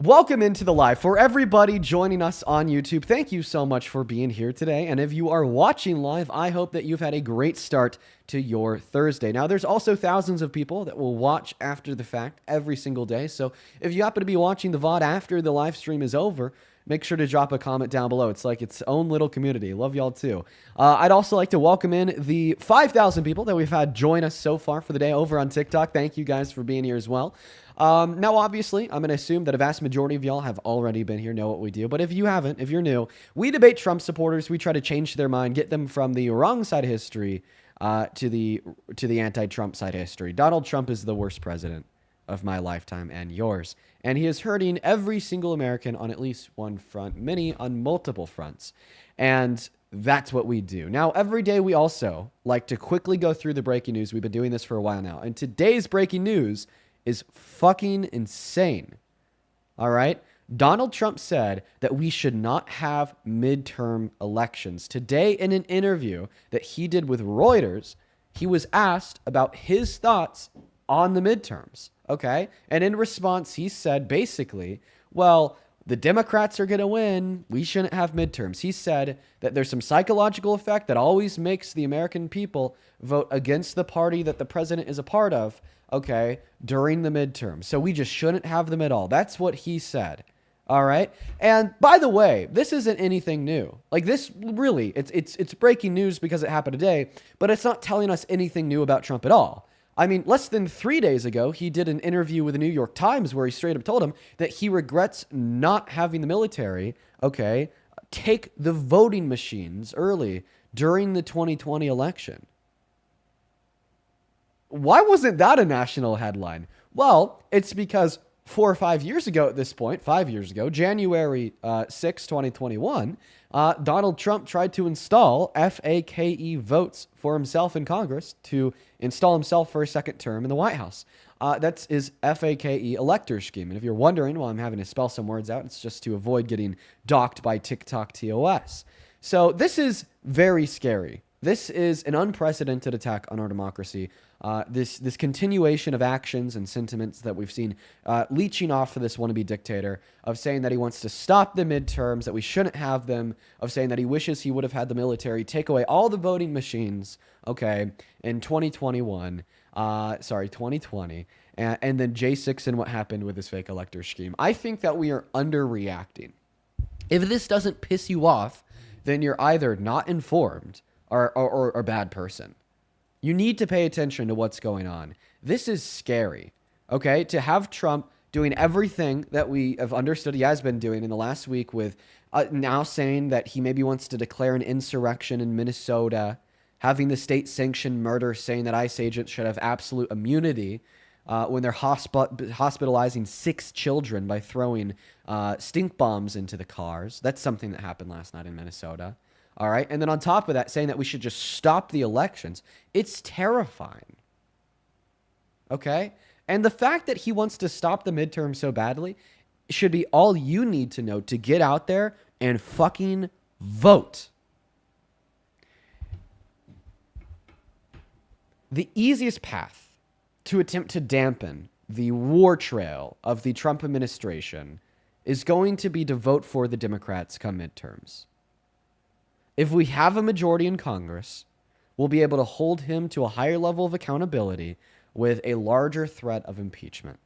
Welcome into the live. For everybody joining us on YouTube, thank you so much for being here today. And if you are watching live, I hope that you've had a great start to your Thursday. Now, there's also thousands of people that will watch after the fact every single day. So if you happen to be watching the VOD after the live stream is over, make sure to drop a comment down below. It's like its own little community. Love y'all too. I'd also like to welcome in the 5,000 people that we've had join us so far for the day over on TikTok. Thank you guys for being here as well. Now, obviously, I'm going to assume that a vast majority of y'all have already been here, know what we do. But if you haven't, if you're new, we debate Trump supporters. We try to change their mind, get them from the wrong side of history to the anti-Trump side of history. Donald Trump is the worst president of my lifetime and yours. And he is hurting every single American on at least one front, many on multiple fronts. And that's what we do. Now, every day we also like to quickly go through the breaking news. We've been doing this for a while now. And today's breaking news is fucking insane. All right? Donald Trump said that we should not have midterm elections. Today, in an interview that he did with Reuters, he was asked about his thoughts on the midterms. Okay? And in response, he said basically, well, the Democrats are going to win. We shouldn't have midterms. He said that there's some psychological effect that always makes the American people vote against the party that the president is a part of, okay, during the midterms. So we just shouldn't have them at all. That's what he said. All right. And by the way, this isn't anything new. Like this really, it's breaking news because it happened today, but it's not telling us anything new about Trump at all. I mean, less than 3 days ago, he did an interview with the New York Times where he straight up told him that he regrets not having the military, okay, take the voting machines early during the 2020 election. Why wasn't that a national headline? Well, it's because 4 or 5 years ago at this point, 5 years ago, January 6, 2021, Donald Trump tried to install FAKE votes for himself in Congress to install himself for a second term in the White House. That's his FAKE elector scheme. And if you're wondering, well, I'm having to spell some words out, it's just to avoid getting docked by TikTok TOS. So this is very scary. This is an unprecedented attack on our democracy. This continuation of actions and sentiments that we've seen leeching off of this wannabe dictator, of saying that he wants to stop the midterms, that we shouldn't have them, of saying that he wishes he would have had the military take away all the voting machines, okay, in 2020, and then J6 and what happened with this fake elector scheme. I think that we are underreacting. If this doesn't piss you off, then you're either not informed or a bad person. You need to pay attention to what's going on. This is scary, okay? To have Trump doing everything that we have understood he has been doing in the last week with now saying that he maybe wants to declare an insurrection in Minnesota, having the state-sanctioned murder, saying that ICE agents should have absolute immunity when they're hospitalizing 6 children by throwing stink bombs into the cars. That's something that happened last night in Minnesota. All right. And then on top of that, saying that we should just stop the elections. It's terrifying. Okay. And the fact that he wants to stop the midterm so badly should be all you need to know to get out there and fucking vote. The easiest path to attempt to dampen the war trail of the Trump administration is going to be to vote for the Democrats come midterms. If we have a majority in Congress, we'll be able to hold him to a higher level of accountability with a larger threat of impeachment.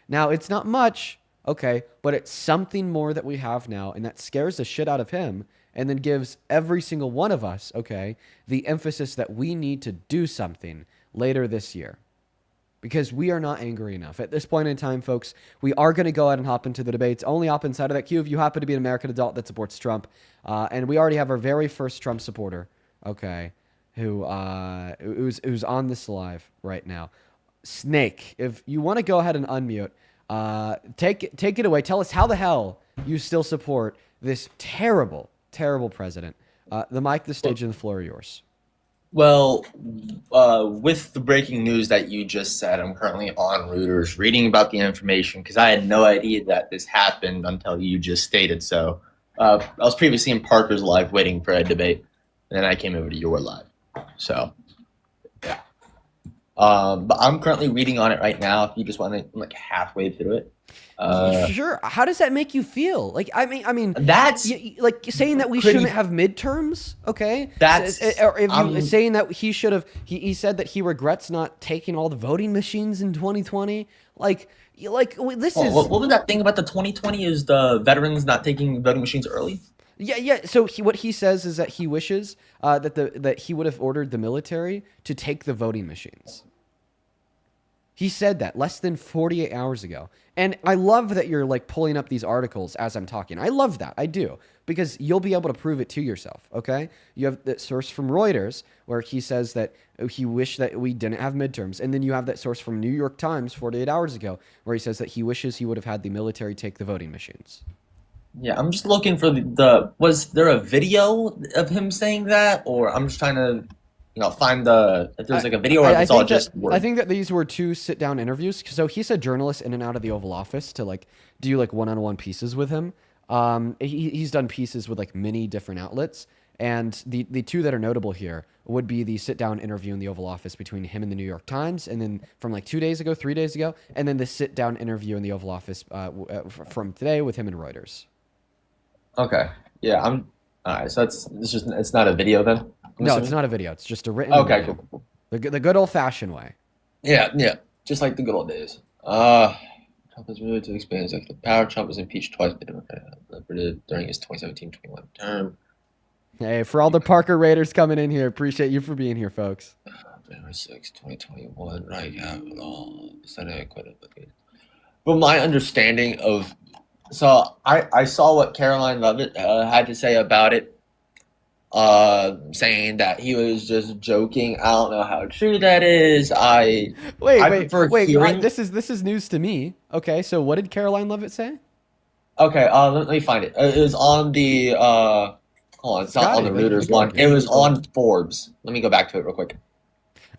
Now, it's not much, okay, but it's something more that we have now, and that scares the shit out of him and then gives every single one of us, okay, the emphasis that we need to do something later this year. Because we are not angry enough. At this point in time, folks, we are going to go ahead and hop into the debates. Only hop inside of that queue if you happen to be an American adult that supports Trump. And we already have our very first Trump supporter, okay, who's on this live right now. Snake, if you want to go ahead and unmute, take it away. Tell us how the hell you still support this terrible, terrible president. The mic, the stage, and the floor are yours. Well, with the breaking news that you just said, I'm currently on Reuters reading about the information because I had no idea that this happened until you just stated so. I was previously in Parker's live waiting for a debate, and then I came over to your live. So, yeah. But I'm currently reading on it right now. If you just want to, I'm like halfway through it. Uh, Sure. How does that make you feel? Like, I mean, that's like saying that we shouldn't pretty. have midterms, okay? That's Or if you I'm saying that he should have, he said that he regrets not taking all the voting machines in 2020. This Oh, is what was that thing about the 2020 is the veterans not taking voting machines early? yeah. So what he says is that he wishes that he would have ordered the military to take the voting machines. He said that less than 48 hours ago. And I love that you're like pulling up these articles as I'm talking. I love that. I do. Because you'll be able to prove it to yourself. Okay. You have that source from Reuters where he says that he wished that we didn't have midterms. And then you have that source from New York Times 48 hours ago where he says that he wishes he would have had the military take the voting machines. Yeah, I'm just looking for the was there a video of him saying that, or I'm just trying to, find the if there's I, like a video or if I it's all think that just I word. think that these were two sit down interviews. So he said journalists in and out of the Oval Office to like do like one on one pieces with him. He's done pieces with like many different outlets, and the two that are notable here would be the sit down interview in the Oval Office between him and the New York Times, and then from like 2 days ago, 3 days ago, and then the sit down interview in the Oval Office from today with him and Reuters. Okay. Yeah, I'm all right. So it's just it's not a video then. I'm No, it's assuming. not a video. It's just a written Okay, cool, interview, cool, cool. the good old fashioned way. Yeah, yeah, just like the good old days. Trump has moved to expand executive power. Trump was impeached twice by Democrats during his 2017-21 term. Hey, for all the Parker Raiders coming in here, appreciate you for being here, folks. January 6, 2021, right? Yeah, Senate quit it. From my understanding of, so I saw what Caroline Levitt had to say about it, saying that he was just joking. I don't know how true that is. Wait, I wait, prefer wait. hearing. This is news to me. Okay, so what did Caroline Levitt say? Okay, let me find it. It was on the hold on, it's not on Scotty, the thank you for Reuters the one. gift. It was on Forbes. Let me go back to it real quick.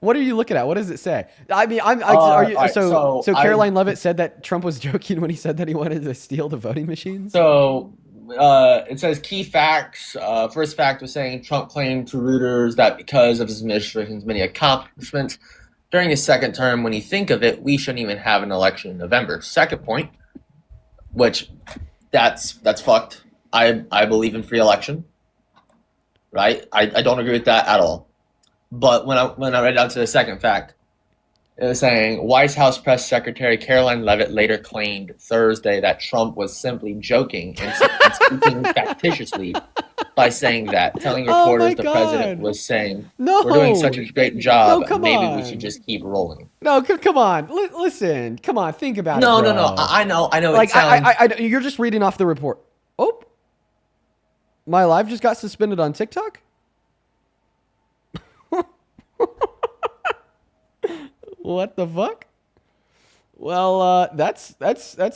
What are you looking at? What does it say? I mean, are All you right, so Caroline Levitt said that Trump was joking when he said that he wanted to steal the voting machines? so it says key facts. First fact was saying Trump claimed to Reuters that because of his administration's many accomplishments during his second term, when you think of it, we shouldn't even have an election in November. Second point, which that's fucked. I believe in free election, right? I don't agree with that at all. But when I read down to the second fact, it was saying White House Press Secretary Caroline Levitt later claimed Thursday that Trump was simply joking and speaking factitiously by saying that, telling Oh reporters my the president god. was saying, "We're doing such No. a great No, job. come Maybe we should on. just keep rolling." No, come on. Listen. Come on, think about it, No, no, no. bro. I know. It Like sounds you're just reading off the report. Oh, my live just got suspended on TikTok? What the fuck? Well, that's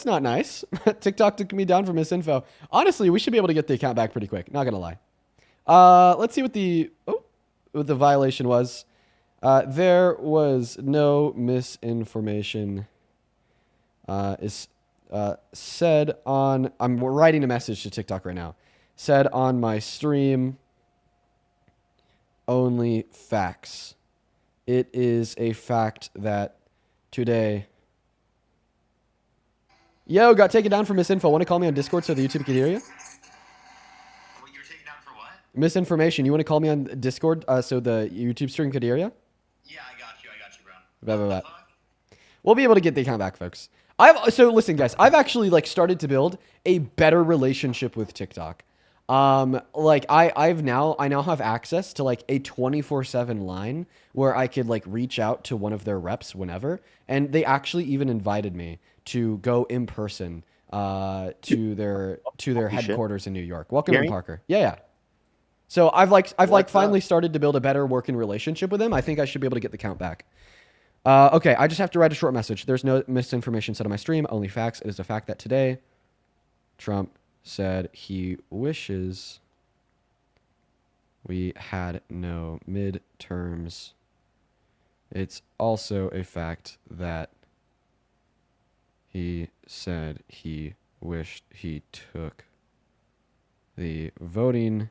not nice. TikTok took me down for misinfo. Honestly, we should be able to get the account back pretty quick. Not gonna lie. Let's see what the violation was. There was no misinformation. Is said on. I'm writing a message to TikTok right now. Said on my stream. Only facts. It is a fact that today. Yo, got taken down for misinfo. Want to call me on Discord so the YouTube can hear you? Well, you were taken down for what? Misinformation. You want to call me on Discord so the YouTube stream could hear you? Yeah, I got you. Bro. Blah, blah, What blah. the fuck? We'll be able to get the account back, folks. So listen, guys. I've actually like started to build a better relationship with TikTok. Like I now have access to like a 24/7 line where I could like reach out to one of their reps whenever, and they actually even invited me to go in person to their Holy shit. headquarters in New York. Welcome Gary? in, Parker. Yeah. So I've What's finally up? started to build a better working relationship with them. I think I should be able to get the count back. Okay, I just have to write a short message. There's no misinformation said on my stream, only facts. It is a fact that today, Trump said he wishes we had no midterms. It's also a fact that he said he wished he took the voting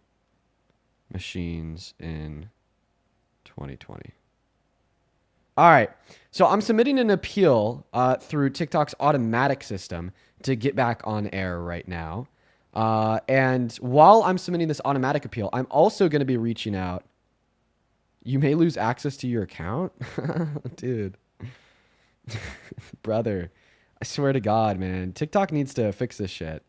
machines in 2020. All right. So I'm submitting an appeal through TikTok's automatic system to get back on air right now. And while I'm submitting this automatic appeal, I'm also going to be reaching out. You may lose access to your account. Dude. Brother. I swear to God, man. TikTok needs to fix this shit.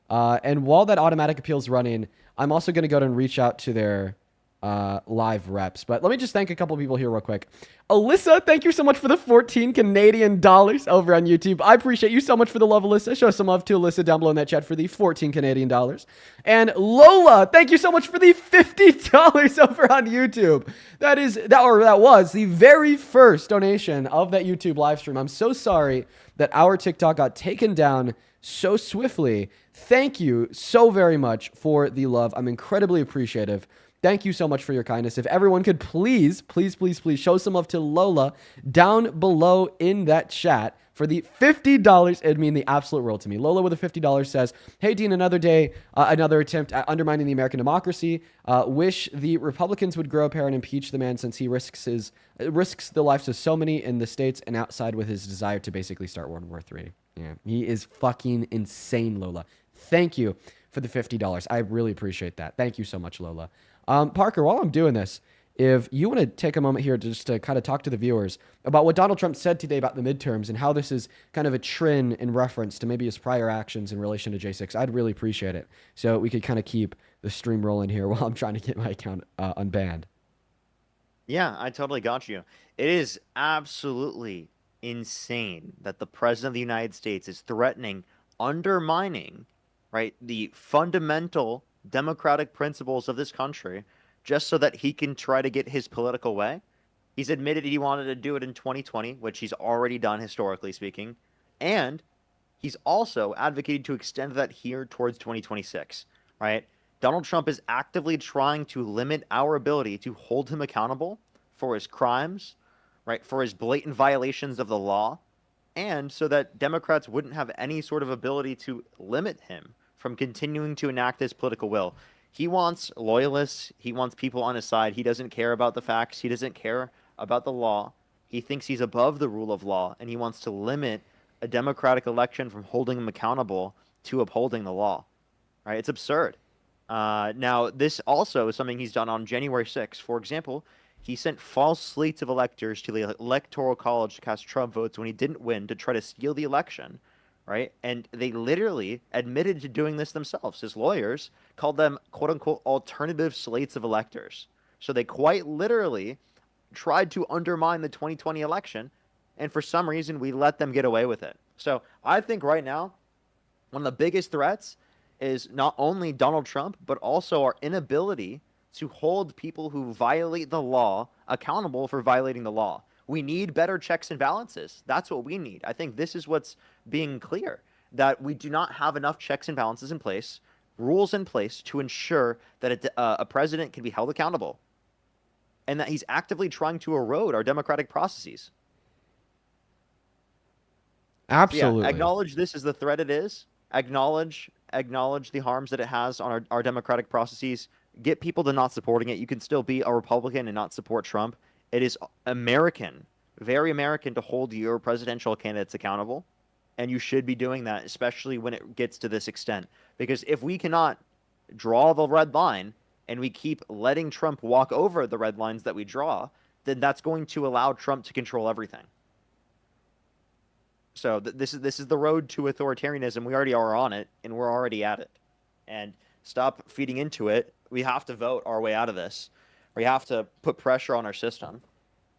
And while that automatic appeal is running, I'm also going to go and reach out to their live reps. But let me just thank a couple people here real quick. Alyssa, thank you so much for the 14 Canadian dollars over on YouTube. I appreciate you so much for the love, Alyssa. Show some love to Alyssa down below in that chat for the 14 Canadian dollars. And Lola, thank you so much for the $50 over on YouTube. That was the very first donation of that YouTube live stream. I'm so sorry that our TikTok got taken down so swiftly. Thank you so very much for the love. I'm incredibly appreciative. Thank you so much for your kindness. If everyone could please show some love to Lola down below in that chat for the $50. It'd mean the absolute world to me. Lola with a $50 says, "Hey Dean, another day, another attempt at undermining the American democracy. Wish the Republicans would grow a pair and impeach the man since he risks the lives of so many in the States and outside with his desire to basically start World War III." Yeah, he is fucking insane, Lola. Thank you for the $50. I really appreciate that. Thank you so much, Lola. Parker, while I'm doing this, if you want to take a moment here to kind of talk to the viewers about what Donald Trump said today about the midterms and how this is kind of a trend in reference to maybe his prior actions in relation to J6, I'd really appreciate it. So we could kind of keep the stream rolling here while I'm trying to get my account unbanned. Yeah, I totally got you. It is absolutely insane that the president of the United States is threatening, undermining, right, the fundamental democratic principles of this country just so that he can try to get his political way. He's admitted he wanted to do it in 2020, which he's already done historically speaking, and he's also advocated to extend that here towards 2026, right? Donald Trump is actively trying to limit our ability to hold him accountable for his crimes, right, for his blatant violations of the law, and so that Democrats wouldn't have any sort of ability to limit him from continuing to enact his political will. He wants loyalists. He wants people on his side. He doesn't care about the facts. He doesn't care about the law. He thinks he's above the rule of law, and he wants to limit a democratic election from holding him accountable to upholding the law. Right? It's absurd. Now, this also is something he's done on January 6th. For example, he sent false slates of electors to the Electoral College to cast Trump votes when he didn't win to try to steal the election. Right? And they literally admitted to doing this themselves. His lawyers called them, quote unquote, alternative slates of electors. So they quite literally tried to undermine the 2020 election. And for some reason, we let them get away with it. So I think right now, one of the biggest threats is not only Donald Trump, but also our inability to hold people who violate the law accountable for violating the law. We need better checks and balances. That's what we need. I think this is what's being clear, that we do not have enough checks and balances in place, rules in place to ensure that a president can be held accountable and that he's actively trying to erode our democratic processes. Absolutely. So yeah, acknowledge this is the threat it is. Acknowledge the harms that it has on our democratic processes. Get people to not supporting it. You can still be a Republican and not support Trump. It is American, very American, to hold your presidential candidates accountable. And you should be doing that, especially when it gets to this extent. Because if we cannot draw the red line and we keep letting Trump walk over the red lines that we draw, then that's going to allow Trump to control everything. So this is the road to authoritarianism. We already are on it, and we're already at it. And stop feeding into it. We have to vote our way out of this. We have to put pressure on our system.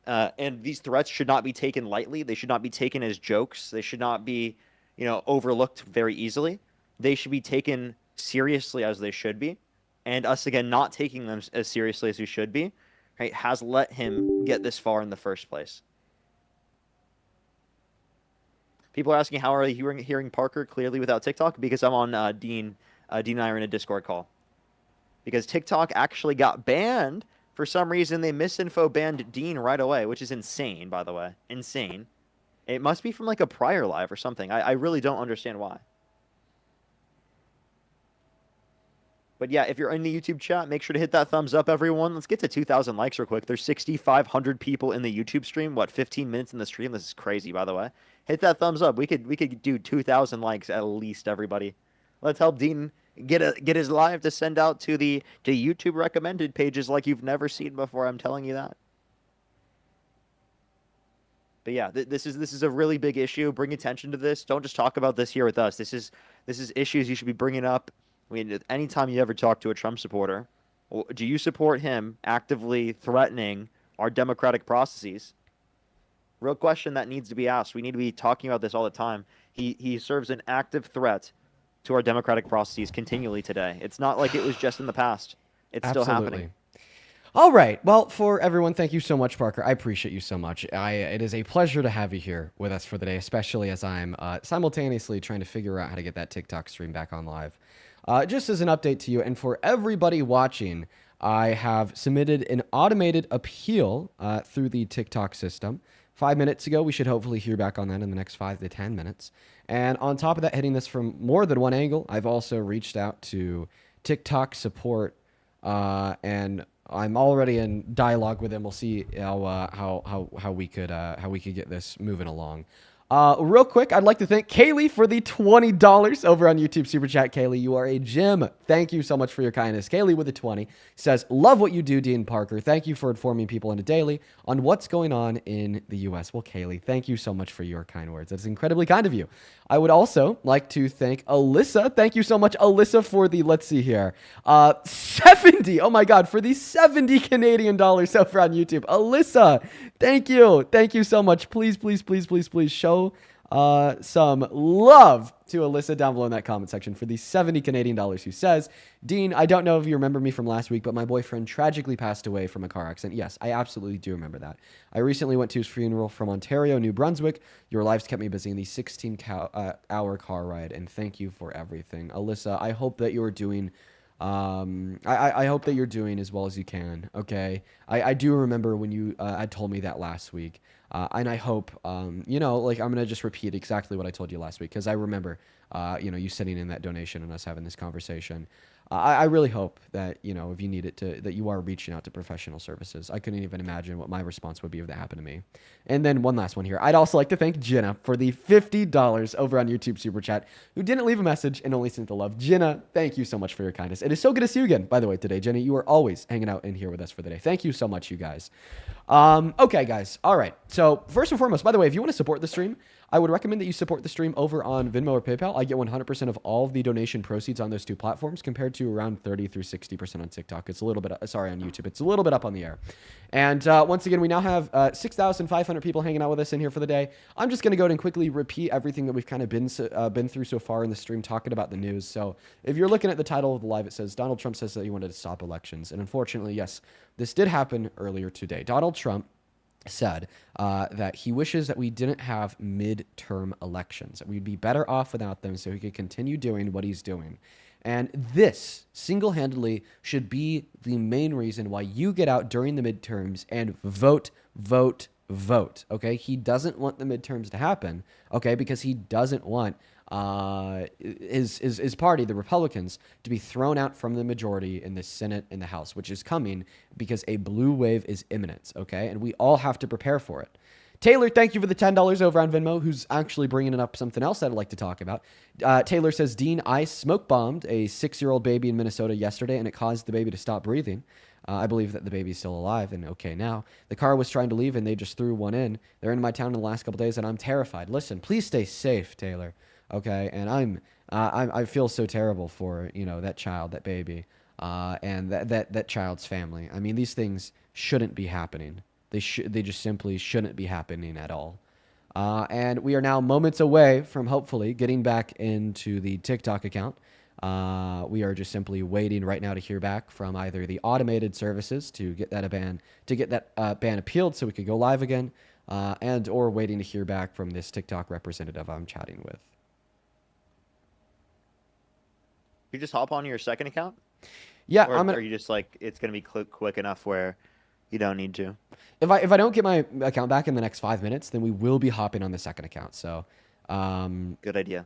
And these threats should not be taken lightly. They should not be taken as jokes. They should not be, overlooked very easily. They should be taken seriously as they should be. And us, again, not taking them as seriously as we should be, right, has let him get this far in the first place. People are asking, how are you hearing Parker clearly without TikTok? Because I'm on Dean. Dean and I are in a Discord call. Because TikTok actually got banned. For some reason, they misinfo banned Dean right away, which is insane, by the way. Insane. It must be from like a prior live or something. I really don't understand why. But yeah, if you're in the YouTube chat, make sure to hit that thumbs up, everyone. Let's get to 2,000 likes real quick. There's 6,500 people in the YouTube stream. What, 15 minutes in the stream? This is crazy, by the way. Hit that thumbs up. We could do 2,000 likes at least, everybody. Let's help Dean get his live to send out to YouTube recommended pages like you've never seen before. I'm telling you that. But yeah, this is a really big issue. Bring attention to this. Don't just talk about this here with us. This is issues you should be bringing up. I mean, anytime you ever talk to a Trump supporter, do you support him actively threatening our democratic processes? Real question that needs to be asked. We need to be talking about this all the time. He serves an active threat to our democratic processes continually today. It's not like it was just in the past. It's still happening. All right. Well, for everyone, thank you so much, Parker. I appreciate you so much. It is a pleasure to have you here with us for the day, especially as I'm simultaneously trying to figure out how to get that TikTok stream back on live. Just as an update to you, and for everybody watching, I have submitted an automated appeal through the TikTok system. 5 minutes ago, we should hopefully hear back on that in the next 5 to 10 minutes. And on top of that, hitting this from more than one angle, I've also reached out to TikTok support, and I'm already in dialogue with them. We'll see how we could get this moving along. Real quick, I'd like to thank Kaylee for the $20 over on YouTube Super Chat. Kaylee, you are a gem. Thank you so much for your kindness. Kaylee with the 20 says, love what you do, Dean Parker. Thank you for informing people in a daily on what's going on in the U.S. Well, Kaylee, thank you so much for your kind words. That's incredibly kind of you. I would also like to thank Alyssa. Thank you so much, Alyssa, for the, let's see here, 70, oh my God, for the 70 Canadian dollars over on YouTube. Alyssa, thank you. Thank you so much. Please, please, please, please, please show some love to Alyssa down below in that comment section for the 70 Canadian dollars, who says, Dean, I don't know if you remember me from last week, but my boyfriend tragically passed away from a car accident. Yes, I absolutely do remember that. I recently went to his funeral from Ontario, New Brunswick. Your lives kept me busy in the 16-hour car ride, and thank you for everything. Alyssa, I hope that you're doing I hope that you're doing as well as you can. Okay. I do remember when you had told me that last week. And I hope, you know, like I'm going to just repeat exactly what I told you last week, because I remember, you know, you sending in that donation and us having this conversation. I really hope that, you know, if you need it to, that you are reaching out to professional services. I couldn't even imagine what my response would be if that happened to me. And then one last one here. I'd also like to thank Jenna for the $50 over on YouTube Super Chat, who didn't leave a message and only sent the love. Jenna, thank you so much for your kindness. It is so good to see you again, by the way, today. Jenna, you are always hanging out in here with us for the day. Thank you so much, you guys. Okay, guys. All right. So first and foremost, by the way, if you want to support the stream, I would recommend that you support the stream over on Venmo or PayPal. I get 100% of all of the donation proceeds on those two platforms, compared to around 30 through 60% on TikTok. It's a little bit, sorry, on YouTube. It's a little bit up on the air. And once again, we now have 6,500 people hanging out with us in here for the day. I'm just going to go ahead and quickly repeat everything that we've kind of been through so far in the stream, talking about the news. So if you're looking at the title of the live, it says Donald Trump says that he wanted to stop elections. And unfortunately, yes, this did happen earlier today. Donald Trump said that he wishes that we didn't have midterm elections, that we'd be better off without them, so he could continue doing what he's doing. And this single-handedly should be the main reason why you get out during the midterms and vote, okay? He doesn't want the midterms to happen, okay, because he doesn't want his party, the Republicans, to be thrown out from the majority in the Senate and the House, which is coming because a blue wave is imminent, okay? And we all have to prepare for it. Taylor, thank you for the $10 over on Venmo, who's actually bringing up something else that I'd like to talk about. Taylor says, Dean, I smoke bombed a 6-year-old baby in Minnesota yesterday, and it caused the baby to stop breathing. I believe that the baby's still alive and okay now. The car was trying to leave, and they just threw one in. They're in my town in the last couple days, and I'm terrified. Listen, please stay safe, Taylor. Okay, and I feel so terrible for, you know, that child, that baby, and that child's family. I mean, these things shouldn't be happening. They just simply shouldn't be happening at all. And we are now moments away from hopefully getting back into the TikTok account. We are just simply waiting right now to hear back from either the automated services to get that ban appealed so we could go live again, and or waiting to hear back from this TikTok representative I'm chatting with. You just hop on your second account? Yeah, or are you just like, it's gonna be quick enough where you don't need to? If I don't get my account back in the next 5 minutes, then we will be hopping on the second account. So, good idea.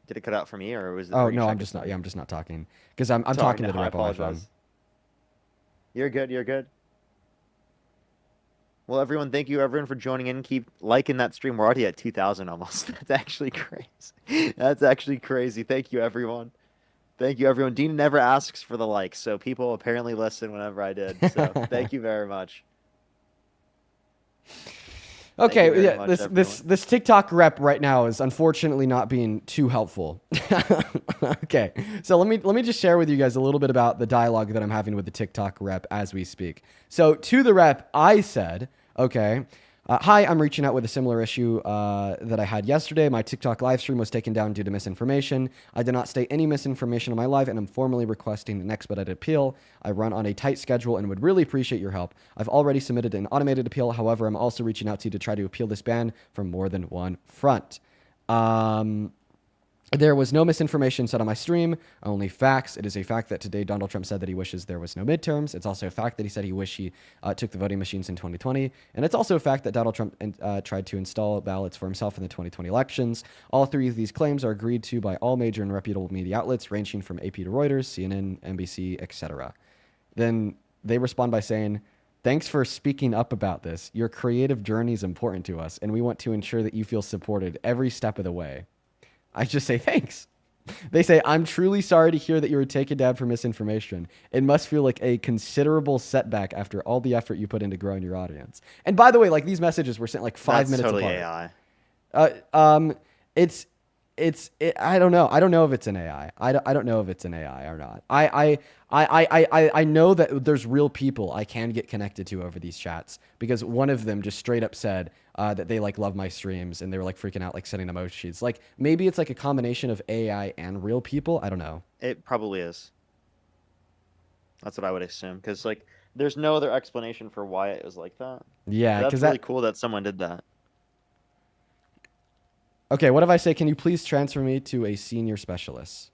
Did it cut out for me, or was it? Oh no, I'm just not. Yeah, I'm just not talking because I'm talking to the I rep on my phone. apologize. You're good. You're good. Well, everyone, thank you everyone for joining in. Keep liking that stream. We're already at 2,000 almost. That's actually crazy. That's actually crazy. Thank you, everyone. Thank you, everyone. Dean never asks for the likes, so people apparently listen whenever I did. So thank you very much. Okay, very yeah, much, this TikTok rep right now is unfortunately not being too helpful. Okay, so let me just share with you guys a little bit about the dialogue that I'm having with the TikTok rep as we speak. So to the rep, I said, okay, hi, I'm reaching out with a similar issue that I had yesterday. My TikTok live stream was taken down due to misinformation. I did not state any misinformation in my live, and I'm formally requesting an expedited appeal. I run on a tight schedule and would really appreciate your help. I've already submitted an automated appeal. However, I'm also reaching out to you to try to appeal this ban from more than one front. There was no misinformation said on my stream, only facts. It is a fact that today Donald Trump said that he wishes there was no midterms. It's also a fact that he said he wished he took the voting machines in 2020. And it's also a fact that Donald Trump tried to install ballots for himself in the 2020 elections. All three of these claims are agreed to by all major and reputable media outlets, ranging from AP to Reuters, CNN, NBC, etc. Then they respond by saying, thanks for speaking up about this. Your creative journey is important to us, and we want to ensure that you feel supported every step of the way. I just say thanks. They say, I'm truly sorry to hear that you were taken down for misinformation. It must feel like a considerable setback after all the effort you put into growing your audience. And by the way, like these messages were sent like 5 minutes totally apart. AI. I don't know. I don't know if it's an AI. I don't know if it's an AI or not. I know that there's real people I can get connected to over these chats, because one of them just straight up said that they like love my streams, and they were like freaking out, like sending emojis. Like maybe it's like a combination of AI and real people. I don't know. It probably is. That's what I would assume, because like there's no other explanation for why it was like that. Yeah, That's because really cool that someone did that. Okay, what if I say, can you please transfer me to a senior specialist?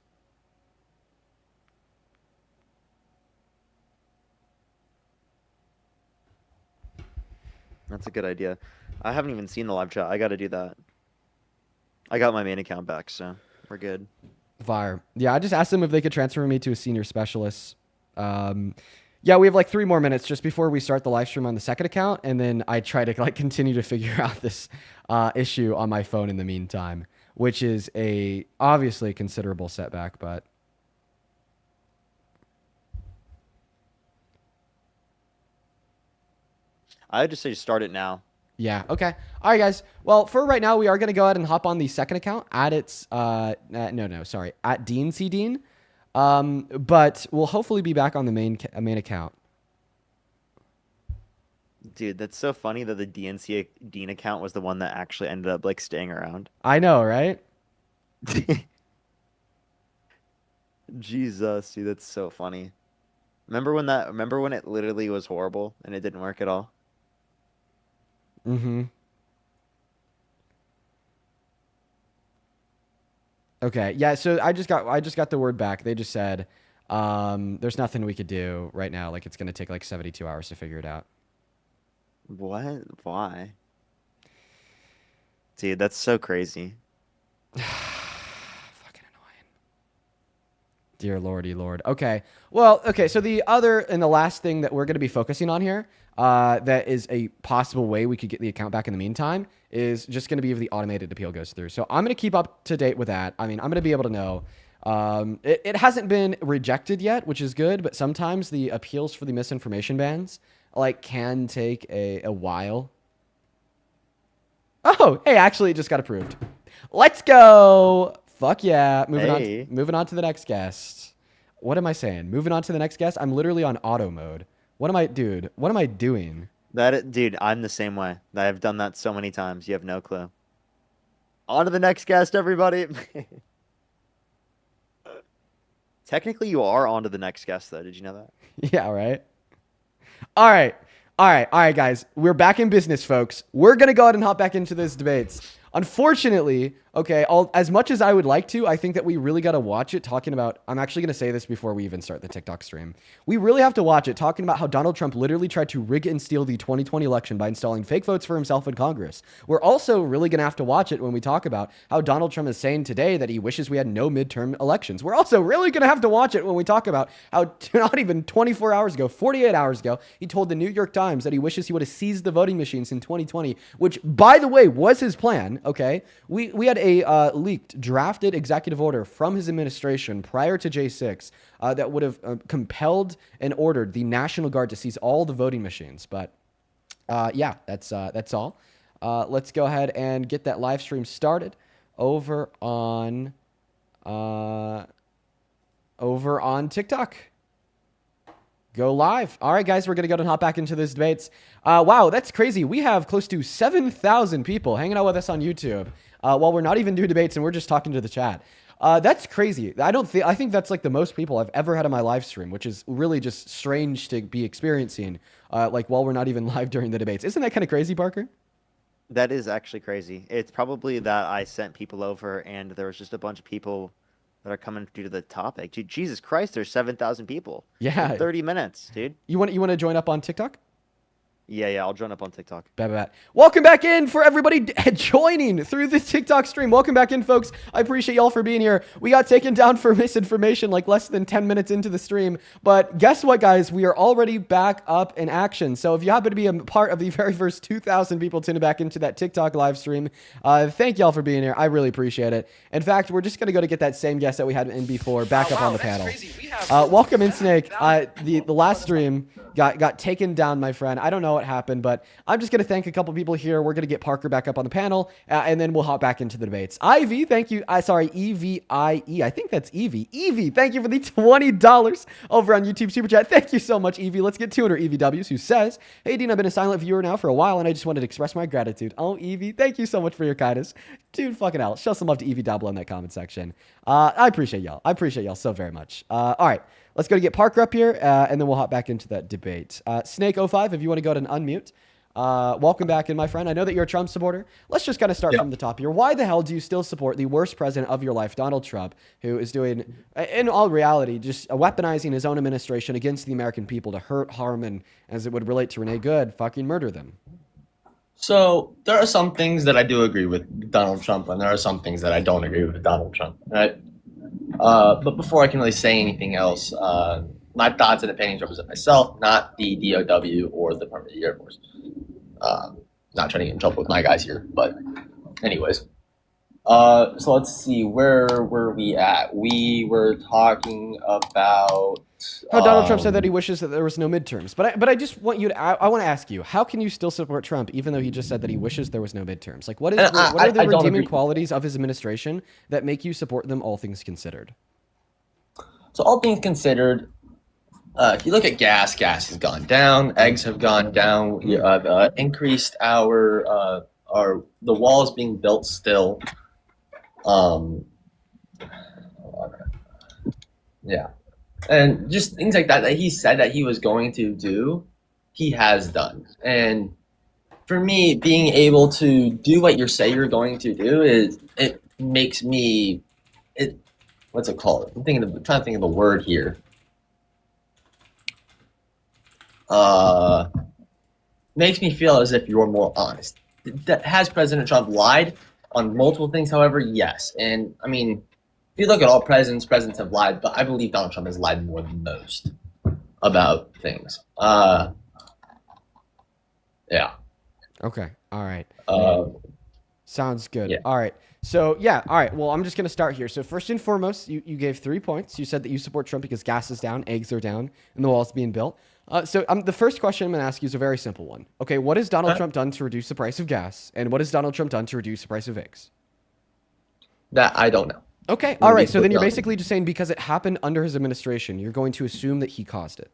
That's a good idea. I haven't even seen the live chat. I got to do that. I got my main account back, so we're good. Fire. Yeah, I just asked them if they could transfer me to a senior specialist. Yeah, we have like 3 more minutes just before we start the live stream on the second account, and then I try to like continue to figure out this issue on my phone in the meantime, which is a obviously considerable setback, but I would just say start it now. yeah, okay. All right, guys. Well, for right now, we are going to go ahead and hop on the second account at its at Dean C Dean. But we'll hopefully be back on the main account. Dude, that's so funny that the DNC Dean account was the one that actually ended up like staying around. I know, right? Jesus, dude, that's so funny. Remember when it literally was horrible and it didn't work at all? Mm-hmm. Okay. Yeah, so I just got the word back. They just said there's nothing we could do right now. Like it's going to take like 72 hours to figure it out. What? Why? Dude, that's so crazy. Fucking annoying. Dear lordy lord. Okay. Well, okay, so the other and the last thing that we're going to be focusing on here, that is a possible way we could get the account back in the meantime, is just going to be if the automated appeal goes through. So I'm going to keep up to date with that. I mean, I'm going to be able to know. It hasn't been rejected yet, which is good, but sometimes the appeals for the misinformation bans like can take a while. Oh, hey, actually it just got approved. Let's go. Fuck yeah. Moving on to the next guest. What am I saying? Moving on to the next guest. I'm literally on auto mode. What am I doing? Dude, I'm the same way. I've done that so many times. You have no clue. On to the next guest, everybody. Technically, you are on to the next guest, though. Did you know that? Yeah, right. All right, guys. We're back in business, folks. We're going to go ahead and hop back into those debates. Unfortunately, Okay, as much as I would like to, I think that we really got to watch it talking about, I'm actually going to say this before we even start the TikTok stream. We really have to watch it talking about how Donald Trump literally tried to rig and steal the 2020 election by installing fake votes for himself in Congress. We're also really going to have to watch it when we talk about how Donald Trump is saying today that he wishes we had no midterm elections. We're also really going to have to watch it when we talk about how not even 24 hours ago, 48 hours ago, he told the New York Times that he wishes he would have seized the voting machines in 2020, which, by the way, was his plan, okay? We had a leaked drafted executive order from his administration prior to J6 that would have compelled and ordered the National Guard to seize all the voting machines. But yeah, that's all. Let's go ahead and get that live stream started over on TikTok. Go live. All right, guys, we're going to go and hop back into those debates. Wow, that's crazy. We have close to 7,000 people hanging out with us on YouTube while we're not even doing debates and we're just talking to the chat. That's crazy. I think that's like the most people I've ever had on my live stream, which is really just strange to be experiencing like while we're not even live during the debates. Isn't that kind of crazy, Parker? That is actually crazy. It's probably that I sent people over and there was just a bunch of people that are coming due to the topic. Dude, Jesus Christ, there's 7,000 people. Yeah. In 30 minutes, dude. You want to join up on TikTok? Yeah, I'll join up on TikTok. Bet. Welcome back in for everybody joining through the TikTok stream. Welcome back in, folks. I appreciate y'all for being here. We got taken down for misinformation like less than 10 minutes into the stream. But guess what, guys? We are already back up in action. So if you happen to be a part of the very first 2,000 people tuning back into that TikTok live stream, thank y'all for being here. I really appreciate it. In fact, we're just going to go to get that same guest that we had in before back up on the panel. Welcome in, Snake. The last stream got taken down, my friend. I don't know what happened, but I'm just going to thank a couple people here. We're going to get Parker back up on the panel, and then we'll hop back into the debates. Ivy, thank you. EVIE. I think that's Evie. Evie, thank you for the $20 over on YouTube Super Chat. Thank you so much, Evie. Let's get 200 EVWs, who says, "Hey, Dean, I've been a silent viewer now for a while, and I just wanted to express my gratitude." Oh, Evie, thank you so much for your kindness. Dude, fucking hell. Show some love to Evie Double in that comment section. I appreciate y'all. I appreciate y'all so very much. All right. Let's go to get Parker up here, and then we'll hop back into that debate. Snake05, if you want to go ahead and unmute. Welcome back in, my friend. I know that you're a Trump supporter. Let's just kind of start from the top here. Why the hell do you still support the worst president of your life, Donald Trump, who is doing, in all reality, just weaponizing his own administration against the American people to hurt, harm, and, as it would relate to Renee Good, fucking murder them? So there are some things that I do agree with Donald Trump, and there are some things that I don't agree with Donald Trump, right? But before I can really say anything else, my thoughts and opinions represent myself, not the DOW or the Department of the Air Force. Not trying to get in trouble with my guys here, but anyways. So let's see, where were we at? We were talking about how Donald Trump said that he wishes that there was no midterms. But I just want you to, I want to ask you, how can you still support Trump even though he just said that he wishes there was no midterms? Like, what are the redeeming qualities of his administration that make you support them, all things considered? So all things considered, if you look at gas has gone down, eggs have gone down, we have increased the wall is being built still. Yeah. And just things like that he said that he was going to do, he has done. And for me, being able to do what you say you're going to do it makes me what's it called? I'm trying to think of the word here. Makes me feel as if you're more honest. Has President Trump lied on multiple things? However, yes. And I mean, if you look at all presidents have lied, but I believe Donald Trump has lied more than most about things. Yeah. Okay. All right. Sounds good. Yeah. All right. So, yeah. All right. Well, I'm just going to start here. So, first and foremost, you gave 3 points. You said that you support Trump because gas is down, eggs are down, and the wall's being built. So, the first question I'm going to ask you is a very simple one. Okay. What has Donald Trump done to reduce the price of gas? And what has Donald Trump done to reduce the price of eggs? That I don't know. Okay. All right. So, then you're basically just saying because it happened under his administration, you're going to assume that he caused it.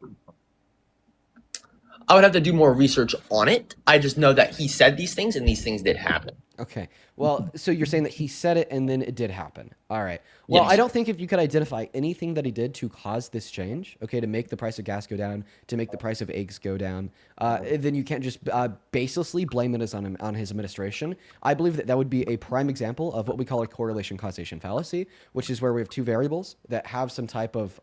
I would have to do more research on it. I just know that he said these things and these things did happen. Okay. Well, so you're saying that he said it and then it did happen. All right. Well, I Yes. don't think if you could identify anything that he did to cause this change, okay, to make the price of gas go down, to make the price of eggs go down, then you can't just baselessly blame it as on his administration. I believe that that would be a prime example of what we call a correlation causation fallacy, which is where we have two variables that have some type of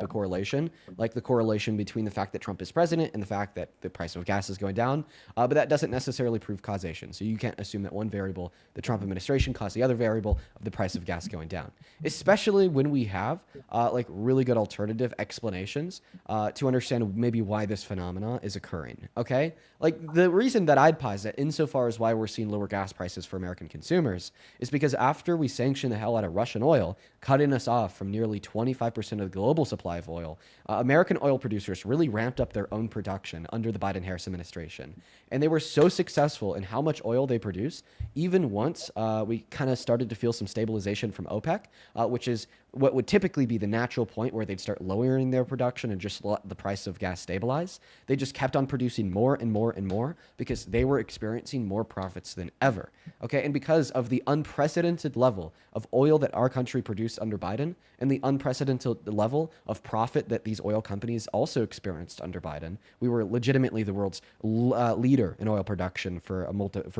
correlation, like the correlation between the fact that Trump is president and the fact that the price of gas is going down. But that doesn't necessarily prove causation. So you can't assume that one variable, the Trump administration, caused the other variable of the price of gas going down, especially when we have like really good alternative explanations to understand maybe why this phenomena is occurring. Okay, like the reason that I'd posit, insofar as why we're seeing lower gas prices for American consumers, is because after we sanctioned the hell out of Russian oil, cutting us off from nearly 25% of the global supply of oil, American oil producers really ramped up their own production under the Biden-Harris administration, and they were so successful in how much oil they produce. Even once we kind of started to feel some stabilization from OPEC, which is what would typically be the natural point where they'd start lowering their production and just let the price of gas stabilize. They just kept on producing more and more and more because they were experiencing more profits than ever. Okay, and because of the unprecedented level of oil that our country produced under Biden and the unprecedented level of profit that these oil companies also experienced under Biden, we were legitimately the world's leader in oil production for a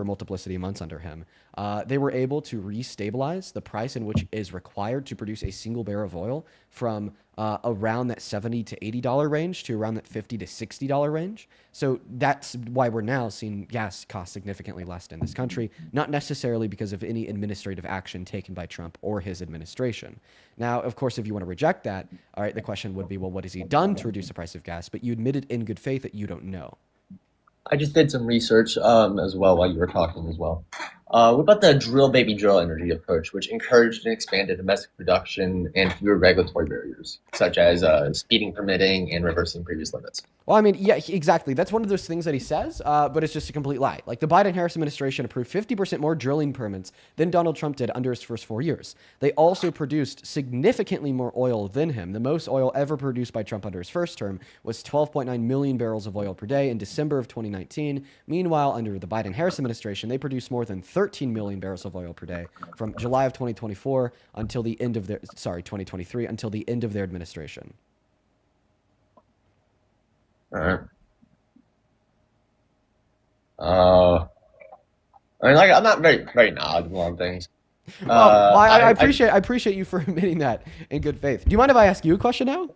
multiplicity of months under him. They were able to restabilize the price in which is required to produce a single barrel of oil from around that $70 to $80 range to around that $50 to $60 range. So that's why we're now seeing gas cost significantly less in this country, not necessarily because of any administrative action taken by Trump or his administration. Now, of course, if you want to reject that, all right, the question would be, well, what has he done to reduce the price of gas? But you admitted in good faith that you don't know. I just did some research as well while you were talking as well. What about the drill baby drill energy approach, which encouraged and expanded domestic production and fewer regulatory barriers, such as speeding permitting and reversing previous limits? Well, I mean, yeah, exactly. That's one of those things that he says, but it's just a complete lie. Like the Biden-Harris administration approved 50% more drilling permits than Donald Trump did under his first 4 years. They also produced significantly more oil than him. The most oil ever produced by Trump under his first term was 12.9 million barrels of oil per day in December of 2019. Meanwhile, under the Biden-Harris administration, they produced more than 13 million barrels of oil per day from July of 2024 until the end of 2023 until the end of their administration. All right. I mean, like, I'm not very knowledgeable on things. Well, I appreciate you for admitting that in good faith. Do you mind if I ask you a question now?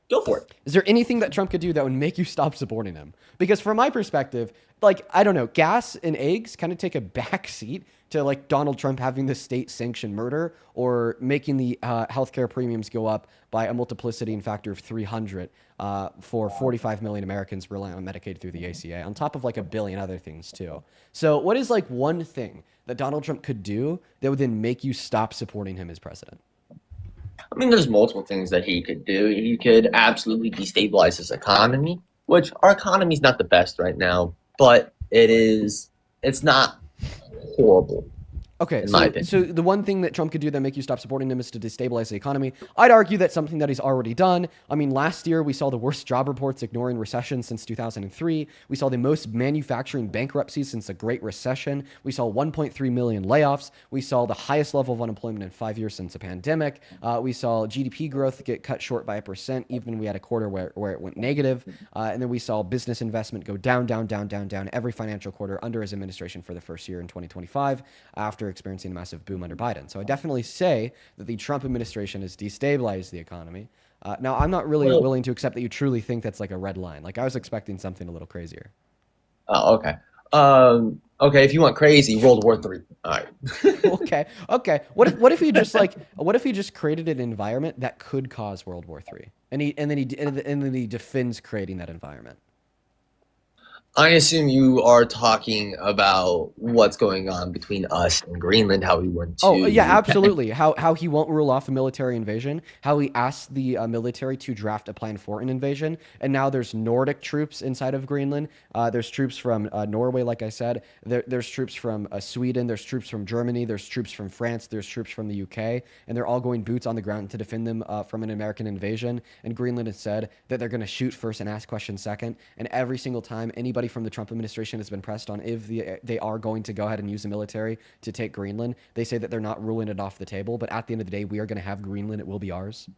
Go for it. Is there anything that Trump could do that would make you stop supporting him? Because from my perspective, like, I don't know, gas and eggs kind of take a back seat to like Donald Trump having the state sanctioned murder or making the healthcare premiums go up by a multiplicity in factor of 300 for 45 million Americans relying on Medicaid through the ACA, on top of like a billion other things too. So what is like one thing that Donald Trump could do that would then make you stop supporting him as president? I mean, there's multiple things that he could do. He could absolutely destabilize his economy, which our economy's not the best right now, but it's not horrible. Okay, in my opinion. so the one thing that Trump could do that make you stop supporting him is to destabilize the economy. I'd argue that's something that he's already done. I mean, last year we saw the worst job reports ignoring recession since 2003. We saw the most manufacturing bankruptcies since the Great Recession. We saw 1.3 million layoffs. We saw the highest level of unemployment in 5 years since the pandemic. We saw GDP growth get cut short by 1%, even when we had a quarter where it went negative. And then we saw business investment go down every financial quarter under his administration for the first year in 2025 after experiencing a massive boom under Biden. So I definitely say that the Trump administration has destabilized the economy. Now, I'm not really willing to accept that you truly think that's like a red line. Like I was expecting something a little crazier. Oh, okay. Okay, if you want crazy, World War III. All right. Okay. What if he just created an environment that could cause World War III, and then he defends creating that environment? I assume you are talking about what's going on between us and Greenland, how we went to... Oh, yeah, absolutely. How he won't rule off a military invasion, how he asked the military to draft a plan for an invasion, and now there's Nordic troops inside of Greenland. There's troops from Norway, like I said. There's troops from Sweden. There's troops from Germany. There's troops from France. There's troops from the UK, and they're all going boots on the ground to defend them from an American invasion. And Greenland has said that they're going to shoot first and ask questions second, and every single time anybody anybody from the Trump administration has been pressed on if they are going to go ahead and use the military to take Greenland, they say that they're not ruling it off the table. But at the end of the day, we are going to have Greenland. It will be ours.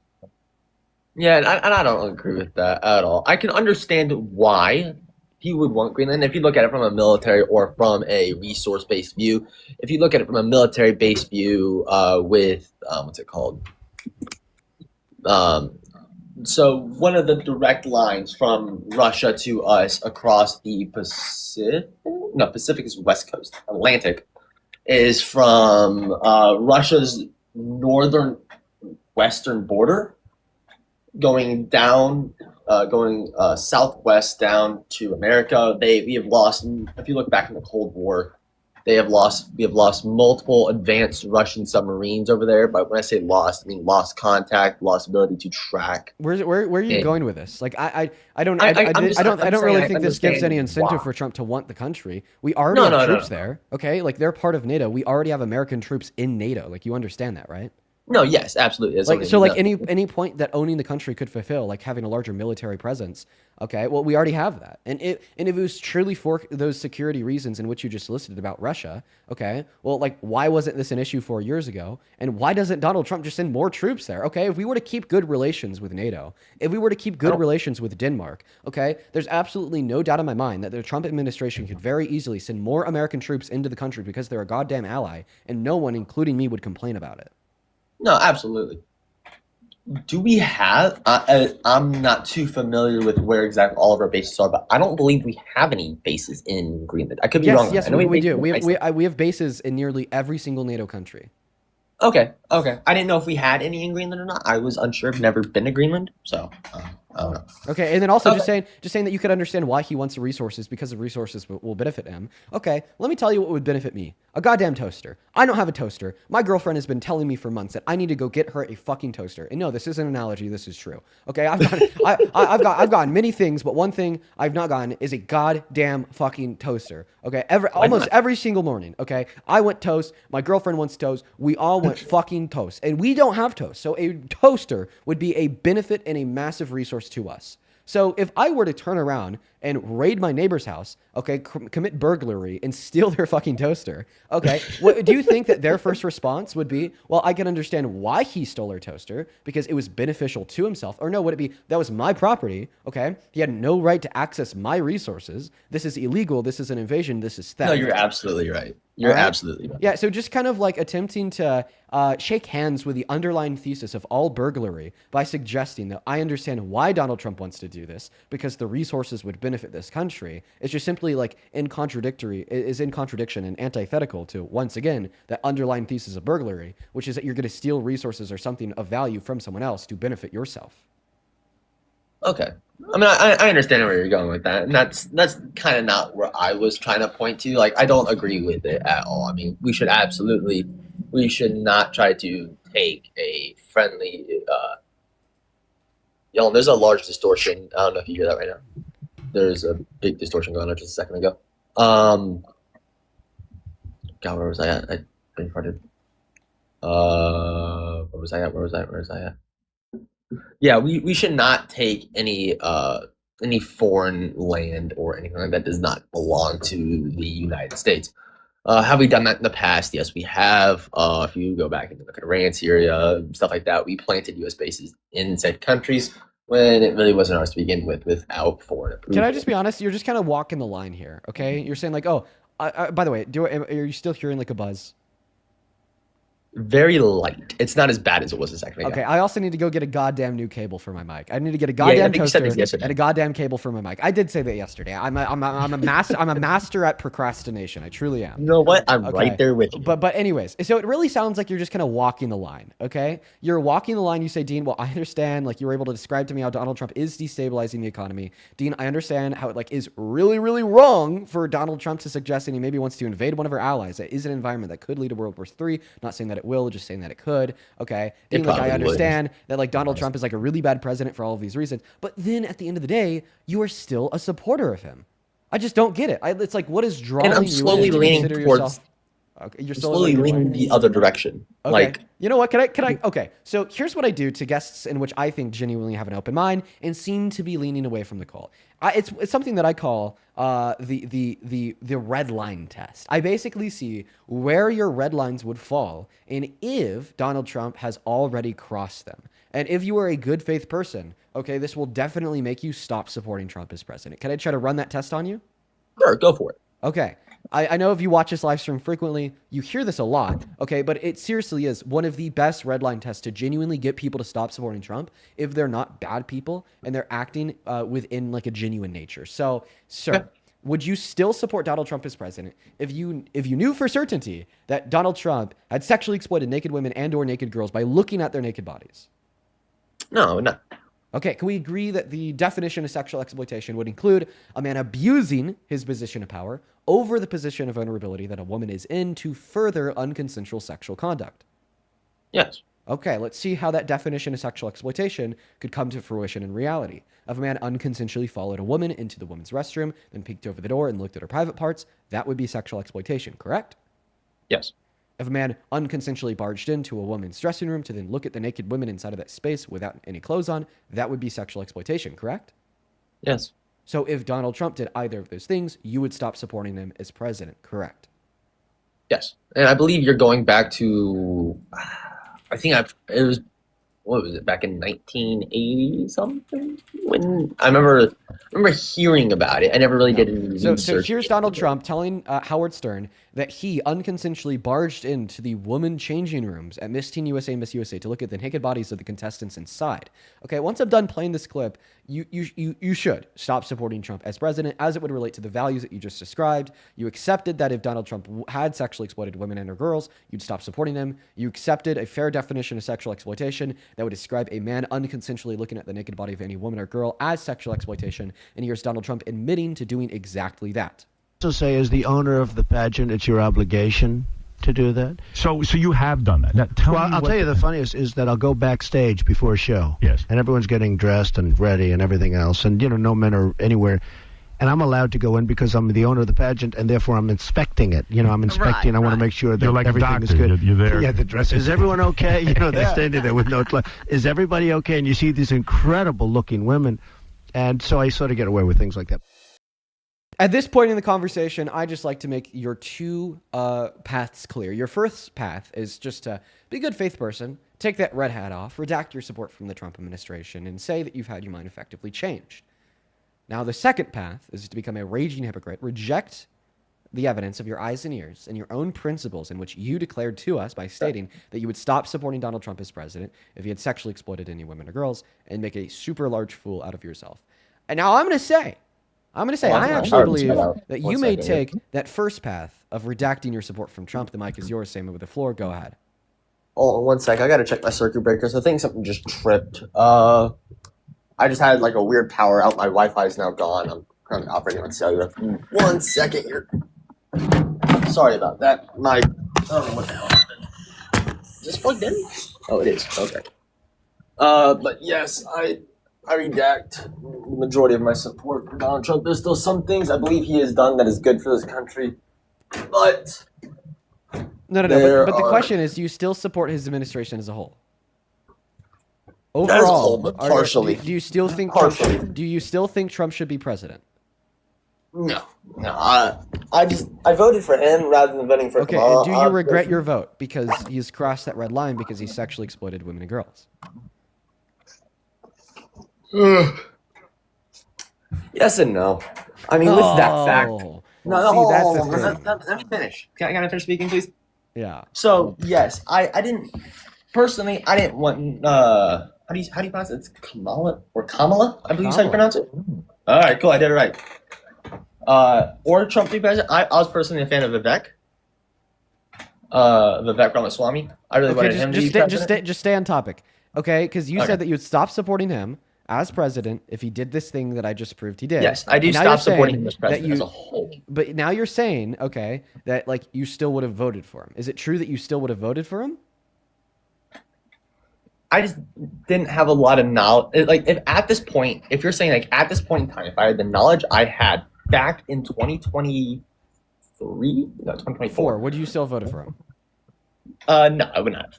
Yeah, and I don't agree with that at all. I can understand why he would want Greenland if you look at it from a military or from a resource-based view. If you look at it from a military-based view, with what's it called? So one of the direct lines from Russia to us across the Pacific, no, Pacific is West Coast, Atlantic, is from Russia's northern western border, going down, going southwest down to America. We have lost. If you look back in the Cold War, we have lost multiple advanced Russian submarines over there. But when I say lost, I mean lost contact, lost ability to track. Where are you going with this? Like I don't I'm really saying think I this gives any understand incentive why. for Trump to want the country. We already have troops there. Okay, like they're part of NATO. We already have American troops in NATO. Like you understand that, right? No, yes, absolutely. That's Like something so, we like know. any point that owning the country could fulfill, like having a larger military presence. Okay, well, we already have that, and if it was truly for those security reasons in which you just listed about Russia, okay, well, like why wasn't this an issue 4 years ago, and why doesn't Donald Trump just send more troops there? Okay, if we were to keep good relations with NATO, if we were to keep good relations with Denmark, okay, there's absolutely no doubt in my mind that the Trump administration could very easily send more American troops into the country because they're a goddamn ally, and no one, including me, would complain about it. No, absolutely. Do we have? I'm not too familiar with where exactly all of our bases are, but I don't believe we have any bases in Greenland. I could be wrong. Yes, I know we do. have We bases. have bases in nearly every single NATO country. Okay. I didn't know if we had any in Greenland or not. I was unsure. I've never been to Greenland, so I don't know. Okay, and then also just Okay. saying that you could understand why he wants the resources because the resources will benefit him. Okay, let me tell you what would benefit me: a goddamn toaster. I don't have a toaster. My girlfriend has been telling me for months that I need to go get her a fucking toaster. And no, this isn't an analogy. This is true. Okay, I've gotten many things, but one thing I've not gotten is a goddamn fucking toaster. Okay, almost every single morning. Okay, I want toast. My girlfriend wants toast. We all want fucking toast, and we don't have toast. So a toaster would be a benefit and a massive resource to us. So if I were to turn around and raid my neighbor's house, okay, commit burglary and steal their fucking toaster, okay, do you think that their first response would be, well, I can understand why he stole our toaster because it was beneficial to himself? Or no, would it be, that was my property, okay? He had no right to access my resources. This is illegal. This is an invasion. This is theft. No, you're absolutely right. You're Alright? absolutely right. Yeah, so just kind of like attempting to shake hands with the underlying thesis of all burglary by suggesting that I understand why Donald Trump wants to do this because the resources would benefit this country. It's just simply like in contradiction and antithetical to, once again, that underlying thesis of burglary, which is that you're going to steal resources or something of value from someone else to benefit yourself. Okay. I mean, I understand where you're going with that, and that's kind of not where I was trying to point to. Like, I don't agree with it at all. I mean, we should not try to take a friendly. There's a large distortion. I don't know if you hear that right now. There's a big distortion going on just a second ago. God, where was I at? I been farted. Where was I at? Yeah, we should not take any foreign land or anything like that does not belong to the United States. Have we done that in the past? Yes, we have. If you go back into look at Iran, Syria, stuff like that, we planted U.S. bases in said countries when it really wasn't ours to begin with, without foreign approval. Can I just be honest? You're just kind of walking the line here, okay? You're saying like, oh, by the way, are you still hearing like a buzz? Very light. It's not as bad as it was a second ago. Okay, I also need to go get a goddamn new cable for my mic. I need to get a goddamn think you said toaster this yesterday. and a goddamn cable for my mic. I did say that yesterday. I'm a master. I'm a master at procrastination. I truly am. You know what? I'm Okay. right there with you. But anyways, so it really sounds like you're just kind of walking the line, okay? You're walking the line. You say, Dean, well, I understand. Like you were able to describe to me how Donald Trump is destabilizing the economy. Dean, I understand how it like is really, really wrong for Donald Trump to suggest that he maybe wants to invade one of our allies. That is an environment that could lead to World War III. Not saying that it will, just saying that it could. Okay, Dean, like I probably would. understand that like Donald Trump is like a really bad president for all of these reasons. But then at the end of the day, you are still a supporter of him. I just don't get it. It's like what is drawing And I'm you slowly in to leaning consider towards. yourself? Okay, you're still slowly in leaning the other direction. Okay. Like, You know what? Okay. So here's what I do to guests in which I think genuinely have an open mind and seem to be leaning away from the call. It's something that I call the red line test. I basically see where your red lines would fall and if Donald Trump has already crossed them. And if you are a good faith person, okay, this will definitely make you stop supporting Trump as president. Can I try to run that test on you? sure, go for it. Okay. I know if you watch this live stream frequently, you hear this a lot, okay? But it seriously is one of the best red line tests to genuinely get people to stop supporting Trump if they're not bad people and they're acting within like a genuine nature. So, sir, would you still support Donald Trump as president if you knew for certainty that Donald Trump had sexually exploited naked women and or naked girls by looking at their naked bodies? No. Okay, can we agree that the definition of sexual exploitation would include a man abusing his position of power over the position of vulnerability that a woman is in to further unconsensual sexual conduct? Yes. Okay, let's see how that definition of sexual exploitation could come to fruition in reality. If a man unconsensually followed a woman into the woman's restroom, then peeked over the door and looked at her private parts, that would be sexual exploitation, correct? Yes. If a man unconsensually barged into a woman's dressing room to then look at the naked women inside of that space without any clothes on, that would be sexual exploitation, correct? Yes. So if Donald Trump did either of those things, you would stop supporting him as president, correct? Yes. And I believe you're going back to, it was, what was it, back in 1980 something? When I remember hearing about it. I never really did any research. So here's Donald Trump telling Howard Stern that he unconsensually barged into the woman changing rooms at Miss Teen USA and Miss USA to look at the naked bodies of the contestants inside. Okay, once I'm done playing this clip, you should stop supporting Trump as president as it would relate to the values that you just described. You accepted that if Donald Trump had sexually exploited women and or girls, you'd stop supporting him. You accepted a fair definition of sexual exploitation that would describe a man unconsensually looking at the naked body of any woman or girl as sexual exploitation. And here's Donald Trump admitting to doing exactly that. Also say, as the owner of the pageant, it's your obligation to do that. So you have done that. Now, I'll tell you the funniest is that I'll go backstage before a show. Yes. And everyone's getting dressed and ready and everything else. And, no men are anywhere. And I'm allowed to go in because I'm the owner of the pageant, and therefore I'm inspecting it. I'm inspecting. I want to make sure that You're like everything a is doctor. good. You're there. Yeah, the dress. Is everyone okay? They're standing there with no clothes. Is everybody okay? And you see these incredible-looking women. And so I sort of get away with things like that. At this point in the conversation, I just like to make your two paths clear. Your first path is just to be a good faith person, take that red hat off, redact your support from the Trump administration, and say that you've had your mind effectively changed. Now, the second path is to become a raging hypocrite, reject the evidence of your eyes and ears and your own principles in which you declared to us by stating that you would stop supporting Donald Trump as president if he had sexually exploited any women or girls and make a super large fool out of yourself. And now I'm going to say, I actually believe that you may take that first path of redacting your support from Trump. The mic is yours, Sam, with the floor. Go ahead. Oh, 1 sec. I gotta check my circuit breakers. I think something just tripped. I just had like a weird power out. My Wi-Fi is now gone. I'm currently operating on cellular. 1 second here. Sorry about that. I don't know what the hell happened. Is this plugged in? Oh, it is. Okay. But yes, I redact the majority of my support for Donald Trump. There's still some things I believe he has done that is good for this country, but no. But the question is, do you still support his administration as a whole? Overall, as a whole, but partially. Do you still think? Do you still think Trump should be president? No. I voted for him rather than voting for Kamala. Okay, and do you regret your vote because he's crossed that red line because he sexually exploited women and girls? Yes and no. I mean, with that fact. Let me finish. Can I finish speaking, please? Yeah. So yes, I didn't want. How do you pronounce it? It's Kamala or Kamala? I believe is how you pronounce it. All right, cool. I did it right. Or Trump to be president. I was personally a fan of Vivek. Vivek Ramaswamy. I really wanted him to be president. Just stay on topic, okay? Because you said that you would stop supporting him as president if he did this thing that I just proved he did. Yes, I do stop supporting him as president as a whole. But now you're saying, okay, that like you still would have voted for him. Is it true that you still would have voted for him? I just didn't have a lot of knowledge. Like, if you're saying like at this point in time, if I had the knowledge I had back in 2024 No, 2024. Would you still have voted for him? No, I would not.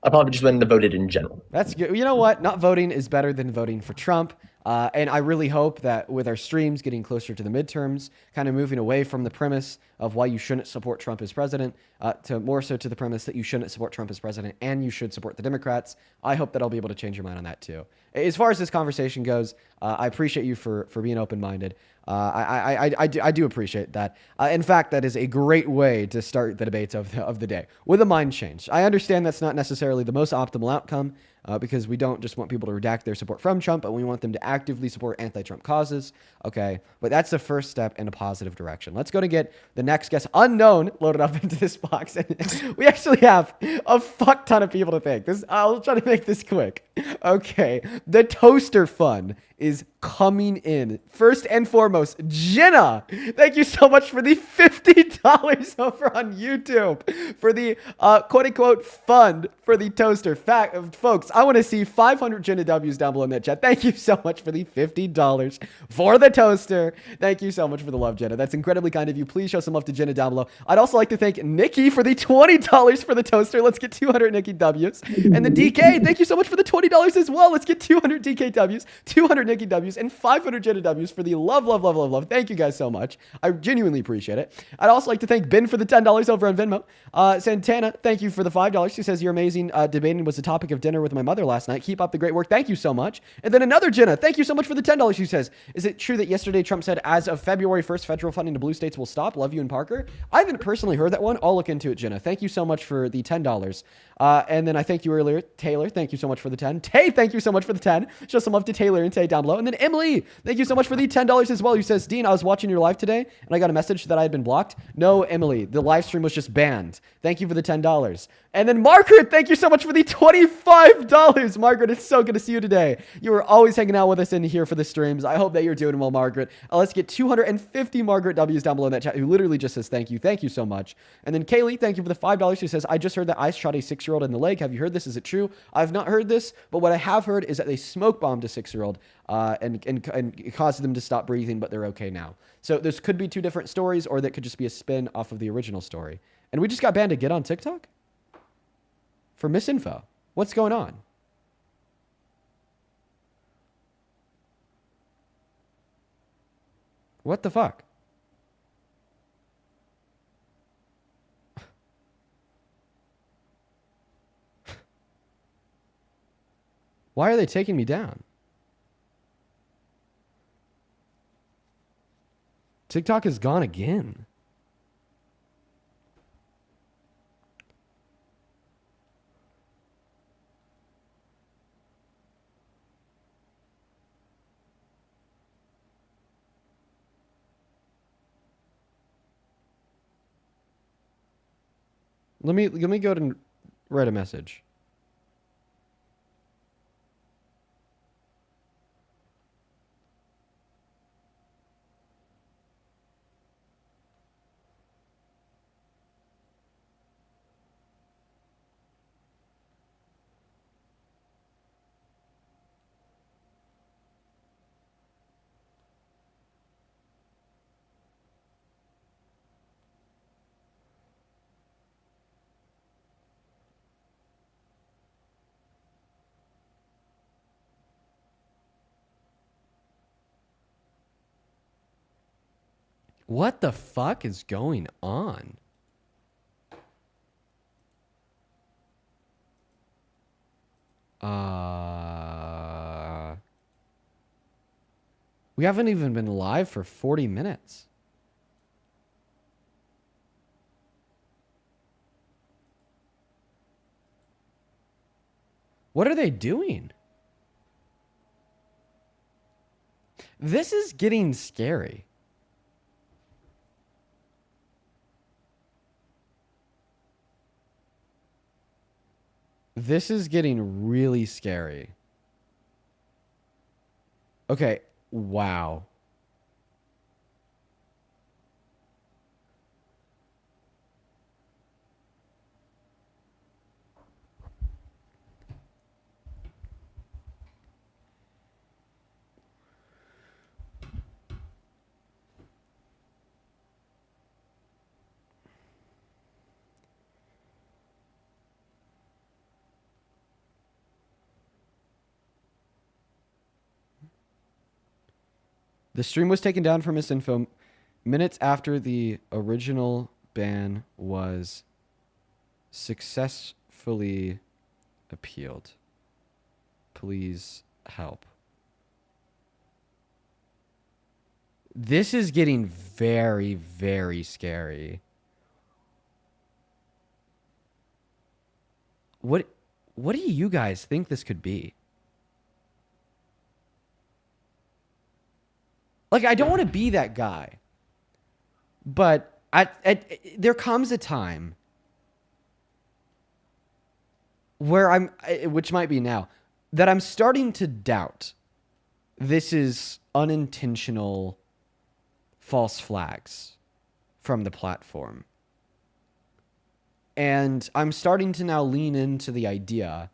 I probably just wouldn't have voted in general. That's good. You know what? Not voting is better than voting for Trump. And I really hope that with our streams getting closer to the midterms, kind of moving away from the premise of why you shouldn't support Trump as president, to more so to the premise that you shouldn't support Trump as president and you should support the Democrats. I hope that I'll be able to change your mind on that too. As far as this conversation goes, I appreciate you for being open-minded. I do appreciate that. In fact, that is a great way to start the debates of the day with a mind change. I understand that's not necessarily the most optimal outcome, because we don't just want people to redact their support from Trump, but we want them to actively support anti-Trump causes. Okay, but that's the first step in a positive direction. Let's go to get the next guest, unknown, loaded up into this box. And we actually have a fuck ton of people to thank. I'll try to make this quick. Okay, the Toaster Fund is coming in. First and foremost, Jenna, thank you so much for the $50 over on YouTube for the quote-unquote fund for the toaster. Folks, I want to see 500 Jenna W's down below in that chat. Thank you so much for the $50 for the toaster. Thank you so much for the love, Jenna. That's incredibly kind of you. Please show some love to Jenna down below. I'd also like to thank Nikki for the $20 for the toaster. Let's get 200 Nikki W's. And the DK, thank you so much for the $20 as well. Let's get 200 DK W's, 200 Nikki W's, and 500 Jenna W's for the love, love, love, love, love. Thank you guys so much. I genuinely appreciate it. I'd also like to thank Ben for the $10 over on Venmo. Santana, thank you for the $5. She says, your amazing debating was the topic of dinner with my mother last night. Keep up the great work. Thank you so much. And then another Jenna, thank you so much for the $10. She says, is it true that yesterday Trump said, as of February 1st, federal funding to blue states will stop? Love you and Parker. I haven't personally heard that one. I'll look into it, Jenna. Thank you so much for the $10. And then I thank you earlier, Taylor. Thank you so much for the 10. Tay, thank you so much for the 10. Show some love to Taylor and Tay down below. And then Emily, thank you so much for the $10 as well. Who says, Dean, I was watching your live today and I got a message that I had been blocked. No, Emily, the live stream was just banned. Thank you for the $10. And then Margaret, thank you so much for the $25. Margaret, it's so good to see you today. You are always hanging out with us in here for the streams. I hope that you're doing well, Margaret. Let's get 250 Margaret W's down below in that chat, who literally just says thank you. Thank you so much. And then Kaylee, thank you for the $5. Who says, I just heard that ICE shot a 6-year-old in the leg. Have you heard this? Is it true? I've not heard this, but what I have heard is that they smoke bombed a 6-year-old and it caused them to stop breathing, but they're okay now. So this could be two different stories, or that could just be a spin off of the original story. And we just got banned to get on TikTok for misinfo. What's going on? What the fuck? Why are they taking me down? TikTok is gone again. Let me go and write a message. What the fuck is going on? We haven't even been live for 40 minutes. What are they doing? This is getting scary. This is getting really scary. Okay, wow. The stream was taken down from misinfo minutes after the original ban was successfully appealed. Please help. This is getting very, very scary. What do you guys think this could be? Like, I don't want to be that guy. But there comes a time where which might be now, that I'm starting to doubt this is unintentional false flags from the platform. And I'm starting to now lean into the idea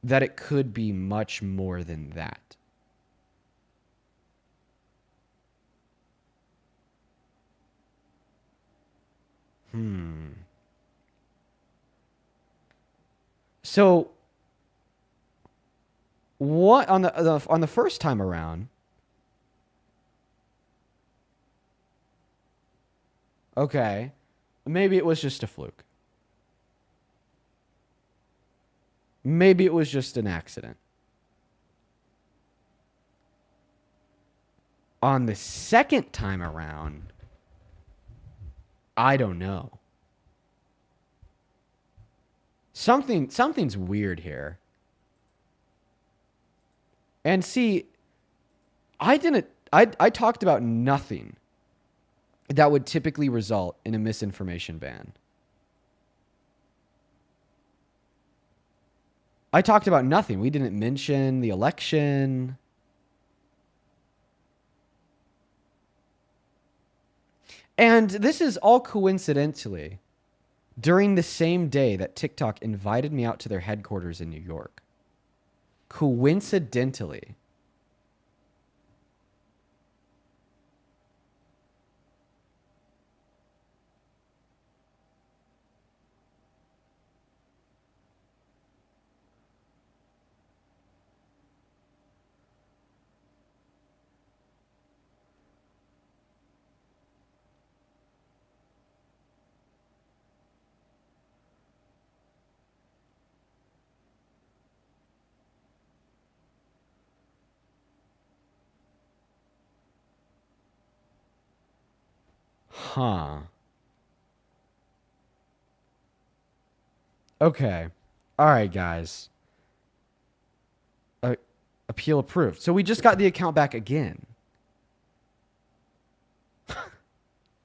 that it could be much more than that. So, what on the first time around? Okay, maybe it was just a fluke. Maybe it was just an accident. On the second time around, I don't know. Something's weird here. And see, I talked about nothing that would typically result in a misinformation ban. I talked about nothing. We didn't mention the election. And this is all coincidentally during the same day that TikTok invited me out to their headquarters in New York. Coincidentally. Huh. Okay. All right, guys. Appeal approved. So we just got the account back again.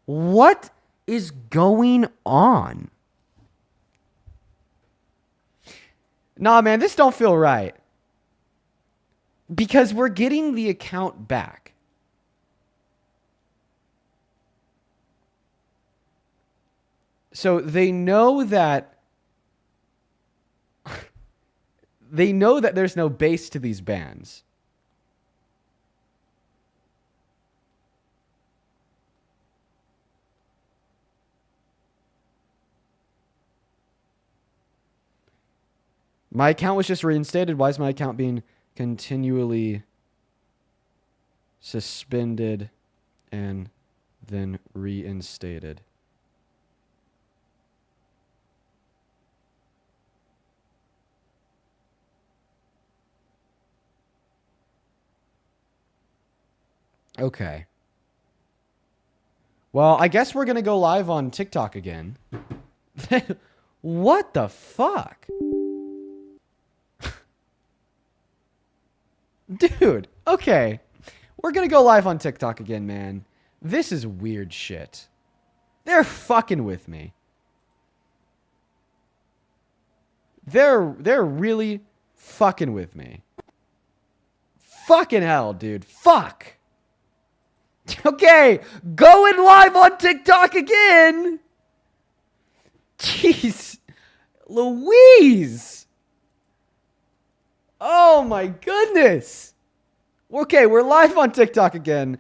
What is going on? Nah, man, this don't feel right. Because we're getting the account back. So they know that there's no base to these bans. My account was just reinstated. Why is my account being continually suspended and then reinstated? Okay. Well, I guess we're going to go live on TikTok again. What the fuck? Dude, okay. We're going to go live on TikTok again, man. This is weird shit. They're fucking with me. They're really fucking with me. Fucking hell, dude. Fuck. Okay, going live on TikTok again. Jeez. Louise. Oh my goodness. Okay, we're live on TikTok again.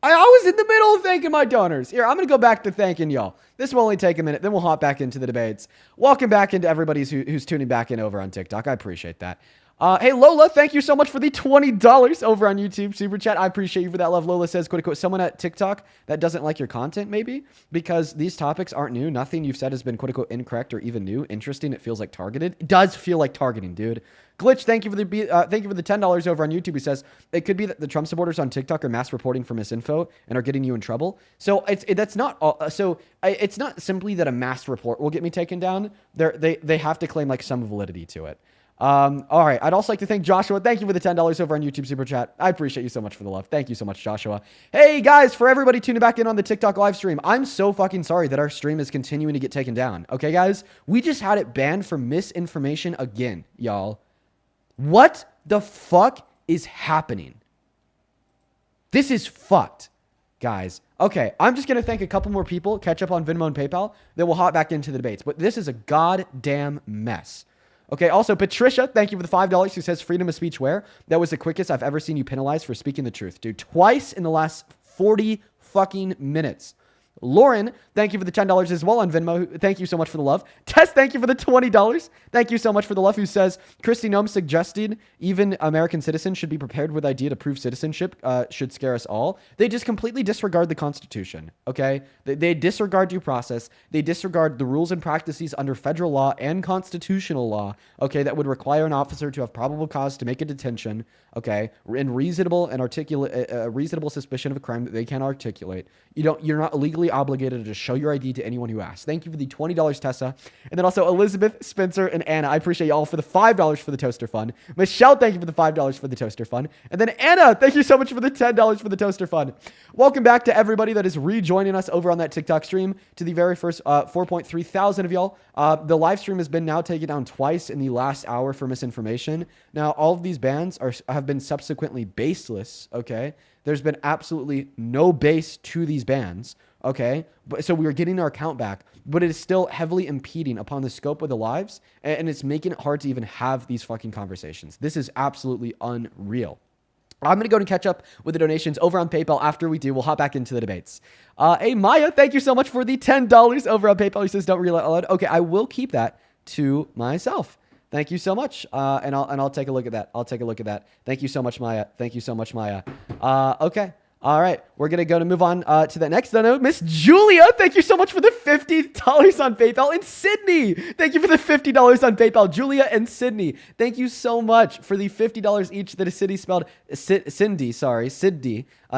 I was in the middle of thanking my donors. Here, I'm going to go back to thanking y'all. This will only take a minute, then we'll hop back into the debates. Welcome back into everybody who's tuning back in over on TikTok. I appreciate that. Hey, Lola, thank you so much for the $20 over on YouTube Super Chat. I appreciate you for that love. Lola says, quote, unquote, someone at TikTok that doesn't like your content, maybe, because these topics aren't new. Nothing you've said has been, quote, unquote, incorrect or even new. Interesting. It feels like targeted. It does feel like targeting, dude. Glitch, thank you for the $10 over on YouTube. He says, it could be that the Trump supporters on TikTok are mass reporting for misinfo and are getting you in trouble. So it's not simply that a mass report will get me taken down. They have to claim like some validity to it. All right. I'd also like to thank Joshua. Thank you for the $10 over on YouTube Super Chat. I appreciate you so much for the love. Thank you so much, Joshua. Hey guys, for everybody tuning back in on the TikTok live stream, I'm so fucking sorry that our stream is continuing to get taken down. Okay, guys? We just had it banned for misinformation again, y'all. What the fuck is happening? This is fucked, guys. Okay, I'm just going to thank a couple more people, catch up on Venmo and PayPal, then we'll hop back into the debates. But this is a goddamn mess. Okay, also, Patricia, thank you for the $5, who says freedom of speech where? That was the quickest I've ever seen you penalized for speaking the truth, dude. Twice in the last 40 fucking minutes. Lauren, thank you for the $10 as well on Venmo. Thank you so much for the love. Tess, thank you for the $20. Thank you so much for the love. Who says, Christy Nome suggested even American citizens should be prepared with the idea to prove citizenship should scare us all. They just completely disregard the Constitution, okay? They disregard due process. They disregard the rules and practices under federal law and constitutional law, okay, that would require an officer to have probable cause to make a detention, okay, and reasonable and articulate reasonable suspicion of a crime that they can articulate. You're not legally obligated to just show your ID to anyone who asks. Thank you for the $20, Tessa. And then also Elizabeth, Spencer, and Anna. I appreciate you all for the $5 for the toaster fund. Michelle, thank you for the $5 for the toaster fund. And then Anna, thank you so much for the $10 for the toaster fund. Welcome back to everybody that is rejoining us over on that TikTok stream. To the very first 4.3 thousand of y'all. The live stream has been now taken down twice in the last hour for misinformation. Now, all of these bans have been subsequently baseless, okay? There's been absolutely no base to these bans, okay? So we are getting our account back, but it is still heavily impeding upon the scope of the lives, and it's making it hard to even have these fucking conversations. This is absolutely unreal. I'm going to go and catch up with the donations over on PayPal. After we do, we'll hop back into the debates. Hey, Maya, thank you so much for the $10 over on PayPal. He says, don't read out loud. Okay, I will keep that to myself. Thank you so much. And I'll take a look at that. I'll take a look at that. Thank you so much, Maya. Thank you so much, Maya. Okay. All right. We're going to move on to the next dono. Miss Julia, thank you so much for the $50 on PayPal. And Sydney, thank you for the $50 on PayPal. Julia and Sydney, thank you so much for the $50 each. That is Cindy spelled Cindy,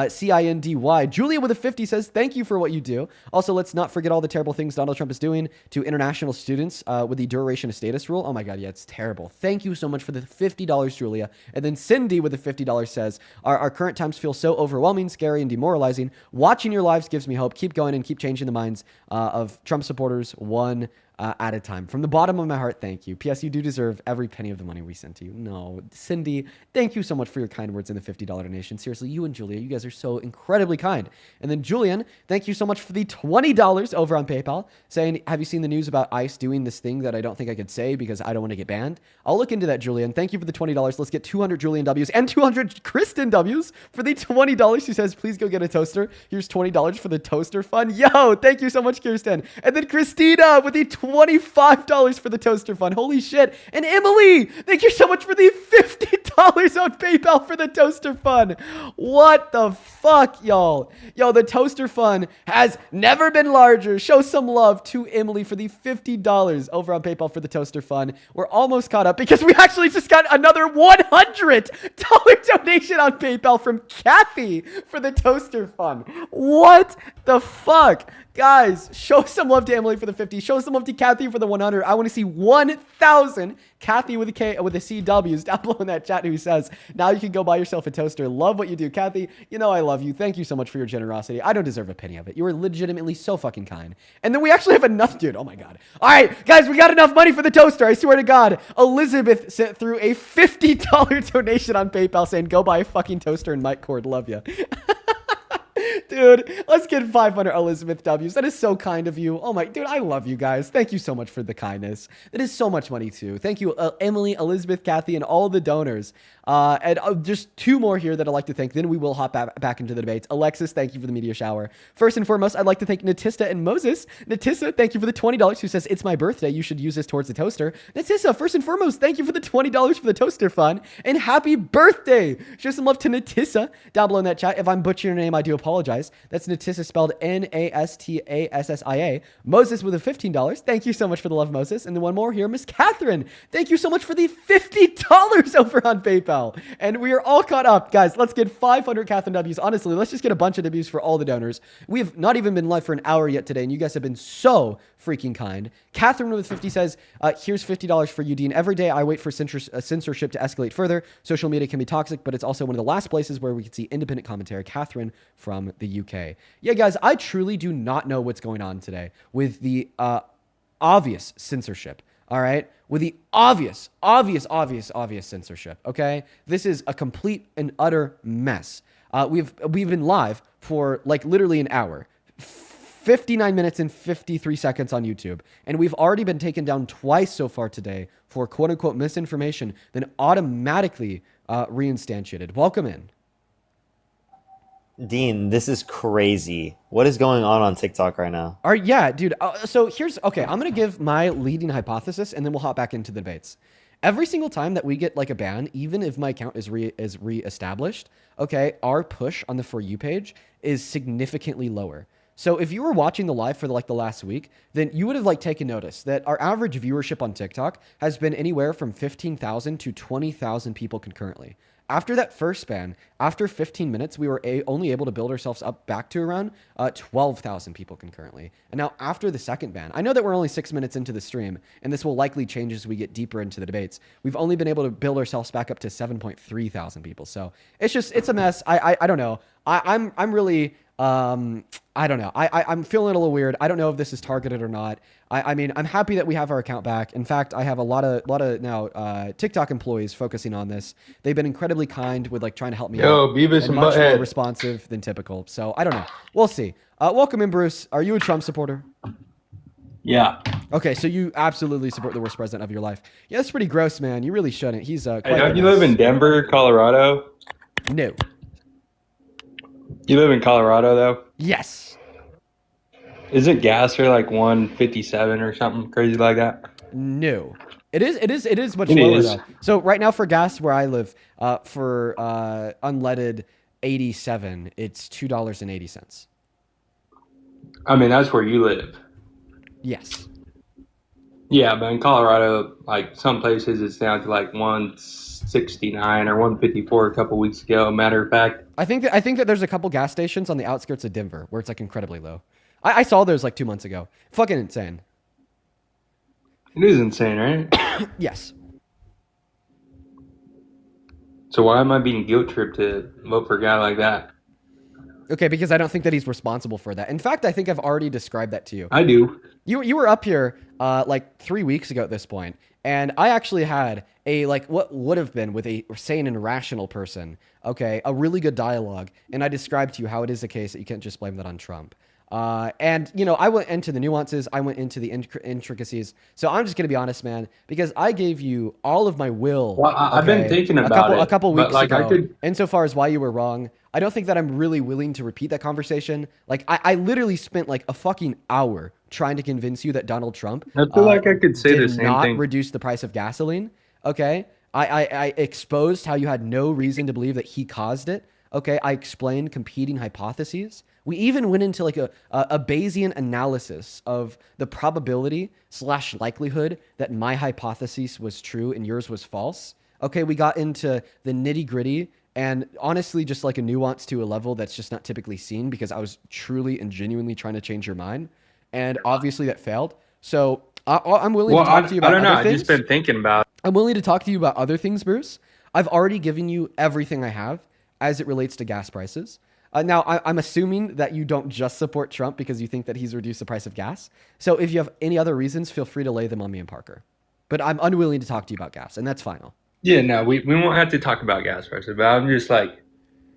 C-I-N-D-Y. Julia with a 50 says, thank you for what you do. Also, let's not forget all the terrible things Donald Trump is doing to international students with the duration of status rule. Oh my God, yeah, it's terrible. Thank you so much for the $50, Julia. And then Cindy with the $50 says, our current times feel so overwhelming, scary, and demoralizing. Watching your lives gives me hope. Keep going and keep changing the minds of Trump supporters one at a time. From the bottom of my heart, thank you. P.S. You do deserve every penny of the money we sent to you. No, Cindy, thank you so much for your kind words in the $50 donation. Seriously, you and Julia, you guys are so incredibly kind. And then Julian, thank you so much for the $20 over on PayPal, saying, have you seen the news about ICE doing this thing that I don't think I could say because I don't want to get banned? I'll look into that, Julian. Thank you for the $20. Let's get 200 Julian W's and 200 Kristen W's for the $20. She says, please go get a toaster. Here's $20 for the toaster fund. Yo, thank you so much, Kirsten. And then Christina with the $25 for the toaster fund. Holy shit. And Emily, thank you so much for the $50 on PayPal for the toaster fund. What the fuck, y'all? Yo, the toaster fund has never been larger. Show some love to Emily for the $50 over on PayPal for the toaster fund. We're almost caught up because we actually just got another $100 donation on PayPal from Kathy for the toaster fund. What the fuck? Guys, show some love to Emily for the 50. Show some love to Kathy for the 100. I want to see 1,000 Kathy with a K with a CW's down below in that chat who says, now you can go buy yourself a toaster. Love what you do. Kathy, you know I love you. Thank you so much for your generosity. I don't deserve a penny of it. You are legitimately so fucking kind. And then we actually have enough, dude. Oh my God. All right, guys, we got enough money for the toaster. I swear to God. Elizabeth sent through a $50 donation on PayPal saying, go buy a fucking toaster and mic cord. Love you. Dude, let's get 500 Elizabeth W's. That is so kind of you. Oh my, dude, I love you guys. Thank you so much for the kindness. That is so much money too. Thank you, Emily, Elizabeth, Kathy, and all the donors. And just two more here that I'd like to thank. Then we will hop back into the debates. Alexis, thank you for the media shower. First and foremost, I'd like to thank Natissa and Moses. Natissa, thank you for the $20 who says, it's my birthday. You should use this towards the toaster. Natissa, first and foremost, thank you for the $20 for the toaster fund. And happy birthday. Show some love to Natissa down below in that chat. If I'm butchering your name, I do apologize. That's Natissa spelled Nastassia. Moses with a $15. Thank you so much for the love, Moses. And then one more here, Miss Catherine. Thank you so much for the $50 over on PayPal. And we are all caught up. Guys, let's get 500 Catherine W's. Honestly, let's just get a bunch of W's for all the donors. We have not even been live for an hour yet today, and you guys have been so freaking kind. Catherine with 50 says, here's $50 for you, Dean. Every day I wait for censorship to escalate further. Social media can be toxic, but it's also one of the last places where we can see independent commentary. Catherine from the UK. Yeah, guys, I truly do not know what's going on today with the obvious censorship. All right, with the obvious censorship. Okay, this is a complete and utter mess. We've been live for like literally an hour, 59 minutes and 53 seconds on YouTube, and we've already been taken down twice so far today for quote unquote misinformation, then automatically reinstantiated. Welcome in. Dean, this is crazy. What is going on TikTok right now? All right, yeah, dude. So here's, okay, I'm going to give my leading hypothesis, and then we'll hop back into the debates. Every single time that we get like a ban, even if my account is re-established, okay, our push on the For You page is significantly lower. So if you were watching the live for like the last week, then you would have like taken notice that our average viewership on TikTok has been anywhere from 15,000 to 20,000 people concurrently. After that first ban, after 15 minutes, we were only able to build ourselves up back to around 12,000 people concurrently. And now after the second ban, I know that we're only 6 minutes into the stream, and this will likely change as we get deeper into the debates. We've only been able to build ourselves back up to 7.3 thousand people. So it's a mess. I don't know. I'm really, I don't know. I'm feeling a little weird. I don't know if this is targeted or not. I mean, I'm happy that we have our account back. In fact, I have a lot of now TikTok employees focusing on this. They've been incredibly kind with like trying to help me out. Beavis and much more Butthead. responsive than typical. So I don't know. We'll see. Welcome in, Bruce. Are you a Trump supporter? Yeah. Okay, so you absolutely support the worst president of your life. Yeah, that's pretty gross, man. You really shouldn't. He's quite Hey, don't the you live mess. in Denver, Colorado? No. You live in Colorado, though? Yes. Isn't gas for like 157 or something crazy like that? No. It is much It lower is. though. So right now for gas where I live, for unleaded 87, it's $2.80. I mean, that's where you live. Yes. Yeah, but in Colorado, like some places it's down to like 169 or 154 a couple weeks ago. Matter of fact. I think that there's a couple gas stations on the outskirts of Denver where it's like incredibly low. I saw those like 2 months ago. Fucking insane. It is insane, right? Yes. So why am I being guilt tripped to vote for a guy like that? Okay, because I don't think that he's responsible for that. In fact, I think I've already described that to you. I do. You were up here like 3 weeks ago at this point, and I actually had a like what would have been with a sane and rational person, okay, a really good dialogue, and I described to you how it is the case that you can't just blame that on Trump. And you know, I went into the nuances, I went into the intricacies. So I'm just gonna be honest, man, because I gave you all of my will. Well, I've been thinking about a couple but, weeks like, ago. Insofar as why you were wrong, I don't think that I'm really willing to repeat that conversation. Like I literally spent like a fucking hour trying to convince you that Donald Trump I feel like I could say the did same not thing. reduce the price of gasoline. Okay, I exposed how you had no reason to believe that he caused it. Okay, I explained competing hypotheses. We even went into like a Bayesian analysis of the probability / likelihood that my hypothesis was true and yours was false. Okay, we got into the nitty gritty and honestly just like a nuance to a level that's just not typically seen because I was truly and genuinely trying to change your mind. And obviously that failed. So I'm willing to talk to you about I don't know. other I've things. just been thinking about it. I'm willing to talk to you about other things, Bruce. I've already given you everything I have as it relates to gas prices. Now, I'm assuming that you don't just support Trump because you think that he's reduced the price of gas. So if you have any other reasons, feel free to lay them on me and Parker. But I'm unwilling to talk to you about gas, and that's final. Yeah, no, we won't have to talk about gas prices, but I'm just like,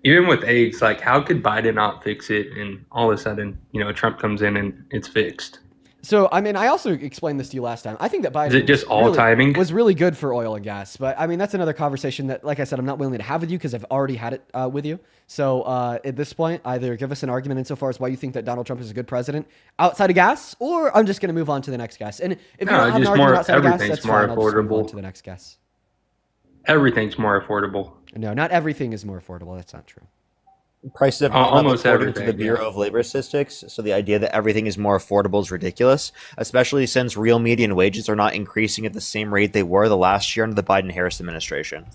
even with AIDS, like how could Biden not fix it, and all of a sudden, Trump comes in and it's fixed? So, I mean, I also explained this to you last time. I think that Biden Is it just all timing? was really good for oil and gas. But, I mean, that's another conversation that, like I said, I'm not willing to have with you because I've already had it with you. So, at this point, either give us an argument insofar as why you think that Donald Trump is a good president outside of gas, or I'm just going to move on to the next guest. And if you don't have an argument outside of gas, that's fine. I'll just move on to the next guest. Everything's more affordable. No, not everything is more affordable. That's not true. Prices have gone up almost according everything, to the Bureau of Labor Statistics. So the idea that everything is more affordable is ridiculous, especially since real median wages are not increasing at the same rate they were the last year under the Biden-Harris administration.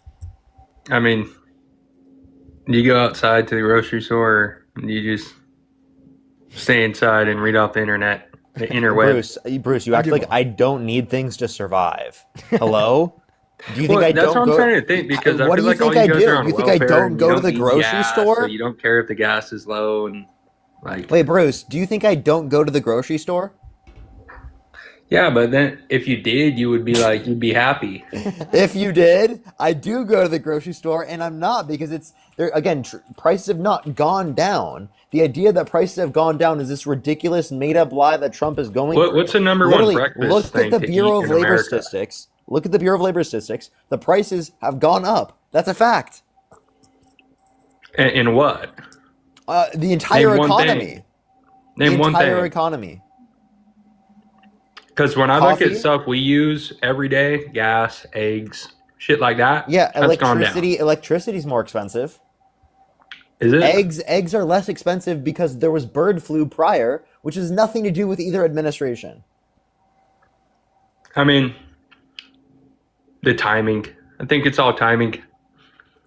I mean, do you go outside to the grocery store, or do you just stay inside and read off the internet, the interweb? Bruce, you act like I don't need things to survive. Hello? Do you think I that's don't what go? I'm trying to think, because What I do feel you like think all I you guys do? are on You think I welfare don't and go you to the need grocery gas, store? So you don't care if the gas is low and like. Wait, Bruce, do you think I don't go to the grocery store? Yeah, but then if you did, you'd be happy. If you did, I do go to the grocery store, and I'm not, because it's there again. Prices have not gone down. The idea that prices have gone down is this ridiculous, made-up lie that Trump is going. What's the number one breakfast look thing at the to Bureau eat of in Labor America? Statistics. Look at the Bureau of Labor Statistics. The prices have gone up. That's a fact. And what? The entire Name one economy. thing. Name one entire thing. economy. Because when I look Coffee? at stuff we use every day, gas, eggs, shit like that, Yeah, that's gone down. electricity's more expensive. Is it? Eggs are less expensive because there was bird flu prior, which has nothing to do with either administration. I mean, the timing. I think it's all timing.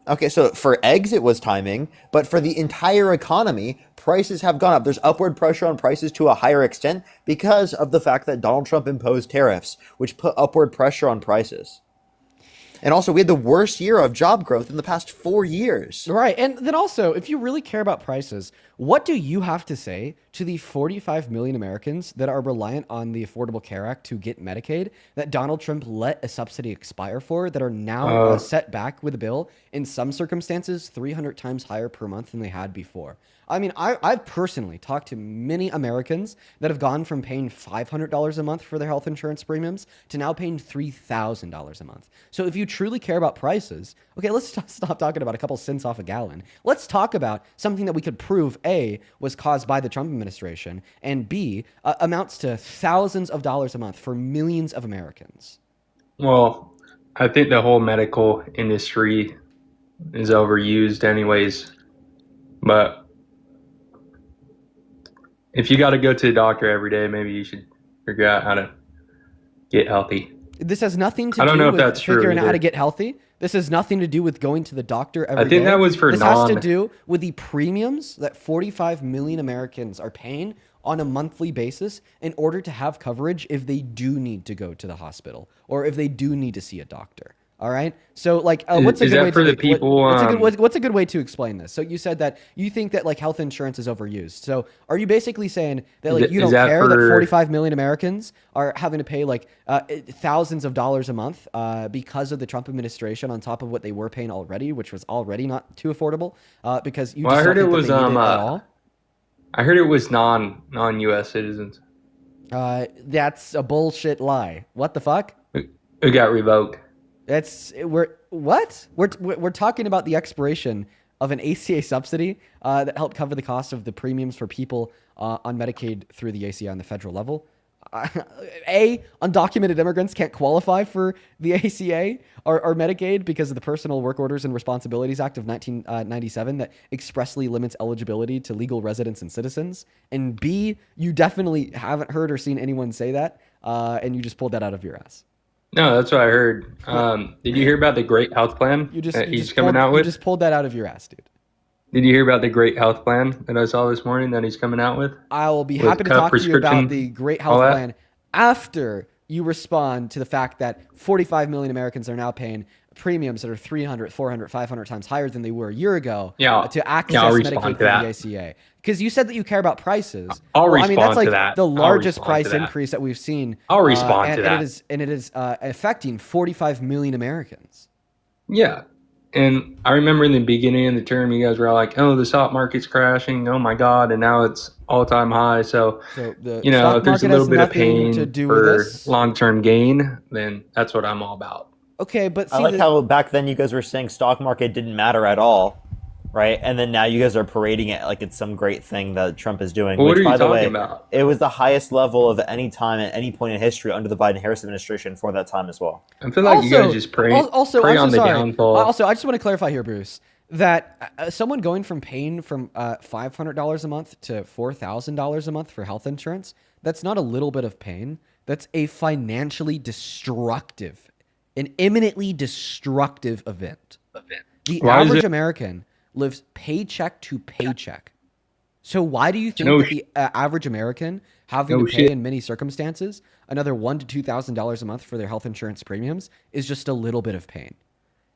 Okay, so for eggs it was timing, but for the entire economy, prices have gone up. There's upward pressure on prices to a higher extent because of the fact that Donald Trump imposed tariffs, which put upward pressure on prices. And also, we had the worst year of job growth in the past 4 years. Right. And then also, if you really care about prices, what do you have to say to the 45 million Americans that are reliant on the Affordable Care Act to get Medicaid that Donald Trump let a subsidy expire for, that are now set back with a bill, in some circumstances, 300 times higher per month than they had before? I mean, I've personally talked to many Americans that have gone from paying $500 a month for their health insurance premiums to now paying $3,000 a month. So if you truly care about prices, okay, let's stop talking about a couple cents off a gallon. Let's talk about something that we could prove, A, was caused by the Trump administration, and B, amounts to thousands of dollars a month for millions of Americans. Well, I think the whole medical industry is overused anyways, but if you got to go to the doctor every day, maybe you should figure out how to get healthy. This has nothing to I don't do know if with that's true figuring out how either. to get healthy. This has nothing to do with going to the doctor every day. I think that was for This has to do with the premiums that 45 million Americans are paying on a monthly basis in order to have coverage if they do need to go to the hospital or if they do need to see a doctor. All right. So, like, what's a Is good that way for to the people, what's a good way to explain this? So you said that you think that like health insurance is overused. So are you basically saying that like you don't care that 45 million Americans are having to pay like thousands of dollars a month because of the Trump administration on top of what they were paying already, which was already not too affordable? Because you Well, I just heard don't it think was that they need it at all. I heard it was non-U.S. citizens That's a bullshit lie. What the fuck? who got revoked. We're talking about the expiration of an ACA subsidy that helped cover the cost of the premiums for people on Medicaid through the ACA on the federal level. Undocumented immigrants can't qualify for the ACA or Medicaid because of the Personal Work Orders and Responsibilities Act of 1997 that expressly limits eligibility to legal residents and citizens. And B, you definitely haven't heard or seen anyone say that, and you just pulled that out of your ass. No, that's what I heard. Did you hear about the Great Health Plan he's coming out with? You just pulled that out of your ass, dude. Did you hear about the Great Health Plan that I saw this morning that he's coming out with? I will be happy to talk to you about the Great Health Plan after you respond to the fact that 45 million Americans are now paying premiums that are 300, 400, 500 times higher than they were a year ago to access Medicaid through the ACA. Because you said that you care about prices. I'll respond I mean, that's like to that. the largest price increase that we've seen. I'll respond to that. And it is affecting 45 million Americans. Yeah. And I remember in the beginning of the term, you guys were all like, "Oh, the stock market's crashing. Oh my God!" And now it's all-time high. So, So the you know, stock if there's a market little has bit of nothing to pain do with for this. long-term gain, then that's what I'm all about. Okay, but I see, like how back then you guys were saying stock market didn't matter at all, right? And then now you guys are parading it like it's some great thing that Trump is doing. Well, what which, are you by the way, talking about? it was the highest level of any time at any point in history under the Biden-Harris administration for that time as well. I feel like you guys just pray I'm on so the sorry. downfall. Also, I just want to clarify here, Bruce, that someone going from paying from $500 a month to $4,000 a month for health insurance, that's not a little bit of pain. That's a financially destructive, an imminently destructive event. The Why is average it- American lives paycheck to paycheck. So why do you think No that the average American having No to pay shit. in many circumstances another $1,000 to $2,000 a month for their health insurance premiums is just a little bit of pain?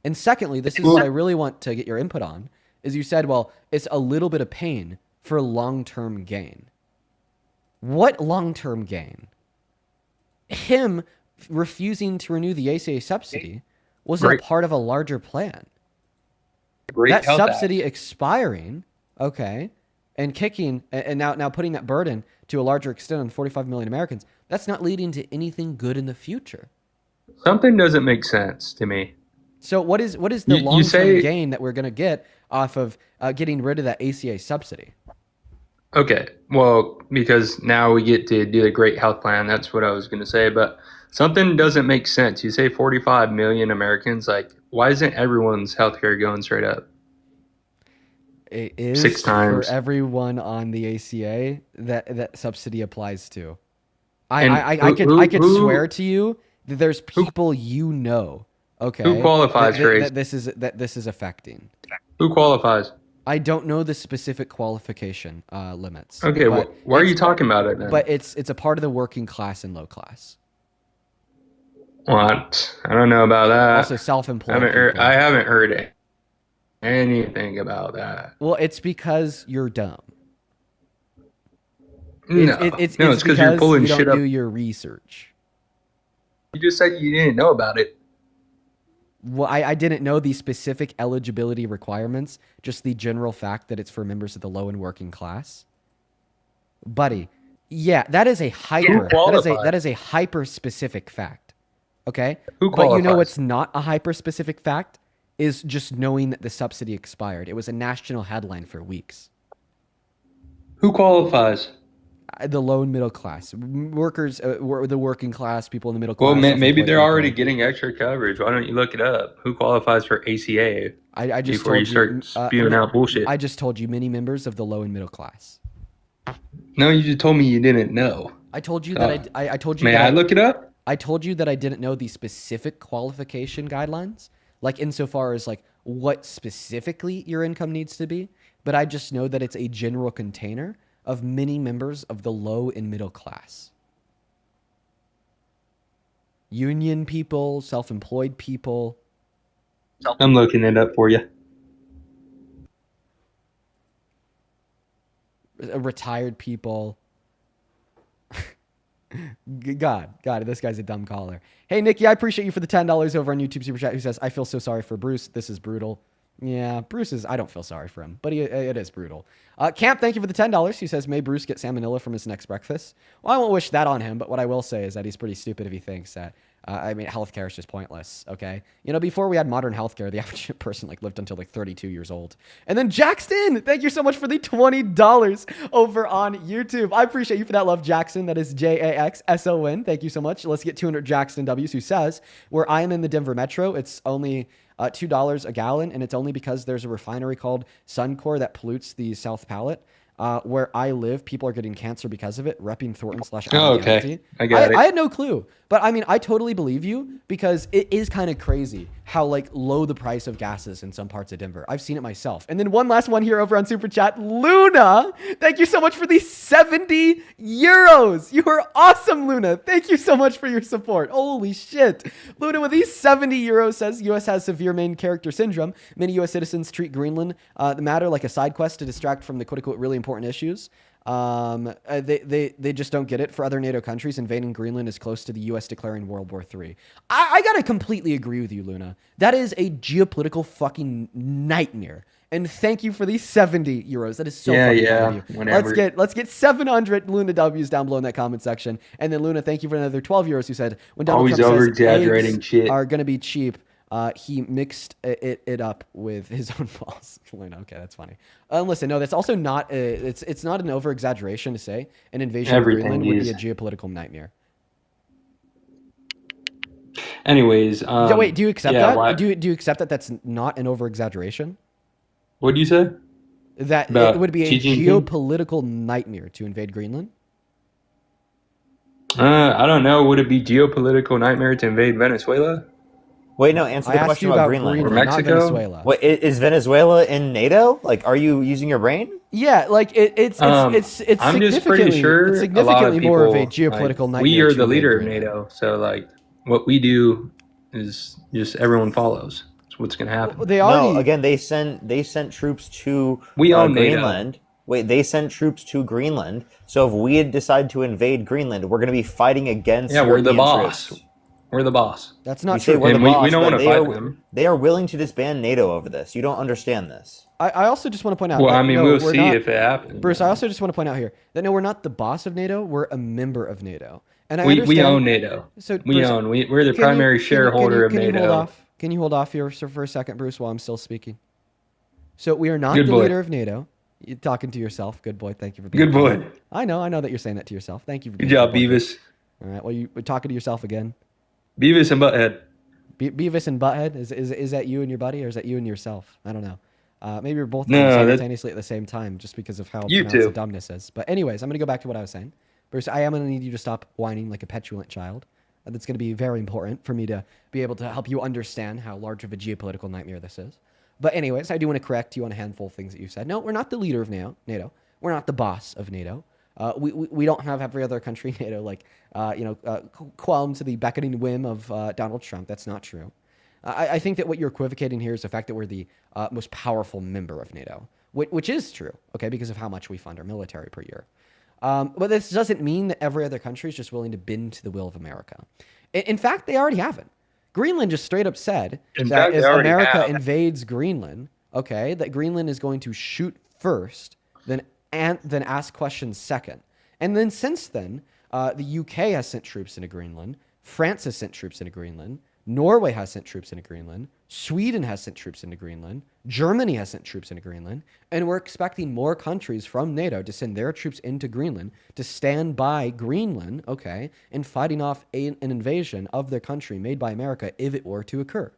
And secondly, this is what I really want to get your input on, is you said, well, it's a little bit of pain for long-term gain. What long-term gain? Him refusing to renew the ACA subsidy wasn't Right. a part of a larger plan. Great That Health Act. subsidy expiring, okay, and kicking, and now putting that burden to a larger extent on 45 million Americans, that's not leading to anything good in the future. Something doesn't make sense to me. So what is the You long-term say- gain that we're going to get off of getting rid of that ACA subsidy? Okay, well, because now we get to do the great health plan. That's what I was going to say. But something doesn't make sense. You say 45 million Americans. Like, why isn't everyone's healthcare going straight up? It is 6 times. for everyone on the ACA that subsidy applies to. And I could who- swear to you that there's people you know. Okay, Who qualifies that, for that this is affecting. Who qualifies? I don't know the specific qualification limits. Okay, but why are you it's- talking about it then? But it's a part of the working class and low class. What? I don't know about that. Also, self-employed. people. I haven't heard anything about that. Well, it's because you're dumb. No, It's because you're pulling you don't shit up. do your research. You just said you didn't know about it. Well, I didn't know the specific eligibility requirements, just the general fact that it's for members of the low and working class. Buddy, yeah, that is a hyper qualifies? that is a hyper specific fact. Okay? Who But you know qualifies? what's not a hyper specific fact is just knowing that the subsidy expired. It was a national headline for weeks. Who qualifies? The low and middle class workers, the working class, people in the middle Well, class. maybe self-employed they're already people. getting extra coverage. Why don't you look it up? Who qualifies for ACA I just before you told start spewing out bullshit? I just told you many members of the low and middle class. No, you just told me you didn't know. I told you that I told you May that I look it up? I told you that I didn't know the specific qualification guidelines, like insofar as like what specifically your income needs to be, but I just know that it's a general container of many members of the low and middle class. Union people, self-employed people. I'm looking it up for you. Retired people. God, this guy's a dumb caller. Hey, Nikki, I appreciate you for the $10 over on YouTube Super Chat. Who says, I feel so sorry for Bruce. This is brutal. Yeah, I don't feel sorry for him, but it is brutal. Camp, thank you for the $10. He says, may Bruce get salmonella from his next breakfast. Well, I won't wish that on him, but what I will say is that he's pretty stupid if he thinks that, healthcare is just pointless, okay? You know, before we had modern healthcare, the average person lived until 32 years old. And then Jackson, thank you so much for the $20 over on YouTube. I appreciate you for that love, Jackson. That is JAXSON. Thank you so much. Let's get 200 Jackson W's, who says, where I am in the Denver Metro, it's only $2 a gallon, and it's only because there's a refinery called Suncor that pollutes the South Palate. Where I live, people are getting cancer because of it. Repping Thornton / Oh, okay. I got it. I had no clue, but I totally believe you because it is kind of crazy how low the price of gas is in some parts of Denver. I've seen it myself. And then one last one here over on Super Chat, Luna. Thank you so much for the 70 euros. You are awesome, Luna. Thank you so much for your support. Holy shit. Luna with these 70 euros says U.S. has severe main character syndrome. Many U.S. citizens treat Greenland the matter like a side quest to distract from the quote-unquote really important issues. They just don't get it. For other NATO countries, invading Greenland is close to the U.S. declaring World War III. I gotta completely agree with you, Luna. That is a geopolitical fucking nightmare. And thank you for these 70 euros. That is so fucking kind of you. Whenever. Let's get 700 Luna W's down below in that comment section. And then Luna, thank you for another 12 euros who said when Donald Always Trump says over-exaggerating eggs shit. are gonna be cheap, he mixed it up with his own balls. Luna, okay, that's funny. Listen, no, that's also not it's not an over exaggeration to say an invasion Everything of Greenland would is. be a geopolitical nightmare. Anyways, Wait, do you accept yeah, that? why- Do you accept that that's not an over exaggeration? What do you say? That About it would be a Xi Jinping? geopolitical nightmare to invade Greenland? I don't know. Would it be geopolitical nightmare to invade Venezuela? Wait, no, answer I the asked question you about about Greenland. Or not Mexico? Venezuela. Wait, is Venezuela in NATO? Like, are you using your brain? Yeah, like it's I'm just pretty significantly sure it's a lot of significantly people, more of a geopolitical like, nightmare. we are to the invade leader of Greenland. NATO, so like what we do is just everyone follows. That's what's gonna happen. Well, they already No, again, they sent troops to We own NATO. Greenland. Wait, they sent troops to Greenland. So if we had decided to invade Greenland, we're going to be fighting against Yeah, we're the European boss. troops. We're the boss. That's You not say true. we're the And we boss, don't but wanna they fight are, them. They are willing to disband NATO over this. You don't understand this. I also just want to point out. Well, that, I mean, no, we'll we're see not- if it happens. Bruce, I also just want to point out here that no, we're not the boss of NATO. We're a member of NATO, and I we understand. own NATO. So We Bruce, own. We're the can primary you- shareholder of can you NATO. hold off? Can you hold off here for a second, Bruce, while I'm still speaking? So we are not Good the boy. leader of NATO. You're talking to yourself. Good boy. Thank you for being Good boy. kind. I know that you're saying that to yourself. Thank you for Good being a job, boy. Beavis. All right. Well, you're talking to yourself again. Beavis and Butthead. Beavis and Butthead. Is that you and your buddy, or is that you and yourself? I don't know. Maybe you're both No, simultaneously at the same time, just because of how You pronounced the too. dumbness is. But anyways, I'm gonna go back to what I was saying. Bruce, I am gonna need you to stop whining like a petulant child. That's gonna be very important for me to be able to help you understand how large of a geopolitical nightmare this is. But anyways, I do want to correct you on a handful of things that you said. No, we're not the leader of NATO. We're not the boss of NATO. We don't have every other country in NATO qualm to the beckoning whim of Donald Trump. That's not true. I think that what you're equivocating here is the fact that we're the most powerful member of NATO, which is true, okay, because of how much we fund our military per year. But this doesn't mean that every other country is just willing to bend to the will of America. In fact, they already haven't. Greenland just straight up said that if America invades Greenland, okay, that Greenland is going to shoot first, then ask questions second. And then since then, the UK has sent troops into Greenland, France has sent troops into Greenland, Norway has sent troops into Greenland, Sweden has sent troops into Greenland, Germany has sent troops into Greenland, and we're expecting more countries from NATO to send their troops into Greenland to stand by Greenland, okay, in fighting off an invasion of their country made by America if it were to occur.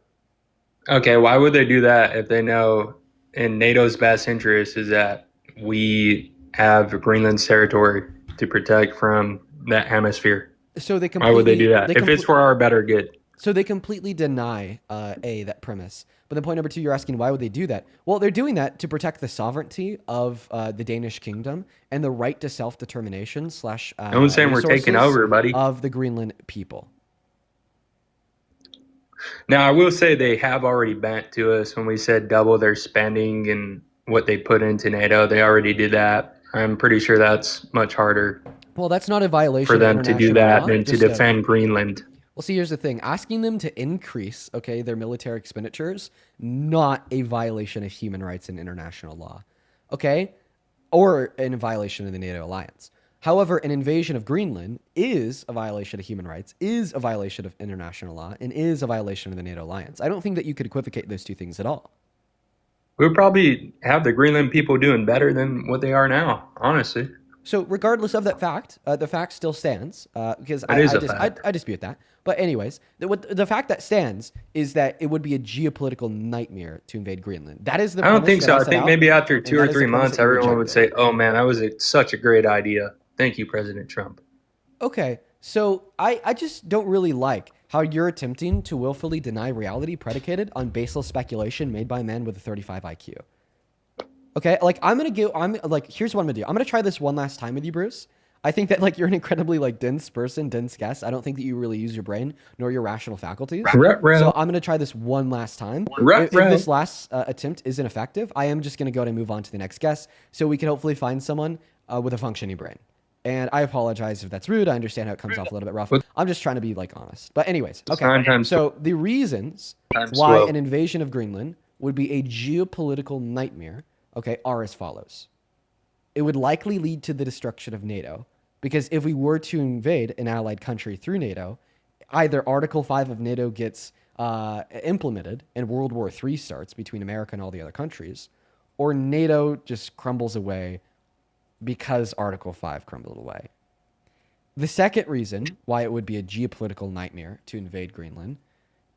Okay, why would they do that if they know in NATO's best interest is that we have Greenland's territory to protect from that hemisphere? So they Why would they do that? If it's for our better good. So they completely deny that premise. But then point number two, you're asking why would they do that? Well, they're doing that to protect the sovereignty of the Danish kingdom and the right to self-determination / No one's saying we're taking resources over, buddy. of the Greenland people. Now, I will say they have already bent to us when we said double their spending and what they put into NATO. They already did that. I'm pretty sure that's much harder Well, that's not a violation for of them to do international that law, than to just a- defend Greenland. Well, see, here's the thing. Asking them to increase, okay, their military expenditures, not a violation of human rights and international law, okay? Or in violation of the NATO alliance. However, an invasion of Greenland is a violation of human rights, is a violation of international law, and is a violation of the NATO alliance. I don't think that you could equivocate those two things at all. We'll probably have the Greenland people doing better than what they are now, honestly. So regardless of that fact, the fact still stands because It is a fact. I dispute that. But anyways, the fact that stands is that it would be a geopolitical nightmare to invade Greenland. That is the I don't premise think that so. I set think out, maybe after and 2 that or is the 3 premise months, that you everyone would rejected. say, oh man, that was such a great idea. Thank you, President Trump. Okay, so I just don't really like how you're attempting to willfully deny reality predicated on baseless speculation made by men with a 35 IQ. Okay, like here's what I'm gonna do. I'm gonna try this one last time with you, Bruce. I think that like you're an incredibly like dense person, dense guest. I don't think that you really use your brain nor your rational faculties. Ruh-roh. So I'm gonna try this one last time. If Ruh-roh. this last attempt isn't effective, I am just gonna go ahead and move on to the next guest, so we can hopefully find someone with a functioning brain. And I apologize if that's rude. I understand how it comes off a little bit rough. What- I'm just trying to be like honest. But anyways, It's okay. 9 times So the reasons times why 12. an invasion of Greenland would be a geopolitical nightmare, okay, are as follows. It would likely lead to the destruction of NATO, because if we were to invade an allied country through NATO, either Article 5 of NATO gets implemented and World War III starts between America and all the other countries, or NATO just crumbles away because Article 5 crumbled away. The second reason why it would be a geopolitical nightmare to invade Greenland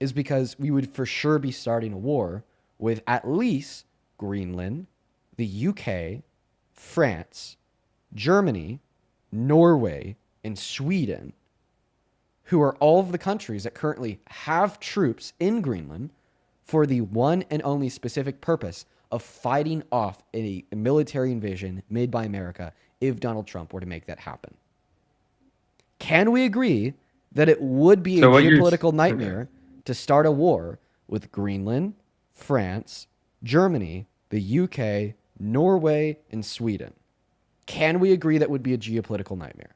is because we would for sure be starting a war with at least Greenland, the UK, France, Germany, Norway, and Sweden, who are all of the countries that currently have troops in Greenland for the one and only specific purpose of fighting off a military invasion made by America if Donald Trump were to make that happen. Can we agree that it would be So a what you're- geopolitical nightmare to start a war with Greenland, France, Germany, the UK, Norway, and Sweden? Can we agree that would be a geopolitical nightmare?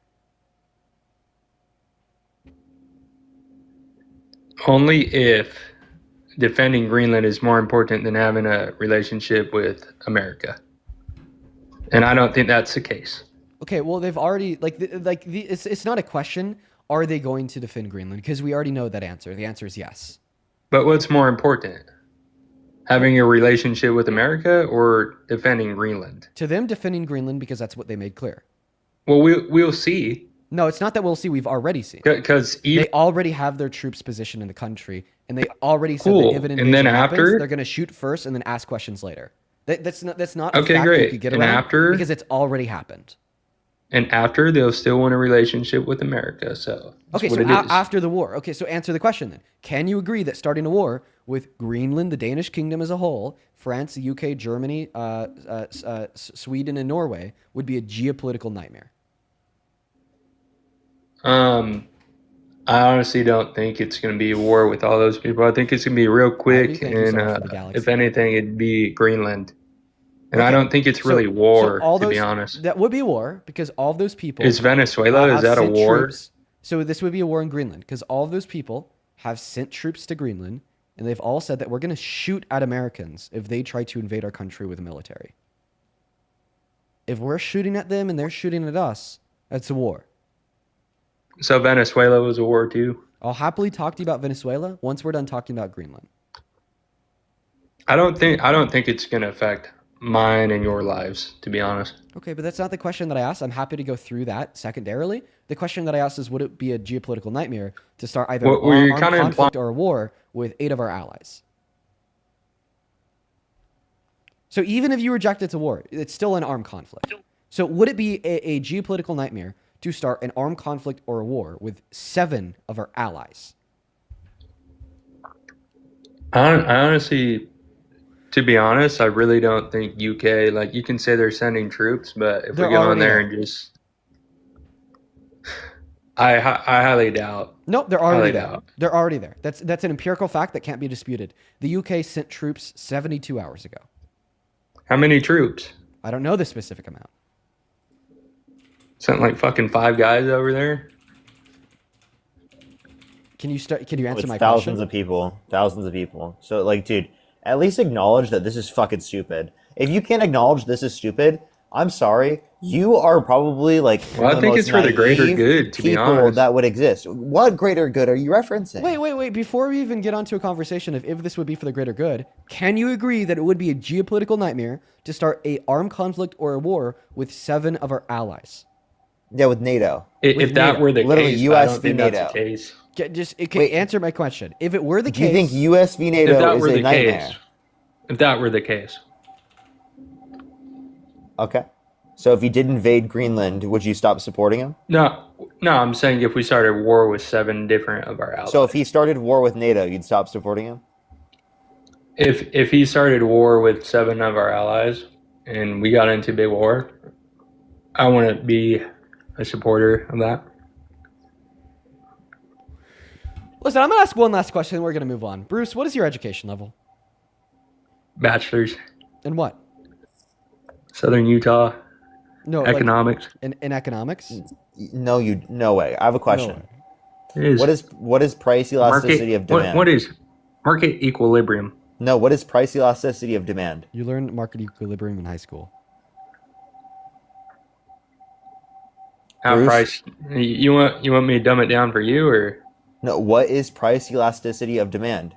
Only if defending Greenland is more important than having a relationship with America. And I don't think that's the case. Okay, well, they've already it's not a question. Are they going to defend Greenland? Because we already know that answer. The answer is yes. But what's more important? Having a relationship with America or defending Greenland? To them, defending Greenland because that's what they made clear. Well, we'll see. No, it's not that we'll see. We've already seen. Because even They already have their troops positioned in the country, and they already said Cool. that if an And invasion then happens, after? they're going to shoot first and then ask questions later. That's not a Okay, fact that great. you could get And around after? because it's already happened. and after they'll still want a relationship with America. So that's Okay, what so it is. after the war. Okay, so answer the question then. Can you agree that starting a war with Greenland, the Danish kingdom as a whole, France, the UK, Germany, Sweden, and Norway would be a geopolitical nightmare? I honestly don't think it's going to be a war with all those people. I think it's going to be real quick, thank you so and much for the galaxy. if anything, it'd be Greenland. And I Okay, don't think it's so- really so war, all to be those- honest. That would be a war because all of those people. Is Venezuela? have Is that a sent war? troops- So this would be a war in Greenland because all of those people have sent troops to Greenland, and they've all said that we're going to shoot at Americans if they try to invade our country with a military. If we're shooting at them and they're shooting at us, that's a war. So Venezuela was a war too. I'll happily talk to you about Venezuela once we're done talking about Greenland. I don't think it's going to affect mine and your lives, to be honest. Okay, but that's not the question that I asked. I'm happy to go through that secondarily. The question that I asked is, would it be a geopolitical nightmare to start either Well, an you're armed kinda conflict or a war with 8 of our allies? So even if you reject it's a war, it's still an armed conflict. So would it be a geopolitical nightmare to start an armed conflict or a war with 7 of our allies? I honestly, to be honest, I really don't think UK, like you can say they're sending troops, but if They're we go in already there there. and just, I highly doubt. Nope, they're already Highly there. doubt. They're already there. That's an empirical fact that can't be disputed. The UK sent troops 72 hours ago. How many troops? I don't know the specific amount. Sent like fucking 5 guys over there? Can you answer It's my thousands question? of people. Thousands of people. So, like, dude, at least acknowledge that this is fucking stupid. If you can't acknowledge this is stupid, I'm sorry. You are probably, like, Well, one I of the think most it's for the greater naive good, to be people honest. that would exist. What greater good are you referencing? Wait. Before we even get onto a conversation of if this would be for the greater good, can you agree that it would be a geopolitical nightmare to start a armed conflict or a war with 7 of our allies? Yeah, with NATO. If that NATO. were the Literally case, but I US don't v. think that's NATO. the case. Wait. Answer my question. If it were the Do you case, think US v. If NATO that is were a the nightmare? case. If that were the case. Okay. So if he did invade Greenland, would you stop supporting him? No, I'm saying if we started war with 7 different of our allies. So if he started war with NATO, you'd stop supporting him? If he started war with 7 of our allies and we got into big war, I wouldn't be a supporter of that. listen, I'm gonna ask one last question, and we're gonna move on. Bruce, what is your education level? Bachelor's, And what? Southern Utah. No, Economics. like in economics. No way. I have a question. It is What is price elasticity of demand? What is market equilibrium? No, what is price elasticity of demand? You learned market equilibrium in high school. How Bruce? price? You want me to dumb it down for you, or No, what is price elasticity of demand?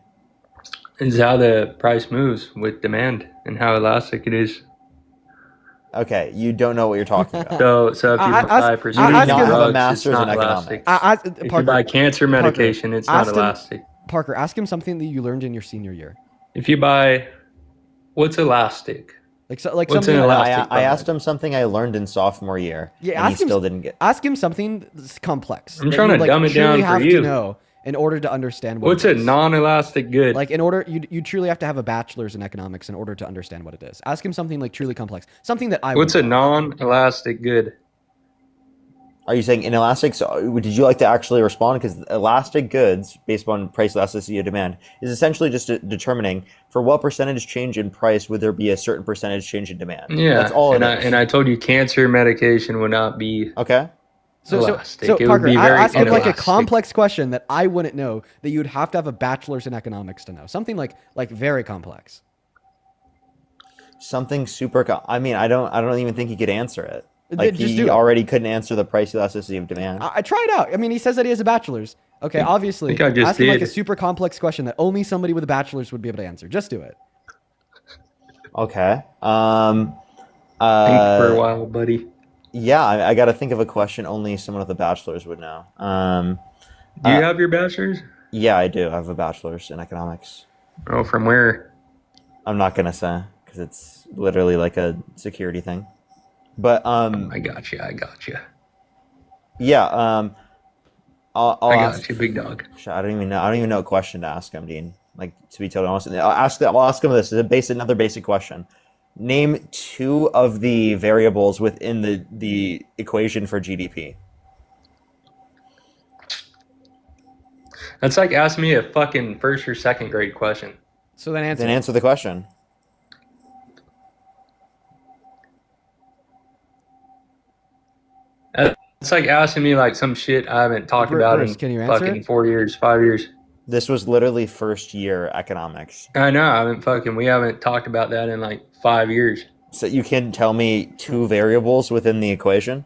is how the price moves with demand and how elastic it is? Okay, you don't know what you're talking about. So if you I- buy I- prescription I- I- have a drugs, it's master's not in elastic. economics. If you buy cancer medication, it's not ask him- elastic. Parker, ask him something that you learned in your senior year. If you buy, what's elastic? Like What's something. an I, elastic I asked bond? him something I learned in sophomore year, Yeah, and he ask him. still didn't get. Ask him something that's complex. I'm that trying you, to dumb it truly down for have you. to know in order to understand what. What's it a is. non-elastic good? Like in order, you truly have to have a bachelor's in economics in order to understand what it is. Ask him something like truly complex, something that I. What's a wouldn't know. non-elastic good? Are you saying inelastic? So, would you like to actually respond? Because elastic goods, based on price elasticity of demand, is essentially just determining for what percentage change in price would there be a certain percentage change in demand. Yeah, That's all it is. and I told you cancer medication would not be Okay. elastic. So It would Parker, be very ask him like a inelastic. complex question that I wouldn't know that you'd have to have a bachelor's in economics to know. Something like very complex. Something super. I mean, I don't even think he could answer it. Like Just do he it. already couldn't answer the price elasticity of demand. I try it out. I mean, he says that he has a bachelor's. Okay, obviously, think I just ask him like a did. super complex question that only somebody with a bachelor's would be able to answer. Just do it. Okay. Think for a while, buddy. Yeah, I got to think of a question only someone with a bachelor's would know. Do you have your bachelor's? Yeah, I do. I have a bachelor's in economics. Oh, from where? I'm not gonna say because it's literally like a security thing. But I got you. yeah, I'll I ask. got you, big dog. Shit, I don't even know what question to ask him, Dean. Like, to be totally honest, I'll ask him this. It's another basic question. Name two of the variables within the equation for GDP. That's like asking me a fucking first or second grade question. So then answer. Then answer the question. It's like asking me like some shit I haven't talked about Bruce, in can you answer fucking it? 4 years, 5 years. This was literally first year economics. I know. We haven't talked about that in like 5 years. So you can tell me two variables within the equation?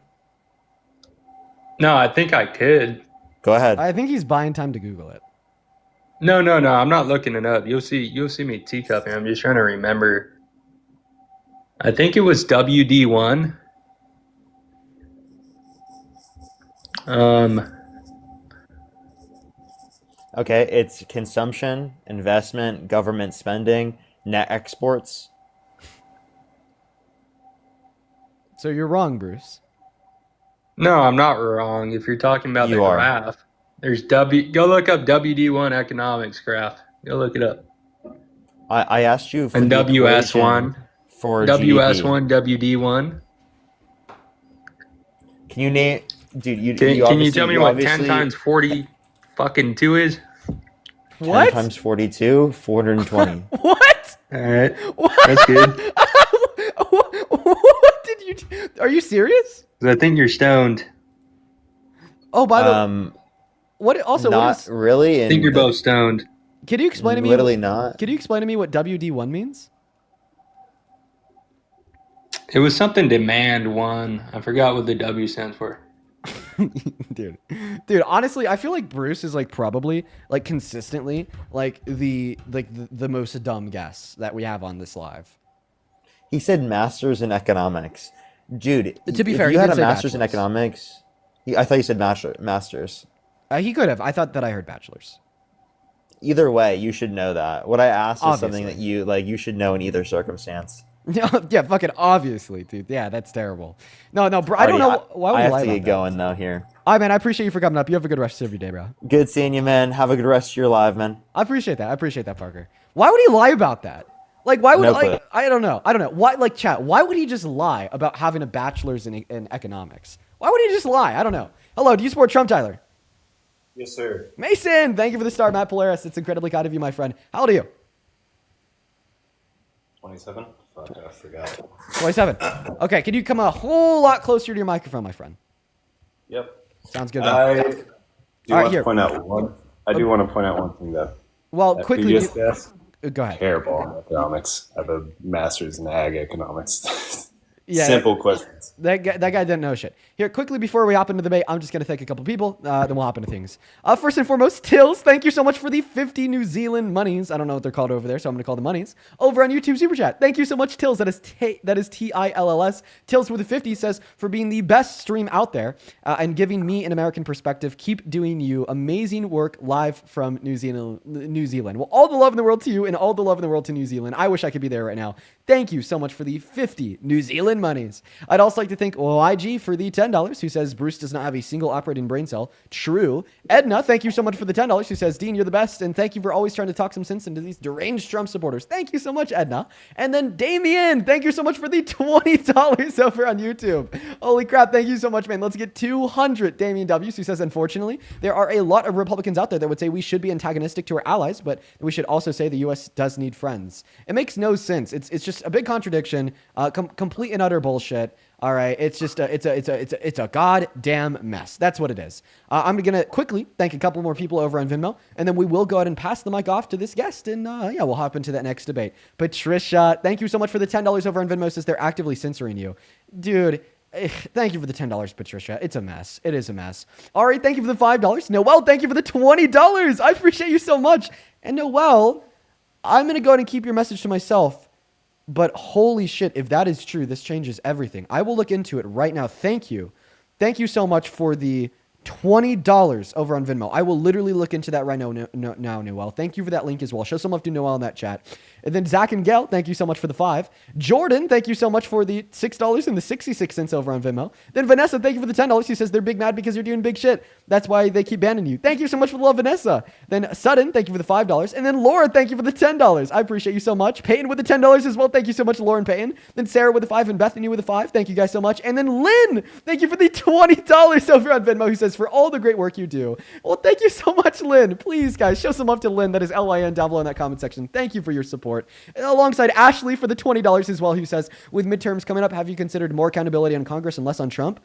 No, I think I could. Go ahead. I think he's buying time to Google it. No. I'm not looking it up. You'll see me teacupping. I'm just trying to remember. I think it was WD1. Okay, it's consumption, investment, government spending, net exports. So you're wrong, Bruce. No, I'm not wrong. If you're talking about the You are. graph, there's go look up WD1 economics graph. Go look it up. I asked you for And the WS1, equation for GDP. WS1, WD1. Can you name, dude? Can you tell me what 10 times 40 fucking 2 is? 10 What? times 42, 420. What? All right. What? That's good. What did you? Are you serious? I think you're stoned. Oh, by the what? Also, what not is? really. I think you're both stoned. Can you explain to me? Literally not. Can you explain to me what WD1 means? It was something demand one. I forgot what the W stands for. dude, honestly, I feel like Bruce is like probably like consistently like the most dumb guess that we have on this live. He said masters in economics. Dude, To be if fair, you he had did a say master's in bachelor's. economics. I thought you said masters. He could have. I thought that I heard bachelor's. Either way, you should know that. What I asked is something that Obviously. you should know in either circumstance. Yeah, fucking obviously, dude. Yeah, that's terrible. No, bro. I don't know why would I you have lie to about get that? going though here. All right, man. I appreciate you for coming up. You have a good rest of your day, bro. Good seeing you, man. Have a good rest of your live, man. I appreciate that, Parker. Why would he lie about that? Like, why would No clue. I don't know. Why, like, chat? Why would he just lie about having a bachelor's in economics? Why would he just lie? I don't know. Hello, do you support Trump, Tyler? Yes, sir. Mason, thank you for the start, Matt Polaris. It's incredibly kind of you, my friend. How old are you? 27. Fuck, I forgot. 27. Okay, can you come a whole lot closer to your microphone, my friend? Yep. Sounds good. Man. I do All right, want here. to point out one. I do want to point out one thing though. Well, That quickly. previous guest, Go ahead. terrible on economics. I have a master's in ag economics. Yeah. Simple questions. That guy didn't know shit. Here, quickly before we hop into the debate, I'm just going to thank a couple people, then we'll hop into things. First and foremost, Tills, thank you so much for the 50 New Zealand monies. I don't know what they're called over there, so I'm going to call them monies. Over on YouTube Super Chat, thank you so much, Tills. That is Tills. Tills with a 50 says, for being the best stream out there and giving me an American perspective. Keep doing you. Amazing work live from New Zealand. Well, all the love in the world to you and all the love in the world to New Zealand. I wish I could be there right now. Thank you so much for the 50 New Zealand monies. I'd also like to thank OIG for the $10, who says Bruce does not have a single operating brain cell. True. Edna, thank you so much for the $10, who says, Dean, you're the best, and thank you for always trying to talk some sense into these deranged Trump supporters. Thank you so much, Edna. And then Damien, thank you so much for the $20 over on YouTube. Holy crap, thank you so much, man. Let's get 200 Damien W's, who says, unfortunately, there are a lot of Republicans out there that would say we should be antagonistic to our allies, but we should also say the U.S. does need friends. It makes no sense. It's just a big contradiction, complete and utter bullshit. All right, it's just it's a goddamn mess. That's what it is. I'm gonna quickly thank a couple more people over on Venmo, and then we will go ahead and pass the mic off to this guest, and yeah, we'll hop into that next debate. Patricia, thank you so much for the $10 over on Venmo. Says they're actively censoring you, dude. Thank you for the $10, Patricia. It's a mess. It is a mess. All right, thank you for the $5. Noel, thank you for the $20. I appreciate you so much. And Noel, I'm gonna go ahead and keep your message to myself. But holy shit, if that is true, this changes everything. I will look into it right now. Thank you. Thank you so much for the $20 over on Venmo. I will literally look into that right now, Noel. Thank you for that link as well. Show some love to Noel in that chat. And then Zach and Gail, thank you so much for the 5. Jordan, thank you so much for the $6 and the 66 cents over on Venmo. Then Vanessa, thank you for the $10. She says they're big mad because you're doing big shit. That's why they keep banning you. Thank you so much for the love, Vanessa. Then Sutton, thank you for the $5. And then Laura, thank you for the $10. I appreciate you so much. Peyton with the $10 as well. Thank you so much, Lauren Peyton. Then Sarah with the 5 and Bethany with the 5. Thank you guys so much. And then Lynn, thank you for the $20 over on Venmo, who says for all the great work you do. Well, thank you so much, Lynn. Please, guys, show some love to Lynn. That is Lyn down below in that comment section. Thank you for your support. And alongside Ashley for the $20 as well, who says, with midterms coming up, have you considered more accountability on Congress and less on Trump?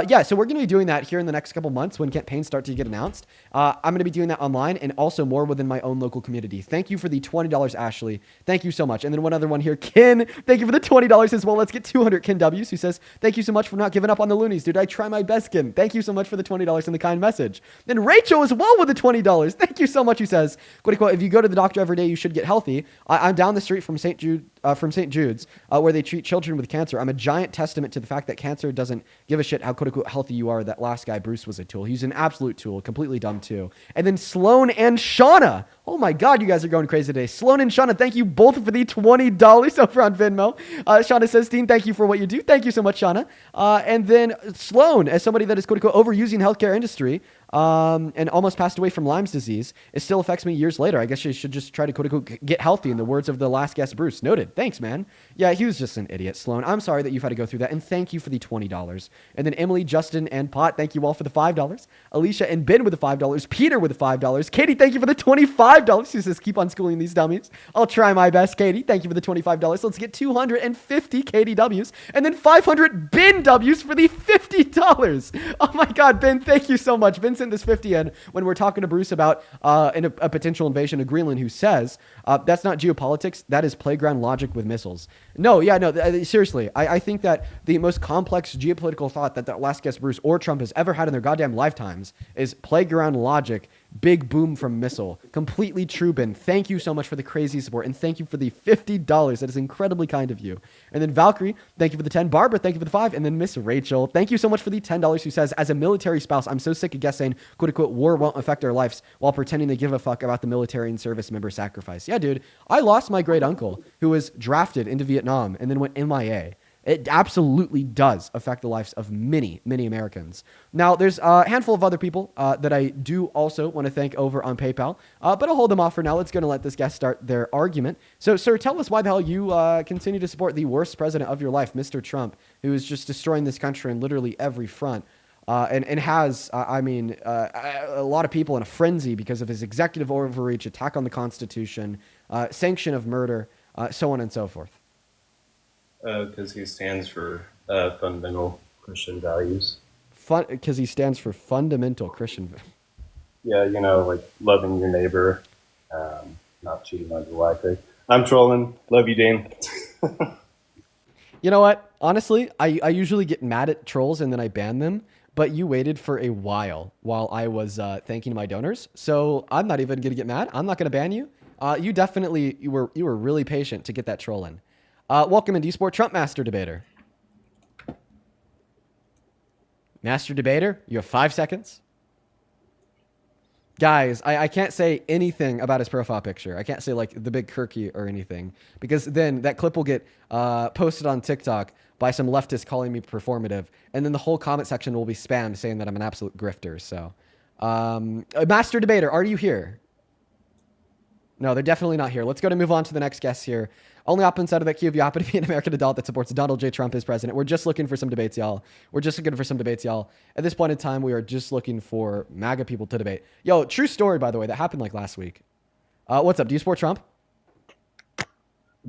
Yeah, so we're going to be doing that here in the next couple months when campaigns start to get announced. I'm going to be doing that online and also more within my own local community. Thank you for the $20, Ashley. Thank you so much. And then one other one here, Ken. Thank you for the $20 as well. Let's get 200 Ken W's, who says, thank you so much for not giving up on the loonies, dude. I try my best, Ken. Thank you so much for the $20 and the kind message. Then Rachel as well with the $20. Thank you so much, who says, quote unquote, if you go to the doctor every day, you should get healthy. I'm down the street from St. Jude's, where they treat children with cancer. I'm a giant testament to the fact that cancer doesn't give a shit how quote unquote healthy you are. That last guy, Bruce, was a tool. He's an absolute tool, completely dumb too. And then Sloan and Shauna. Oh my God, you guys are going crazy today. Sloan and Shauna, thank you both for the $20 over on Venmo. Shauna says, Dean, thank you for what you do. Thank you so much, Shauna. And then Sloan, as somebody that is quote unquote overusing healthcare industry, and almost passed away from Lyme's disease. It still affects me years later. I guess you should just try to quote unquote get healthy, in the words of the last guest, Bruce. Noted. Thanks, man. Yeah, he was just an idiot, Sloan. I'm sorry that you've had to go through that, and thank you for the $20. And then Emily, Justin, and Pot, thank you all for the $5. Alicia and Ben with the $5. Peter with the $5. Katie, thank you for the $25. She says, keep on schooling these dummies. I'll try my best, Katie. Thank you for the $25. Let's get 250 Katie W's, and then 500 Ben W's for the $50. Oh my God, Ben, thank you so much. Ben sent this 50 in when we're talking to Bruce about a potential invasion of Greenland, who says that's not geopolitics, that is playground logic with missiles. No, seriously, I think that the most complex geopolitical thought that last guest Bruce or Trump has ever had in their goddamn lifetimes is playground logic, big boom from missile. Completely true, Ben. Thank you so much for the crazy support, and thank you for the $50. That is incredibly kind of you. And then Valkyrie, thank you for the 10. Barbara, thank you for the 5. And then Miss Rachel, thank you so much for the $10, who says, as a military spouse, I'm so sick of guessing, quote unquote, war won't affect our lives while pretending to give a fuck about the military and service member sacrifice. Yeah, dude, I lost my great uncle who was drafted into Vietnam and then went MIA. It absolutely does affect the lives of many, many Americans. Now, there's a handful of other people that I do also want to thank over on PayPal, but I'll hold them off for now. Let's go and let this guest start their argument. So, sir, tell us why the hell you continue to support the worst president of your life, Mr. Trump, who is just destroying this country on literally every front. And has, a lot of people in a frenzy because of his executive overreach, attack on the Constitution, sanction of murder, so on and so forth. Because he stands for fundamental Christian values. Because he stands for fundamental Christian. Yeah, like loving your neighbor, not cheating on your wife. I'm trolling. Love you, Dean. You know what? Honestly, I usually get mad at trolls and then I ban them. But you waited for a while I was thanking my donors, so I'm not even gonna get mad. I'm not gonna ban you. You were really patient to get that troll in. Welcome into eSport Trump Master Debater. Master Debater, you have 5 seconds. Guys, I can't say anything about his profile picture. I can't say like the big Kirky or anything because then that clip will get posted on TikTok by some leftist calling me performative, and then the whole comment section will be spammed saying that I'm an absolute grifter. So, Master Debater, are you here? No, they're definitely not here. Let's go to move on to the next guest here. Only op inside of that queue if you happen to be an American adult that supports Donald J. Trump as president. We're just looking for some debates, y'all. At this point in time, we are just looking for MAGA people to debate. Yo, true story, by the way, that happened like last week. What's up? Do you support Trump?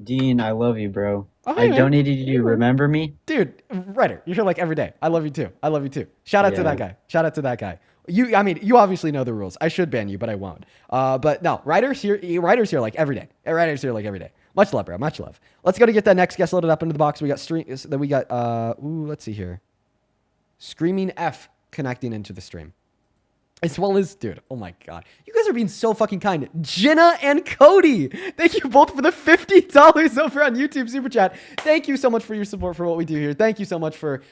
Dean, I love you, bro. Oh, I hey, man. donated you. Remember me? Dude, Ryder, you're here like every day. I love you too. Shout out to that guy. You obviously know the rules. I should ban you, but I won't. But no, Ryder's here like every day. Much love, bro. Much love. Let's go to get that next guest loaded up into the box. Let's see here. Screaming F connecting into the stream. As well as, dude, oh my God. You guys are being so fucking kind. Jenna and Cody, thank you both for the $50 over on YouTube Super Chat. Thank you so much for your support for what we do here. Thank you so much for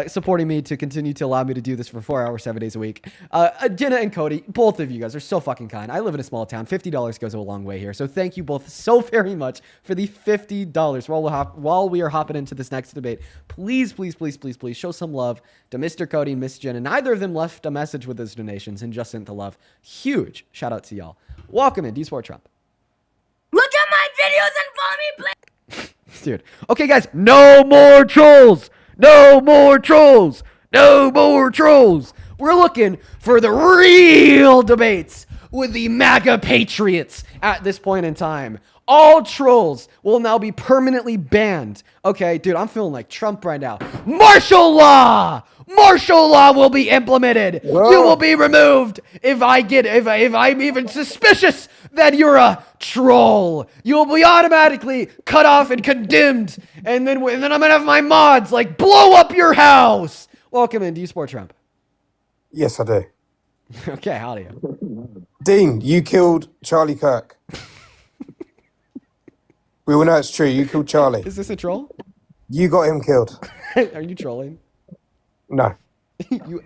supporting me to continue to allow me to do this for 4 hours, 7 days a week. Jenna and Cody, both of you guys are so fucking kind. I live in a small town. $50 goes a long way here. So thank you both so very much for the $50. While we are hopping into this next debate, please show some love to Mr. Cody and Miss Jenna. Neither of them left a message with those donations and just sent the love. Huge shout out to y'all. Welcome in, D-Sport Trump. Look at my videos and follow me, please. Dude. Okay, guys, no more trolls. No more trolls. No more trolls. We're looking for the real debates with the MAGA patriots at this point in time. All trolls will now be permanently banned. Okay, dude, I'm feeling like Trump right now. Martial law! Martial law will be implemented. Whoa. You will be removed if I'm even suspicious that you're a troll. You will be automatically cut off and condemned. And then I'm gonna have my mods like blow up your house. Welcome in. Do you support Trump? Yes, I do. Okay, how do you? Dean, you killed Charlie Kirk. We all know it's true. You killed Charlie. Is this a troll? You got him killed. Are you trolling? No.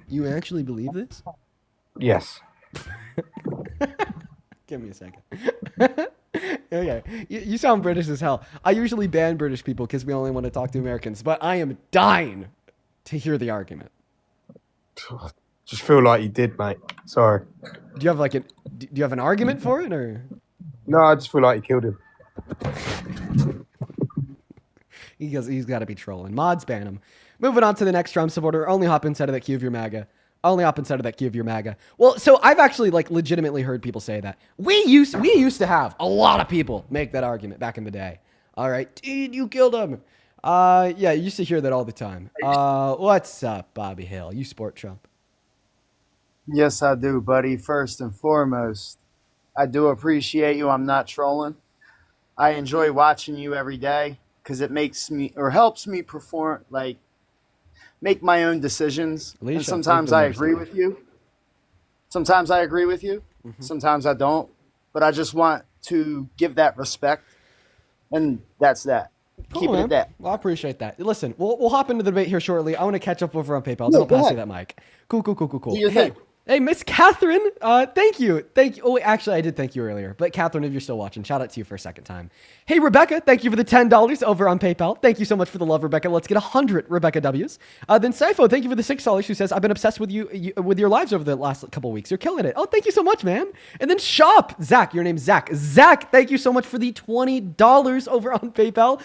You actually believe this? Yes. Give me a second. Okay. You sound British as hell. I usually ban British people because we only want to talk to Americans, but I am dying to hear the argument. Just feel like you did, mate. Sorry. Do you have an argument for it, or? No, I just feel like you killed him. He's got to be trolling. Mods ban him. Moving on to the next Trump supporter. Only hop inside of that queue if you're MAGA. Well, so I've actually legitimately heard people say that. We used to have a lot of people make that argument back in the day. All right, dude, you killed him. Yeah, you used to hear that all the time. What's up, Bobby Hill? You support Trump? Yes, I do, buddy. First and foremost, I do appreciate you. I'm not trolling. I enjoy watching you every day because it makes me or helps me perform, make my own decisions. And sometimes I agree with you. Sometimes I agree with you. Mm-hmm. Sometimes I don't. But I just want to give that respect. And that's that. Cool, Keep it at that. Well, I appreciate that. Listen, we'll hop into the debate here shortly. I want to catch up over on PayPal. Then I'll pass you that mic. Cool. Do your thing. Hey, Miss Catherine, thank you. Oh, actually, I did thank you earlier. But Catherine, if you're still watching, shout out to you for a second time. Hey, Rebecca, thank you for the $10 over on PayPal. Thank you so much for the love, Rebecca. Let's get 100 Rebecca W's. Then Sifo, thank you for the $6 who says, I've been obsessed with you with your lives over the last couple weeks. You're killing it. Oh, thank you so much, man. And then Shop, Zach, your name's Zach. Zach, thank you so much for the $20 over on PayPal.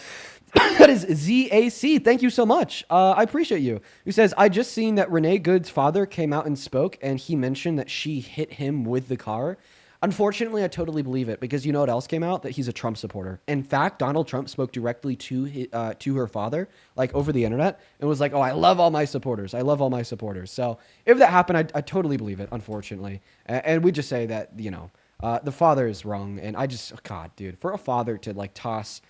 That is ZAC. Thank you so much. I appreciate you. Who says, I just seen that Renee Good's father came out and spoke, and he mentioned that she hit him with the car. Unfortunately, I totally believe it because you know what else came out? That he's a Trump supporter. In fact, Donald Trump spoke directly to her father, like over the internet, and was like, "Oh, I love all my supporters. I love all my supporters." So if that happened, I totally believe it. Unfortunately, and we just say that the father is wrong, and God, dude, for a father to like toss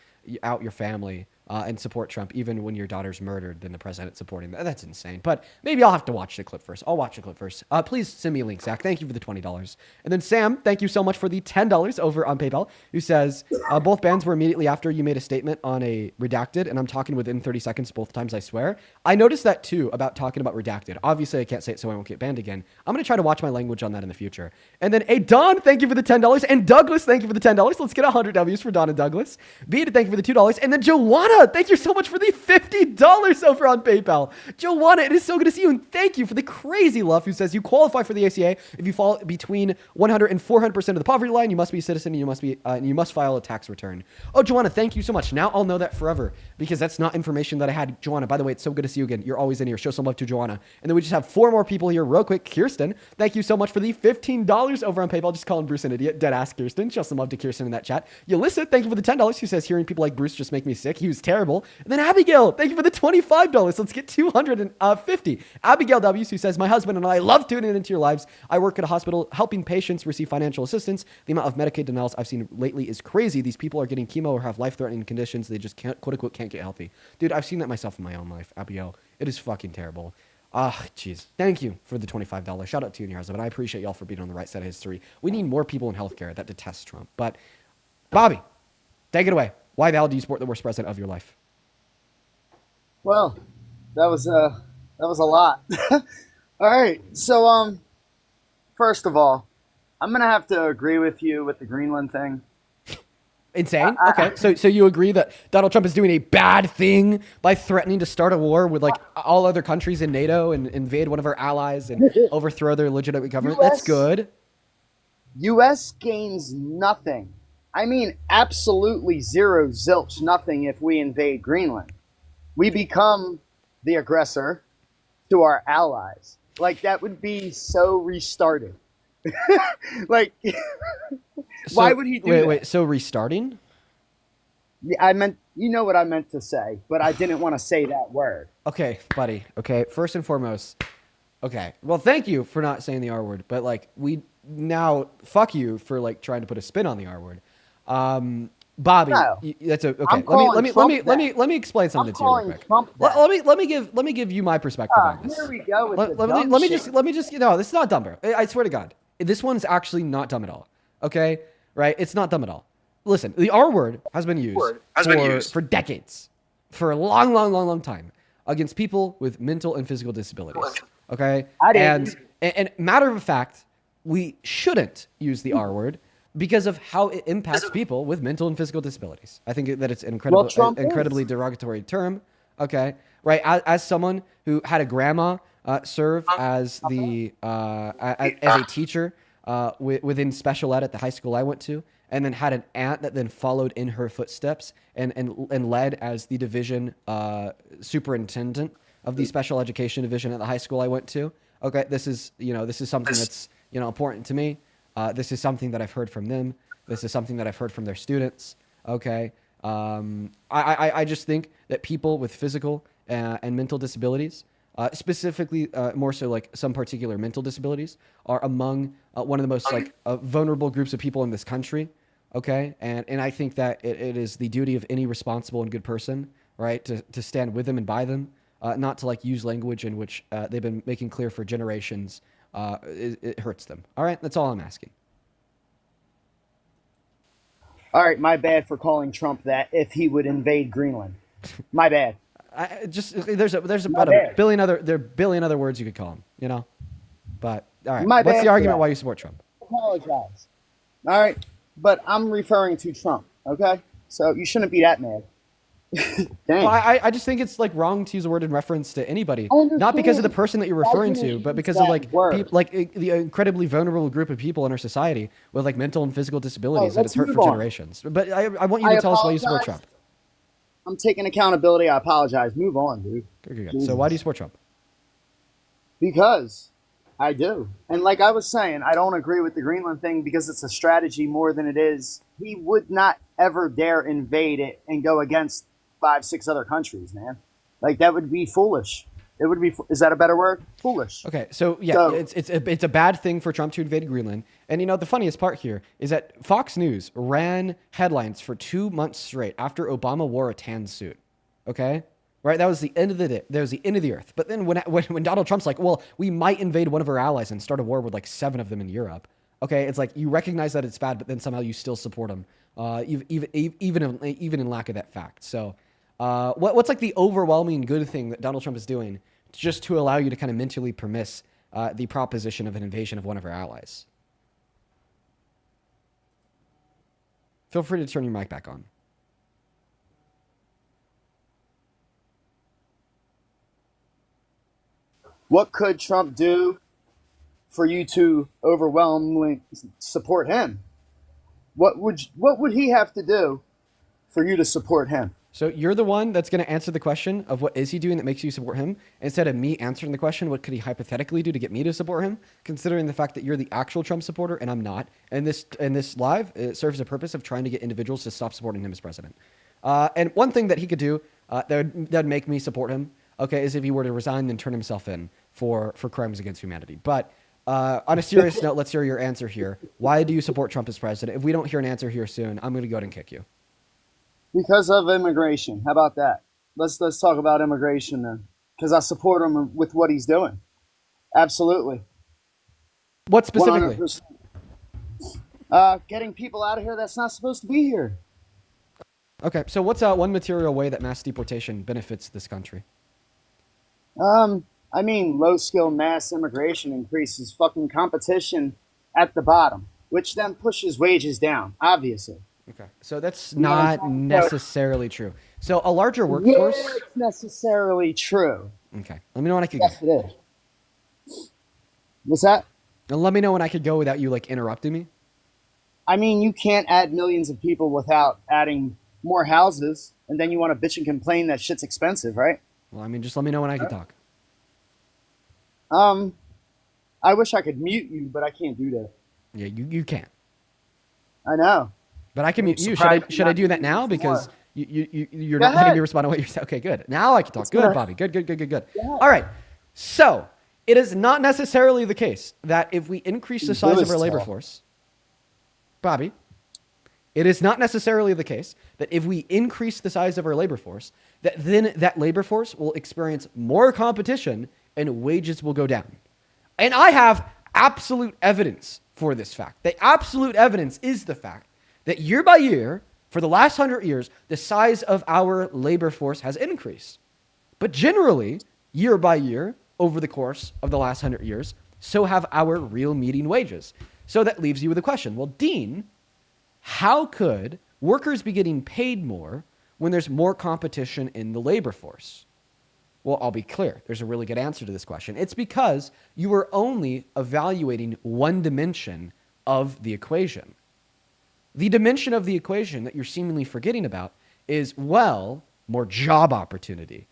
out your family and support Trump, even when your daughter's murdered, then the president supporting that's insane. But maybe I'll have to watch the clip first. I'll watch the clip first. Please send me a link, Zach. Thank you for the $20. And then Sam, thank you so much for the $10 over on PayPal, who says, both bans were immediately after you made a statement on a redacted, and I'm talking within 30 seconds both times, I swear. I noticed that too, about talking about redacted. Obviously, I can't say it so I won't get banned again. I'm going to try to watch my language on that in the future. And then, Don, thank you for the $10. And Douglas, thank you for the $10. Let's get 100 W's for Don and Douglas. Beta, thank you for the $2. And then Joanna, thank you so much for the $50 over on PayPal. Joanna, it is so good to see you, and thank you for the crazy love, who says you qualify for the ACA if you fall between 100 and 400% of the poverty line. You must be a citizen, and you must file a tax return. Oh, Joanna, thank you so much. Now I'll know that forever because that's not information that I had. Joanna, by the way, it's so good to see you again. You're always in here. Show some love to Joanna. And then we just have 4 more people here real quick. Kirsten, thank you so much for the $15 over on PayPal. Just calling Bruce an idiot. Dead ass Kirsten. Show some love to Kirsten in that chat. Yelissa, thank you for the $10. Who says hearing people like Bruce just make me sick. He was terrible. And then Abigail, thank you for the $25. Let's get 250. Abigail W, who says, my husband and I love tuning into your lives. I work at a hospital helping patients receive financial assistance. The amount of Medicaid denials I've seen lately is crazy. These people are getting chemo or have life-threatening conditions. They just can't, quote unquote, can't get healthy. Dude, I've seen that myself in my own life, Abigail. It is fucking terrible. Jeez. Thank you for the $25. Shout out to you and your husband. I appreciate y'all for being on the right side of history. We need more people in healthcare that detest Trump. But Bobby, take it away. Why the hell do you support the worst president of your life? Well, that was a lot. All right. So first of all, I'm gonna have to agree with you with the Greenland thing. Insane. Okay, so you agree that Donald Trump is doing a bad thing by threatening to start a war with like all other countries in NATO and invade one of our allies and overthrow their legitimate government? That's good. U.S. gains nothing. I mean, absolutely zero, zilch, nothing if we invade Greenland. We become the aggressor to our allies. Like, that would be so restarted. Like, why would he do that? Wait, so restarting? Yeah, I meant, you know what I meant to say, but I didn't want to say that word. Okay, buddy. Okay, first and foremost, okay. Well, thank you for not saying the R word, but like, now fuck you for like trying to put a spin on the R word. Bobby, No. that's okay. I'm calling Let me explain something to you real quick. Let me give you my perspective on this. Here we go with let me just no, this is not dumb, bro. I swear to God, this one's actually not dumb at all. Okay, right? It's not dumb at all. Listen, the R word has been used for decades, for a long time, against people with mental and physical disabilities. Okay, and matter of fact, we shouldn't use the R word because of how it impacts people with mental and physical disabilities. I think that it's an incredibly derogatory term. Okay, right? As someone who had a grandma serve as a teacher within special ed at the high school I went to, and then had an aunt that then followed in her footsteps and led as the division superintendent of the special education division at the high school I went to. Okay, this is something that's important to me. This is something that I've heard from them. This is something that I've heard from their students. Okay, I just think that people with physical and mental disabilities, specifically more so like some particular mental disabilities, are among one of the most vulnerable groups of people in this country. Okay, and I think that it is the duty of any responsible and good person, right, to stand with them and by them, not to like use language in which they've been making clear for generations. It hurts them. All right, that's all I'm asking. All right, my bad for calling Trump that if he would invade Greenland. My bad. There's about a billion other words you could call him, But all right, what's the argument why you support Trump? Apologize. All right, but I'm referring to Trump. Okay, so you shouldn't be that mad. Well, I just think it's like wrong to use a word in reference to anybody, not because of the person that you're referring to, but because of the incredibly vulnerable group of people in our society with like mental and physical disabilities that it's hurt for generations. But I want you to tell us why you support Trump. I'm taking accountability. I apologize. Move on, dude. Okay. So why do you support Trump? Because I do. And like I was saying, I don't agree with the Greenland thing because it's a strategy more than it is. He would not ever dare invade it and go against 5, 6 other countries, man. Like that would be foolish. It would be. Is that a better word? Foolish. Okay, so yeah, So- it's a bad thing for Trump to invade Greenland. And you know the funniest part here is that Fox News ran headlines for 2 months straight after Obama wore a tan suit. Okay, right? That was the end of the day. That was the end of the earth. But then when Donald Trump's like, well, we might invade one of our allies and start a war with like 7 of them in Europe. Okay, it's like you recognize that it's bad, but then somehow you still support him, even in lack of that fact. So, what's like the overwhelming good thing that Donald Trump is doing just to allow you to kind of mentally permiss the proposition of an invasion of one of our allies? Feel free to turn your mic back on. What could Trump do for you to overwhelmingly support him? What would he have to do for you to support him? So you're the one that's going to answer the question of what is he doing that makes you support him, instead of me answering the question, what could he hypothetically do to get me to support him, considering the fact that you're the actual Trump supporter and I'm not. And this live, it serves the purpose of trying to get individuals to stop supporting him as president. And one thing that he could do that'd make me support him, okay, is if he were to resign and turn himself in for crimes against humanity. But on a serious note, let's hear your answer here. Why do you support Trump as president? If we don't hear an answer here soon, I'm going to go ahead and kick you. Because of immigration. How about that? Let's talk about immigration then. Because I support him with what he's doing. Absolutely. What specifically? 100%. Getting people out of here that's not supposed to be here. Okay, so what's one material way that mass deportation benefits this country? I mean, low-skilled mass immigration increases fucking competition at the bottom, which then pushes wages down, obviously. Okay, so that's not necessarily true. So a larger workforce... Yeah, it's necessarily true. Okay, let me know when I could go. Yes, it is. What's that? And let me know when I could go without you, like, interrupting me. I mean, you can't add millions of people without adding more houses, and then you want to bitch and complain that shit's expensive, right? Well, I mean, just let me know when I can talk. I wish I could mute you, but I can't do that. Yeah, you can't. I know. But I can mute you. Should I do that now? Because you're not letting me respond to what you're saying. Okay, good. Now I can talk. Good, Bobby. Good. All right. So it is not necessarily the case that if we increase the size of our labor force, Bobby, it is not necessarily the case that if we increase the size of our labor force, that then that labor force will experience more competition and wages will go down. And I have absolute evidence for this fact. The absolute evidence is the fact that year by year, for the last 100 years, the size of our labor force has increased. But generally, year by year, over the course of the last 100 years, so have our real median wages. So that leaves you with a question. Well, Dean, how could workers be getting paid more when there's more competition in the labor force? Well, I'll be clear. There's a really good answer to this question. It's because you are only evaluating one dimension of the equation. The dimension of the equation that you're seemingly forgetting about is, well, more job opportunity.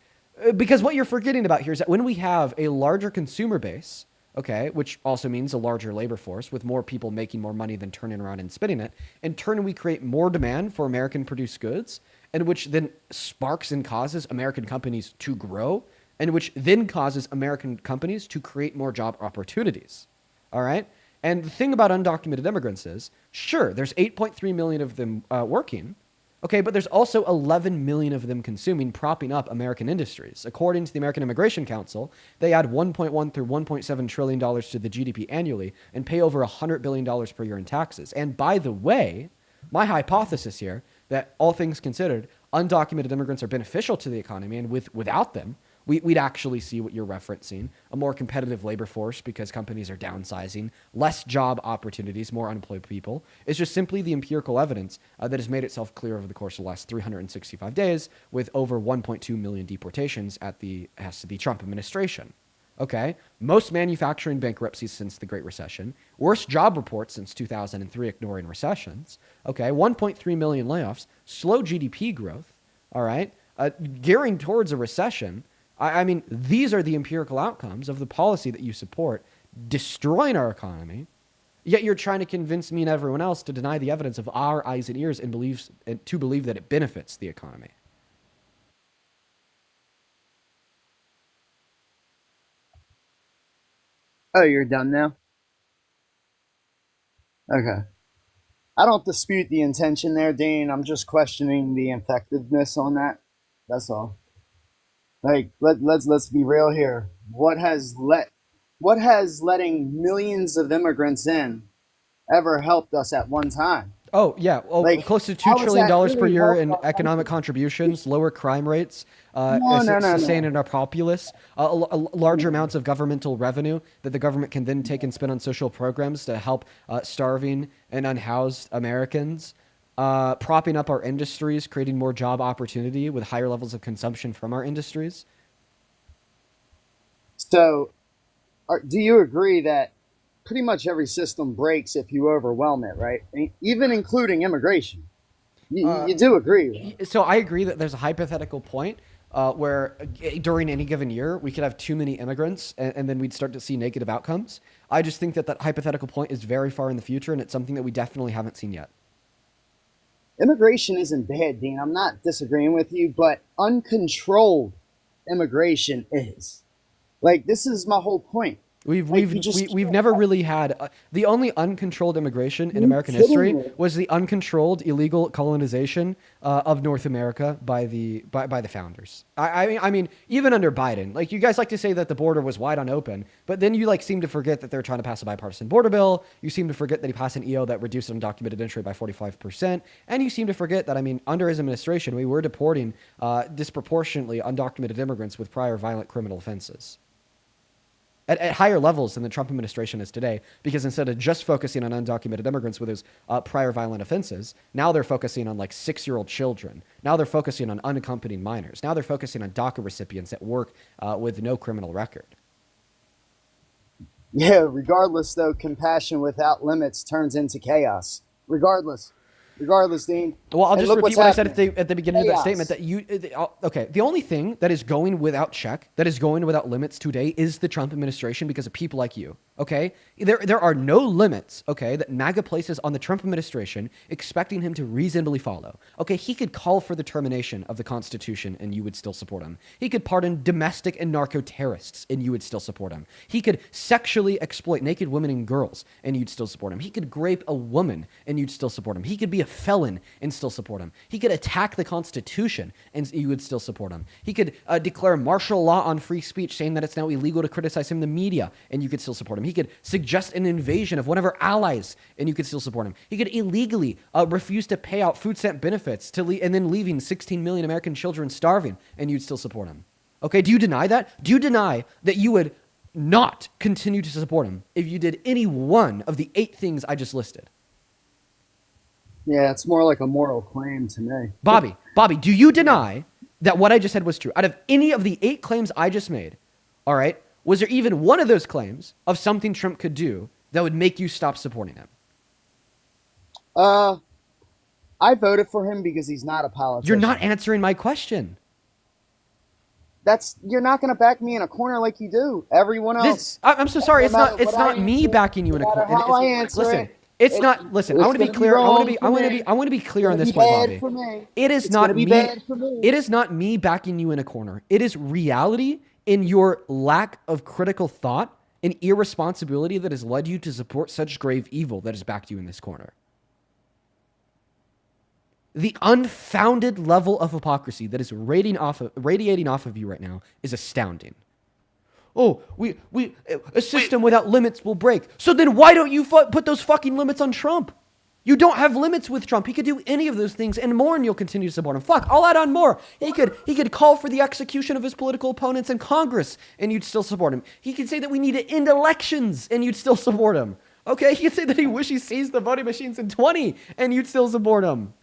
Because what you're forgetting about here is that when we have a larger consumer base, okay, which also means a larger labor force with more people making more money than turning around and spending it, in turn we create more demand for American-produced goods, and which then sparks and causes American companies to grow, and which then causes American companies to create more job opportunities. All right? And the thing about undocumented immigrants is, sure, there's 8.3 million of them working, okay, but there's also 11 million of them consuming, propping up American industries. According to the American Immigration Council, they add $1.1 through $1.7 trillion to the GDP annually and pay over $100 billion per year in taxes. And by the way, my hypothesis here, that all things considered, undocumented immigrants are beneficial to the economy, and without them, we'd actually see what you're referencing, a more competitive labor force because companies are downsizing, less job opportunities, more unemployed people. It's just simply the empirical evidence that has made itself clear over the course of the last 365 days with over 1.2 million deportations at the Trump administration. Okay, most manufacturing bankruptcies since the Great Recession, worst job reports since 2003 ignoring recessions, okay, 1.3 million layoffs, slow GDP growth, all right, gearing towards a recession. I mean, these are the empirical outcomes of the policy that you support destroying our economy. Yet you're trying to convince me and everyone else to deny the evidence of our eyes and ears and to believe that it benefits the economy. Oh, you're done now? Okay. I don't dispute the intention there, Dean. I'm just questioning the effectiveness on that. That's all. Like, let's be real here. What has letting millions of immigrants in ever helped us at one time? Oh, yeah. Well, Like, close to how $2 has trillion that per really year helped in our economic country? contributions, lower crime rates, No. sustaining our populace, larger amounts of governmental revenue that the government can then take and spend on social programs to help starving and unhoused Americans, propping up our industries, creating more job opportunity with higher levels of consumption from our industries. So, do you agree that pretty much every system breaks if you overwhelm it, right? Even including immigration. You do agree. So I agree that there's a hypothetical point where during any given year we could have too many immigrants and then we'd start to see negative outcomes. I just think that that hypothetical point is very far in the future and it's something that we definitely haven't seen yet. Immigration isn't bad, Dean. I'm not disagreeing with you, but uncontrolled immigration is. Like, this is my whole point. We've Like, you just we've can't never really had the only uncontrolled immigration in Are you American kidding history me? was the uncontrolled illegal colonization of North America by the founders. I mean even under Biden, like you guys like to say that the border was wide open, but then you like seem to forget that they're trying to pass a bipartisan border bill. You seem to forget that he passed an EO that reduced undocumented entry by 45%, and you seem to forget that under his administration we were deporting disproportionately undocumented immigrants with prior violent criminal offenses. At higher levels than the Trump administration is today, because instead of just focusing on undocumented immigrants with those prior violent offenses, now they're focusing on like 6-year-old children. Now they're focusing on unaccompanied minors. Now they're focusing on DACA recipients at work with no criminal record. Yeah, regardless, though, compassion without limits turns into chaos. Regardless, Dean. Well, I'll And just look repeat what's what I said happening. at the beginning of that Chaos. statement. The only thing that is going without check, that is going without limits today, is the Trump administration because of people like you. Okay, there are no limits. Okay, that MAGA places on the Trump administration, expecting him to reasonably follow. Okay, he could call for the termination of the Constitution, and you would still support him. He could pardon domestic and narco terrorists, and you would still support him. He could sexually exploit naked women and girls, and you'd still support him. He could grape a woman, and you'd still support him. He could be a felon and still support him. He could attack the Constitution and you would still support him. He could declare martial law on free speech, saying that it's now illegal to criticize him in the media, and you could still support him. He could suggest an invasion of one of our allies, and you could still support him. He could illegally refuse to pay out food stamp benefits and then leaving 16 million American children starving, and you'd still support him. Okay, do you deny that? Do you deny that you would not continue to support him if you did any one of the 8 things I just listed? Yeah, it's more like a moral claim to me. Bobby, do you deny that what I just said was true? Out of any of the 8 claims I just made, all right, was there even one of those claims of something Trump could do that would make you stop supporting him? I voted for him because he's not a politician. You're not answering my question. You're not going to back me in a corner like you do everyone else. I'm so sorry. No It's not me backing you in a corner. How I answer listen, it, it's not. Listen, I want to be clear. I want to be clear on this point, Bobby. It is not me. It is not me backing you in a corner. It is reality in your lack of critical thought and irresponsibility that has led you to support such grave evil that has backed you in this corner. The unfounded level of hypocrisy that is radiating off of you right now is astounding. Oh, a system without limits will break. So then why don't you put those fucking limits on Trump? You don't have limits with Trump. He could do any of those things and more, and you'll continue to support him. Fuck, I'll add on more. He could call for the execution of his political opponents in Congress, and you'd still support him. He could say that we need to end elections, and you'd still support him. Okay, he could say that he wishes he seized the voting machines in 20, and you'd still support him.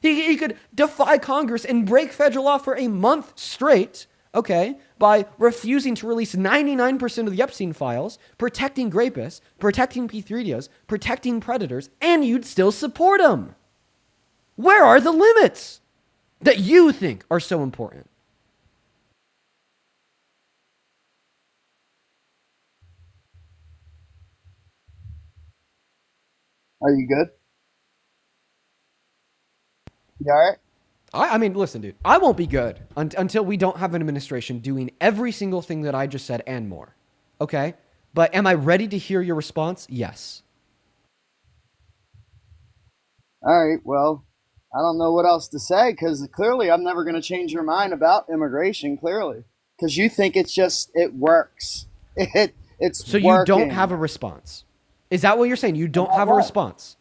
He could defy Congress and break federal law for a month straight, okay, by refusing to release 99% of the Epstein files, protecting rapists, protecting P3DOs, protecting predators, and you'd still support him. Where are the limits that you think are so important? Are you good? You all right? I mean, listen, dude. I won't be good until we don't have an administration doing every single thing that I just said and more. Okay? But am I ready to hear your response? Yes. All right. Well, I don't know what else to say because clearly I'm never going to change your mind about immigration. Clearly, because you think it works. It's So you working. don't have a response. Is that what you're saying? You don't have a response?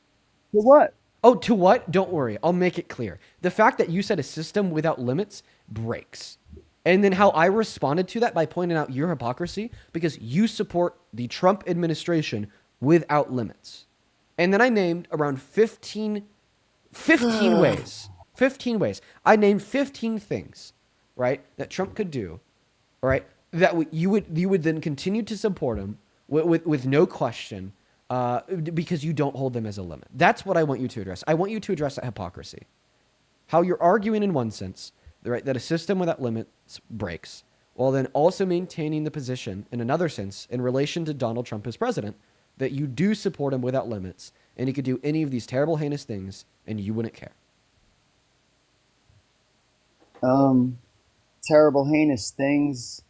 To what? Oh, to what? Don't worry. I'll make it clear. The fact that you said a system without limits breaks. And then how I responded to that by pointing out your hypocrisy because you support the Trump administration without limits. And then I named around 15 ways. 15 ways. I named 15 things, right, that Trump could do, right, that you would then continue to support him with no question because you don't hold them as a limit. That's what I want you to address. I want you to address that hypocrisy. How you're arguing in one sense, right, that a system without limits breaks, while then also maintaining the position in another sense in relation to Donald Trump as president, that you do support him without limits, and he could do any of these terrible, heinous things, and you wouldn't care. Terrible, heinous things,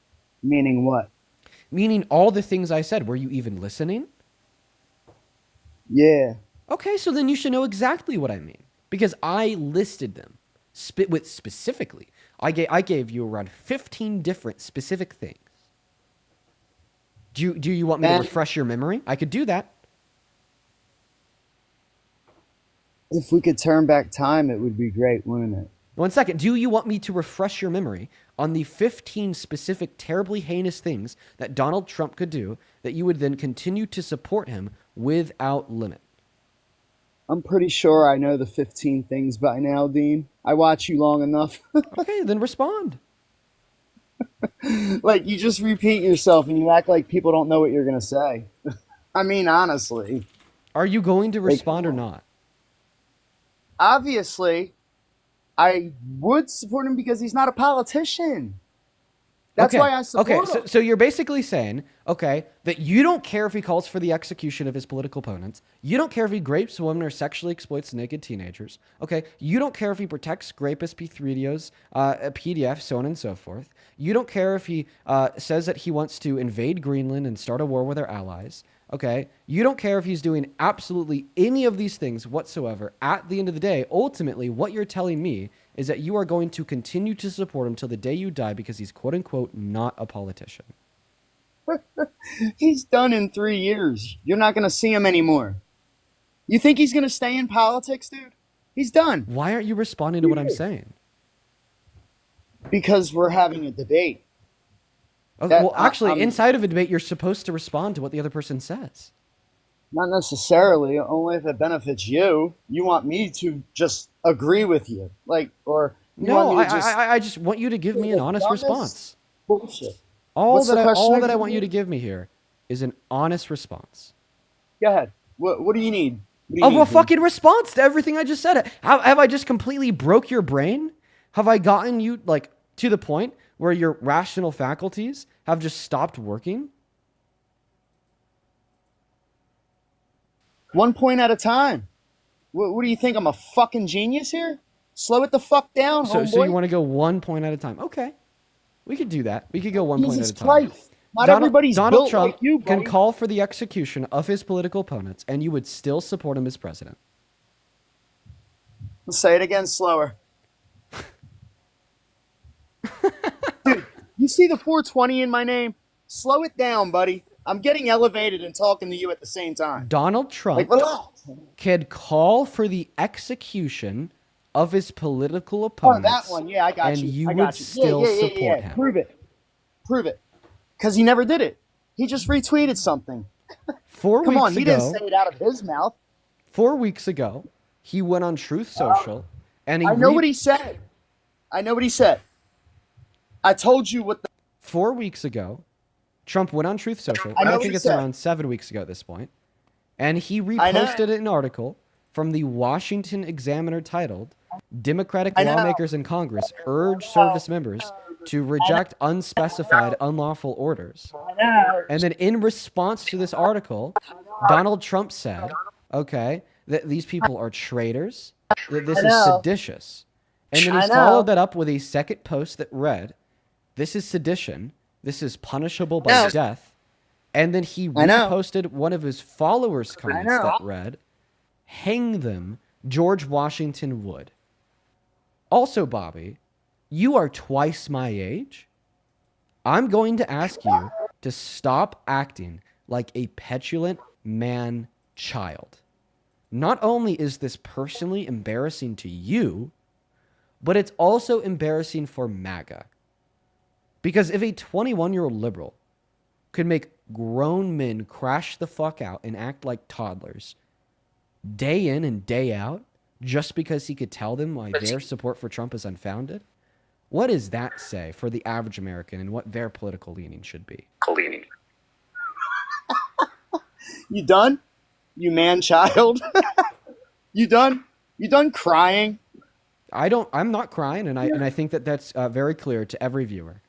meaning what? Meaning all the things I said. Were you even listening? Yeah. Okay, so then you should know exactly what I mean. Because I listed them specifically. I gave you around 15 different specific things. Do you want me to refresh your memory? I could do that. If we could turn back time, it would be great, wouldn't it? 1 second. Do you want me to refresh your memory on the 15 specific, terribly heinous things that Donald Trump could do that you would then continue to support him without limit? I'm pretty sure I know the 15 things by now, Dean. I watch you long enough. Okay, then respond. Like, you just repeat yourself and you act like people don't know what you're going to say. I mean, honestly. Are you going to respond or not? Obviously, I would support him because he's not a politician. That's why I support him. So you're basically saying, okay, that you don't care if he calls for the execution of his political opponents. You don't care if he rapes women or sexually exploits naked teenagers. Okay, you don't care if he protects grape SP3 PDF, so on and so forth. You don't care if he says that he wants to invade Greenland and start a war with our allies. Okay, you don't care if he's doing absolutely any of these things whatsoever. At the end of the day, ultimately, what you're telling me is that you are going to continue to support him till the day you die because he's quote unquote not a politician. He's done in 3 years. You're not going to see him anymore. You think he's going to stay in politics, dude? He's done. Why aren't you responding to what I'm saying? Because we're having a debate. Okay, well, actually, inside of a debate, you're supposed to respond to what the other person says. Not necessarily, only if it benefits you. You want me to just agree with you. Like, or you No, want me to just... I just want you to give me an honest response. Bullshit. All that I want you to give me here is an honest response. Go ahead. What do you need? A fucking response to everything I just said. Have I just completely broke your brain? Have I gotten you, like, to the point where your rational faculties have just stopped working? 1 point at a time. What do you think? I'm a fucking genius here? Slow it the fuck down, homeboy. So you want to go 1 point at a time? Okay, we could do that. We could go 1 point at a time. Christ. Not everybody's Donald built Trump like you, can buddy. call for the execution of his political opponents, and you would still support him as president. Say it again slower. Dude, you see the 420 in my name? Slow it down, buddy. I'm getting elevated and talking to you at the same time. Donald Trump can call for the execution of his political opponents. Oh, that one. Yeah, I got and you. you I got would you. still support him. Prove it. Prove it. Because he never did it. He just retweeted something. 4 Come weeks on, he ago, didn't say it out of his mouth. 4 weeks ago, he went on Truth Social, and I know what he said. I know what he said. I told you what the... 4 weeks ago, Trump went on Truth Social. I know I what think he it's said. around 7 weeks ago at this point. And he reposted an article from the Washington Examiner titled, Democratic Lawmakers in Congress Urge Service Members to Reject Unspecified Unlawful Orders. And then in response to this article, Donald Trump said, okay, that these people are traitors, that this I is know. seditious. And then I he's know. followed that up with a second post that read, "This is sedition. This is punishable by No. death." And then he I know. reposted one of his followers' comments know. that read, "Hang them, George Washington would." Also, Bobby, you are twice my age. I'm going to ask you to stop acting like a petulant man-child. Not only is this personally embarrassing to you, but it's also embarrassing for MAGA. Because if a 21-year-old liberal could make grown men crash the fuck out and act like toddlers day in and day out just because he could tell them why their support for Trump is unfounded, what does that say for the average American and what their political leaning should be? You done? You man-child? You done? You done crying? I'm not crying, and I think that that's very clear to every viewer.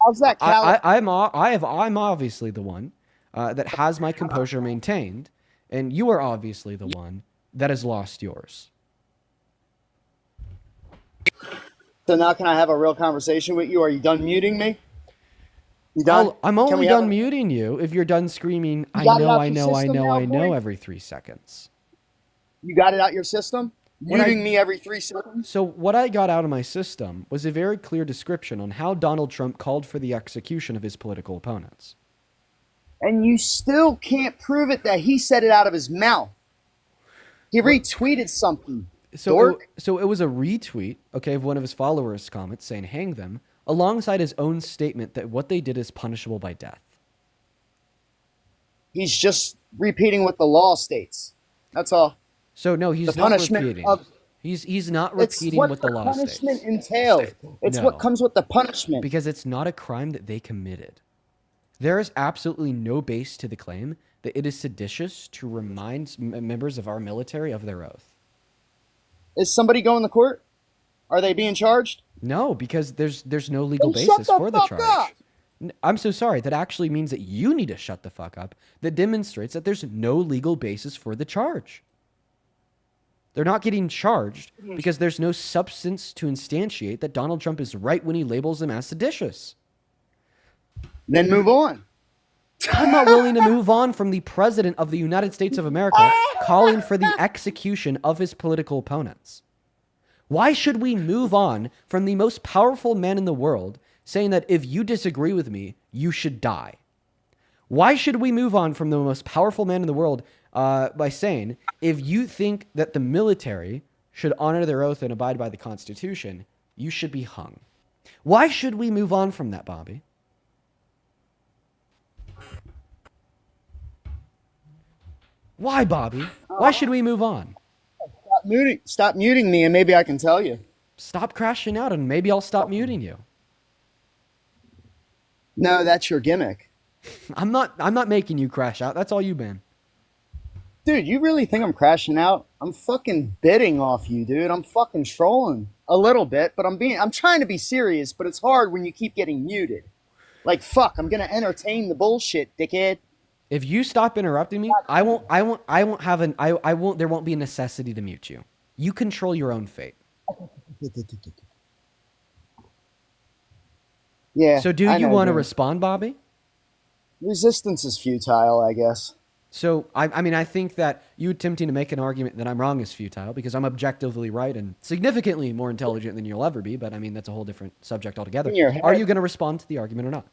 How's that, Cal? I'm obviously the one that has my composure maintained, and you are obviously the one that has lost yours. So now can I have a real conversation with you? Are you done muting me? You done? I'm Can only we have done a- muting you if you're done screaming, "I got it know, out I your know, I system know, now, I know," boy? every 3 seconds. You got it out your system? When I- Muting me every 3 seconds? So what I got out of my system was a very clear description on how Donald Trump called for the execution of his political opponents. And you still can't prove it that he said it out of his mouth. He retweeted something. Dork. So it was a retweet, okay, of one of his followers' comments saying "hang them," alongside his own statement that what they did is punishable by death. He's just repeating what the law states. That's all. So no, he's The not punishment repeating. of- He's not It's repeating what what the law states. punishment entails. It's No. what comes with the punishment. Because it's not a crime that they committed. There is absolutely no base to the claim that it is seditious to remind members of our military of their oath. Is somebody going to court? Are they being charged? No, because there's no legal Then shut basis the for the fuck charge. up. I'm so sorry. That actually means that you need to shut the fuck up. That demonstrates that there's no legal basis for the charge. They're not getting charged because there's no substance to instantiate that Donald Trump is right when he labels them as seditious. Then move on. I'm not willing to move on from the president of the United States of America calling for the execution of his political opponents. Why should we move on from the most powerful man in the world saying that if you disagree with me, you should die? Why should we move on from the most powerful man in the world by saying if you think that the military should honor their oath and abide by the Constitution, you should be hung? Why should we move on from that, Bobby? Why, Bobby? Why should we move on? Stop muting me, and maybe I can tell you. Stop crashing out, and maybe I'll stop muting you. No, that's your gimmick. I'm not making you crash out. That's all you, man. Dude, you really think I'm crashing out? I'm fucking bidding off you, dude. I'm fucking trolling a little bit, but I'm trying to be serious, but it's hard when you keep getting muted. Like, fuck, I'm gonna entertain the bullshit, dickhead. If you stop interrupting me, there won't be a necessity to mute you. You control your own fate. Yeah. So do I you know, want to dude. respond, Bobby? Resistance is futile, I guess. So, I mean, I think that you attempting to make an argument that I'm wrong is futile because I'm objectively right and significantly more intelligent than you'll ever be, but I mean, that's a whole different subject altogether. In your head. Are you going to respond to the argument or not?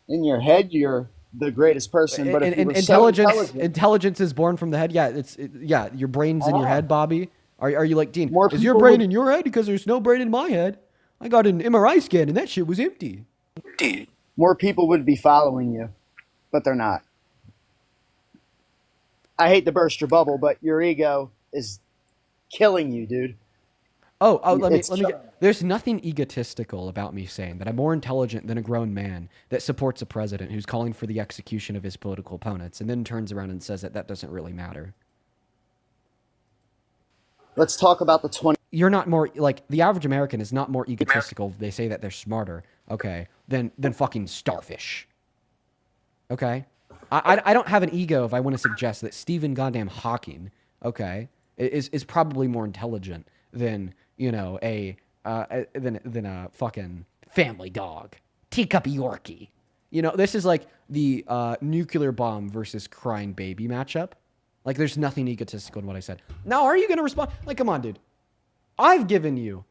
In your head, you're the greatest person, but if you were so intelligent, Intelligence is born from the head. Yeah, your brain's in your head, Bobby. Are you like, Dean, More is your people brain would- in your head? Because there's no brain in my head. I got an MRI scan and that shit was empty. more people would be following you, but they're not. I hate to burst your bubble, but your ego is killing you, dude. Let me It's get. There's nothing egotistical about me saying that I'm more intelligent than a grown man that supports a president who's calling for the execution of his political opponents and then turns around and says that that doesn't really matter. Let's talk about the 20. You're not more like the average American is not more egotistical if they say that they're smarter, okay, than fucking starfish. Okay? I don't have an ego if I want to suggest that Stephen goddamn Hawking, okay, is probably more intelligent than, you know, than a fucking family dog, teacup Yorkie. You know, this is like the nuclear bomb versus crying baby matchup. Like, there's nothing egotistical in what I said. Now, are you going to respond? Like, come on, dude. I've given you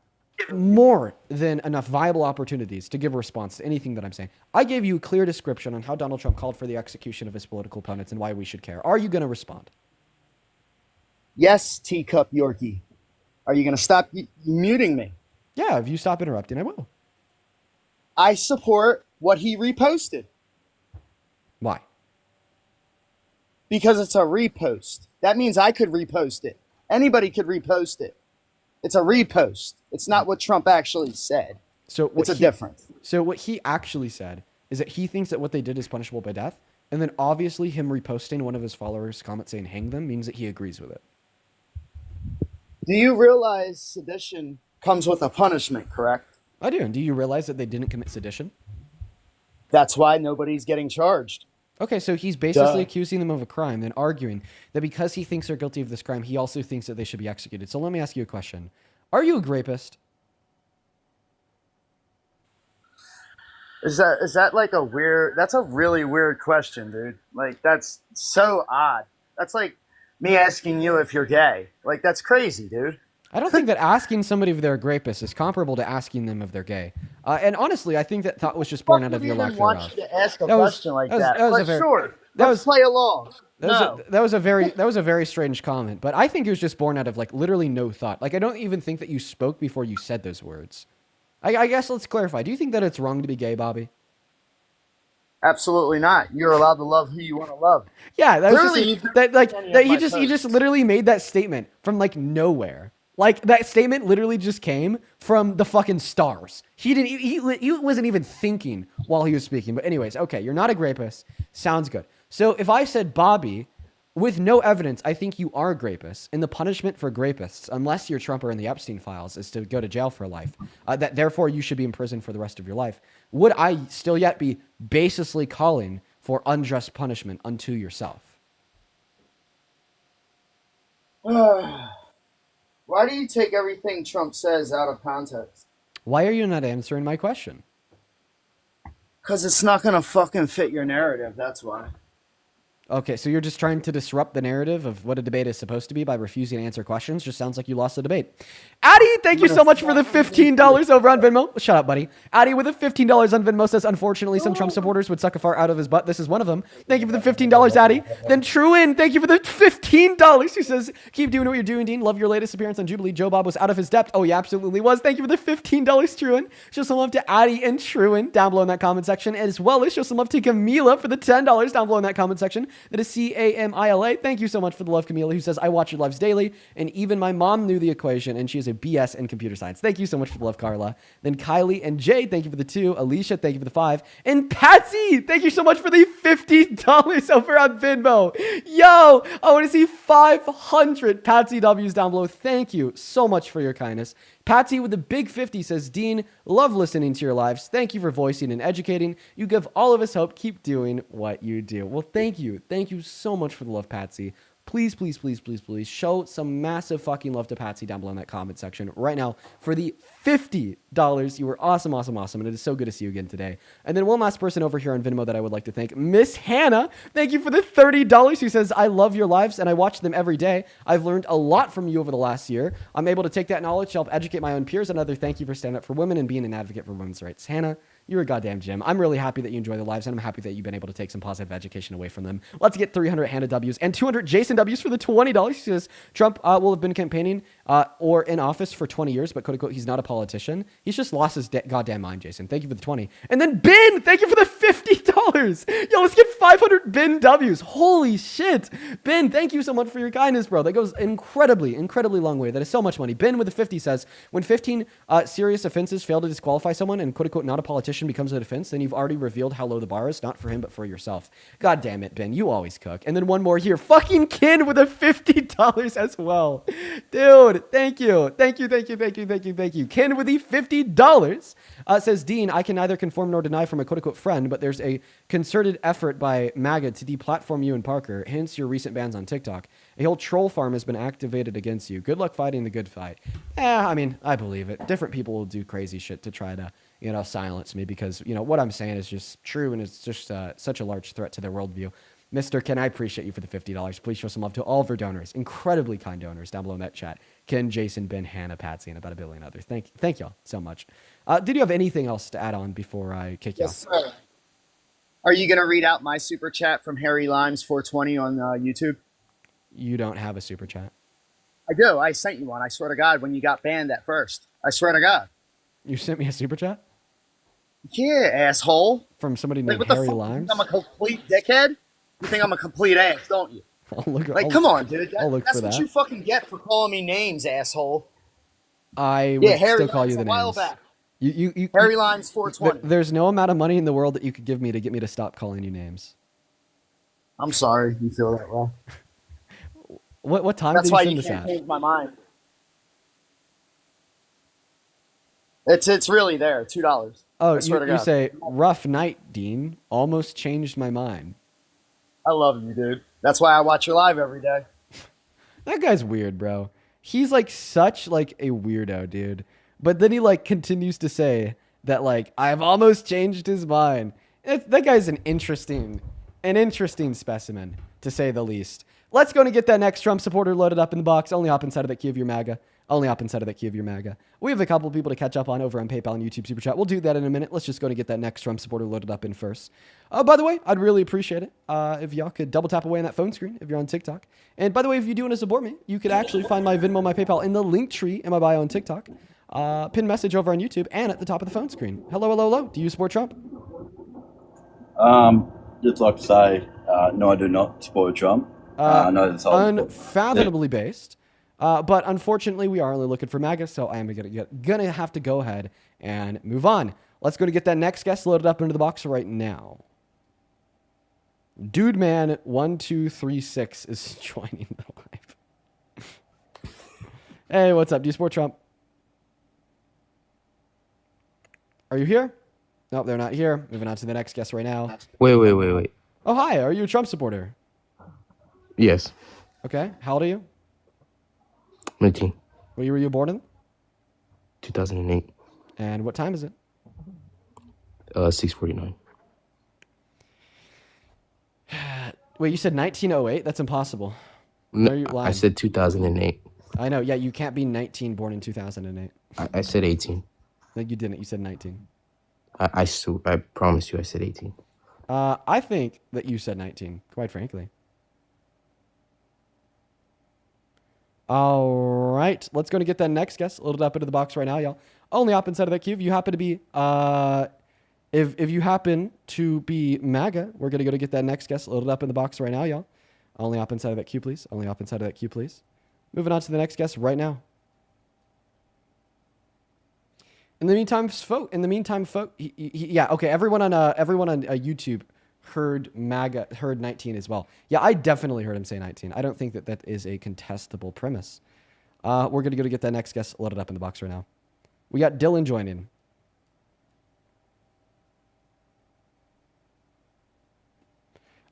more than enough viable opportunities to give a response to anything that I'm saying. I gave you a clear description on how Donald Trump called for the execution of his political opponents and why we should care. Are you going to respond? Yes, teacup Yorkie. Are you going to stop muting me? Yeah, if you stop interrupting, I will. I support what he reposted. Why? Because it's a repost. That means I could repost it. Anybody could repost it. It's a repost. It's not what Trump actually said. So it's a difference. So what he actually said is that he thinks that what they did is punishable by death. And then obviously him reposting one of his followers' comment saying hang them means that he agrees with it. Do you realize sedition comes with a punishment, correct? I do. And do you realize that they didn't commit sedition? That's why nobody's getting charged. Okay, so he's basically accusing them of a crime, then arguing that because he thinks they're guilty of this crime, he also thinks that they should be executed. So let me ask you a question. Are you a rapist? Is that like a weird... That's a really weird question, dude. Like, that's so odd. That's like me asking you if you're gay. Like, that's crazy, dude. I don't think that asking somebody if they're a rapist is comparable to asking them if they're gay. And honestly, I think that thought was just born out of your lack thereof. I want you to ask a question like that. Sure, let's play along. That was a very strange comment. But I think it was just born out of like literally no thought. Like I don't even think that you spoke before you said those words. I guess let's clarify. Do you think that it's wrong to be gay, Bobby? Absolutely not. You're allowed to love who you want to love. Yeah, that Clearly, was he just literally made that statement from like nowhere. Like that statement literally just came from the fucking stars. He wasn't even thinking while he was speaking. But anyways, okay, you're not a rapist. Sounds good. So if I said, Bobby, with no evidence, I think you are a rapist, and the punishment for rapists, unless you're Trump or in the Epstein files, is to go to jail for life, that therefore you should be in prison for the rest of your life, would I still yet be basically calling for unjust punishment unto yourself? Why do you take everything Trump says out of context? Why are you not answering my question? Because it's not going to fucking fit your narrative, that's why. Okay, so you're just trying to disrupt the narrative of what a debate is supposed to be by refusing to answer questions? Just sounds like you lost the debate. Addy, thank you so much for the $15 over on Venmo. Shut up, buddy. Addy with the $15 on Venmo says, unfortunately, some Trump supporters would suck a fart out of his butt. This is one of them. Thank you for the $15, Addy. Then Truin, thank you for the $15. He says, keep doing what you're doing, Dean. Love your latest appearance on Jubilee. Joe Bob was out of his depth. Oh, he absolutely was. Thank you for the $15, Truin. Show some love to Addy and Truin down below in that comment section, as well as show some love to Camila for the $10 down below in that comment section. That is Camila. Thank you so much for the love, Camila, who says, I watch your lives daily, and even my mom knew the equation, and she is a BS in computer science. Thank you so much for the love, Carla. Then Kylie and Jay, thank you for the 2. Alicia, thank you for the 5. And Patsy, thank you so much for the $50 over on Venmo. Yo, I want to see 500 Patsy W's down below. Thank you so much for your kindness. Patsy with the big 50 says, Dean, love listening to your lives. Thank you for voicing and educating. You give all of us hope. Keep doing what you do. Well, thank you. Thank you so much for the love, Patsy. Please, please, please, please, please show some massive fucking love to Patsy down below in that comment section right now for the $50. You were awesome, awesome, awesome. And it is so good to see you again today. And then one last person over here on Venmo that I would like to thank, Miss Hannah. Thank you for the $30. She says, I love your lives and I watch them every day. I've learned a lot from you over the last year. I'm able to take that knowledge to help educate my own peers. Another thank you for standing up for women and being an advocate for women's rights. Hannah, you're a goddamn gem. I'm really happy that you enjoy the lives, and I'm happy that you've been able to take some positive education away from them. Let's get 300 Hannah W's and 200 Jason W's for the $20. He says, Trump will have been campaigning or in office for 20 years, but quote unquote, he's not a politician. He's just lost his goddamn mind, Jason. Thank you for the 20. And then Ben, thank you for the $50. Yo, let's get 500 Ben W's. Holy shit. Ben, thank you so much for your kindness, bro. That goes incredibly, incredibly long way. That is so much money. Ben with the 50 says, when 15 serious offenses fail to disqualify someone and quote unquote, not a politician, politician becomes a defense, then you've already revealed how low the bar is, not for him, but for yourself. God damn it, Ben. You always cook. And then one more here. Fucking Ken with a $50 as well. Dude, thank you. Thank you. Ken with the $50 says, Dean, I can neither confirm nor deny from a quote-unquote friend, but there's a concerted effort by MAGA to deplatform you and Parker, hence your recent bans on TikTok. A whole troll farm has been activated against you. Good luck fighting the good fight. I mean, I believe it. Different people will do crazy shit to try to, silence me because, what I'm saying is just true and it's just such a large threat to their worldview. Mr. Ken, I appreciate you for the $50. Please show some love to all of our donors. Incredibly kind donors down below in that chat. Ken, Jason, Ben, Hannah, Patsy, and about a billion others. Thank y'all so much. Did you have anything else to add on before I kick you off? Sir. Are you going to read out my super chat from Harry Limes 420 on YouTube? You don't have a super chat. I do. I sent you one. I swear to God, when you got banned at first. I swear to God. You sent me a super chat? Yeah, asshole. From somebody Like, named what Harry the fuck? Limes? I'm a complete dickhead? You think I'm a complete ass, don't you? Come on, dude. That's what you fucking get for calling me names, asshole. I would Harry still call Limes you the a while names. back. You Harry Limes 420. There's no amount of money in the world that you could give me to get me to stop calling you names. I'm sorry you feel that way. What time That's did why you send you this can't at? change my mind. It's really there, $2. Oh, I swear to you God. say, rough night, Dean. Almost changed my mind. I love you, dude. That's why I watch you live every day. That guy's weird, bro. He's like such like a weirdo, dude. But then he like continues to say that like I've almost changed his mind. That guy's an interesting specimen, to say the least. Let's go and get that next Trump supporter loaded up in the box. Only hop inside of that key of your MAGA. Only hop inside of that key of your MAGA. We have a couple of people to catch up on over on PayPal and YouTube Super Chat. We'll do that in a minute. Let's just go and get that next Trump supporter loaded up in first. By the way, I'd really appreciate it if y'all could double tap away on that phone screen if you're on TikTok. And by the way, if you do want to support me, you could actually find my Venmo, my PayPal in the link tree in my bio on TikTok. Pin message over on YouTube and at the top of the phone screen. Hello. Do you support Trump? Just like to say, no, I do not support Trump. I know that's unfathomably based. But unfortunately, we are only looking for MAGA, so I am gonna have to go ahead and move on. Let's go to get that next guest loaded up into the box right now. Dude Man 1236 is joining the live. Hey, what's up? Do you support Trump? Are you here? Nope, they're not here. Moving on to the next guest right now. Wait. Oh, hi. Are you a Trump supporter? Yes. Okay. How old are you? 19. What year were you born in? 2008. And what time is it? 6:49. Wait, you said 1908? That's impossible. No, Are you lying? I said 2008. I know. Yeah, you can't be 19 born in 2008. I said 18. No, you didn't. You said 19. I promise you I said 18. I think that you said 19, quite frankly. All right. Let's go and get that next guest loaded up into the box right now, y'all. Only hop inside of that queue. If you happen to be, if you happen to be MAGA, we're going to go to get that next guest loaded up in the box right now, y'all. Only hop inside of that queue, please. Only hop inside of that queue, please. Moving on to the next guest right now. In the meantime, yeah, okay. Everyone on YouTube heard 19 as well. Yeah, I definitely heard him say 19. I don't think that is a contestable premise. We're gonna go to get that next guest loaded up in the box right now. We got Dylan joining.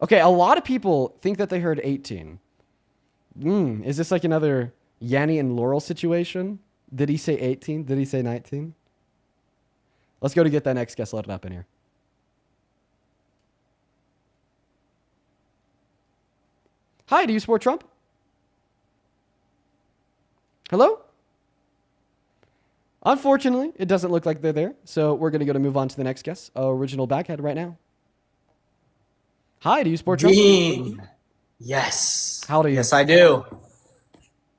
Okay, a lot of people think that they heard 18. Is this like another Yanni and Laurel situation? Did he say 18? Did he say 19? Let's go to get that next guest loaded up in here. Hi, do you support Trump? Hello? Unfortunately, it doesn't look like they're there, so we're going to move on to the next guest, original Baghead right now. Hi, do you support Trump? Dean. Yes. How old are you? Yes, I do.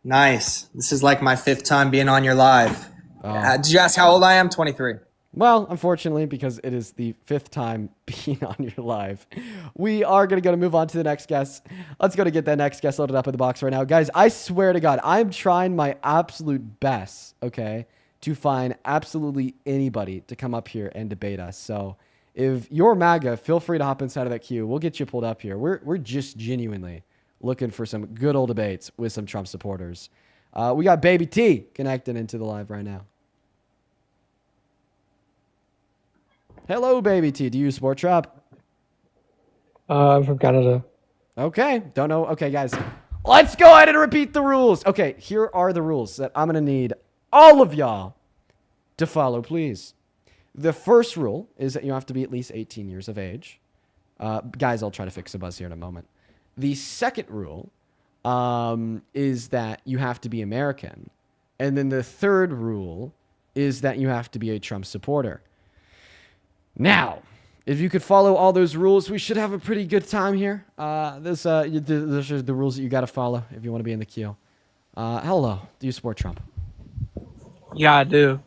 Nice. This is like my 5th time being on your live. Did you ask how old I am? 23. Well, unfortunately, because it is the 5th time being on your live, we are going to move on to the next guest. Let's go to get that next guest loaded up in the box right now. Guys, I swear to God, I'm trying my absolute best, okay, to find absolutely anybody to come up here and debate us. So if you're MAGA, feel free to hop inside of that queue. We'll get you pulled up here. We're just genuinely looking for some good old debates with some Trump supporters. We got Baby T connected into the live right now. Hello, Baby T. Do you support Trump? I'm from Canada. Okay. Don't know. Okay, guys. Let's go ahead and repeat the rules. Okay, here are the rules that I'm going to need all of y'all to follow, please. The first rule is that you have to be at least 18 years of age. Guys, I'll try to fix the buzz here in a moment. The second rule is that you have to be American. And then the third rule is that you have to be a Trump supporter. Now, if you could follow all those rules, we should have a pretty good time here. Those are the rules that you got to follow if you want to be in the queue. Hello. Do you support Trump? Yeah, I do.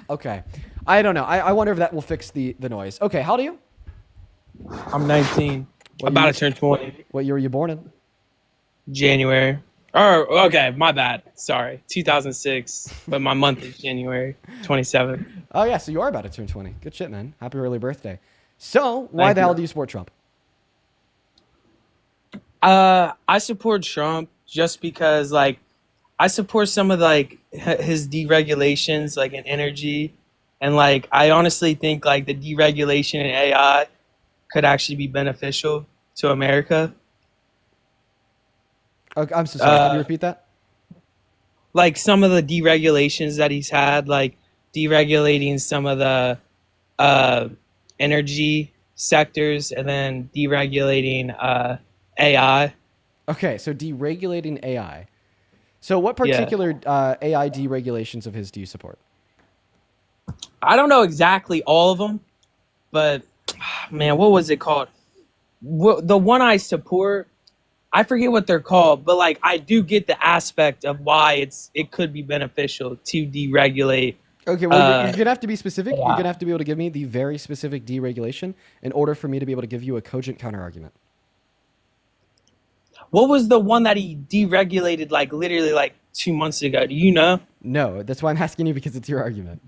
Okay. I don't know. I wonder if that will fix the noise. Okay, how old are you? I'm 19. About to turn 20. What year were you born in? January. Or, okay, my bad. Sorry. 2006. But my month is January 27th. Oh, yeah, so you are about to turn 20. Good shit, man. Happy early birthday. So, why Thank the you. hell do you support Trump? I support Trump just because, like, I support some of, like, his deregulations, like, in energy. And, like, I honestly think, like, the deregulation in AI could actually be beneficial to America. Okay, I'm so sorry. Can you repeat that? Like, some of the deregulations that he's had, like, deregulating some of the energy sectors and then deregulating AI. Okay, so deregulating AI. So what particular AI deregulations of his do you support? I don't know exactly all of them, but man, what was it called? The one I support, I forget what they're called, but like I do get the aspect of why it could be beneficial to deregulate. Okay, well, you're gonna have to be specific. Yeah. You're gonna have to be able to give me the very specific deregulation in order for me to be able to give you a cogent counterargument. What was the one that he deregulated like literally like 2 months ago? Do you know? No, that's why I'm asking you, because it's your argument.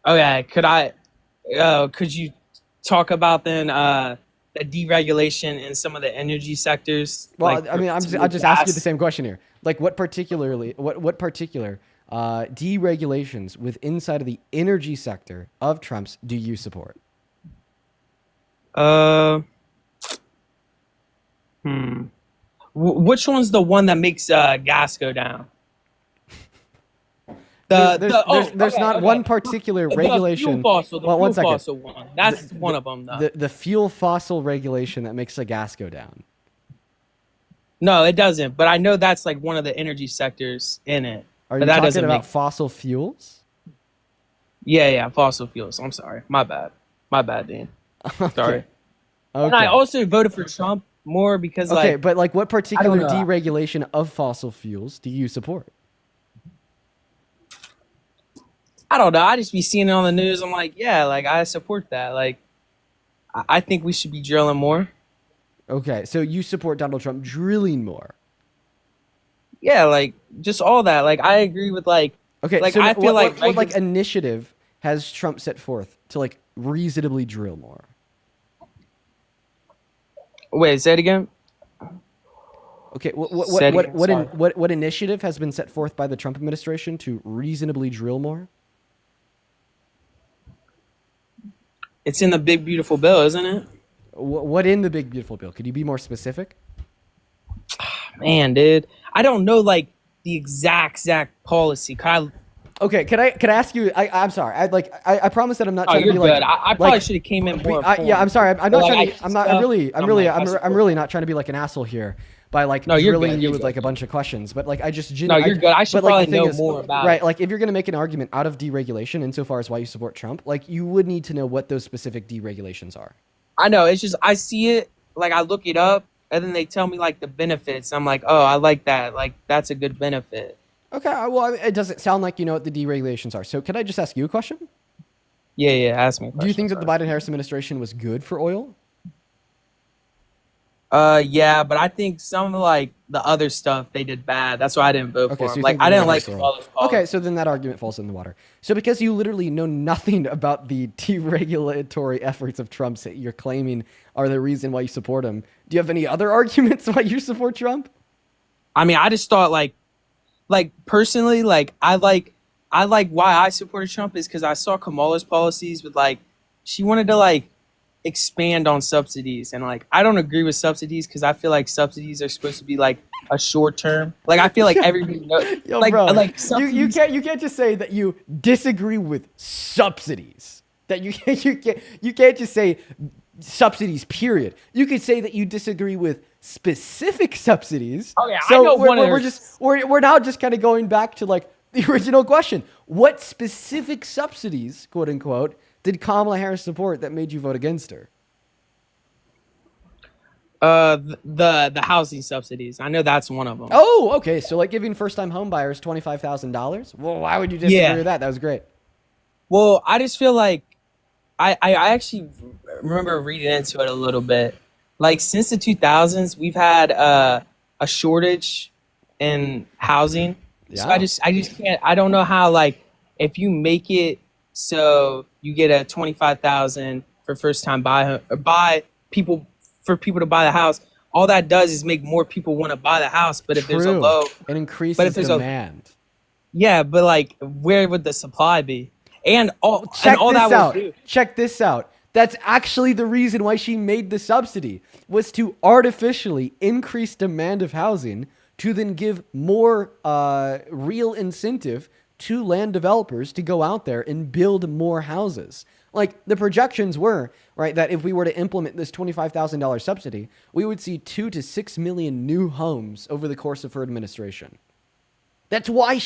Okay, could you talk about then the deregulation in some of the energy sectors? Well, like I mean, I'll just ask you the same question here. Like, what particular deregulations with inside of the energy sector of Trump's do you support? Which one's the one that makes gas go down? There's not one particular regulation. The fuel Well, one second. fossil one. That's one of them, though. The fuel fossil regulation that makes the gas go down. No, it doesn't. But I know that's like one of the energy sectors in it. Are but you that talking doesn't about make... fossil fuels? Yeah, fossil fuels. I'm sorry. My bad, Dan. Sorry. Okay. And I also voted for Trump more because okay, like... but like what particular know. deregulation of fossil fuels do you support? I don't know. I just be seeing it on the news. I'm like, yeah, like I support that. Like, I think we should be drilling more. Okay, so you support Donald Trump drilling more. Yeah, like just all that. Like I agree with like. Okay, like so I feel what like initiative has Trump set forth to like reasonably drill more? Wait, say it again. Okay, what initiative has been set forth by the Trump administration to reasonably drill more? It's in the big beautiful bill, isn't it? What in the big beautiful bill? Could you be more specific? Man, dude, I don't know like the exact policy. Okay, can I ask you? I'm sorry. I promise that I'm not trying to be good. like. I probably should have came in more. Yeah, I'm sorry. I'm not trying to. I'm really not trying to be like an asshole here by like drilling you with like a bunch of questions. But like I just. No, you're good. I should probably know more about it. Right, like if you're gonna make an argument out of deregulation insofar as why you support Trump, like you would need to know what those specific deregulations are. I know. It's just I see it, like I look it up, and then they tell me like the benefits. I'm like, oh, I like that. Like that's a good benefit. Okay, well, it doesn't sound like you know what the deregulations are. So, can I just ask you a question? Yeah, ask me a question. Do you think that the Biden-Harris administration was good for oil? Yeah, but I think some of like the other stuff they did bad. That's why I didn't vote Okay, for so him. you Like think I the didn't like numbers are Kamala's all- Okay, policies. so then that argument falls in the water. So because you literally know nothing about the deregulatory efforts of Trump that you're claiming are the reason why you support him, do you have any other arguments why you support Trump? I mean, I just thought like personally, like I like why I supported Trump is because I saw Kamala's policies with like she wanted to like expand on subsidies, and like I don't agree with subsidies because I feel like subsidies are supposed to be like a short term. Like I feel like everybody knows, Yo, like bro, like you subsidies. you can't just say that you disagree with subsidies. That you can't just say subsidies. Period. You could say that you disagree with specific subsidies. Okay, I so know we're, one of we're their- just we're now just kind of going back to like the original question: what specific subsidies, quote unquote, did Kamala Harris support that made you vote against her? The housing subsidies. I know that's one of them. Oh, okay. So like giving first-time home buyers $25,000. Well, why would you disagree Yeah. with that? That was great. Well, I just feel like I actually remember reading into it a little bit. Like since the 2000s, we've had a shortage in housing. So Yeah. I just can't. I don't know how like if you make it so you get a 25,000 for first time buy people for people to buy the house. All that does is make more people want to buy the house. But if there's a True. low, It increases but if there's demand. yeah, but like where would the supply be? And all Check and all this that out. will do. Check this out. That's actually the reason why she made the subsidy, was to artificially increase demand of housing to then give more real incentive to land developers to go out there and build more houses. Like the projections were, right, that if we were to implement this $25,000 subsidy, we would see 2 to 6 million new homes over the course of her administration. That's why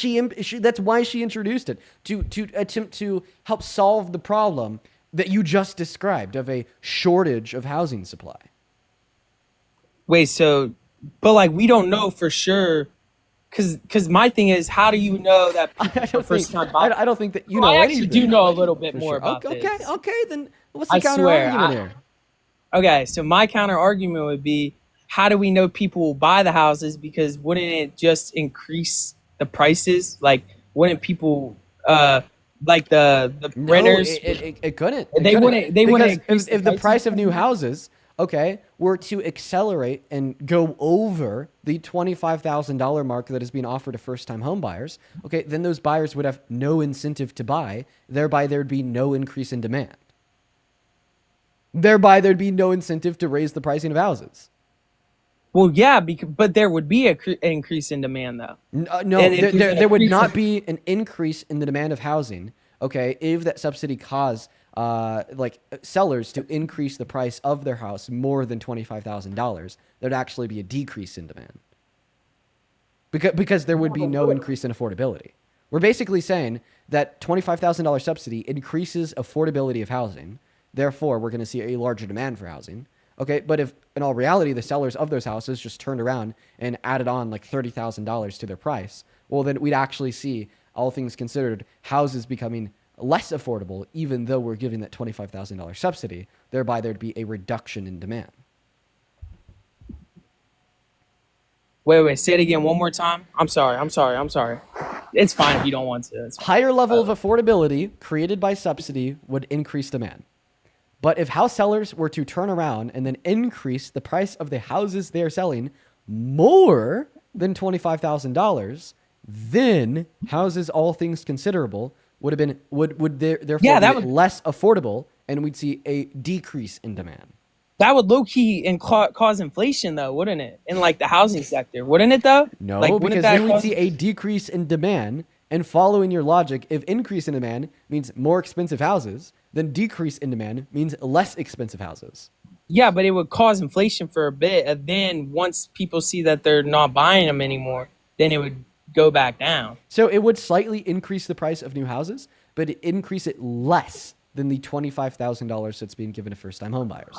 that's why she introduced it, to attempt to help solve the problem that you just described of a shortage of housing supply. Wait, so, but like we don't know for sure, because my thing is, how do you know that people first time buyers? I don't think that you Well, know I actually anything. do know a little bit For more sure. about Okay, this. okay, then what's the I counter swear, argument here? Okay, so my counter argument would be, how do we know people will buy the houses? Because wouldn't it just increase the prices? Like, wouldn't people like the No, renters? it couldn't. They wouldn't Because increase if the prices? price of new houses, okay, were to accelerate and go over the $25,000 mark that is being offered to first-time home buyers, okay, then those buyers would have no incentive to buy. Thereby, there'd be no increase in demand. Thereby, there'd be no incentive to raise the pricing of houses. Well, yeah, but there would be an increase in demand, though. No, And if there's an there would increase not in- be an increase in the demand of housing, okay, if that subsidy caused like sellers to increase the price of their house more than $25,000. There'd actually be a decrease in demand. Because there would be no increase in affordability. We're basically saying that $25,000 subsidy increases affordability of housing. Therefore, we're going to see a larger demand for housing. Okay, but if in all reality the sellers of those houses just turned around and added on like $30,000 to their price, well then we'd actually see, all things considered, houses becoming less affordable, even though we're giving that $25,000 subsidy. Thereby, there'd be a reduction in demand. Wait, say it again one more time. I'm sorry. It's fine if you don't want to. It's fine. Higher level of affordability created by subsidy would increase demand. But if house sellers were to turn around and then increase the price of the houses they are selling more than $25,000, then houses, all things considerable, would have been therefore that be would- less affordable, and we'd see a decrease in demand. That would low key and cause inflation, though, wouldn't it? In like the housing sector, wouldn't it though? No, Like, wouldn't because that then we'd cause- see a decrease in demand. And following your logic, if increase in demand means more expensive houses, then decrease in demand means less expensive houses. Yeah, but it would cause inflation for a bit, and then once people see that they're not buying them anymore, then it would go back down. So it would slightly increase the price of new houses, but it increase it less than the $25,000 that's being given to first-time home buyers.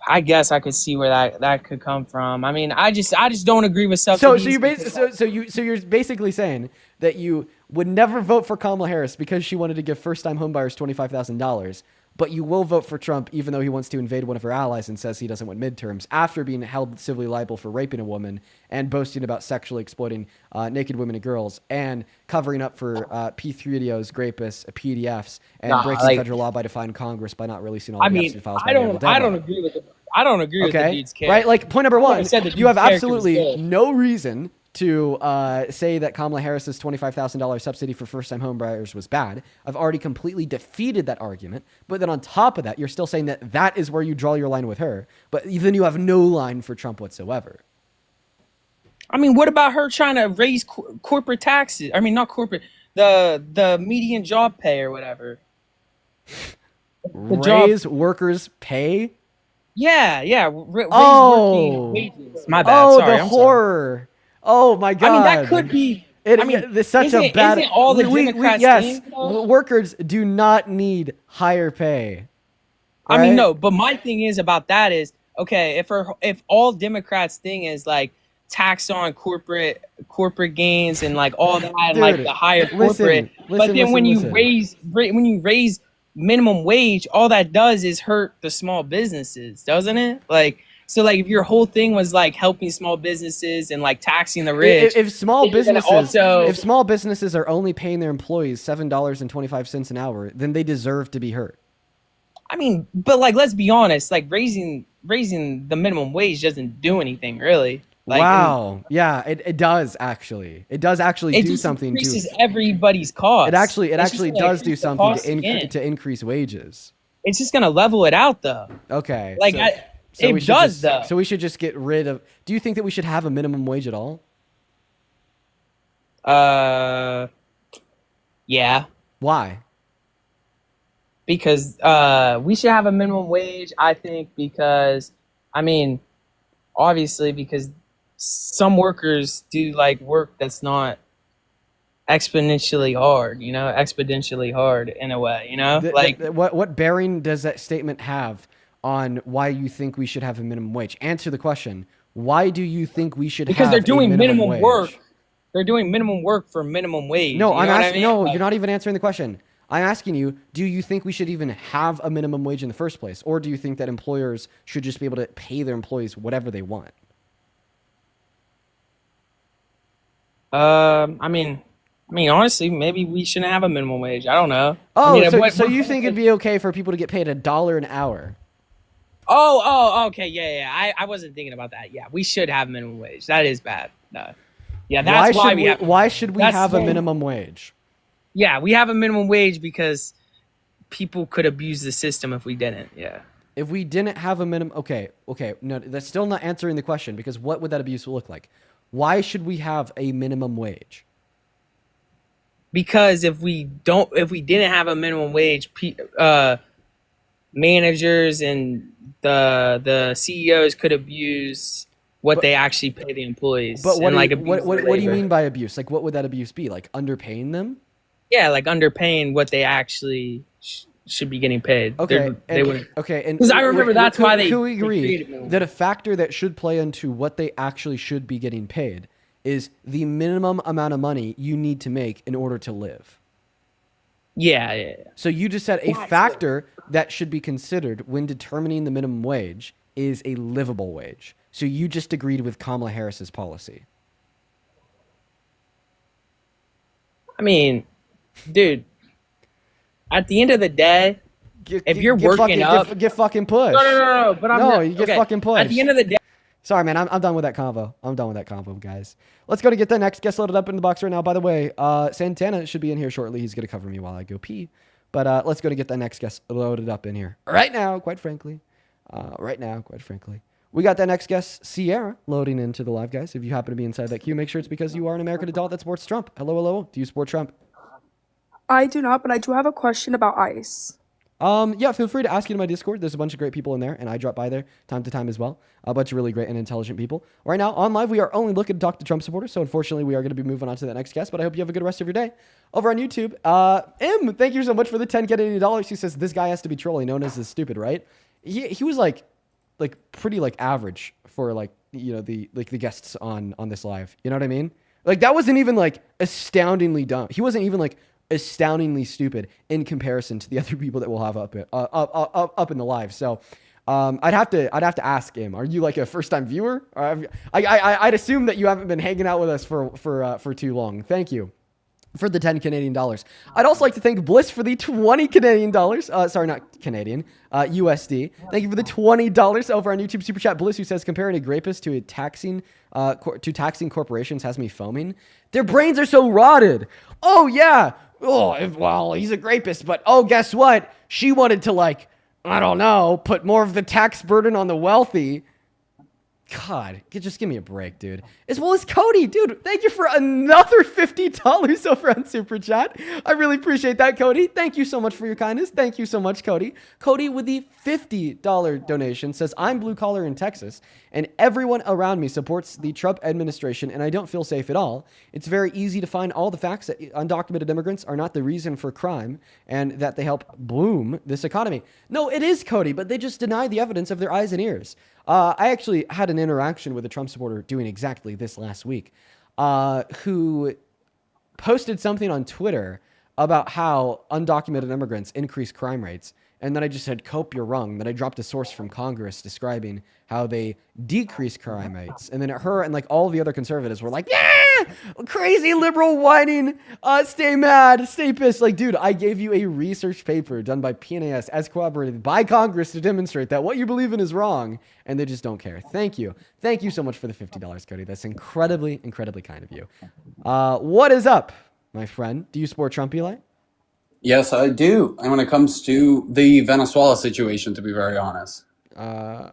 I guess I could see where that could come from. I mean, I just don't agree with So subsidies. you're basically saying that you would never vote for Kamala Harris because she wanted to give first-time homebuyers $25,000, but you will vote for Trump even though he wants to invade one of our allies and says he doesn't want midterms after being held civilly liable for raping a woman and boasting about sexually exploiting naked women and girls and covering up for P3DOs, rapists, PDFs, and breaking federal law by defying Congress by not releasing all the Epstein files. I don't agree with it. I don't agree with the dude's character. Right? Like, point number one, said the you have dude's character was absolutely good. no reason to say that Kamala Harris's $25,000 subsidy for first-time homebuyers was bad. I've already completely defeated that argument. But then on top of that, you're still saying that that is where you draw your line with her. But then you have no line for Trump whatsoever. I mean, what about her trying to raise corporate taxes? I mean, not corporate, the median job pay or whatever. Raise workers' pay? Yeah. Raise working wages. My bad. Oh, sorry, the I'm horror. Sorry. Oh my God. I mean, that could be. It's such a bad. Isn't all the Democrats yes, think, though? workers do not need higher pay. I mean, right? no, but my thing is about that is, okay, if all Democrats thing is like tax on corporate gains and like all that, and like the higher corporate, but then when you raise minimum wage, all that does is hurt the small businesses, doesn't it? Like, so like if your whole thing was like helping small businesses and like taxing the rich, if small businesses are only paying their employees $7.25 an hour, then they deserve to be hurt. I mean, but like, let's be honest, like raising the minimum wage doesn't do anything really. Like, wow. Yeah, it does actually. It does actually do something. It increases everybody's cost. It actually does do something to increase wages. It's just gonna level it out though. Okay. Like it does though. So we should just get rid of. Do you think that we should have a minimum wage at all? Yeah. Why? Because we should have a minimum wage. I think because, I mean, obviously because some workers do like work that's not exponentially hard, exponentially hard in a way, what bearing does that statement have on why you think we should have a minimum wage? Answer the question. Why do you think we should because have they're doing a minimum wage? work. They're doing minimum work for minimum wage. No, I'm asking. I mean? No, you're not even answering the question. I'm asking you, do you think we should even have a minimum wage in the first place? Or do you think that employers should just be able to pay their employees whatever they want? I mean, honestly, maybe we shouldn't have a minimum wage. I don't know. Oh, I mean, so you think it'd be okay for people to get paid $1 an hour? Oh, okay, yeah. I wasn't thinking about that. Yeah, we should have minimum wage. That is bad. No. Yeah, that's why should we have a minimum wage? Yeah, we have a minimum wage because people could abuse the system if we didn't. Yeah. If we didn't have a minimum, okay. No, that's still not answering the question because what would that abuse look like? Why should we have a minimum wage? Because if we didn't have a minimum wage, managers and the CEOs could abuse what they actually pay the employees. But what do you mean by abuse? Like, what would that abuse be? Like underpaying them? Yeah, like underpaying what they actually should be getting paid. Okay, because I remember that's why they. Can we agree that a factor that should play into what they actually should be getting paid is the minimum amount of money you need to make in order to live? Yeah. So you just said a factor that should be considered when determining the minimum wage is a livable wage. So you just agreed with Kamala Harris's policy. I mean, dude, at the end of the day, if you're working up, get fucking pushed. No. But you get fucking pushed. At the end of the day. Sorry, man. I'm done with that convo. Guys. Let's go to get the next guest loaded up in the box right now. By the way, Santana should be in here shortly. He's going to cover me while I go pee. But let's go to get the next guest loaded up in here right now, quite frankly. We got that next guest, Sierra, loading into the live, guys. If you happen to be inside that queue, make sure it's because you are an American adult that supports Trump. Hello. Do you support Trump? I do not, but I do have a question about ICE. Yeah, feel free to ask into my Discord. There's a bunch of great people in there, and I drop by there time to time as well. A bunch of really great and intelligent people. Right now, on live, we are only looking to talk to Trump supporters, so unfortunately, we are going to be moving on to that next guest, but I hope you have a good rest of your day. Over on YouTube, M, thank you so much for the 10 Canadian dollars. He says, this guy has to be trolling, known as stupid, right? He was like pretty average for the guests on this live. You know what I mean? Like that wasn't even astoundingly dumb. He wasn't even astoundingly stupid in comparison to the other people that we'll have up in the live. So I'd have to ask him, are you like a first time viewer? I'd assume that you haven't been hanging out with us for too long. Thank you for the 10 Canadian dollars. I'd also like to thank Bliss for the 20 Canadian dollars. Sorry, not Canadian, USD. Thank you for the $20 over on YouTube Super Chat. Bliss, who says comparing a rapist to taxing corporations has me foaming. Their brains are so rotted. Oh yeah. Oh, well, he's a rapist, but oh, guess what? She wanted to, like, I don't know, put more of the tax burden on the wealthy. God, just give me a break, dude. As well as Cody, dude, thank you for another $50 over on Super Chat. I really appreciate that, Cody. Thank you so much for your kindness. Thank you so much, Cody. Cody with the $50 donation says, I'm blue collar in Texas, and everyone around me supports the Trump administration, and I don't feel safe at all. It's very easy to find all the facts that undocumented immigrants are not the reason for crime and that they help bloom this economy. No, it is, Cody, but they just deny the evidence of their eyes and ears. I actually had an interaction with a Trump supporter doing exactly this last week, who posted something on Twitter about how undocumented immigrants increase crime rates. And then I just said, Cope, you're wrong. Then I dropped a source from Congress describing how they decrease crime rates. And then her and like all the other conservatives were like, yeah, crazy liberal whining, stay mad, stay pissed. Like, dude, I gave you a research paper done by PNAS as corroborated by Congress to demonstrate that what you believe in is wrong. And they just don't care. Thank you. Thank you so much for the $50, Cody. That's incredibly, incredibly kind of you. What is up, my friend? Do you support Trump, Eli? Yes, I do. And when it comes to the Venezuela situation, to be very honest.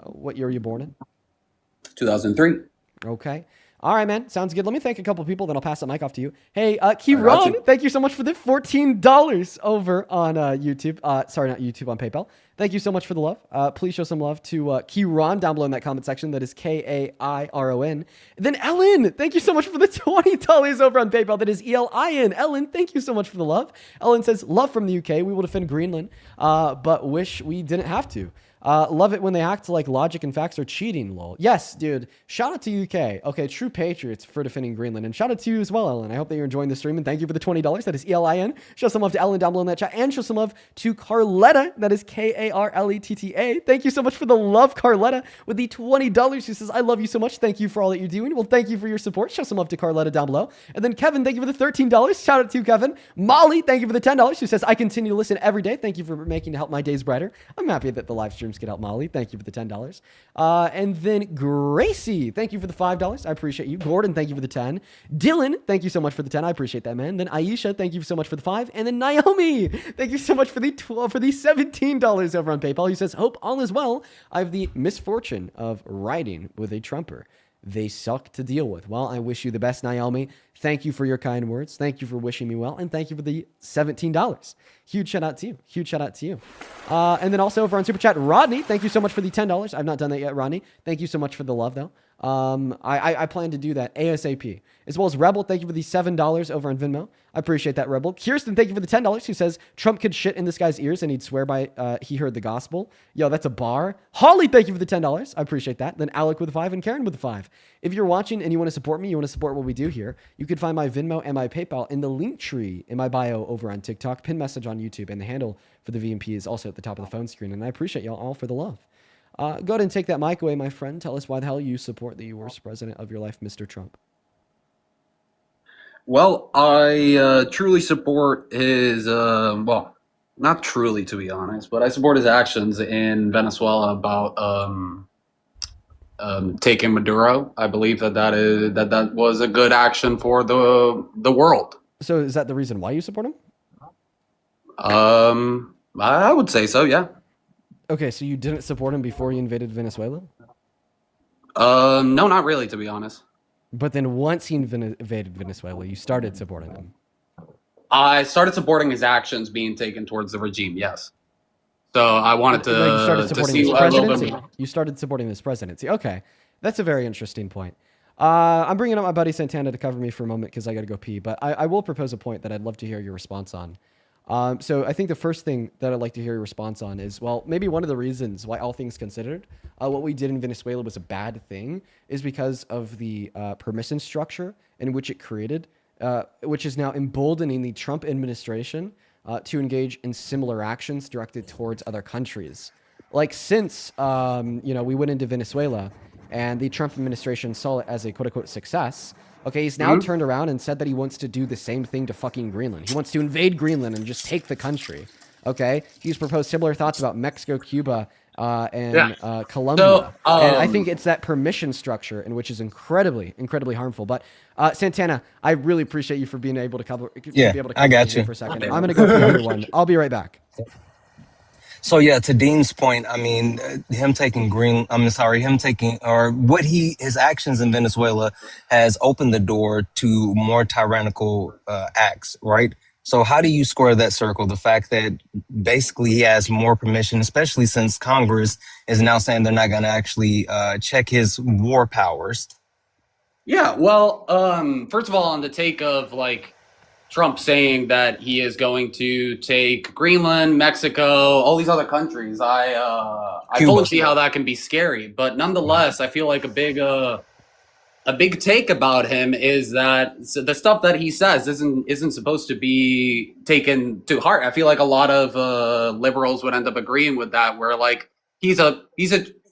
What year were you born in? 2003. Okay. All right, man. Sounds good. Let me thank a couple people, then I'll pass the mic off to you. Hey, Kieran, thank you so much for the $14 over on YouTube. Sorry, not YouTube, on PayPal. Thank you so much for the love. Please show some love to Kieran down below in that comment section. That is Kairon. Then Ellen, thank you so much for the $20 over on PayPal. That is ELIN. Ellen, thank you so much for the love. Ellen says, love from the UK. We will defend Greenland, but wish we didn't have to. Love it when they act like logic and facts are cheating, lol. Yes, dude. Shout out to UK. Okay, true patriots for defending Greenland. And shout out to you as well, Ellen. I hope that you're enjoying the stream. And thank you for the $20. That is ELIN. Show some love to Ellen down below in that chat. And show some love to Carletta. That is Karletta. Thank you so much for the love, Carletta, with the $20. She says, I love you so much. Thank you for all that you're doing. Well, thank you for your support. Show some love to Carletta down below. And then Kevin, thank you for the $13. Shout out to you, Kevin. Molly, thank you for the $10. She says, I continue to listen every day. Thank you for making to help my days brighter. I'm happy that the live streams can help Molly. Thank you for the $10. And then Gracie, thank you for the $5. I appreciate you. Gordon, thank you for the 10. Dylan, thank you so much for the 10. I appreciate that, man. Then Aisha, thank you so much for the 5. And then Naomi, thank you so much for the $17 over on PayPal. He says, hope all is well. I have the misfortune of riding with a Trumper. They suck to deal with. Well, I wish you the best, Naomi. Thank you for your kind words. Thank you for wishing me well. And thank you for the $17. Huge shout out to you. Huge shout out to you. And then also over on Super Chat, Rodney, thank you so much for the $10. I've not done that yet, Rodney. Thank you so much for the love, though. I plan to do that ASAP. As well as Rebel, thank you for the $7 over on Venmo. I appreciate that, Rebel. Kirsten, thank you for the $10. Who says Trump could shit in this guy's ears and he'd swear by he heard the gospel. Yo, that's a bar. Holly, thank you for the $10. I appreciate that. Then Alec with the 5 and Karen with the 5. If you're watching and you want to support me, you want to support what we do here, you can find my Venmo and my PayPal in the link tree in my bio over on TikTok, pin message on YouTube, and the handle for the VMP is also at the top of the phone screen. And I appreciate y'all all for the love. Go ahead and take that mic away, my friend. Tell us why the hell you support the worst president of your life, Mr. Trump. Well, I truly support his, well, not truly, to be honest, but I support his actions in Venezuela about taking Maduro. I believe that was a good action for the world. So is that the reason why you support him? I would say so, yeah. Okay, so you didn't support him before he invaded Venezuela? No, not really, to be honest. But then once he invaded Venezuela, you started supporting him. I started supporting his actions being taken towards the regime, yes. So I wanted to, you started supporting see his a little presidency. bit. You started supporting this presidency. Okay, that's a very interesting point. I'm bringing up my buddy Santana to cover me for a moment because I got to go pee. But I will propose a point that I'd love to hear your response on. So I think the first thing that I'd like to hear your response on is, well, maybe one of the reasons why, all things considered, what we did in Venezuela was a bad thing is because of the permission structure in which it created which is now emboldening the Trump administration to engage in similar actions directed towards other countries. Like since we went into Venezuela and the Trump administration saw it as a quote unquote success. Okay, he's now turned around and said that he wants to do the same thing to fucking Greenland. He wants to invade Greenland and just take the country. Okay, he's proposed similar thoughts about Mexico, Cuba, and Colombia. And I think it's that permission structure in which is incredibly, incredibly harmful. But Santana, I really appreciate you for being able to cover. Yeah, be able to I got me here you. for a second. I'm gonna go to the other one. I'll be right back. So yeah, to Dean's point, I mean, him taking his actions in Venezuela has opened the door to more tyrannical acts, right? So how do you square that circle? The fact that basically he has more permission, especially since Congress is now saying they're not going to actually check his war powers. Yeah, well, first of all, on the take of like Trump saying that he is going to take Greenland, Mexico, all these other countries, I fully see how that can be scary. But nonetheless, I feel like a big take about him is that the stuff that he says isn't supposed to be taken to heart. I feel like a lot of liberals would end up agreeing with that, where like he's a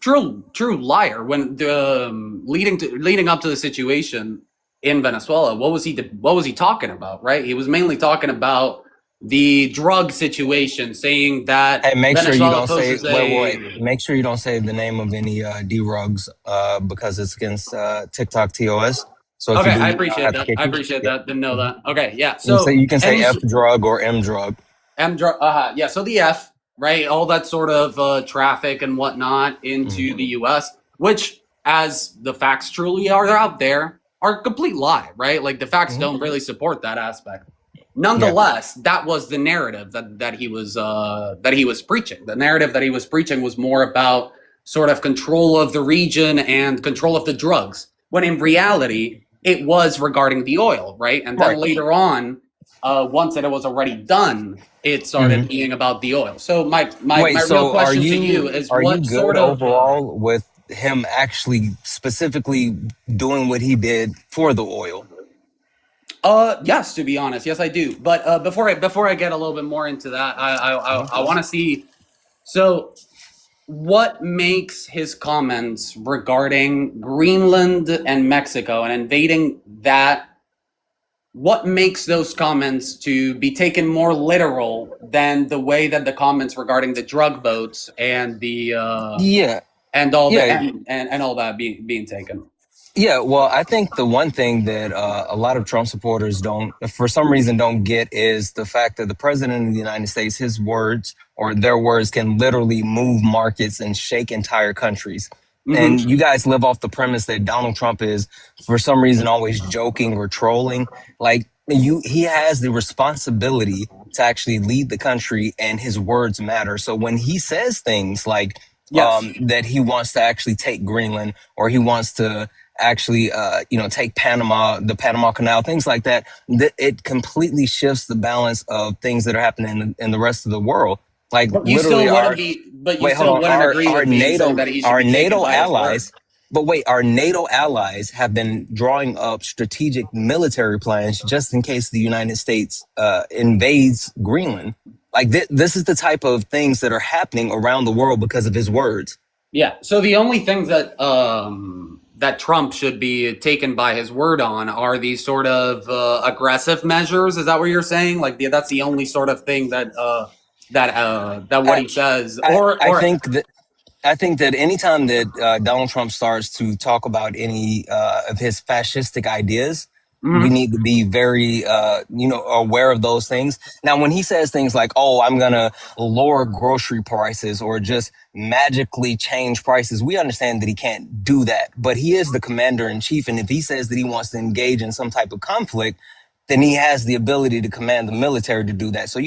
true liar when leading up to the situation in Venezuela. What was he talking about, right? He was mainly talking about the drug situation, saying that Hey, make sure you don't say wait. Make sure you don't say the name of any drugs because it's against TikTok TOS. So if Okay, you do, I I'll appreciate have to that. kick I you. appreciate Yeah. that. Didn't know that. Okay, yeah. You can say and F drug or M drug. M drug. Yeah. So the F, right? All that sort of traffic and whatnot into the U.S., which, as the facts truly are out there, are a complete lie, right? Like the facts don't really support that aspect. Nonetheless, that was the narrative that he was preaching. The narrative that he was preaching was more about sort of control of the region and control of the drugs, when in reality it was regarding the oil, right? And then later on, once it was already done, it started being about the oil. So my real question to you is, are what you good sort of overall with him actually specifically doing what he did for the oil? Yes, to be honest, yes, I do. But before I get a little bit more into that, I want to see. So, what makes his comments regarding Greenland and Mexico and invading that? What makes those comments to be taken more literal than the way that the comments regarding the drug boats and the and all and all that being taken? Yeah, well, I think the one thing that a lot of Trump supporters for some reason, don't get is the fact that the president of the United States, his words or their words can literally move markets and shake entire countries. And you guys live off the premise that Donald Trump is, for some reason, always joking or trolling. Like he has the responsibility to actually lead the country, and his words matter. So when he says things like that he wants to actually take Greenland, or he wants to actually, take the Panama Canal, things like that, it completely shifts the balance of things that are happening in the rest of the world. Like you literally, our NATO allies. But wait, our NATO allies have been drawing up strategic military plans just in case the United States invades Greenland. Like this is the type of things that are happening around the world because of his words. Yeah. So the only things that that Trump should be taken by his word on are these sort of aggressive measures. Is that what you're saying? Like that's the only sort of thing that what he says. I think that anytime that Donald Trump starts to talk about any of his fascistic ideas, we need to be very, aware of those things. Now, when he says things like, "Oh, I'm gonna lower grocery prices or just magically change prices," we understand that he can't do that. But he is the commander in chief, and if he says that he wants to engage in some type of conflict, then he has the ability to command the military to do that. So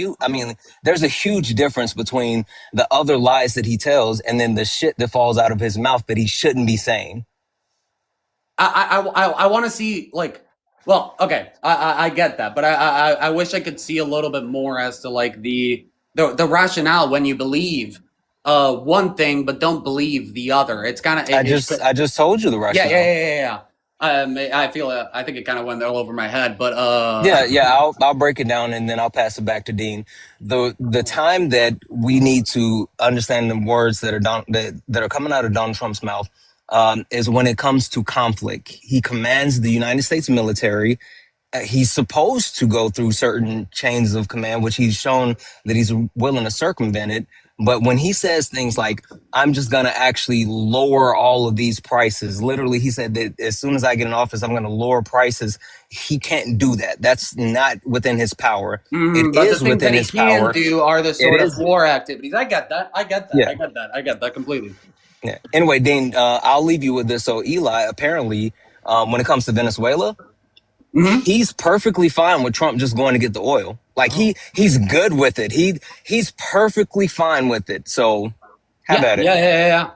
there's a huge difference between the other lies that he tells and then the shit that falls out of his mouth that he shouldn't be saying. I want to see well, okay, I get that, but I wish I could see a little bit more as to like the rationale when you believe one thing but don't believe the other. It's kind of I just told you the rationale. Yeah. I feel I think it kind of went all over my head, but Yeah. I'll break it down and then I'll pass it back to Dean. The time that we need to understand the words that are coming out of Donald Trump's mouth is when it comes to conflict. He commands the United States military. He's supposed to go through certain chains of command, which he's shown that he's willing to circumvent it. But when he says things like, I'm just going to actually lower all of these prices, literally, he said that as soon as I get in office, I'm going to lower prices. He can't do that. That's not within his power. It but is the things within that he his can power. do are the sort It of is. war activities. I get that. I get that. Yeah. I get that completely. Yeah. Anyway, Dean, I'll leave you with this. So Eli, apparently, when it comes to Venezuela, he's perfectly fine with Trump just going to get the oil. Like he's good with it. He's perfectly fine with it. So have at it. Yeah.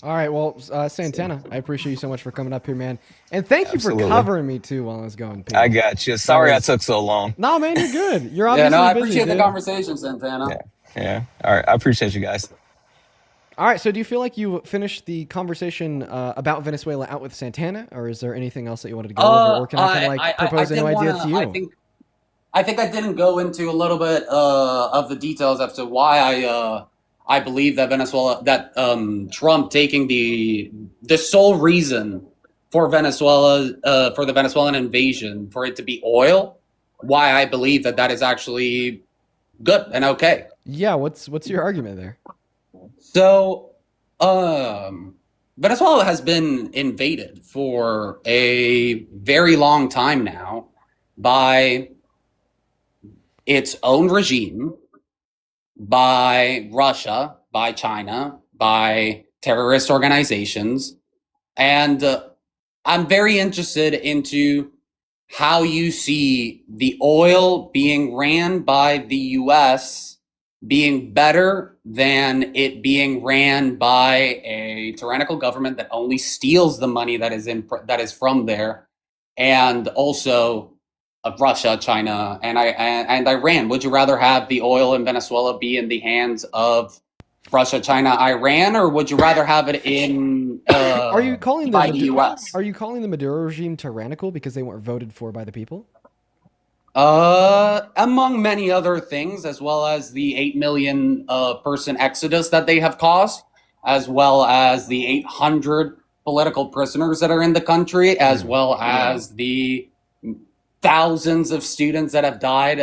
All right, well, Santana, I appreciate you so much for coming up here, man, and thank you for Absolutely. covering me too while I was going pee. I got you. Sorry I took so long. No, man, you're good. You're obviously I busy, appreciate the dude. conversation, Santana. Yeah. All right. I appreciate you guys. All right, so do you feel like you finished the conversation about Venezuela out with Santana, or is there anything else that you wanted to go over, or can I kind of propose a new idea to you? I think I didn't go into a little bit of the details as to why I believe that Trump taking the sole reason for Venezuela for the Venezuelan invasion for it to be oil, why I believe that is actually good and okay. Yeah, what's your argument there? So, Venezuela has been invaded for a very long time now by its own regime, by Russia, by China, by terrorist organizations. And I'm very interested into how you see the oil being ran by the U.S. being better than it being ran by a tyrannical government that only steals the money that is from there, and also of Russia, China, and Iran. Would you rather have the oil in Venezuela be in the hands of Russia, China, Iran, or would you rather have it in Are you calling by the U.S.? Are you calling the Maduro regime tyrannical because they weren't voted for by the people? Among many other things, as well as the 8 million person exodus that they have caused, as well as the 800 political prisoners that are in the country, as well as the thousands of students that have died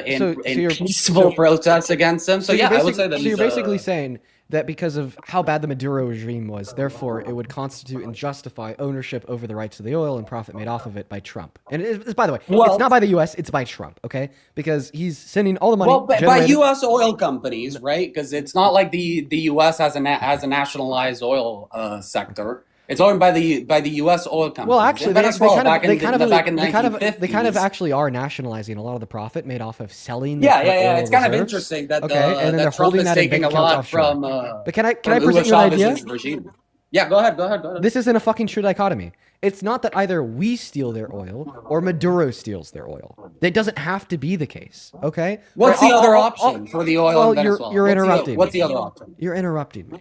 in peaceful protests against them. So yeah, I would say that. So you're basically saying that because of how bad the Maduro regime was, therefore it would constitute and justify ownership over the rights to the oil and profit made off of it by Trump. And it's, by the way, it's not by the U.S., it's by Trump, okay? Because he's sending all the money. Well, by U.S. oil companies, right? Because it's not like the U.S. has a nationalized oil sector. It's owned by the U.S. oil companies. Well, actually, they kind of 1950s. actually are nationalizing a lot of the profit made off of selling. Yeah. It's kind of interesting that and then they're Trump holding is that in taking bank a lot accounts offshore. from. But can I present you an idea? Regime. Yeah, go ahead. This isn't a fucking true dichotomy. It's not that either we steal their oil or Maduro steals their oil. That doesn't have to be the case, okay? What's the other option for the oil in Venezuela? You're interrupting. What's the other option? You're interrupting me.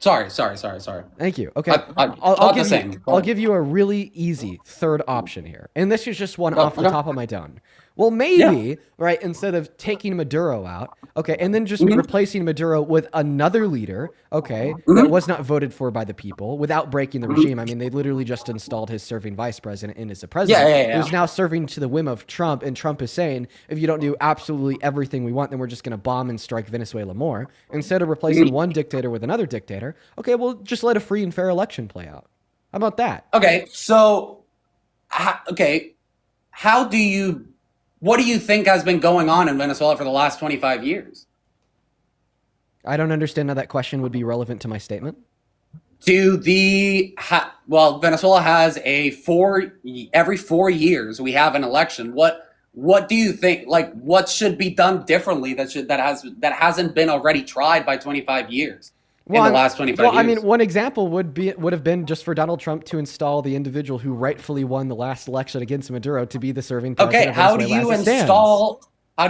Sorry. Thank you. Okay. I'll give you a really easy third option here. And this is just one off the top of my dome. Well, maybe, right, instead of taking Maduro out, okay, and then just replacing Maduro with another leader, okay, that was not voted for by the people without breaking the regime. I mean, they literally just installed his serving vice president in as a president who's now serving to the whim of Trump, and Trump is saying, if you don't do absolutely everything we want, then we're just going to bomb and strike Venezuela more. Instead of replacing one dictator with another dictator, okay, we'll just let a free and fair election play out. How about that? Okay, so, what do you think has been going on in Venezuela for the last 25 years? I don't understand how that question would be relevant to my statement. Venezuela has every 4 years we have an election. What do you think? Like, what should be done differently that hasn't been already tried by 25 years? In the last 25 years. I mean, one example would have been just for Donald Trump to install the individual who rightfully won the last election against Maduro to be the serving president. Okay, how do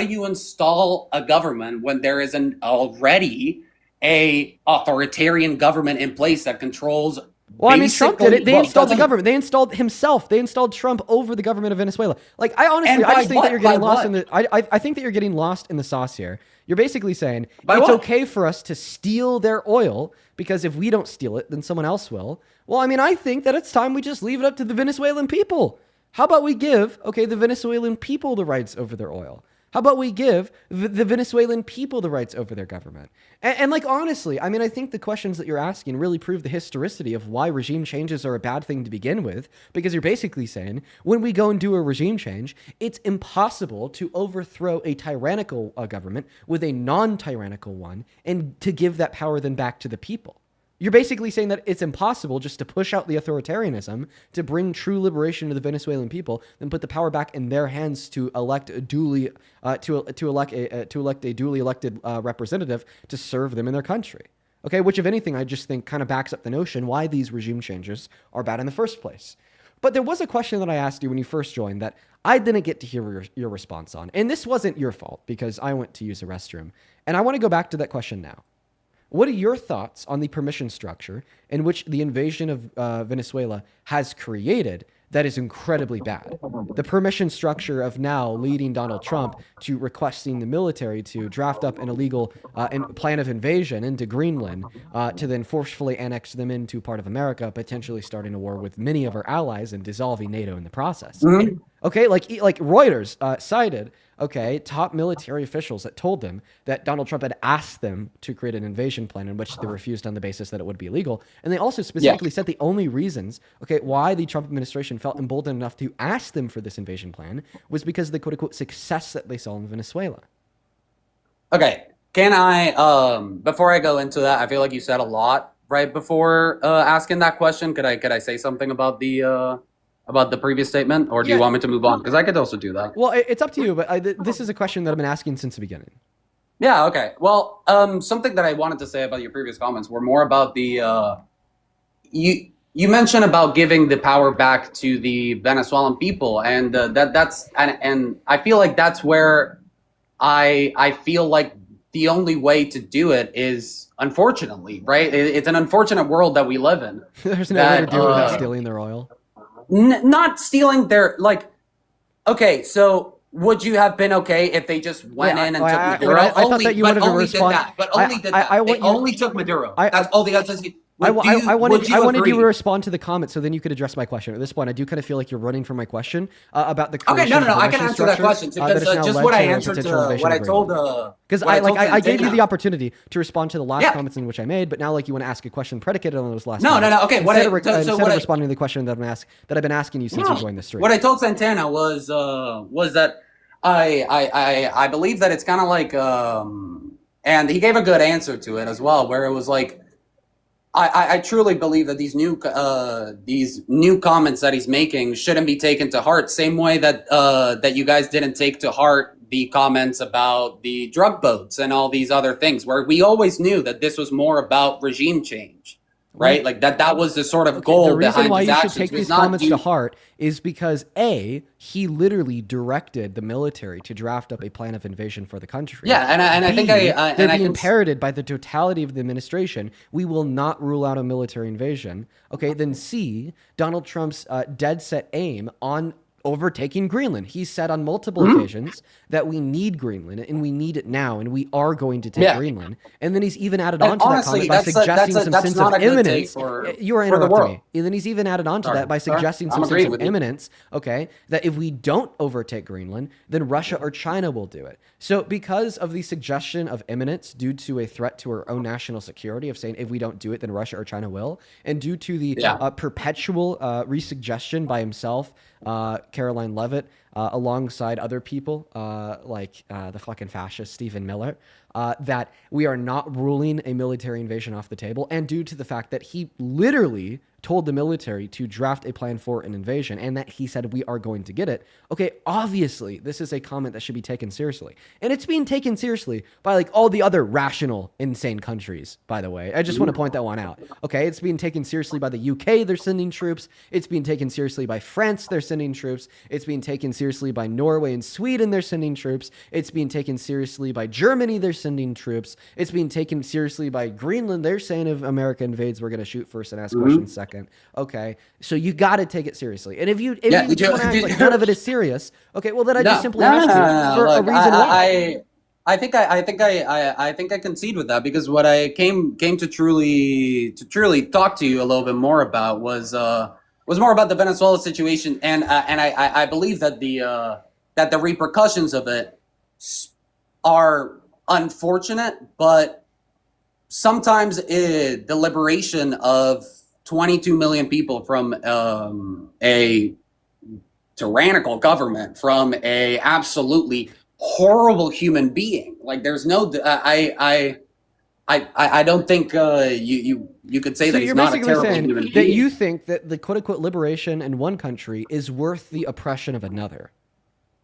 you install a government when there is already a authoritarian government in place that controls Well, I mean, Trump did it. They installed the doesn't- government. They installed himself. They installed Trump over the government of Venezuela. Like, I honestly, And I by just think that what? you're getting By lost what? in the. I think that you're getting lost in the sauce here. You're basically saying By it's what? okay for us to steal their oil because if we don't steal it, then someone else will. Well, I mean, I think that it's time we just leave it up to the Venezuelan people. How about we give, the Venezuelan people the rights over their oil? How about we give the Venezuelan people the rights over their government? And like, honestly, I mean, I think the questions that you're asking really prove the historicity of why regime changes are a bad thing to begin with, because you're basically saying when we go and do a regime change, it's impossible to overthrow a tyrannical government with a non-tyrannical one and to give that power then back to the people. You're basically saying that it's impossible just to push out the authoritarianism to bring true liberation to the Venezuelan people, then put the power back in their hands to elect a duly elect a duly elected representative to serve them in their country. Okay, which if anything, I just think kind of backs up the notion why these regime changes are bad in the first place. But there was a question that I asked you when you first joined that I didn't get to hear your response on, and this wasn't your fault because I went to use a restroom, and I want to go back to that question now. What are your thoughts on the permission structure in which the invasion of Venezuela has created that is incredibly bad? The permission structure of now leading Donald Trump to requesting the military to draft up an illegal plan of invasion into Greenland to then forcefully annex them into part of America, potentially starting a war with many of our allies and dissolving NATO in the process. Mhm. Okay, like Reuters cited, top military officials that told them that Donald Trump had asked them to create an invasion plan in which they refused on the basis that it would be illegal. And they also specifically said the only reasons, why the Trump administration felt emboldened enough to ask them for this invasion plan was because of the quote-unquote success that they saw in Venezuela. Okay, can I, before I go into that, I feel like you said a lot right before asking that question. Could I say something about the previous statement, or do you want me to move on? Because I could also do that. Well, it's up to you, but this is a question that I've been asking since the beginning. Yeah, okay. Well, something that I wanted to say about your previous comments were more about the you mentioned about giving the power back to the Venezuelan people, and that's I feel like that's where I feel like the only way to do it is, unfortunately, right? It's an unfortunate world that we live in. There's no way to do it without stealing their oil. Not stealing their, like, okay, so would you have been okay if they just went in and took Maduro? I thought that you wanted to respond. They only took Maduro. That's all the guys. I wanted you to respond to the comment, so then you could address my question. At this point, I do kind of feel like you're running from my question about the creation Okay, no, of I can answer that question because just what I answered to what I told. Because I gave you the opportunity to respond to the last comments in which I made, but now you want to ask a question predicated on those last. No. Okay, Instead of responding to the question that I've been asking you since you joined the stream. What I told Santana was that I believe that it's kind of like and he gave a good answer to it as well, where it was like, I truly believe that these new comments that he's making shouldn't be taken to heart. Same way that that you guys didn't take to heart the comments about the drug boats and all these other things, where we always knew that this was more about regime change, right? Like that was the sort of goal the reason behind why his you should actions. take these comments to heart is because he literally directed the military to draft up a plan of invasion for the country. Yeah, and I think they're being parroted by the totality of the administration. We will not rule out a military invasion. Okay, then C, Donald Trump's dead set aim on overtaking Greenland. He said on multiple occasions that we need Greenland and we need it now and we are going to take Greenland. And then he's even added on to that comment by suggesting some sense of imminence. You are interrupting me. And then he's even added on to that by suggesting some sense of imminence, that if we don't overtake Greenland, then Russia or China will do it. So because of the suggestion of imminence due to a threat to our own national security of saying if we don't do it, then Russia or China will, and due to the perpetual resuggestion by himself, Caroline Leavitt, alongside other people like the fucking fascist Stephen Miller, that we are not ruling a military invasion off the table, and due to the fact that he literally told the military to draft a plan for an invasion and that he said we are going to get it. Okay, obviously this is a comment that should be taken seriously. And it's being taken seriously by all the other rational, insane countries, by the way. I just want to point that one out. Okay, it's being taken seriously by the UK, they're sending troops. It's being taken seriously by France, they're sending troops. It's being taken seriously by Norway and Sweden, they're sending troops. It's being taken seriously by Germany, they're sending troops. It's being taken seriously by Greenland. They're saying if America invades, we're going to shoot first and ask questions second. Okay, so you got to take it seriously. And if you want to act like none of it is serious, okay, well then I just simply ask you for a reason why. I think I concede with that, because what I came to truly talk to you a little bit more about was more about the Venezuela situation, and I believe that the repercussions of it are unfortunate, but sometimes the liberation of 22 million people from a tyrannical government, from a absolutely horrible human being, like there's no I don't think you could say that he's not a terrible human being. That you think that the quote unquote liberation in one country is worth the oppression of another.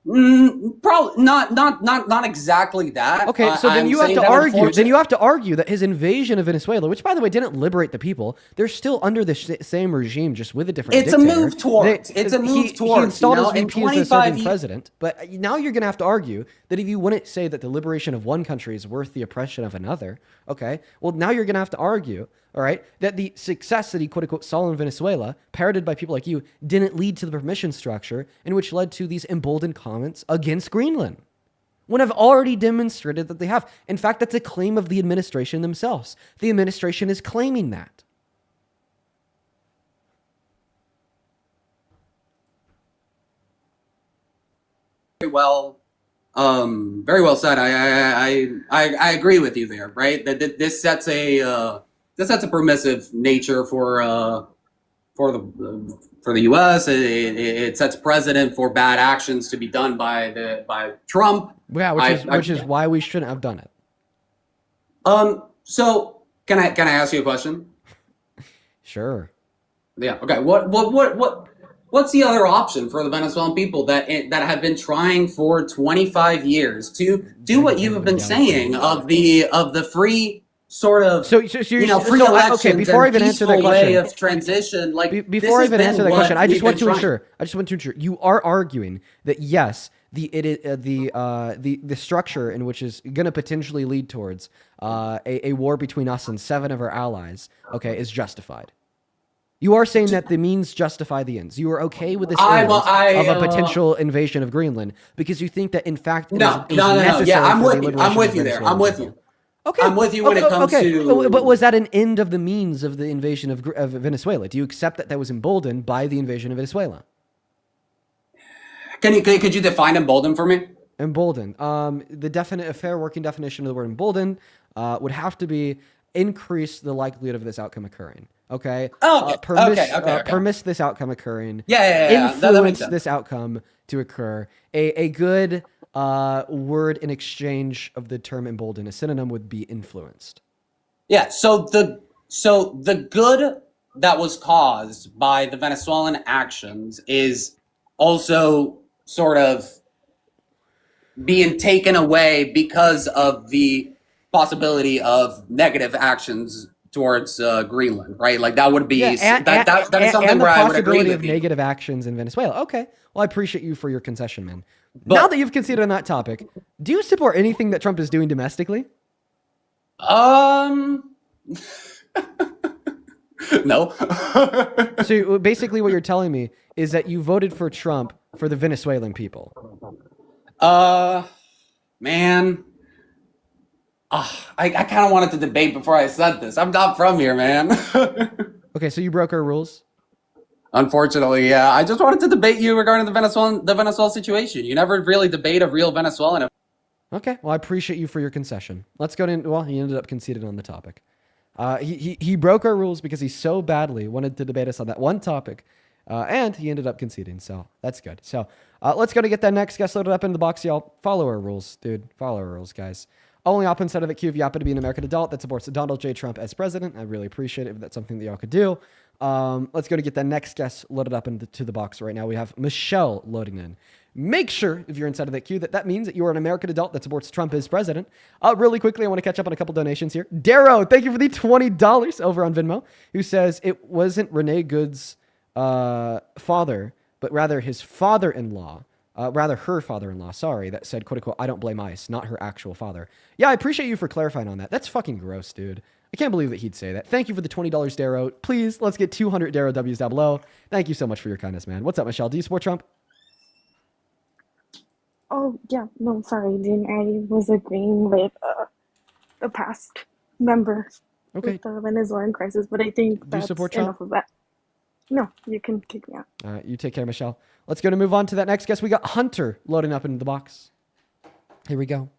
Probably not exactly that. Okay, so then you have to argue. Then you have to argue that his invasion of Venezuela, which by the way didn't liberate the people, they're still under the same regime, just with a different. It's dictator. A move towards. It's a move towards. He installed his VP as the serving president, but now you're going to have to argue that if you wouldn't say that the liberation of one country is worth the oppression of another, okay, well now you're going to have to argue, all right, that the success that he quote unquote saw in Venezuela, parroted by people like you, didn't lead to the permission structure, in which led to these emboldened comments against Greenland. When I've already demonstrated that they have. In fact, that's a claim of the administration themselves. The administration is claiming that. Very well said. I agree with you there, right? That this sets a permissive nature for the U.S. It sets precedent for bad actions to be done by Trump. Yeah, which is why we shouldn't have done it. So can I ask you a question? Sure. Yeah. Okay. What's the other option for the Venezuelan people that have been trying for 25 years to do what you have been saying of the free sort of free elections, okay, before I even answer that question, way of transition, like before I even answer that question, I just want to ensure you are arguing that yes, the structure in which is going to potentially lead towards a war between us and 7 of our allies, okay, is justified. You are saying that the means justify the ends. You are okay with this of a potential invasion of Greenland because you think that in fact no. Yeah, I'm with you there. I'm with you. Okay, I'm with you when it comes to. But was that an end of the means of the invasion of Venezuela? Do you accept that was emboldened by the invasion of Venezuela? Could you define emboldened for me? Emboldened. A fair working definition of the word emboldened would have to be increase the likelihood of this outcome occurring. Okay. Permiss this outcome occurring. Yeah. Influence this outcome to occur. A good word in exchange of the term emboldened, a synonym would be influenced. Yeah. So the good that was caused by the Venezuelan actions is also sort of being taken away because of the possibility of negative actions towards Greenland, right? Like that would be that is something where I would agree with you. And the possibility of negative actions in Venezuela. Okay, well, I appreciate you for your concession, man. But now that you've conceded on that topic, do you support anything that Trump is doing domestically? No. So basically, what you're telling me is that you voted for Trump for the Venezuelan people. Man. I kind of wanted to debate before I said this. I'm not from here, man. Okay, so you broke our rules? Unfortunately, yeah. I just wanted to debate you regarding the Venezuela situation. You never really debate a real Venezuelan. Okay, well, I appreciate you for your concession. Let's go to, well, he ended up conceding on the topic. He broke our rules because he so badly wanted to debate us on that one topic, and he ended up conceding, so that's good. So let's go to get that next guest loaded up in the box, y'all. Follow our rules, dude. Follow our rules, guys. Only op inside of the queue if you happen to be an American adult that supports Donald J. Trump as president. I really appreciate it if that's something that y'all could do. Let's go to get that next guest loaded up into the box right now. We have Michelle loading in. Make sure, if you're inside of that queue, that means that you are an American adult that supports Trump as president. Really quickly, I want to catch up on a couple donations here. Darrow, thank you for the $20 over on Venmo, who says it wasn't Renee Good's father, but rather his father-in-law rather her father-in-law, sorry, that said, quote unquote, I don't blame ICE, not her actual father. Yeah, I appreciate you for clarifying on that. That's fucking gross, dude. I can't believe that he'd say that. Thank you for the $20 Darrow. Please, let's get 200 Darrow W's down below. Thank you so much for your kindness, man. What's up, Michelle? Do you support Trump? Oh, yeah. No, sorry, Dean. I was agreeing with the past member with the Venezuelan crisis, but I think Do you that's support Trump? enough of that. No, you can kick me out. All right, you take care, Michelle. Let's go to move on to that next guest. We got Hunter loading up into the box. Here we go.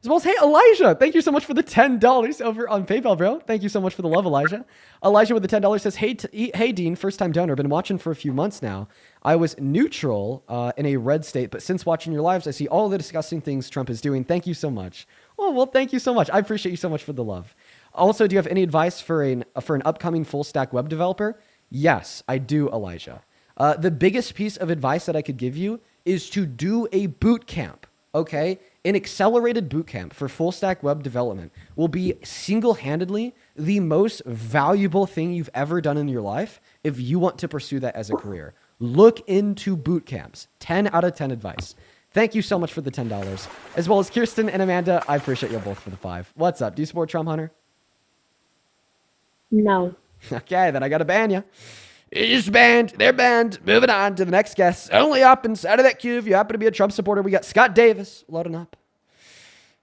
As well as, hey, Elijah, thank you so much for the $10 over on PayPal, bro. Thank you so much for the love, Elijah. Elijah with the $10 says, hey, Dean, first-time donor. Been watching for a few months now. I was neutral in a red state, but since watching your lives, I see all the disgusting things Trump is doing. Thank you so much. Oh, well, thank you so much. I appreciate you so much for the love. Also, do you have any advice for an upcoming full-stack web developer? Yes, I do, Elijah. The biggest piece of advice that I could give you is to do a boot camp, okay? An accelerated boot camp for full stack web development will be single-handedly the most valuable thing you've ever done in your life if you want to pursue that as a career. Look into boot camps. 10 out of 10 advice. Thank you so much for the $10. As well as Kirsten and Amanda, I appreciate you both for the 5. What's up? Do you support Trump, Hunter? No. Okay, then I gotta ban you. You're banned. They're banned. Moving on to the next guest. Only up inside of that queue if you happen to be a Trump supporter. We got Scott Davis loading up.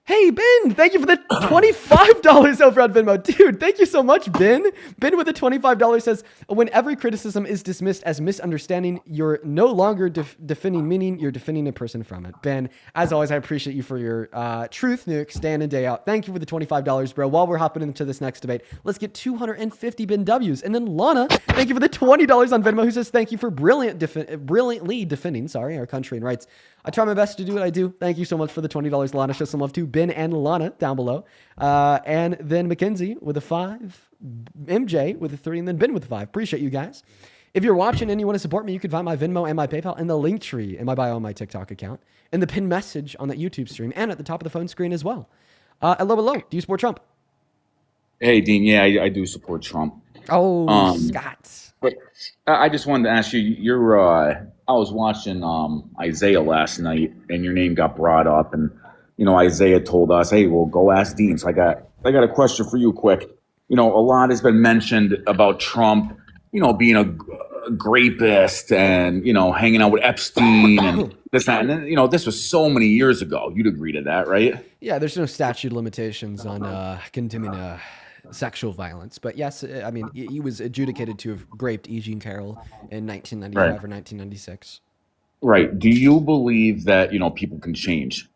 Hey, Ben, thank you for the $25 over on Venmo. Dude, thank you so much, Ben. Ben with the $25 says, when every criticism is dismissed as misunderstanding, you're no longer defending meaning, you're defending a person from it. Ben, as always, I appreciate you for your truth nukes day in and day out. Thank you for the $25, bro. While we're hopping into this next debate, let's get 250 Ben W's. And then Lana, thank you for the $20 on Venmo, who says, thank you for brilliantly defending our country and rights. I try my best to do what I do. Thank you so much for the $20, Lana. Show some love to Ben and Lana down below. And then Mackenzie with a 5, MJ with a 3, and then Ben with a 5. Appreciate you guys. If you're watching and you want to support me, you can find my Venmo and my PayPal in the link tree in my bio on my TikTok account, in the pinned message on that YouTube stream, and at the top of the phone screen as well. Hello. Do you support Trump? Hey, Dean. Yeah, I do support Trump. Oh, Scott. But I just wanted to ask you, I was watching Isaiah last night, and your name got brought up, and Isaiah told us, "Hey, well, go ask Dean." So I got a question for you, quick. A lot has been mentioned about Trump, being a rapist and hanging out with Epstein and this and that. And this was so many years ago. You'd agree to that, right? Yeah, there's no statute of limitations on condemning sexual violence. But yes, I mean, he was adjudicated to have raped E. Jean Carroll in 1995 or 1996. Right. Do you believe that, people can change?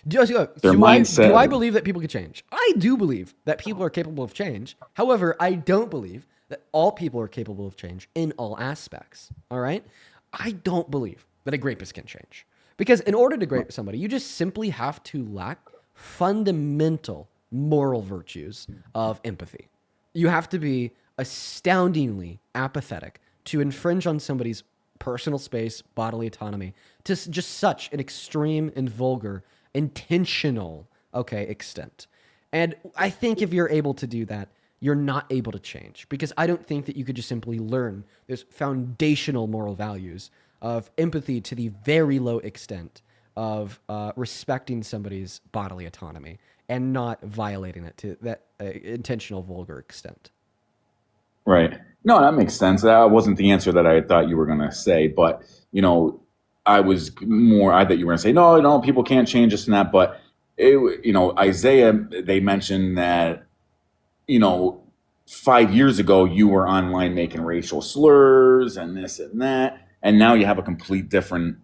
Do I believe that people can change? I do believe that people are capable of change. However, I don't believe that all people are capable of change in all aspects. All right? I don't believe that a rapist can change. Because in order to rape somebody, you just simply have to lack fundamental moral virtues of empathy. You have to be astoundingly apathetic to infringe on somebody's personal space, bodily autonomy, to just such an extreme and vulgar, intentional, extent. And I think if you're able to do that, you're not able to change, because I don't think that you could just simply learn those foundational moral values of empathy to the very low extent of respecting somebody's bodily autonomy and not violating it to that intentional, vulgar extent. Right. No, that makes sense. That wasn't the answer that I thought you were going to say, but, I thought you were going to say, no, people can't change this and that. But, Isaiah, they mentioned that, 5 years ago, you were online making racial slurs and this and that. And now you have a complete different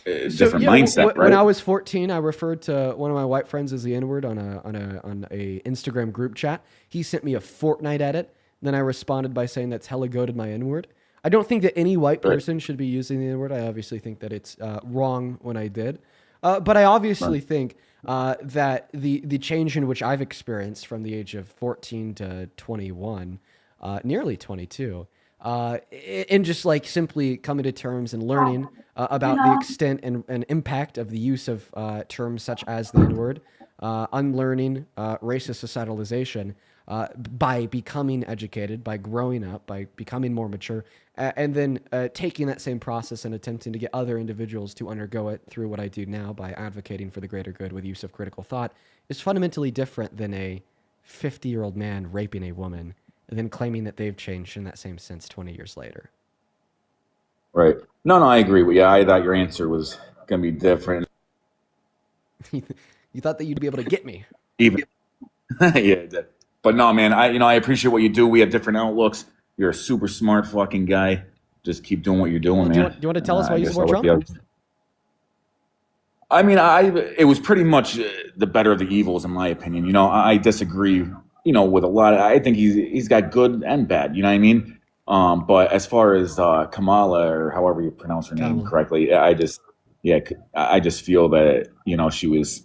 mindset, right? When I was 14, I referred to one of my white friends as the N-word on a Instagram group chat. He sent me a Fortnite edit. Then I responded by saying that's hella goated my N-word. I don't think that any white person should be using the N-word. I obviously think that it's wrong when I did. But I obviously think that the change in which I've experienced from the age of 14 to 21, nearly 22, and just simply coming to terms and learning about the extent and impact of the use of terms such as the N-word unlearning racist societalization by becoming educated, by growing up, by becoming more mature, and then taking that same process and attempting to get other individuals to undergo it through what I do now by advocating for the greater good with use of critical thought is fundamentally different than a 50-year-old man raping a woman and then claiming that they've changed in that same sense 20 years later. Right. No, I agree with you. I thought your answer was going to be different. You thought that you'd be able to get me. Even. Yeah, it did. But no, man, I appreciate what you do. We have different outlooks. You're a super smart fucking guy. Just keep doing what you're doing, man. Do you want to tell us why you support Trump? I mean, it was pretty much the better of the evils, in my opinion. I disagree, with a lot. I think he's got good and bad. You know what I mean? But as far as Kamala, or however you pronounce her name correctly, I just feel that she was,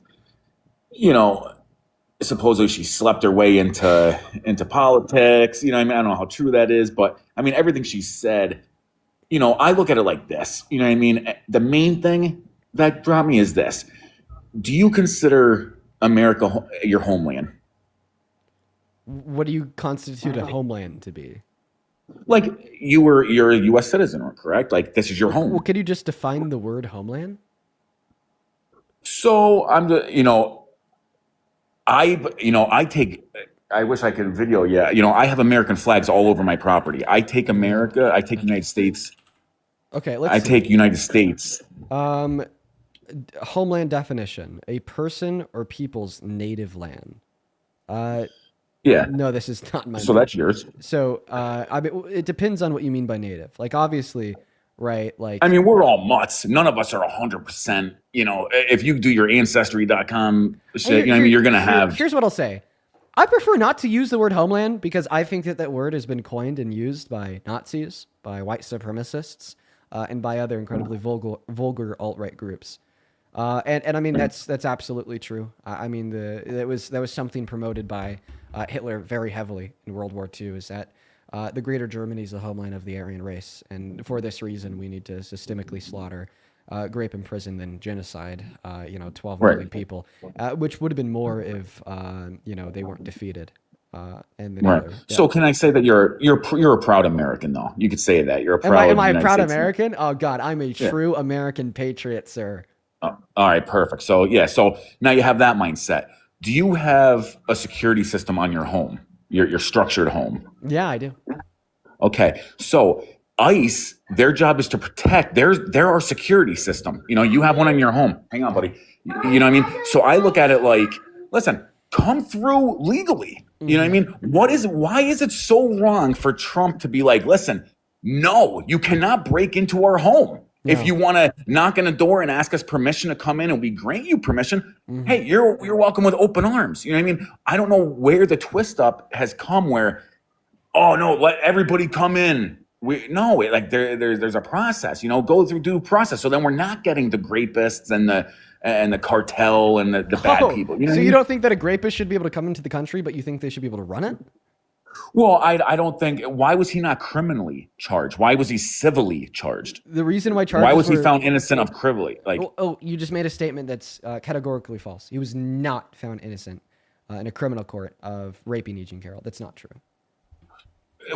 supposedly she slept her way into politics. You know what I mean? I don't know how true that is, but I mean everything she said. I look at it like this. You know what I mean? The main thing that dropped me is this: do you consider America your homeland? What do you constitute a homeland to be? Like you're a U.S. citizen, correct? Like this is your home. Well, could you just define the word homeland? So I wish I could video. Yeah, I have American flags all over my property. I take America. I take United States. Okay, I take United States. Homeland definition: a person or people's native land. Yeah. No, this is not my. So that's yours. So I mean, it depends on what you mean by native. Like obviously, right? Like I mean, we're all mutts. None of us are 100%. If you do your ancestry.com shit, you're gonna have. Here's what I'll say. I prefer not to use the word homeland because I think that word has been coined and used by Nazis, by white supremacists, and by other incredibly vulgar alt-right groups. And I mean that's absolutely true. I mean that was something promoted by Hitler very heavily in World War II. Is that the Greater Germany is the homeland of the Aryan race, and for this reason we need to systemically slaughter, rape, imprison, then genocide. 12 million people, which would have been more if they weren't defeated. And then right. So can I say that you're a proud American though? You could say that you're a proud. Am I a proud American? Oh God, I'm a true American patriot, sir. Oh, all right, perfect. So yeah, so now you have that mindset. Do you have a security system on your home, your structured home? Yeah, I do. Okay, so ICE, their job is to protect. They're our security system. You have one in your home. Hang on, buddy. You know what I mean? So I look at it like, listen, come through legally. You know what I mean? Why is it so wrong for Trump to be like, listen, no, you cannot break into our home. No. If you want to knock on the door and ask us permission to come in and we grant you permission, hey, you're welcome with open arms. You know what I mean? I don't know where the twist up has come where, oh no, let everybody come in. There's a process, go through due process. So then we're not getting the rapists and the cartel and the bad people. You don't think that a rapist should be able to come into the country, but you think they should be able to run it? Well, I don't think. Why was he not criminally charged? Why was he civilly charged? The reason why charges. Why was he found innocent of criminally? You just made a statement that's categorically false. He was not found innocent in a criminal court of raping Eugene Carroll. That's not true.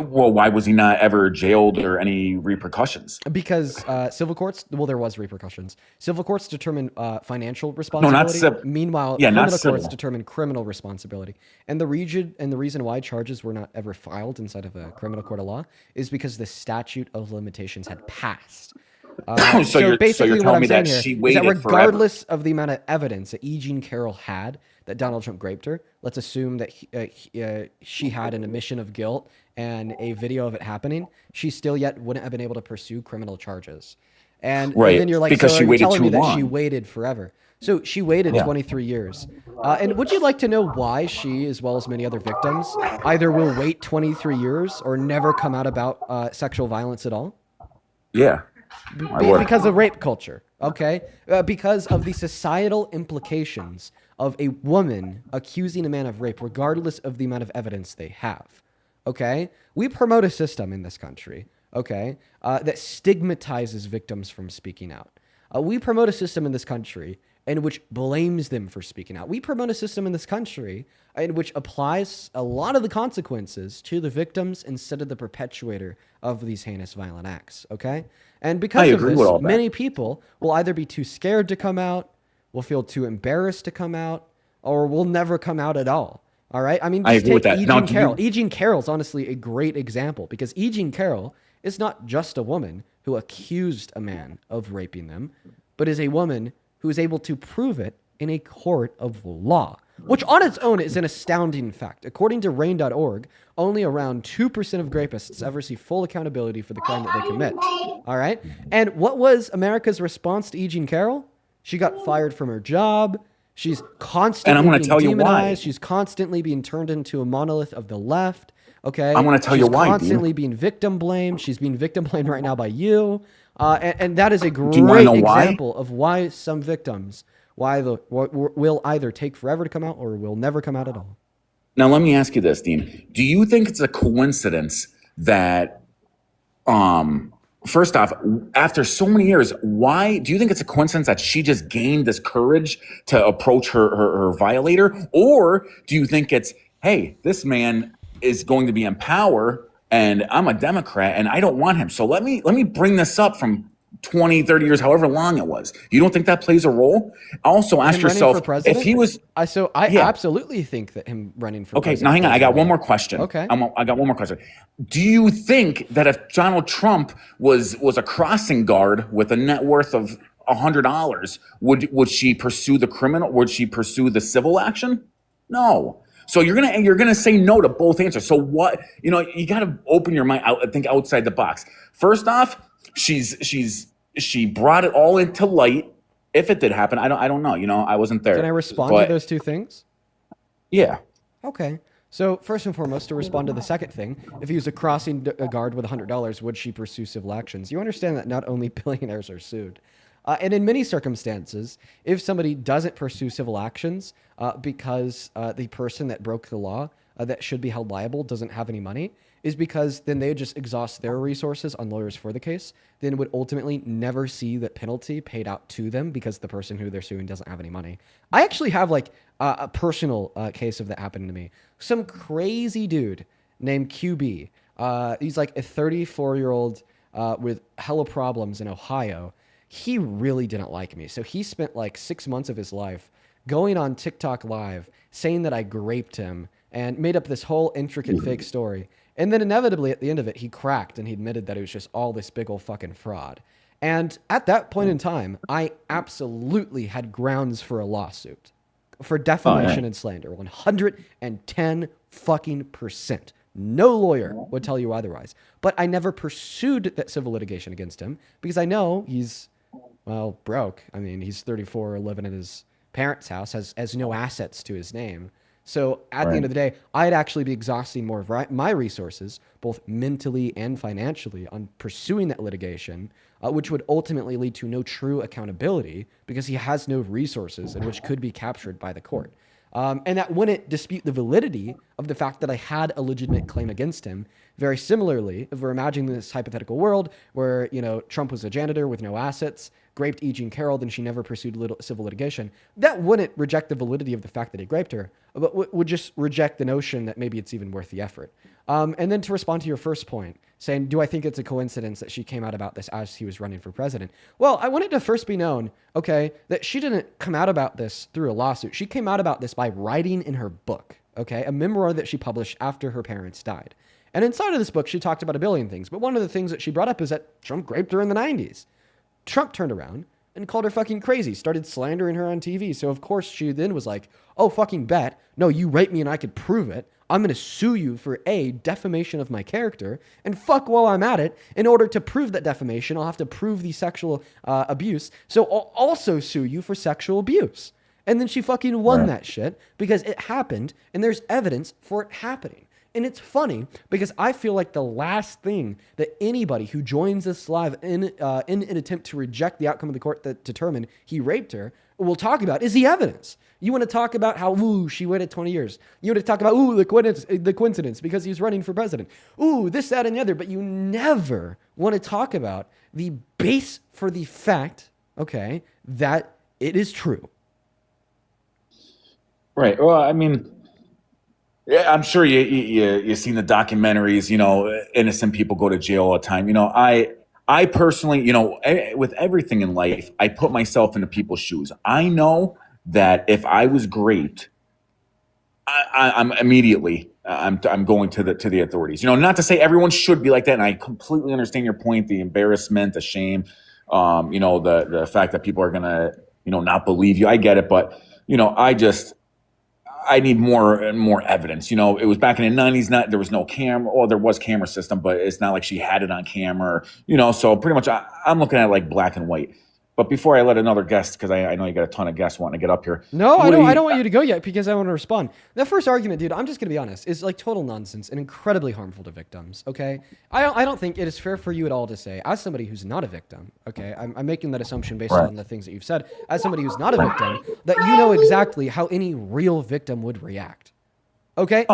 Well, why was he not ever jailed or any repercussions? Because civil courts, there was repercussions. Civil courts determine financial responsibility. No, not civil. Meanwhile, criminal courts determine criminal responsibility. And the reason why charges were not ever filed inside of a criminal court of law is because the statute of limitations had passed. So basically, what I'm saying here is that regardless of the amount of evidence that Eugene Carroll had that Donald Trump raped her, let's assume that she had an admission of guilt and a video of it happening, she still yet wouldn't have been able to pursue criminal charges. And then you're like, because so she are you telling me long. that she waited forever? So she waited 23 years. And would you like to know why she, as well as many other victims, either will wait 23 years or never come out about sexual violence at all? Yeah. Because of rape culture, okay? Because of the societal implications of a woman accusing a man of rape, regardless of the amount of evidence they have, okay? We promote a system in this country, okay, that stigmatizes victims from speaking out. We promote a system in this country and which blames them for speaking out. We promote a system in this country in which applies a lot of the consequences to the victims instead of the perpetuator of these heinous violent acts, okay? And because of agree with all this, that. many people will either be too scared to come out, will feel too embarrassed to come out, or will never come out at all. All right? I mean, I just agree with take that. E. Now, Jean do Carroll. you- E. Jean Carroll's honestly a great example because E. Jean Carroll is not just a woman who accused a man of raping them, but is a woman who is able to prove it in a court of law, which on its own is an astounding fact. According to RAIN.org, only around 2% of rapists ever see full accountability for the crime that they commit. All right? And what was America's response to E. Jean Carroll? She got fired from her job. She's constantly gonna being tell you why. demonized. She's constantly being turned into a monolith of the left. Okay? I'm gonna tell you why, She's Dean. constantly being victim blamed. She's being victim blamed right now by you. And that is a you wanna great know why? example of why some victims will either take forever to come out or will never come out at all. Now, let me ask you this, Dean. Do you think it's a coincidence that, first off, after so many years, why do you think it's a coincidence that she just gained this courage to approach her violator? Or do you think it's, hey, this man is going to be in power and I'm a Democrat and I don't want him. So let me bring this up from 20, 30 years, however long it was. You don't think that plays a role? Also ask Him running yourself for president? if he was I Yeah. absolutely think that him running for Okay, president. now hang on. I plays a got one role. more question. Okay. I got one more question. Do you think that if Donald Trump was a crossing guard with a net worth of $100, would she pursue the criminal? Would she pursue the civil action? No. So you're gonna say no to both answers. So what? You got to open your mind out. Think outside the box. First off, she brought it all into light. If it did happen, I don't know. I wasn't there. Can I respond But- to those two things? Yeah. Okay. So first and foremost, to respond to the second thing, if he was a crossing guard with $100, would she pursue civil actions? You understand that not only billionaires are sued, and in many circumstances, if somebody doesn't pursue civil actions because the person that broke the law that should be held liable doesn't have any money, is because then they just exhaust their resources on lawyers for the case, then would ultimately never see the penalty paid out to them because the person who they're suing doesn't have any money. I actually have like a personal case of that happening to me. Some crazy dude named QB. He's like a 34-year-old with hella problems in Ohio. He really didn't like me. So he spent like 6 months of his life going on TikTok live saying that I raped him and made up this whole intricate fake story. And then inevitably at the end of it, he cracked and he admitted that it was just all this big old fucking fraud. And at that point in time, I absolutely had grounds for a lawsuit for defamation and slander. 110 fucking percent. No lawyer would tell you otherwise. But I never pursued that civil litigation against him because I know he's, well, broke. I mean, he's 34, living in his parents' house, has no assets to his name. So at the end of the day, I'd actually be exhausting more of my resources, both mentally and financially, on pursuing that litigation, which would ultimately lead to no true accountability because he has no resources and which could be captured by the court. And that wouldn't dispute the validity of the fact that I had a legitimate claim against him. Very similarly, if we're imagining this hypothetical world where, Trump was a janitor with no assets, raped E. Jean Carroll, then she never pursued civil litigation, that wouldn't reject the validity of the fact that he raped her, but would just reject the notion that maybe it's even worth the effort. And then to respond to your first point, saying, do I think it's a coincidence that she came out about this as he was running for president? Well, I want it to first be known, okay, that she didn't come out about this through a lawsuit. She came out about this by writing in her book, okay, a memoir that she published after her parents died. And inside of this book, she talked about a billion things. But one of the things that she brought up is that Trump raped her in the 90s. Trump turned around and called her fucking crazy, started slandering her on TV. So, of course, she then was like, oh, fucking bet. No, you raped me and I could prove it. I'm going to sue you for defamation of my character. And fuck while I'm at it, in order to prove that defamation, I'll have to prove the sexual abuse. So I'll also sue you for sexual abuse. And then she fucking won that shit because it happened and there's evidence for it happening. And it's funny because I feel like the last thing that anybody who joins this live in an attempt to reject the outcome of the court that determined he raped her will talk about is the evidence. You want to talk about how, she waited 20 years. You want to talk about, the coincidence because he was running for president. This, that, and the other. But you never want to talk about the base for the fact, okay, that It is true. Right. Well, I mean, yeah, I'm sure you've seen the documentaries. You know, innocent people go to jail all the time. You know, I personally, you know, with everything in life, I put myself into people's shoes. I know that if I was raped, I'm immediately I'm going to the authorities. You know, not to say everyone should be like that, and I completely understand your point, the embarrassment, the shame, you know, the fact that people are gonna, you know, not believe you. I get it, but you know, I need more and more evidence. You know, it was back in the 90s, there was no camera, or there was camera system, but it's not like she had it on camera, you know, so pretty much I'm looking at it like black and white. But before I let another guest, because I know you got a ton of guests wanting to get up here. No, I don't want you to go yet because I want to respond. The first argument, dude, I'm just going to be honest, is like total nonsense and incredibly harmful to victims, okay? I don't think it is fair for you at all to say, as somebody who's not a victim, okay? I'm making that assumption based on the things that you've said, as somebody who's not a victim, that you know exactly how any real victim would react. Okay?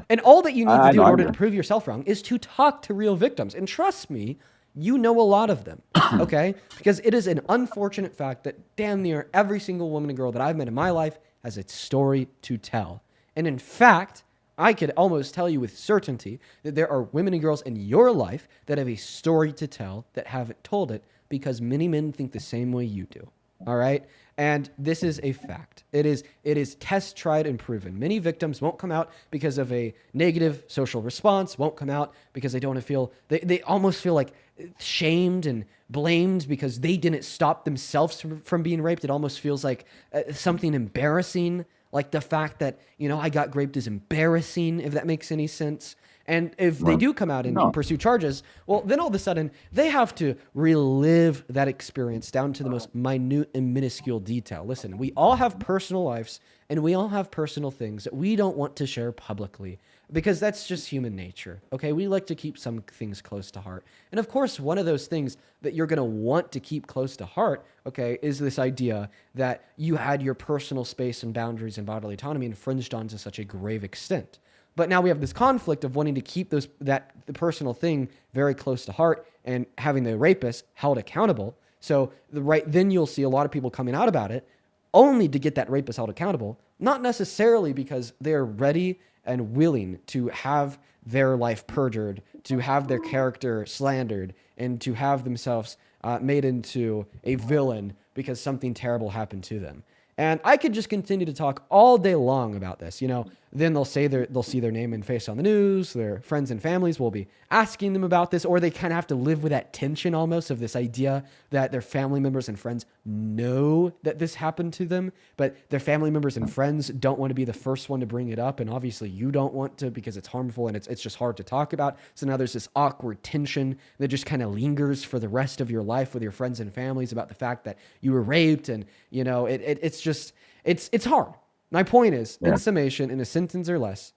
And all that you need to do in order to prove yourself wrong is to talk to real victims. And trust me, you know a lot of them, okay? Because it is an unfortunate fact that damn near every single woman and girl that I've met in my life has a story to tell. And in fact, I could almost tell you with certainty that there are women and girls in your life that have a story to tell that haven't told it because many men think the same way you do, all right? And this is a fact. It is test tried and proven. Many victims won't come out because of a negative social response, won't come out because they don't feel, they almost feel like shamed and blamed because they didn't stop themselves from being raped. It almost feels like something embarrassing, like the fact that, you know, I got raped is embarrassing, if that makes any sense. And if they do come out and pursue charges, well, then all of a sudden they have to relive that experience down to the most minute and minuscule detail. Listen, we all have personal lives and we all have personal things that we don't want to share publicly because that's just human nature. Okay. We like to keep some things close to heart. And of course, one of those things that you're going to want to keep close to heart, okay, is this idea that you had your personal space and boundaries and bodily autonomy infringed on to such a grave extent. But now we have this conflict of wanting to keep the personal thing very close to heart and having the rapist held accountable. So then you'll see a lot of people coming out about it only to get that rapist held accountable, not necessarily because they're ready and willing to have their life perjured, to have their character slandered, and to have themselves made into a villain because something terrible happened to them. And I could just continue to talk all day long about this. You know, then they'll see their name and face on the news. Their friends and families will be asking them about this, or they kind of have to live with that tension almost of this idea that their family members and friends know that this happened to them, but their family members and friends don't want to be the first one to bring it up. And obviously you don't want to because it's harmful and it's just hard to talk about. So now there's this awkward tension that just kind of lingers for the rest of your life with your friends and families about the fact that you were raped. And, you know, it's hard. My point is, in summation, in a sentence or less,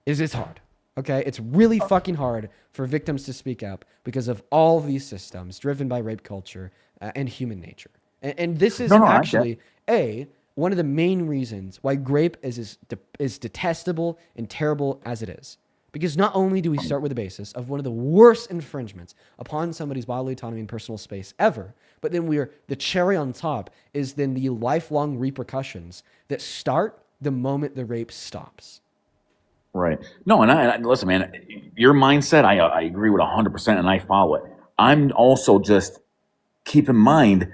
is it's hard. Okay? It's really fucking hard for victims to speak up because of all these systems driven by rape culture and human nature. And this is actually, one of the main reasons why rape is detestable and terrible as it is. Because not only do we start with the basis of one of the worst infringements upon somebody's bodily autonomy and personal space ever, but then the cherry on top is then the lifelong repercussions that start the moment the rape stops. Right. No, and I listen, man, your mindset, I agree with 100% and I follow it. I'm also just keep in mind,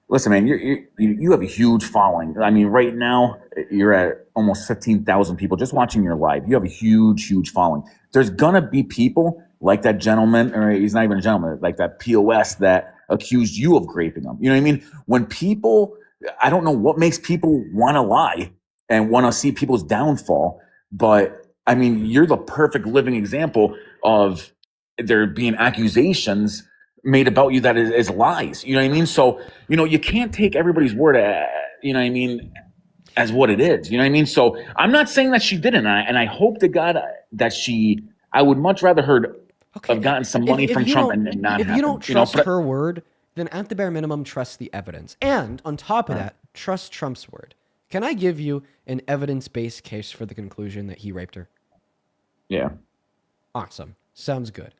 listen, man, you have a huge following. I mean, right now you're at almost 15,000 people just watching your live. You have a huge following. There's gonna be people like that gentleman, or he's not even a gentleman, like that POS that accused you of raping him. You know what I mean? When people, I don't know what makes people want to lie and want to see people's downfall, but I mean, you're the perfect living example of there being accusations made about you that is lies. You know what I mean? So, you know, you can't take everybody's word, you know what I mean, as what it is. You know what I mean? So I'm not saying that she didn't. And I hope to God that I would much rather her have gotten some money from Trump and not If happen. you don't trust her word, then at the bare minimum, trust the evidence. And on top of that, trust Trump's word. Can I give you an evidence-based case for the conclusion that he raped her? Yeah. Awesome. Sounds good.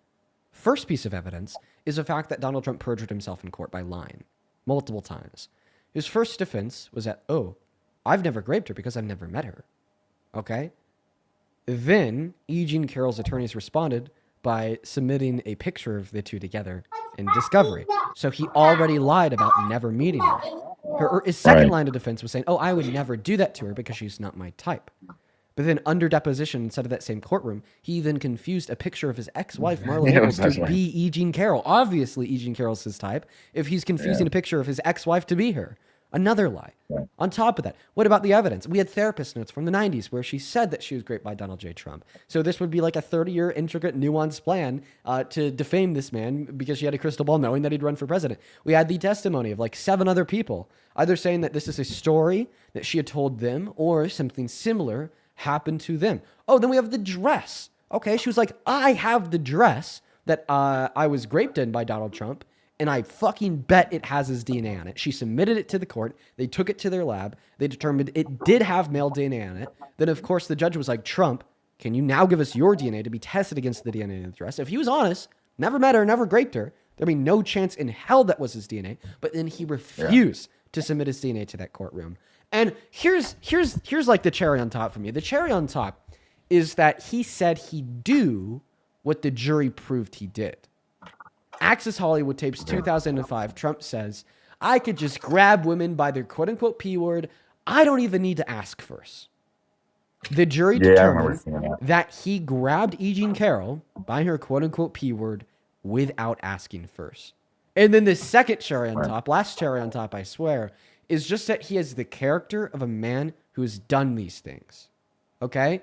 First piece of evidence is the fact that Donald Trump perjured himself in court by lying multiple times. His first defense was that, oh, I've never raped her because I've never met her. Okay? Then E. Jean Carroll's attorneys responded by submitting a picture of the two together in discovery. So he already lied about never meeting her. His second line of defense was saying, oh, I would never do that to her because she's not my type. But then under deposition, inside of that same courtroom, he then confused a picture of his ex-wife, Marla Nichols, to be E. Jean Carroll. Obviously, E. Jean Carroll's his type if he's confusing a picture of his ex-wife to be her. Another lie. On top of that, what about the evidence? We had therapist notes from the 90s where she said that she was raped by Donald J. Trump. So this would be like a 30-year intricate, nuanced plan to defame this man because she had a crystal ball knowing that he'd run for president. We had the testimony of like 7 other people, either saying that this is a story that she had told them or something similar happened to them. Oh, then we have the dress. Okay, she was like, I have the dress that I was raped in by Donald Trump, and I fucking bet it has his DNA on it. She submitted it to the court. They took it to their lab. They determined it did have male DNA on it. Then, of course, the judge was like, Trump, can you now give us your DNA to be tested against the DNA in the dress? If he was honest, never met her, never raped her, there'd be no chance in hell that was his DNA. But then he refused to submit his DNA to that courtroom. And here's like the cherry on top for me. The cherry on top is that he said he'd do what the jury proved he did. Access Hollywood tapes 2005, Trump says, I could just grab women by their quote-unquote P word. I don't even need to ask first. The jury determined that he grabbed E. Jean Carroll by her quote-unquote P word without asking first. And then the second cherry on top, last cherry on top, I swear, is just that he has the character of a man who has done these things. Okay?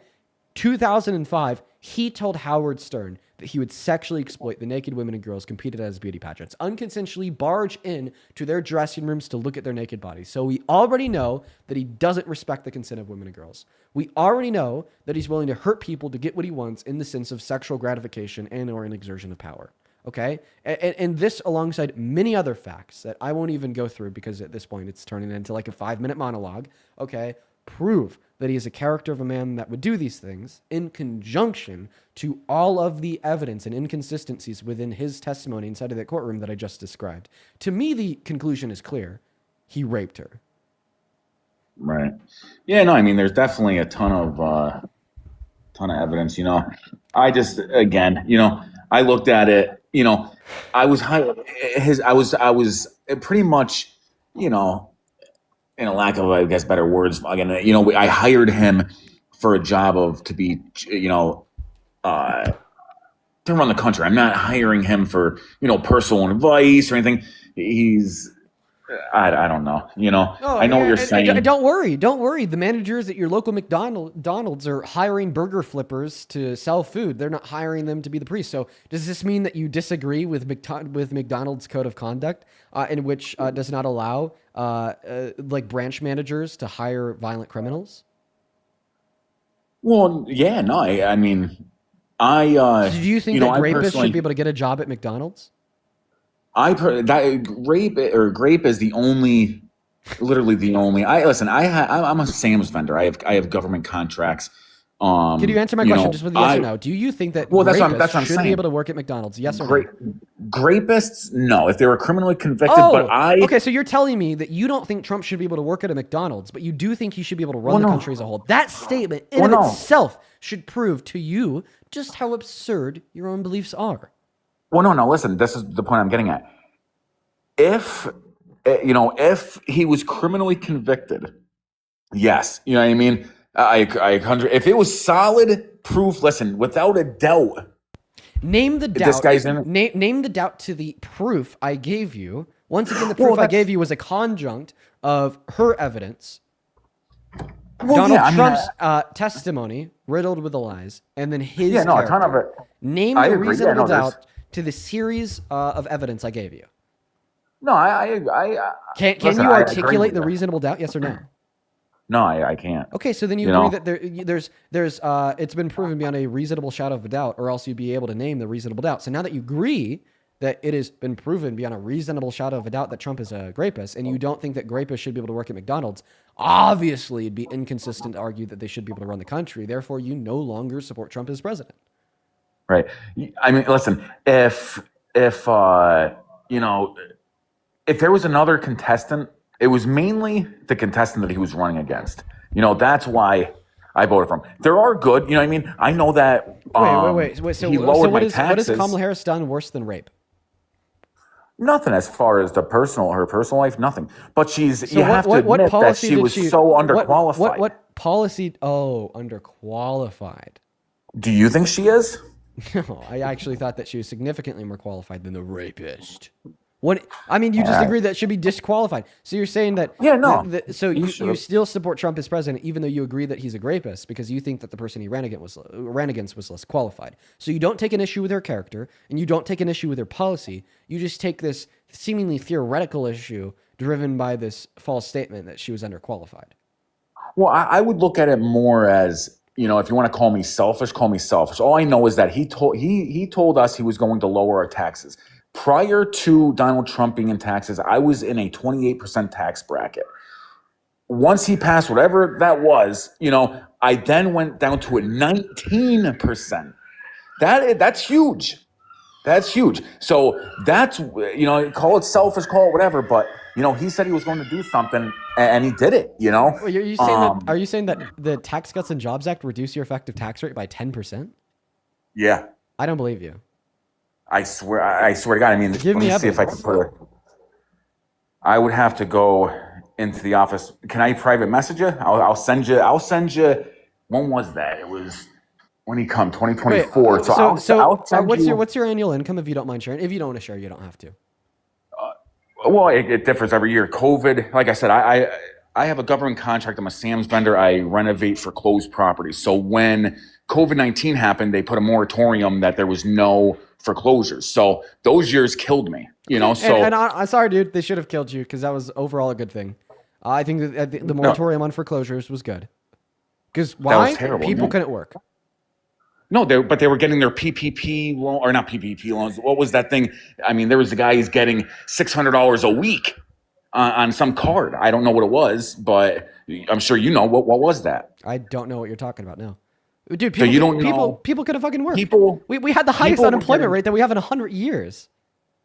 2005, he told Howard Stern that he would sexually exploit the naked women and girls competed as beauty pageants, unconsensually barge in to their dressing rooms to look at their naked bodies. So we already know that he doesn't respect the consent of women and girls. We already know that he's willing to hurt people to get what he wants in the sense of sexual gratification and or an exertion of power. Okay? And this alongside many other facts that I won't even go through because at this point it's turning into like a 5-minute monologue. Okay? Prove that he is a character of a man that would do these things in conjunction to all of the evidence and inconsistencies within his testimony inside of that courtroom that I just described. To me, the conclusion is clear. He raped her. Right. Yeah, no, I mean, there's definitely a ton of evidence, I just, again, I looked at it, I was pretty much, in a lack of, I guess, better words, again, I hired him for a job to run the country. I'm not hiring him for, personal advice or anything. I don't know, I know what you're saying. Don't worry. The managers at your local McDonald's are hiring burger flippers to sell food. They're not hiring them to be the priest. So does this mean that you disagree with McDonald's code of conduct in which does not allow like branch managers to hire violent criminals? Well, yeah, no, I mean, So do you think that rapists should be able to get a job at McDonald's? Grape is literally the only. I'm a Sam's vendor. I have government contracts. Could you answer my question just with a yes or no? Do you think that rapists should be able to work at McDonald's? Yes or no? Grapists, no. If they were criminally convicted, okay, so you're telling me that you don't think Trump should be able to work at a McDonald's, but you do think he should be able to run the country as a whole. That statement in itself should prove to you just how absurd your own beliefs are. Well, no. Listen, this is the point I'm getting at. If he was criminally convicted, yes, you know what I mean. If it was solid proof, listen, without a doubt. Name the doubt. This guy's in it. Name the doubt to the proof I gave you. Once again, the proof I gave you was a conjunct of her evidence, Donald Trump's testimony riddled with the lies, and then his character. A ton of it. Name the reasonable doubt to the series of evidence I gave you. No, Can you articulate the reasonable doubt? Yes or no? No, I can't. Okay, so then you agree that there's it's been proven beyond a reasonable shadow of a doubt, or else you'd be able to name the reasonable doubt. So now that you agree that it has been proven beyond a reasonable shadow of a doubt that Trump is a rapist, and you don't think that rapists should be able to work at McDonald's, obviously it'd be inconsistent to argue that they should be able to run the country. Therefore, you no longer support Trump as president. Right. I mean, listen, if there was another contestant It was mainly the contestant that he was running against. You know, that's why I voted for him. There are good, you know what I mean? I know that Wait. So, he lowered my what taxes. has Kamala Harris done worse than rape? Nothing as far as her personal life, nothing. But you have to what admit that policy she did was so underqualified. What policy? Oh, underqualified. Do you think she is? No, I actually thought that she was significantly more qualified than the rapist. You just agreed that should be disqualified. So you're saying that? Yeah, no. So you still support Trump as president, even though you agree that he's a rapist, because you think that the person he ran against was less qualified. So you don't take an issue with her character, and you don't take an issue with her policy. You just take this seemingly theoretical issue driven by this false statement that she was underqualified. Well, I would look at it more as, you know, if you want to call me selfish, call me selfish. All I know is that he told us he was going to lower our taxes. Prior to Donald Trump being in taxes, I was in a 28% tax bracket. Once he passed whatever that was, you know, I then went down to a 19%. That's huge. That's huge. So that's, you know, call it selfish, call it whatever, but, you know, he said he was going to do something and he did it, you know? Are you saying that the Tax Cuts and Jobs Act reduced your effective tax rate by 10%? Yeah. I don't believe you. I swear to God. I mean, Give me see if I can put it. I would have to go into the office. Can I private message you? I'll send you. When was that? It was when he come 2024. Wait, I'll send you. What's your annual income if you don't mind sharing? If you don't want to share, you don't have to. Well, it differs every year. COVID, like I said, I have a government contract. I'm a Sam's vendor. I renovate for closed properties. So when COVID-19 happened, they put a moratorium that there was no foreclosures. So those years killed me, you know. So I'm sorry, dude. They should have killed you because that was overall a good thing. I think that the moratorium on foreclosures was good. Because why? That was terrible. People couldn't work. No, but they were getting their PPP loan, or not PPP loans. What was that thing? I mean, there was a guy who's getting $600 a week on some card. I don't know what it was, but I'm sure you know what was that. I don't know what you're talking about now. Dude, So you don't know? People couldn't fucking work. We had the highest unemployment rate that we have in 100 years.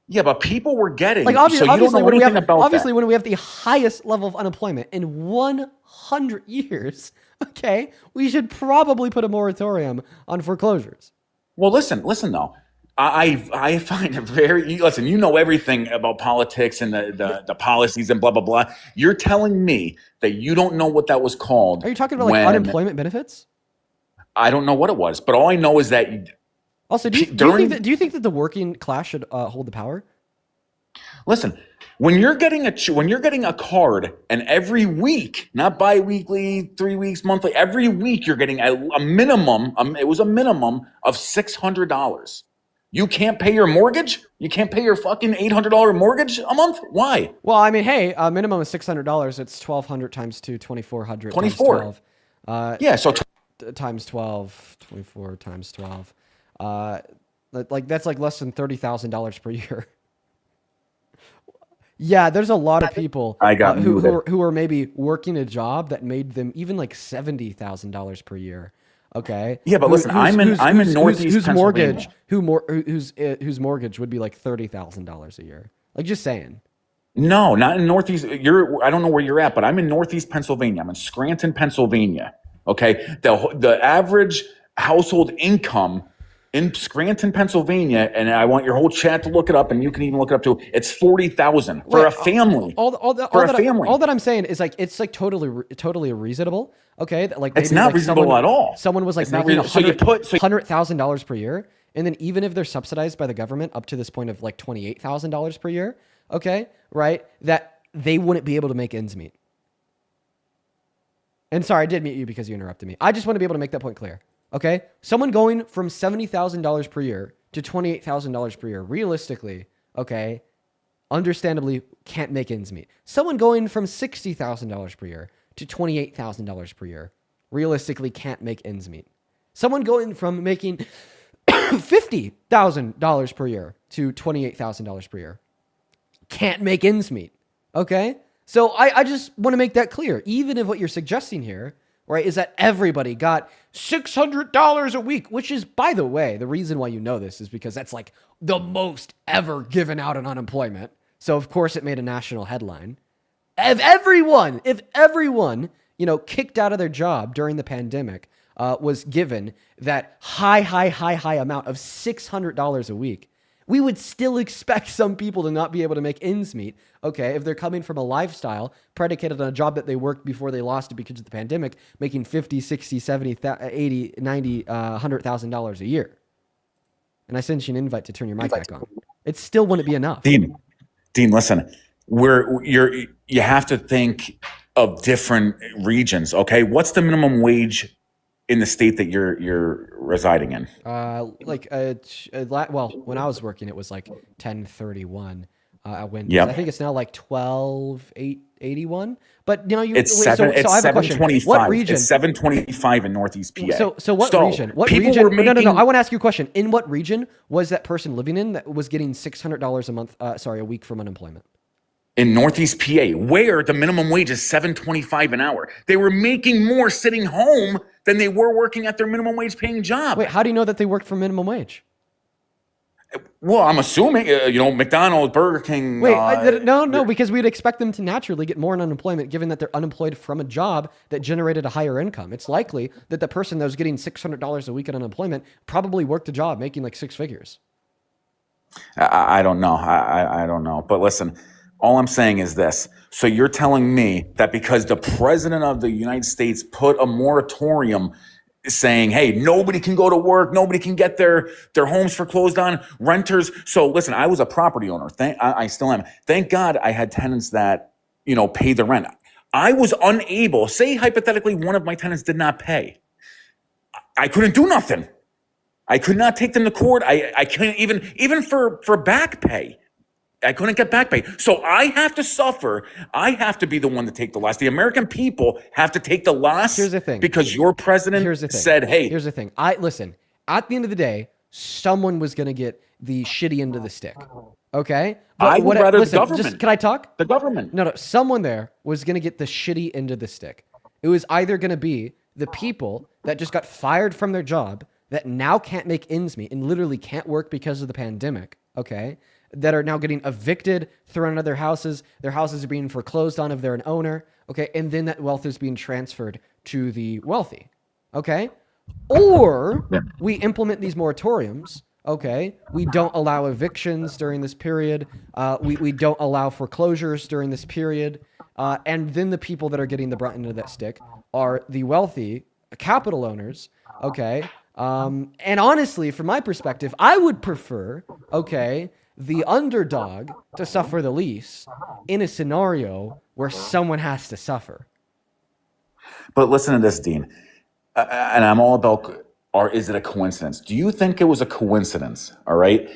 Yeah, but people were getting like so you don't know anything about that. When we have the highest level of unemployment in 100 years, okay, we should probably put a moratorium on foreclosures. Well, listen though. I find it very listen. You know everything about politics and the policies and blah blah blah. You're telling me that you don't know what that was called. Are you talking about like unemployment benefits? I don't know what it was, but all I know is that. Also, do you think that the working class should hold the power? Listen, when you're getting a card, and every week, not bi-weekly, 3 weeks, monthly, every week you're getting a minimum. It was a minimum of $600. You can't pay your mortgage? You can't pay your fucking $800 mortgage a month? Why? Well, I mean, hey, a minimum is $600. It's 1,200 times 2, 2,400 times 12. Yeah, so times 12, 24 times 12. Like that's like less than $30,000 per year. Yeah, there's a lot of people who are maybe working a job that made them even like $70,000 per year. Okay. Yeah, but listen, I'm in Northeast Pennsylvania. Whose mortgage would be like $30,000 a year. Like just saying. No, not in Northeast. I don't know where you're at, but I'm in Northeast Pennsylvania. I'm in Scranton, Pennsylvania. Okay. The average household income in Scranton, Pennsylvania, and I want your whole chat to look it up, and you can even look it up too. It's $40,000 for a family. All that I'm saying is like it's like totally reasonable. Okay, like it's not reasonable at all. Someone was like making $100,000 per year, and then even if they're subsidized by the government up to this point of like $28,000 per year, okay, right, that they wouldn't be able to make ends meet. And sorry, I did mute you because you interrupted me. I just want to be able to make that point clear. Okay, someone going from $70,000 per year to $28,000 per year, realistically, okay, understandably can't make ends meet. Someone going from $60,000 per year to $28,000 per year, realistically can't make ends meet. Someone going from making $50,000 per year to $28,000 per year can't make ends meet. Okay, so I just want to make that clear. Even if what you're suggesting here, right, is that everybody got $600 a week, which is, by the way, the reason why you know this is because that's like the most ever given out in unemployment. So, of course, it made a national headline. If everyone, kicked out of their job during the pandemic, was given that high amount of $600 a week, we would still expect some people to not be able to make ends meet, okay, if they're coming from a lifestyle predicated on a job that they worked before they lost it because of the pandemic, making $50, $60, $70, $80, $90, $100,000 a year. And I sent you an invite to turn your mic back on. It still wouldn't be enough. Dean, listen, you have to think of different regions, okay? What's the minimum wage in the state that you're residing in? When I was working, it was like 1031. When Yep. I think it's now like 12,881. But It's I have a question. 725. What region? It's 725 in Northeast PA. So what region? What people region? were making, No. I want to ask you a question. In what region was that person living in that was getting $600 a month? A week from unemployment? in Northeast PA, where the minimum wage is $7.25 an hour. They were making more sitting home than they were working at their minimum wage paying job. Wait, how do you know that they worked for minimum wage? Well, I'm assuming, McDonald's, Burger King. Wait, no, because we'd expect them to naturally get more in unemployment given that they're unemployed from a job that generated a higher income. It's likely that the person that was getting $600 a week in unemployment probably worked a job making like six figures. I don't know. I don't know. But listen, all I'm saying is this. So you're telling me that because the president of the United States put a moratorium saying, hey, nobody can go to work, nobody can get their homes foreclosed on, renters. So listen, I was a property owner. I still am. Thank God I had tenants that, pay the rent. I was unable, say hypothetically one of my tenants did not pay. I couldn't do nothing. I could not take them to court. I couldn't even for back pay. I couldn't get back pay. So I have to suffer. I have to be the one to take the loss. The American people have to take the loss. Here's the thing. Because your president said, hey. Here's the thing. Listen, at the end of the day, someone was going to get the shitty end of the stick. Okay? But I would rather listen, the government. Can I talk? The government. No. Someone there was going to get the shitty end of the stick. It was either going to be the people that just got fired from their job that now can't make ends meet and literally can't work because of the pandemic. Okay? That are now getting evicted, thrown out of their houses. Their houses are being foreclosed on if they're an owner. Okay. And then that wealth is being transferred to the wealthy. Okay. Or we implement these moratoriums. Okay. We don't allow evictions during this period. We don't allow foreclosures during this period. And then the people that are getting the brunt end of that stick are the wealthy capital owners. Okay. And honestly, from my perspective, I would prefer, the underdog to suffer the least in a scenario where someone has to suffer. But listen to this, Dean. And I'm all about, or is it a coincidence? Do you think it was a coincidence? All right.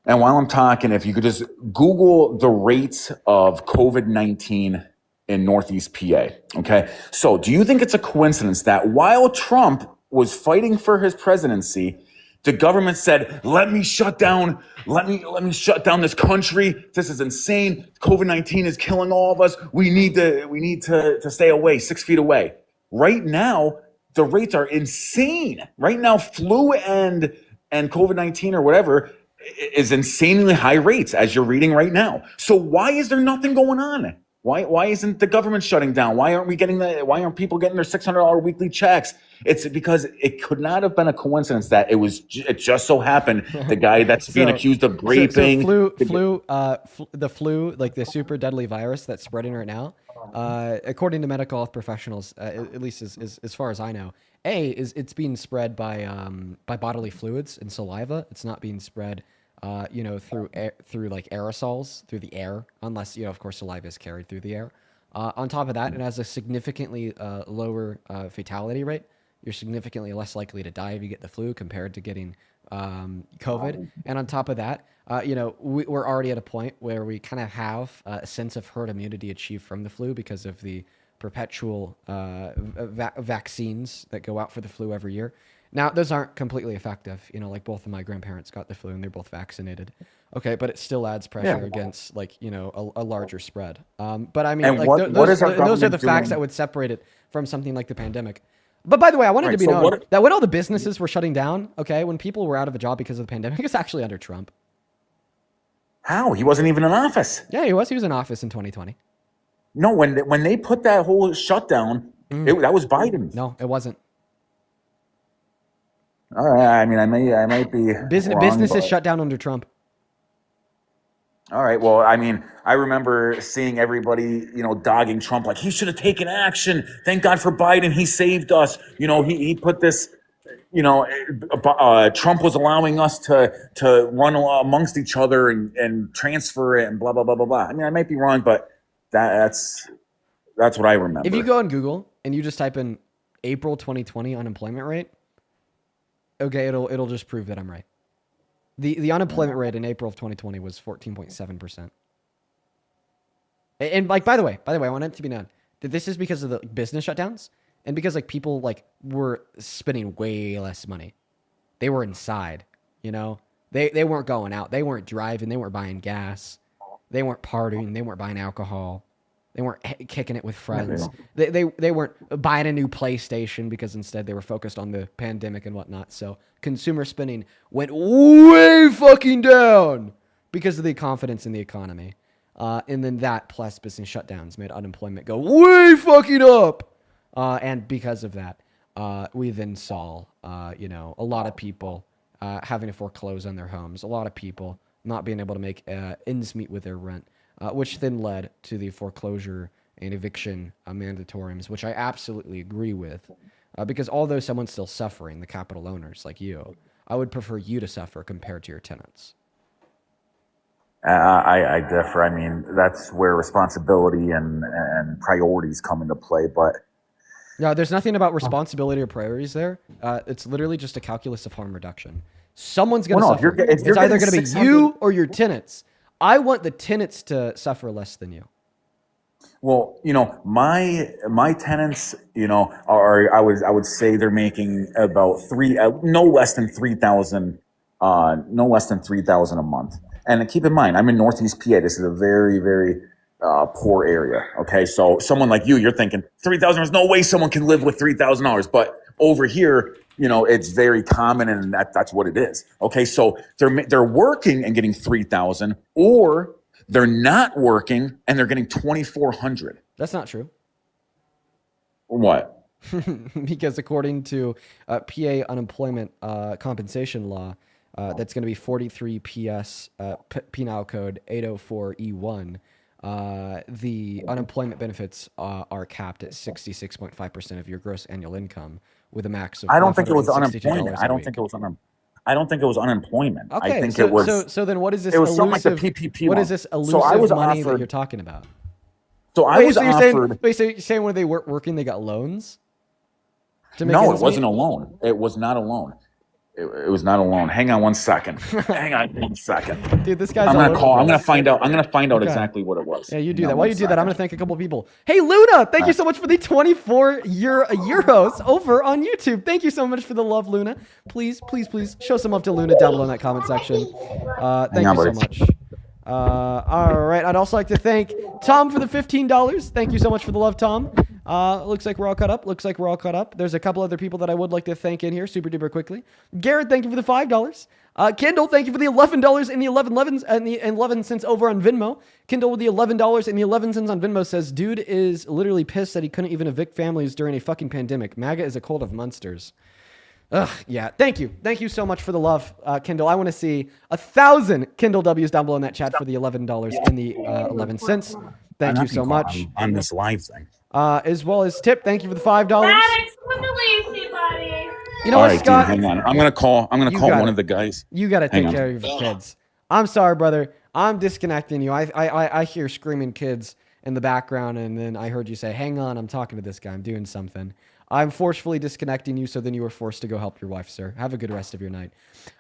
And while I'm talking, if you could just Google the rates of COVID-19 in Northeast PA. Okay. So do you think it's a coincidence that while Trump was fighting for his presidency, the government said, let me shut down this country. This is insane. COVID-19 is killing all of us. We need to stay away, 6 feet away. Right now, the rates are insane. Right now, flu and COVID-19 or whatever is insanely high rates, as you're reading right now. So why is there nothing going on? Why isn't the government shutting down? Why aren't people getting their $600 weekly checks? It's because it could not have been a coincidence that it just so happened the guy that's being accused of raping. The flu, like the super deadly virus that's spreading right now, according to medical health professionals, at least as far as I know, it's being spread by bodily fluids and saliva. It's not being spread through like aerosols, through the air, unless, of course, saliva is carried through the air. On top of that, it has a significantly lower fatality rate. You're significantly less likely to die if you get the flu compared to getting COVID. And on top of that, we're already at a point where we kind of have a sense of herd immunity achieved from the flu because of the perpetual vaccines that go out for the flu every year. Now, those aren't completely effective. Like both of my grandparents got the flu and they're both vaccinated. Okay, but it still adds pressure against a larger spread. But I mean, and those are the facts that would separate it from something like the pandemic. But by the way, I wanted to be known that when all the businesses were shutting down, when people were out of a job because of the pandemic, it's actually under Trump. How? He wasn't even in office. Yeah, he was. He was in office in 2020. No, when they put that whole shutdown, that was Biden. No, it wasn't. All right. I mean, I might be wrong, businesses but- shut down under Trump. All right. Well, I mean, I remember seeing everybody, dogging Trump like he should have taken action. Thank God for Biden. He saved us. He put this. Trump was allowing us to run amongst each other and transfer it and blah blah blah blah blah. I mean, I might be wrong, but that's what I remember. If you go on Google and you just type in April 2020 unemployment rate, okay, it'll just prove that I'm right. The unemployment rate in April of 2020 was 14.7%. And by the way, I want it to be known that this is because of the business shutdowns and because people were spending way less money. They were inside, They weren't going out. They weren't driving. They weren't buying gas. They weren't partying. They weren't buying alcohol. They weren't kicking it with friends. They weren't buying a new PlayStation because instead they were focused on the pandemic and whatnot. So consumer spending went way fucking down because of the confidence in the economy. And then that plus business shutdowns made unemployment go way fucking up. And because of that, we then saw, a lot of people having to foreclose on their homes. A lot of people not being able to make ends meet with their rent. Which then led to the foreclosure and eviction mandatoriums, which I absolutely agree with. Because although someone's still suffering, the capital owners like you, I would prefer you to suffer compared to your tenants. I differ. I mean, that's where responsibility and priorities come into play. But no, there's nothing about responsibility or priorities there. It's literally just a calculus of harm reduction. Someone's going to suffer. It's either going to be you or your tenants. I want the tenants to suffer less than you. Well, my tenants, are I would say they're making about no less than 3,000, no less than 3,000 a month. And keep in mind, I'm in Northeast PA. This is a very, very poor area. Okay, so someone like you're thinking 3,000. There's no way someone can live with $3,000. But over here, it's very common, and that's what it is. Okay, so they're working and getting 3,000, or they're not working and they're getting 2,400. That's not true. What? Because according to PA unemployment compensation law, that's going to be 43 PS Penal Code 804E1. The unemployment benefits are capped at 66.5% of your gross annual income, with a max of. I don't think it was unemployment. I don't think it was unemployment. Okay, I think it was. So then, what is this? It was something like the PPP. What is this elusive money that you're talking about? So I was offered. So you're saying when they weren't working, they got loans? No, it wasn't a loan. It was not a loan. It was not a loan. Hang on one second. Hang on one second. Dude, this guy's. I'm gonna call. I'm gonna find out. I'm gonna find out exactly what it was. Yeah, you do that. While you do that, I'm gonna thank a couple people. Hey, Luna, thank you so much for the 24 euros over on YouTube. Thank you so much for the love, Luna. Please show some love to Luna down below in that comment section. Thank you so much. All right. I'd also like to thank Tom for the $15. Thank you so much for the love, Tom. Looks like we're all caught up. There's a couple other people that I would like to thank in here super duper quickly. Garrett, thank you for the $5. Kendall, thank you for the $11 and the 11 cents over on Venmo. Kendall with the $11 and the 11 cents on Venmo says, dude is literally pissed that he couldn't even evict families during a fucking pandemic. MAGA is a cult of monsters. Ugh, yeah. Thank you. Thank you so much for the love, Kendall. I want to see 1,000 Kindle W's down below in that chat for the $11 and the 11 cents. Thank you so much. On this live thing. As well as Tip, thank you for the $5. You know All what, right, Scott? dude, hang on. I'm gonna call one of the guys. You got to take Hang care on. of your kids. I'm sorry, brother. I'm disconnecting you. I hear screaming kids in the background, and then I heard you say, hang on, I'm talking to this guy. I'm doing something. I'm forcefully disconnecting you, so then you were forced to go help your wife, sir. Have a good rest of your night.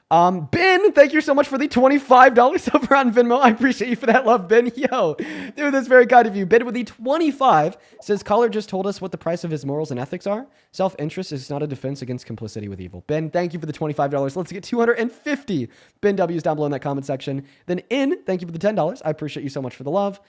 Ben, thank you so much for the $25 over on Venmo. I appreciate you for that love, Ben. Yo, dude, that's very kind of you. Ben with the 25 says, caller just told us what the price of his morals and ethics are. Self-interest is not a defense against complicity with evil. Ben, thank you for the $25. Let's get 250 Ben W's down below in that comment section. Then thank you for the $10. I appreciate you so much for the love.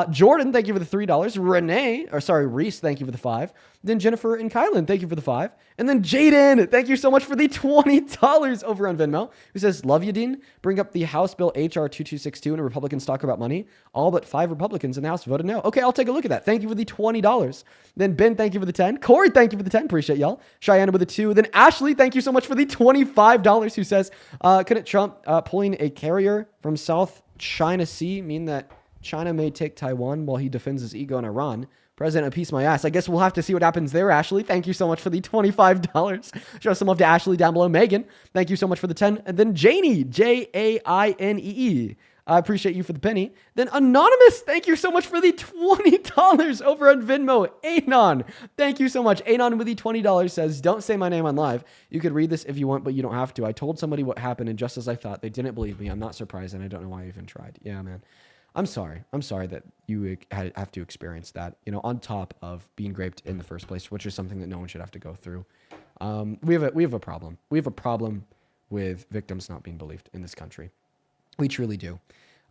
Jordan, thank you for the $3. Reese, thank you for the 5. Then Jennifer and Kylan, thank you for the 5. And then Jaden, thank you so much for the $20 over on Venmo, who says, love you, Dean. Bring up the House Bill HR 2262 and Republicans talk about money. All but 5 Republicans in the House voted no. Okay, I'll take a look at that. Thank you for the $20. Then Ben, thank you for the 10. Corey, thank you for the 10. Appreciate y'all. Cheyenne with the 2. Then Ashley, thank you so much for the $25, who says, couldn't Trump pulling a carrier from South China Sea mean that China may take Taiwan while he defends his ego in Iran? President, appease my ass. I guess we'll have to see what happens there, Ashley. Thank you so much for the $25. Show some love to Ashley down below. Megan, thank you so much for the 10. And then Janie, Jainee. I appreciate you for the penny. Then Anonymous, thank you so much for the $20 over on Venmo. Anon, thank you so much. Anon with the $20 says, don't say my name on live. You could read this if you want, but you don't have to. I told somebody what happened, and just as I thought, they didn't believe me. I'm not surprised, and I don't know why I even tried. Yeah, man. I'm sorry. I'm sorry that you have to experience that, on top of being raped in the first place, which is something that no one should have to go through. We have a problem. We have a problem with victims not being believed in this country. We truly do.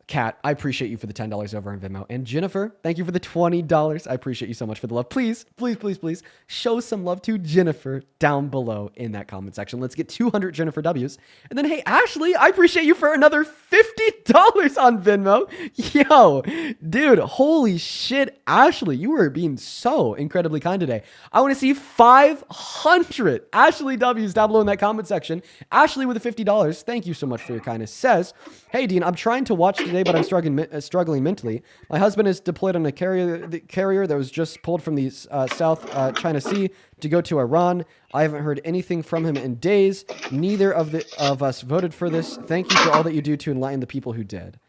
Kat, I appreciate you for the $10 over on Venmo. And Jennifer, thank you for the $20. I appreciate you so much for the love. Please, please, please, please show some love to Jennifer down below in that comment section. Let's get 200 Jennifer W's. And then, hey, Ashley, I appreciate you for another $50 on Venmo. Yo, dude, holy shit, Ashley, you are being so incredibly kind today. I want to see 500 Ashley W's down below in that comment section. Ashley with the $50, thank you so much for your kindness, says, hey, Dean, I'm trying to watch today, but I'm struggling mentally. My husband is deployed on a carrier that was just pulled from the South China Sea to go to Iran. I haven't heard anything from him in days. Neither of us voted for this. Thank you for all that you do to enlighten the people who did.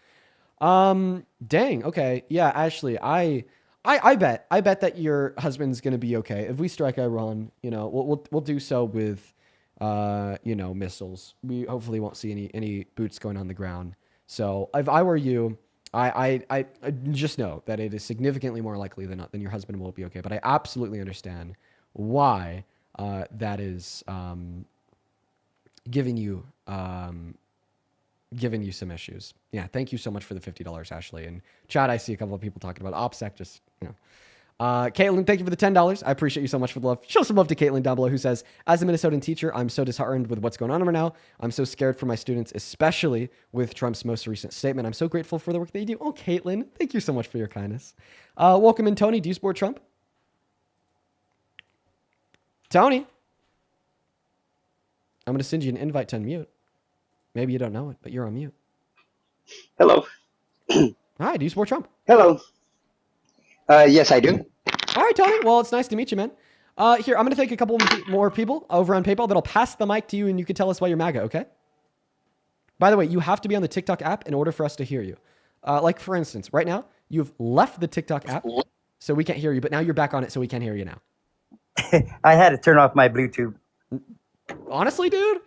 Dang. Okay. Yeah, Ashley, I bet that your husband's gonna be okay if we strike Iran. We'll do so with missiles. We hopefully won't see any boots going on the ground. So if I were you, I just know that it is significantly more likely than not than your husband will be okay. But I absolutely understand why that is giving you some issues. Yeah, thank you so much for the $50, Ashley. And chat, I see a couple of people talking about OPSEC. Just Caitlin, thank you for the $10. I appreciate you so much for the love. Show some love to Caitlin down below, who says, as a Minnesotan teacher, I'm so disheartened with what's going on right now. I'm so scared for my students, especially with Trump's most recent statement. I'm so grateful for the work that you do. Oh, Caitlin, thank you so much for your kindness. Welcome in, Tony. Do you support Trump? Tony, I'm going to send you an invite to unmute. Maybe you don't know it, but you're on mute. Hello. Hi, do you support Trump? Hello. Yes, I do. All right, Tony. Well, it's nice to meet you, man. Here, I'm going to take a couple more people over on PayPal that'll pass the mic to you, and you can tell us why you're MAGA, okay? By the way, you have to be on the TikTok app in order for us to hear you. Like, for instance, right now, you've left the TikTok app, so we can't hear you, but now you're back on it, so we can hear you now. I had to turn off my Bluetooth. Honestly, dude,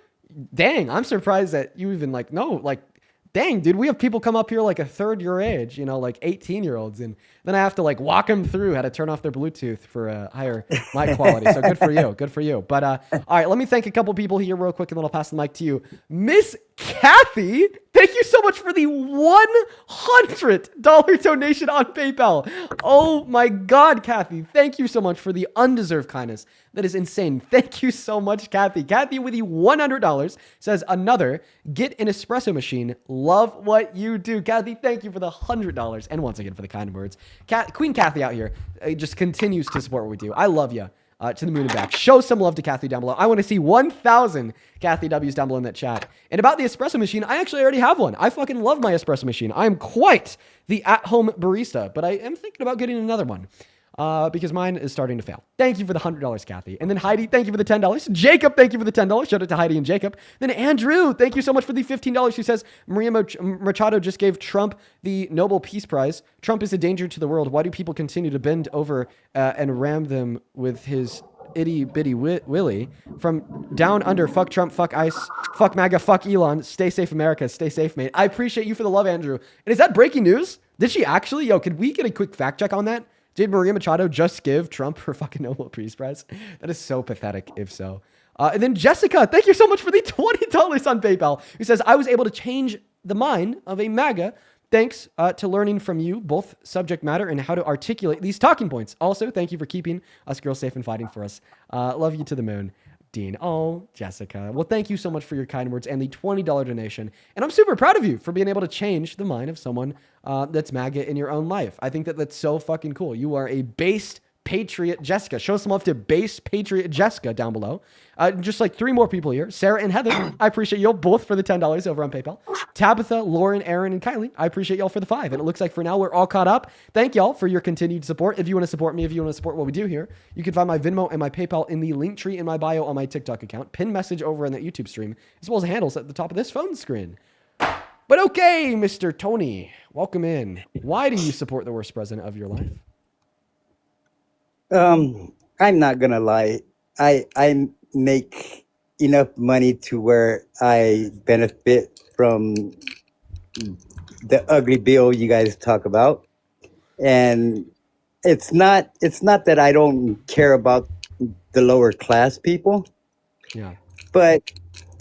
dang, I'm surprised that you even dang, dude, we have people come up here like a third your age, like 18-year-olds, and then I have to walk them through how to turn off their Bluetooth for a higher mic quality. So good for you. Good for you. But all right, let me thank a couple people here real quick, and then I'll pass the mic to you. Miss Kathy, thank you so much for the $100 donation on PayPal. Oh my God, Kathy, thank you so much for the undeserved kindness. That is insane. Thank you so much, Kathy. Kathy with the $100 says, another, get an espresso machine. Love what you do. Kathy, thank you for the $100. And once again, for the kind words. Queen Kathy out here just continues to support what we do. I love you. To the moon and back. Show some love to Kathy down below. I want to see 1,000 Kathy W's down below in that chat. And about the espresso machine, I actually already have one. I fucking love my espresso machine. I am quite the at-home barista, but I am thinking about getting another one because mine is starting to fail. Thank you for the $100, Kathy. And then Heidi, thank you for the $10. Jacob, thank you for the $10. Shout out to Heidi and Jacob. Then Andrew, thank you so much for the $15. Who says, Maria Machado just gave Trump the Nobel Peace Prize. Trump is a danger to the world. Why do people continue to bend over and ram them with his itty bitty willy from down under? Fuck Trump, fuck ICE, fuck MAGA, fuck Elon. Stay safe, America. Stay safe, mate. I appreciate you for the love, Andrew. And is that breaking news? Did she actually? Yo, could we get a quick fact check on that? Did Maria Machado just give Trump her fucking Nobel Peace Prize? That is so pathetic, if so. And then Jessica, thank you so much for the $20 on PayPal, who says, I was able to change the mind of a MAGA thanks to learning from you, both subject matter and how to articulate these talking points. Also, thank you for keeping us girls safe and fighting for us. Love you to the moon, Dean. Oh, Jessica. Well, thank you so much for your kind words and the $20 donation. And I'm super proud of you for being able to change the mind of someone that's MAGA in your own life. I think that that's so fucking cool. You are a based Patriot Jessica. Show some love to base Patriot Jessica down below. Just like 3 more people here. Sarah and Heather, I appreciate y'all both for the $10 over on PayPal. Tabitha, Lauren, Aaron, and Kylie, I appreciate y'all for the 5. And it looks like for now we're all caught up. Thank y'all for your continued support. If you want to support me, if you want to support what we do here, you can find my Venmo and my PayPal in the link tree in my bio on my TikTok account. Pin message over in that YouTube stream, as well as handles at the top of this phone screen. But okay, Mr. Tony, welcome in. Why do you support the worst president of your life? I'm not gonna lie. I make enough money to where I benefit from the ugly bill you guys talk about, and it's not that I don't care about the lower class people. Yeah. But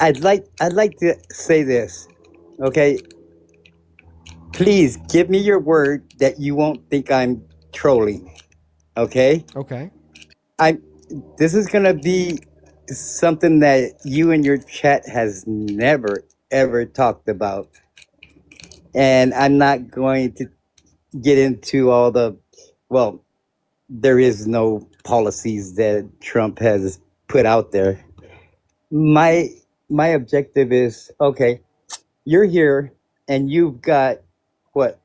I'd like to say this, okay? Please give me your word that you won't think I'm trolling. Okay. Okay. This is gonna be something that you and your chat has never ever talked about, and I'm not going to get into all the. Well, there is no policies that Trump has put out there. My objective is, okay, you're here and you've got what,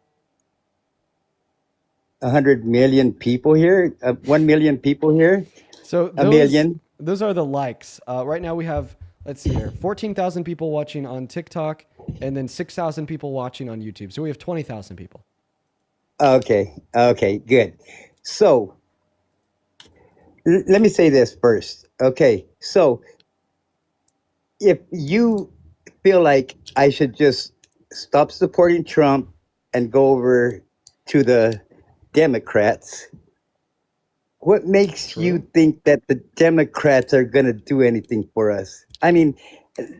100 million people here, 1 million people here. So a million. Those are the likes. Right now we have, let's see here, 14,000 people watching on TikTok and then 6,000 people watching on YouTube. So we have 20,000 people. Okay, good. So let me say this first. Okay, so if you feel like I should just stop supporting Trump and go over to the Democrats, what makes you think that the Democrats are going to do anything for us? I mean,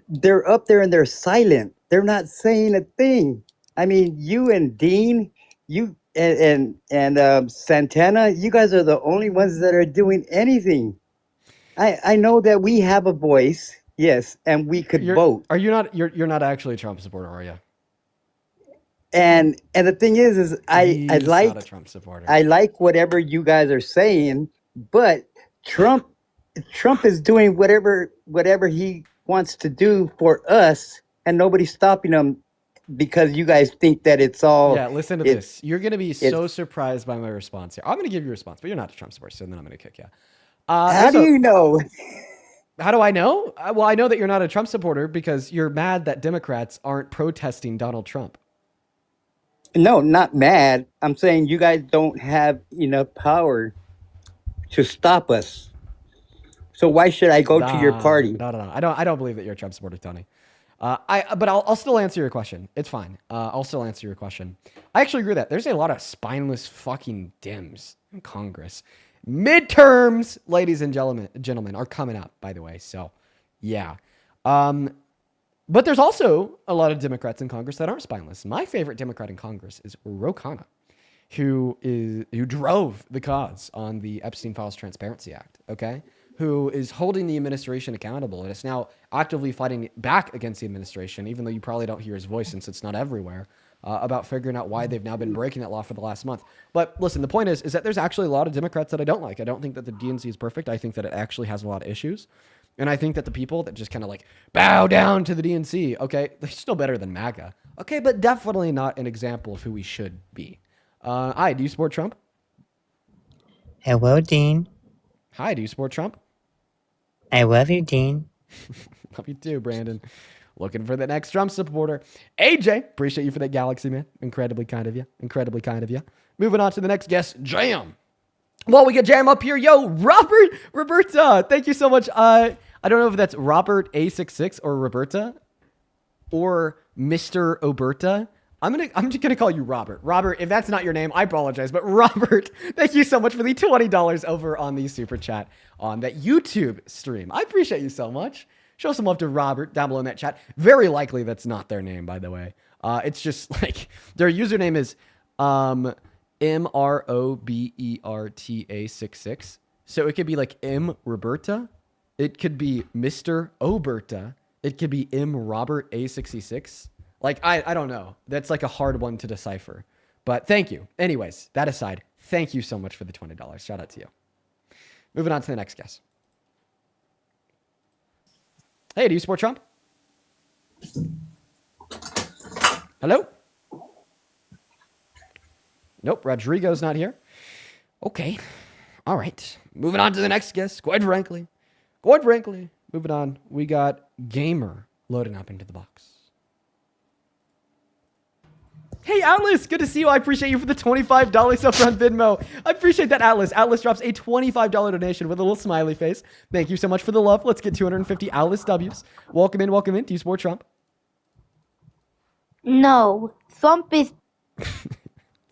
they're up there and they're silent. They're not saying a thing. I mean, you and Dean, you and Santana, you guys are the only ones that are doing anything. I know that we have a voice, yes, and we could vote. Are you not? You're not actually a Trump supporter, are you? And the thing is I like not a Trump supporter. I like whatever you guys are saying, but Trump is doing whatever he wants to do for us, and nobody's stopping him because you guys think that it's all. Yeah, listen to this. You're going to be so surprised by my response here. I'm going to give you a response, but you're not a Trump supporter, so then I'm going to kick you. How do you know? How do I know? Well, I know that you're not a Trump supporter because you're mad that Democrats aren't protesting Donald Trump. No, not mad. I'm saying you guys don't have enough power to stop us. So why should I go to your party? No. I don't believe that you're a Trump supporter, Tony. But I'll still answer your question. It's fine. I'll still answer your question. I actually agree with that. There's a lot of spineless fucking Dems in Congress. Midterms, ladies and gentlemen, are coming up, by the way. So, yeah. But there's also a lot of Democrats in Congress that aren't spineless. My favorite Democrat in Congress is Ro Khanna, who drove the cause on the Epstein Files Transparency Act, okay? Who is holding the administration accountable and is now actively fighting back against the administration, even though you probably don't hear his voice since it's not everywhere, about figuring out why they've now been breaking that law for the last month. But listen, the point is that there's actually a lot of Democrats that I don't like. I don't think that the DNC is perfect. I think that it actually has a lot of issues. And I think that the people that just kind of like bow down to the DNC, okay, they're still better than MAGA. Okay, but definitely not an example of who we should be. Hi, do you support Trump? Hello, Dean. Hi, do you support Trump? I love you, Dean. Love you too, Brandon. Looking for the next Trump supporter. AJ, appreciate you for that galaxy, man. Incredibly kind of you. Incredibly kind of you. Moving on to the next guest, Jam. Well, we get Jam up here. Yo, Roberta, thank you so much. I don't know if that's Robert A66 or Roberta or Mr. Oberta. I'm just gonna call you Robert. Robert, if that's not your name, I apologize. But Robert, thank you so much for the $20 over on the super chat on that YouTube stream. I appreciate you so much. Show some love to Robert down below in that chat. Very likely that's not their name, by the way. It's just like their username is MROBERTA66. So it could be like M Roberta. It could be Mr. Oberta. It could be M Robert A66. Like, I don't know. That's like a hard one to decipher. But thank you. Anyways, that aside, thank you so much for the $20. Shout out to you. Moving on to the next guess. Hey, do you support Trump? Hello? Nope, Rodrigo's not here. Okay. All right. Moving on to the next guess. Quite frankly. Moving on. We got Gamer loading up into the box. Hey, Atlas, good to see you. I appreciate you for the $25 up on Venmo. I appreciate that, Atlas. Atlas drops a $25 donation with a little smiley face. Thank you so much for the love. Let's get 250 Atlas W's. Welcome in, welcome in. Do you support Trump? No. Trump is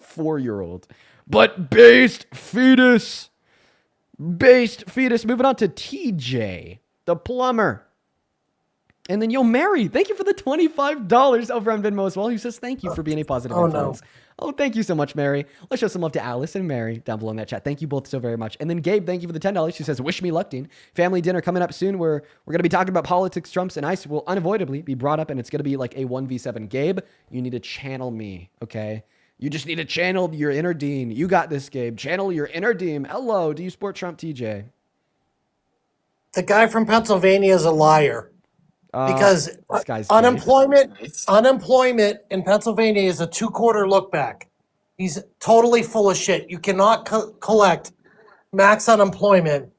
4-year-old. But based fetus. Based fetus. Moving on to TJ, the plumber. And then Mary, thank you for the $25 over on Venmo as well. Who says thank you for being a positive influence. Oh, thank you so much, Mary. Let's show some love to Alice and Mary down below in that chat. Thank you both so very much. And then Gabe, thank you for the $10. She says, wish me luck, Dean. Family dinner coming up soon where we're going to be talking about politics, Trumps, and ICE will unavoidably be brought up, and it's going to be like a 1v7. Gabe, you need to channel me, okay? You just need to channel your inner Dean. You got this, Gabe. Channel your inner Dean. Hello, do you support Trump, TJ? The guy from Pennsylvania is a liar. Because unemployment in Pennsylvania is a 2-quarter look back. He's totally full of shit. You cannot collect max unemployment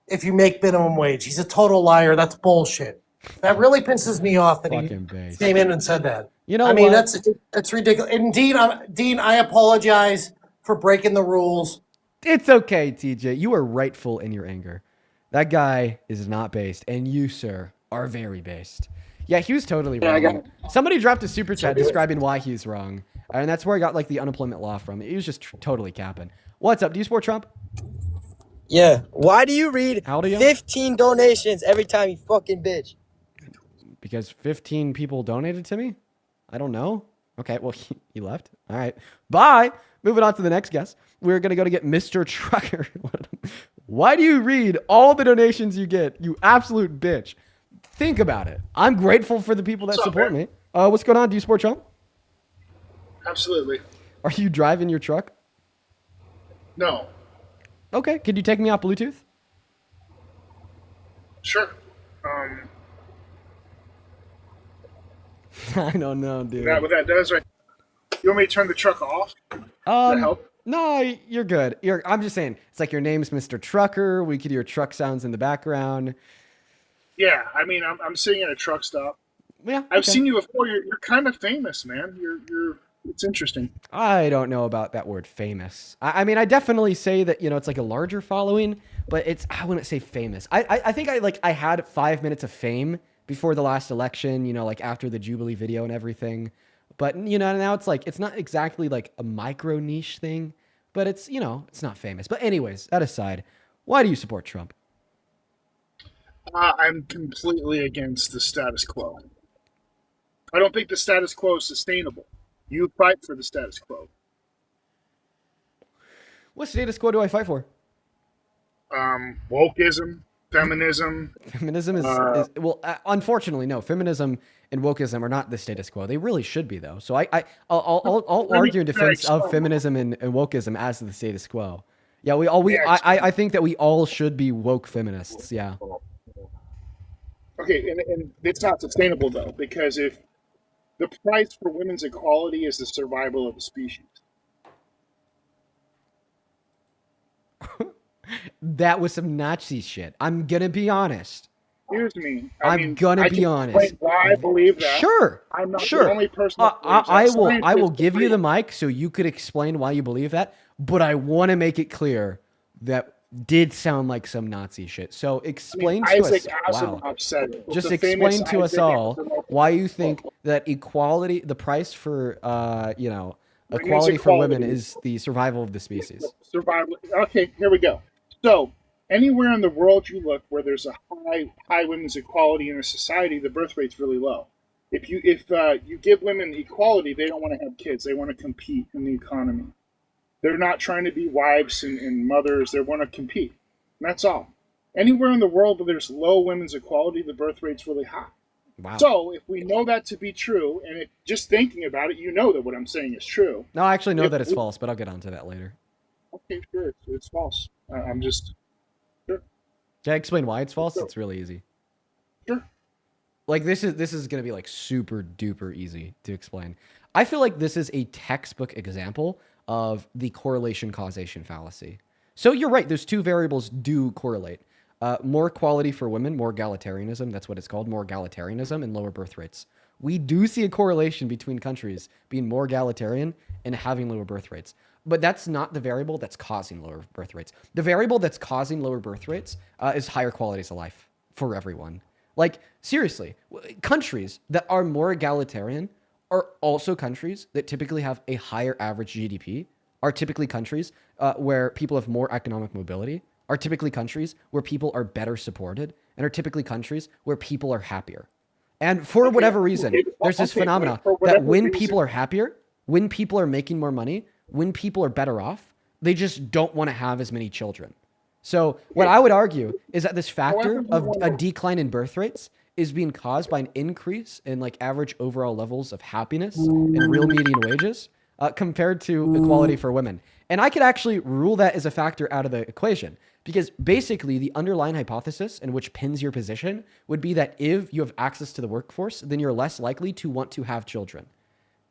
if you make minimum wage. He's a total liar. That's bullshit. That really pisses me off that he came in and said that. You know, I mean, that's ridiculous. And Dean, I apologize for breaking the rules. It's okay, TJ. You are rightful in your anger. That guy is not based, and you, sir, are very based. Yeah, he was totally wrong. Somebody dropped a super chat describing why he's wrong. And that's where I got like the unemployment law from. He was just totally capping. What's up? Do you support Trump? Yeah. Why do you read 15 donations every time, you fucking bitch? Because 15 people donated to me? I don't know. Okay, well, he left. All right. Bye. Moving on to the next guest. We're going to go to get Mr. Trucker. Why do you read all the donations you get, you absolute bitch? Think about it. I'm grateful for the people that support me. What's going on? Do you support Trump? Absolutely. Are you driving your truck? No. Okay. Could you take me off Bluetooth? Sure. I don't know, dude. What that does, right? You want me to turn the truck off? Does that help? No, you're good. I'm just saying, it's like your name's Mr. Trucker. We could hear truck sounds in the background. Yeah, I mean, I'm sitting at a truck stop. Yeah, I've seen you before. You're kind of famous, man. It's interesting. I don't know about that word famous. I mean, I definitely say that, it's like a larger following, but I wouldn't say famous. I think I had 5 minutes of fame before the last election, like after the Jubilee video and everything. But, now it's like, it's not exactly like a micro niche thing, but it's, it's not famous. But anyways, that aside, why do you support Trump? I'm completely against the status quo. I don't think the status quo is sustainable. You fight for the status quo. What status quo do I fight for? Wokeism, feminism. Feminism is well, unfortunately, no. Feminism and wokeism are not the status quo. They really should be, though. So I'll argue in defense of feminism and wokeism as the status quo. Yeah, I think that we all should be woke feminists. Yeah. Okay, and it's not sustainable, though, because if the price for women's equality is the survival of the species. That was some Nazi shit. I'm going to be honest. Excuse me. I'm going to be honest. Why I believe that. Sure. I'm not the only person that believes that. I will give you the mic so you could explain why you believe that, but I want to make it clear that did sound like some Nazi shit. So explain to us. Wow. Just explain to us all why you think that equality, the price for equality for women is the survival of the species. Survival. Okay, here we go. So Anywhere in the world you look where there's a high women's equality in a society, the birth rate's really low. If you give women equality, they don't want to have kids. They want to compete in the economy. They're not trying to be wives and mothers. They want to compete. And that's all. Anywhere in the world where there's low women's equality, the birth rate's really high. Wow. So if we know that to be true, and just thinking about it, you know that what I'm saying is true. No, I actually know that it's false, but I'll get onto that later. Okay, sure, it's false. I'm just sure. Can I explain why it's false? Sure. It's really easy. Sure. Like this is gonna be like super duper easy to explain. I feel like this is a textbook example of the correlation causation fallacy. So you're right, those two variables do correlate. More equality for women, more egalitarianism, that's what it's called, more egalitarianism and lower birth rates. We do see a correlation between countries being more egalitarian and having lower birth rates. But that's not the variable that's causing lower birth rates. The variable that's causing lower birth rates is higher qualities of life for everyone. Like, seriously, countries that are more egalitarian are also countries that typically have a higher average GDP, are typically countries where people have more economic mobility, are typically countries where people are better supported, and are typically countries where people are happier. And for whatever reason, there's this phenomena that when people are happier, when people are making more money, when people are better off, they just don't want to have as many children. So what I would argue is that this factor of a decline in birth rates is being caused by an increase in like average overall levels of happiness and real median wages compared to equality for women. And I could actually rule that as a factor out of the equation because basically the underlying hypothesis in which pins your position would be that if you have access to the workforce, then you're less likely to want to have children.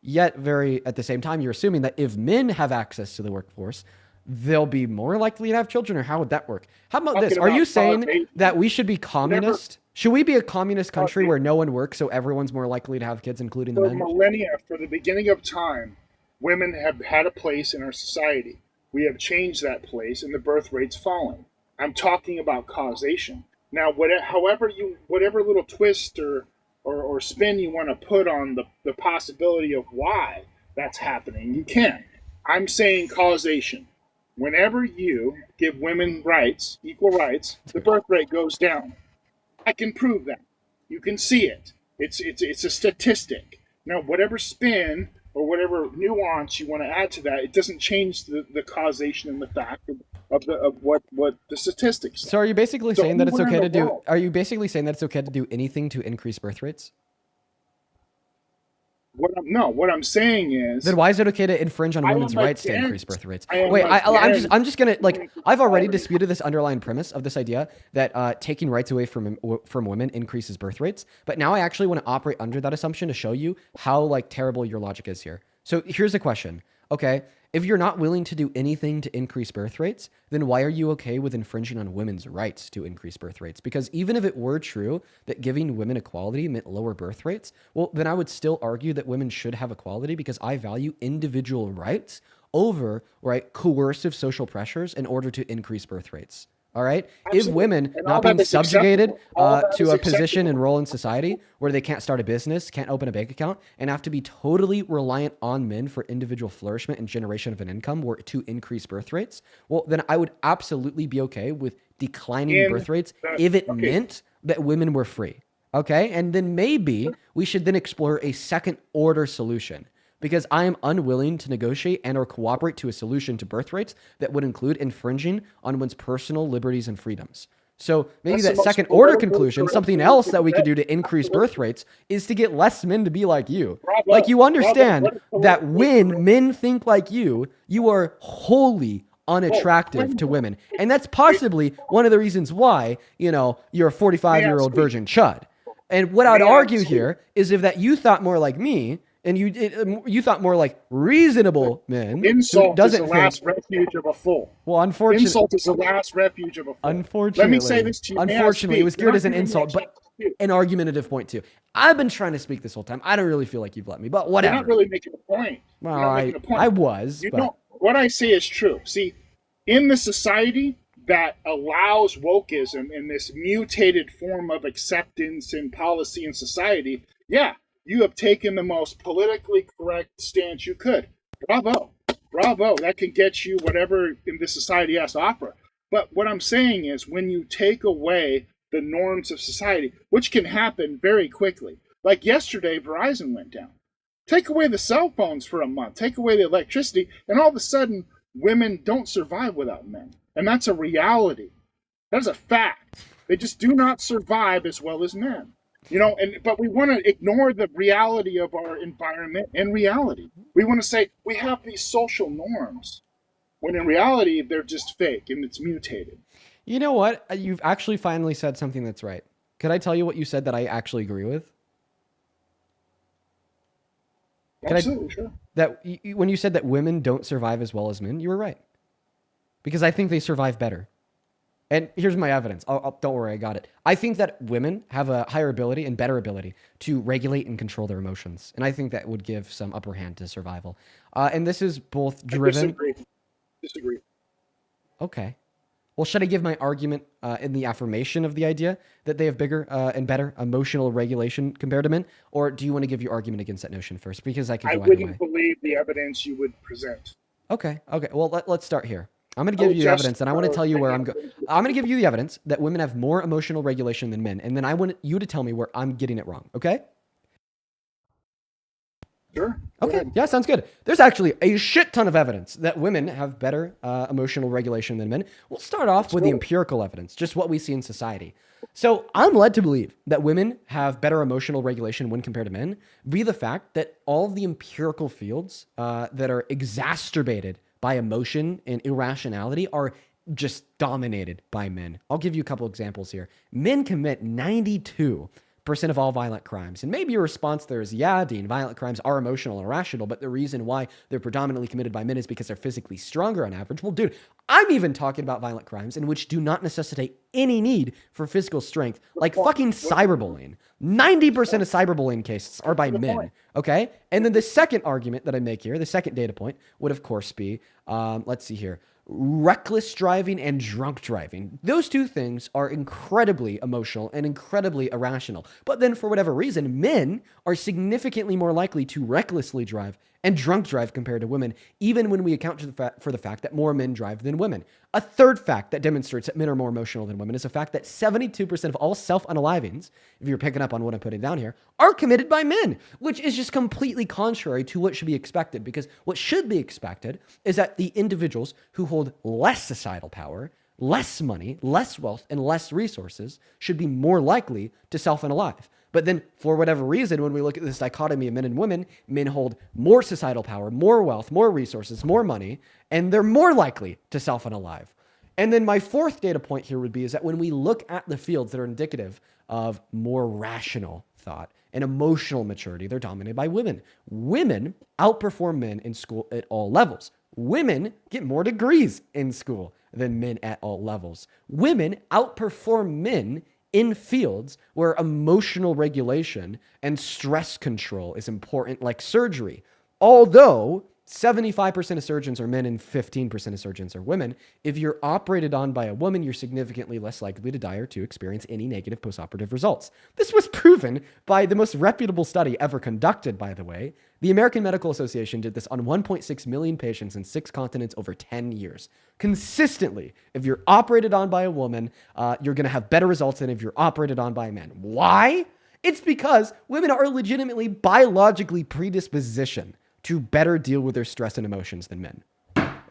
Yet at the same time, you're assuming that if men have access to the workforce, they'll be more likely to have children, or how would that work? How about this? Are you saying that we should be communist? Should we be a communist country where no one works so everyone's more likely to have kids, including the men? For millennia, for the beginning of time, women have had a place in our society. We have changed that place, and the birth rate's falling. I'm talking about causation. Now, whatever little twist or spin you want to put on the possibility of why that's happening, you can. I'm saying causation. Whenever you give women rights, equal rights, the birth rate goes down. I can prove that. You can see it. It's a statistic. Now, whatever spin or whatever nuance you want to add to that, it doesn't change the causation and the fact of what the statistics say. So are you basically saying that it's okay to do? Are you basically saying that it's okay to do anything to increase birth rates? What I'm saying is. Then why is it okay to infringe on women's rights to increase birth rates? Wait, I'm just gonna I've already disputed this underlying premise of this idea that taking rights away from women increases birth rates. But now I actually want to operate under that assumption to show you how terrible your logic is here. So here's the question. Okay, if you're not willing to do anything to increase birth rates, then why are you okay with infringing on women's rights to increase birth rates? Because even if it were true that giving women equality meant lower birth rates, well, then I would still argue that women should have equality because I value individual rights over, coercive social pressures in order to increase birth rates. All right. Absolutely. If women not being subjugated to a position and role in society where they can't start a business, can't open a bank account, and have to be totally reliant on men for individual flourishment and generation of an income or to increase birth rates, well, then I would absolutely be okay with declining birth rates if it meant that women were free. Okay. And then maybe we should then explore a second order solution. Because I am unwilling to negotiate and or cooperate to a solution to birth rates that would include infringing on one's personal liberties and freedoms. So maybe that second order conclusion, something else that we could do to increase birth rates is to get less men to be like you. Like you understand that when men think like you are wholly unattractive to women. And that's possibly one of the reasons why, you're a 45-year-old virgin chud. And what I'd argue here is if that you thought more like me, and you thought more like reasonable men. Insult is the last refuge of a fool. Well, unfortunately, insult is the last refuge of a fool. Unfortunately, let me say this to you. Unfortunately, it was geared as an insult, but an argumentative point too. I've been trying to speak this whole time. I don't really feel like you've let me, but whatever. You're not really making a point. Well, I was. What I say is true. See, in the society that allows wokeism in this mutated form of acceptance and policy in society, you have taken the most politically correct stance you could. Bravo. That can get you whatever in this society has to offer. But what I'm saying is when you take away the norms of society, which can happen very quickly, like yesterday, Verizon went down. Take away the cell phones for a month, take away the electricity, and all of a sudden, women don't survive without men. And that's a reality. That's a fact. They just do not survive as well as men. But we want to ignore the reality of our environment and reality. We want to say we have these social norms, when in reality, they're just fake and it's mutated. You know what? You've actually finally said something that's right. Could I tell you what you said that I actually agree with? Absolutely, sure. That when you said that women don't survive as well as men, you were right. Because I think they survive better. And here's my evidence. Don't worry, I got it. I think that women have a higher ability and better ability to regulate and control their emotions. And I think that would give some upper hand to survival. And this is both driven... Disagree. Okay. Well, should I give my argument in the affirmation of the idea that they have bigger and better emotional regulation compared to men? Or do you want to give your argument against that notion first? Because I could go either way. Wouldn't believe the evidence you would present. Okay. Well, let's start here. I'm going to give you evidence, and I want to tell you where I'm going. I'm going to give you the evidence that women have more emotional regulation than men, and then I want you to tell me where I'm getting it wrong, okay? Sure. Okay, yeah, sounds good. There's actually a shit ton of evidence that women have better emotional regulation than men. We'll start off with the empirical evidence, just what we see in society. So I'm led to believe that women have better emotional regulation when compared to men, via the fact that all of the empirical fields that are exacerbated by emotion and irrationality are just dominated by men. I'll give you a couple examples here. Men commit 92% of all violent crimes. And maybe your response there is, yeah, Dean, violent crimes are emotional and irrational, but the reason why they're predominantly committed by men is because they're physically stronger on average. Well, dude, I'm even talking about violent crimes in which do not necessitate any need for physical strength, like fucking cyberbullying. 90% of cyberbullying cases are by men, okay? And then the second argument that I make here, the second data point, would of course be, let's see here, reckless driving and drunk driving. Those two things are incredibly emotional and incredibly irrational. But then for whatever reason, men are significantly more likely to recklessly drive and drunk drive compared to women, even when we account for the fact that more men drive than women. A third fact that demonstrates that men are more emotional than women is the fact that 72% of all self-unalivings, if you're picking up on what I'm putting down here, are committed by men, which is just completely contrary to what should be expected, because what should be expected is that the individuals who hold less societal power, less money, less wealth, and less resources should be more likely to self-unalive. But then, for whatever reason, when we look at this dichotomy of men and women, men hold more societal power, more wealth, more resources, more money, and they're more likely to self-unalive. And then my fourth data point here would be is that when we look at the fields that are indicative of more rational thought and emotional maturity, they're dominated by women. Women outperform men in school at all levels. Women get more degrees in school than men at all levels. Women outperform men in fields where emotional regulation and stress control is important, like surgery. Although 75% of surgeons are men and 15% of surgeons are women, if you're operated on by a woman, you're significantly less likely to die or to experience any negative postoperative results. This was proven by the most reputable study ever conducted, by the way. The American Medical Association did this on 1.6 million patients in 6 continents over 10 years. Consistently, if you're operated on by a woman, you're going to have better results than if you're operated on by a man. Why? It's because women are legitimately biologically predispositioned to better deal with their stress and emotions than men.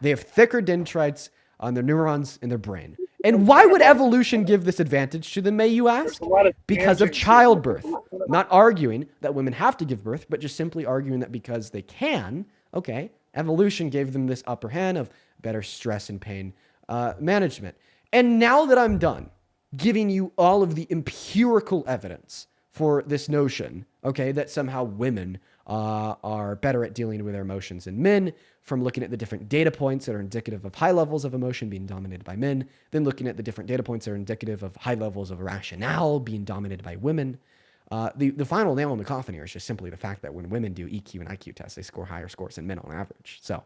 They have thicker dendrites on their neurons in their brain. And why would evolution give this advantage to them, may you ask? Because of childbirth. Not arguing that women have to give birth, but just simply arguing that because they can, okay, evolution gave them this upper hand of better stress and pain management. And now that I'm done giving you all of the empirical evidence for this notion, okay, that somehow women are better at dealing with their emotions than men, from looking at the different data points that are indicative of high levels of emotion being dominated by men, then looking at the different data points that are indicative of high levels of rationale being dominated by women. The final nail in the coffin here is just simply the fact that when women do EQ and IQ tests, they score higher scores than men on average. So,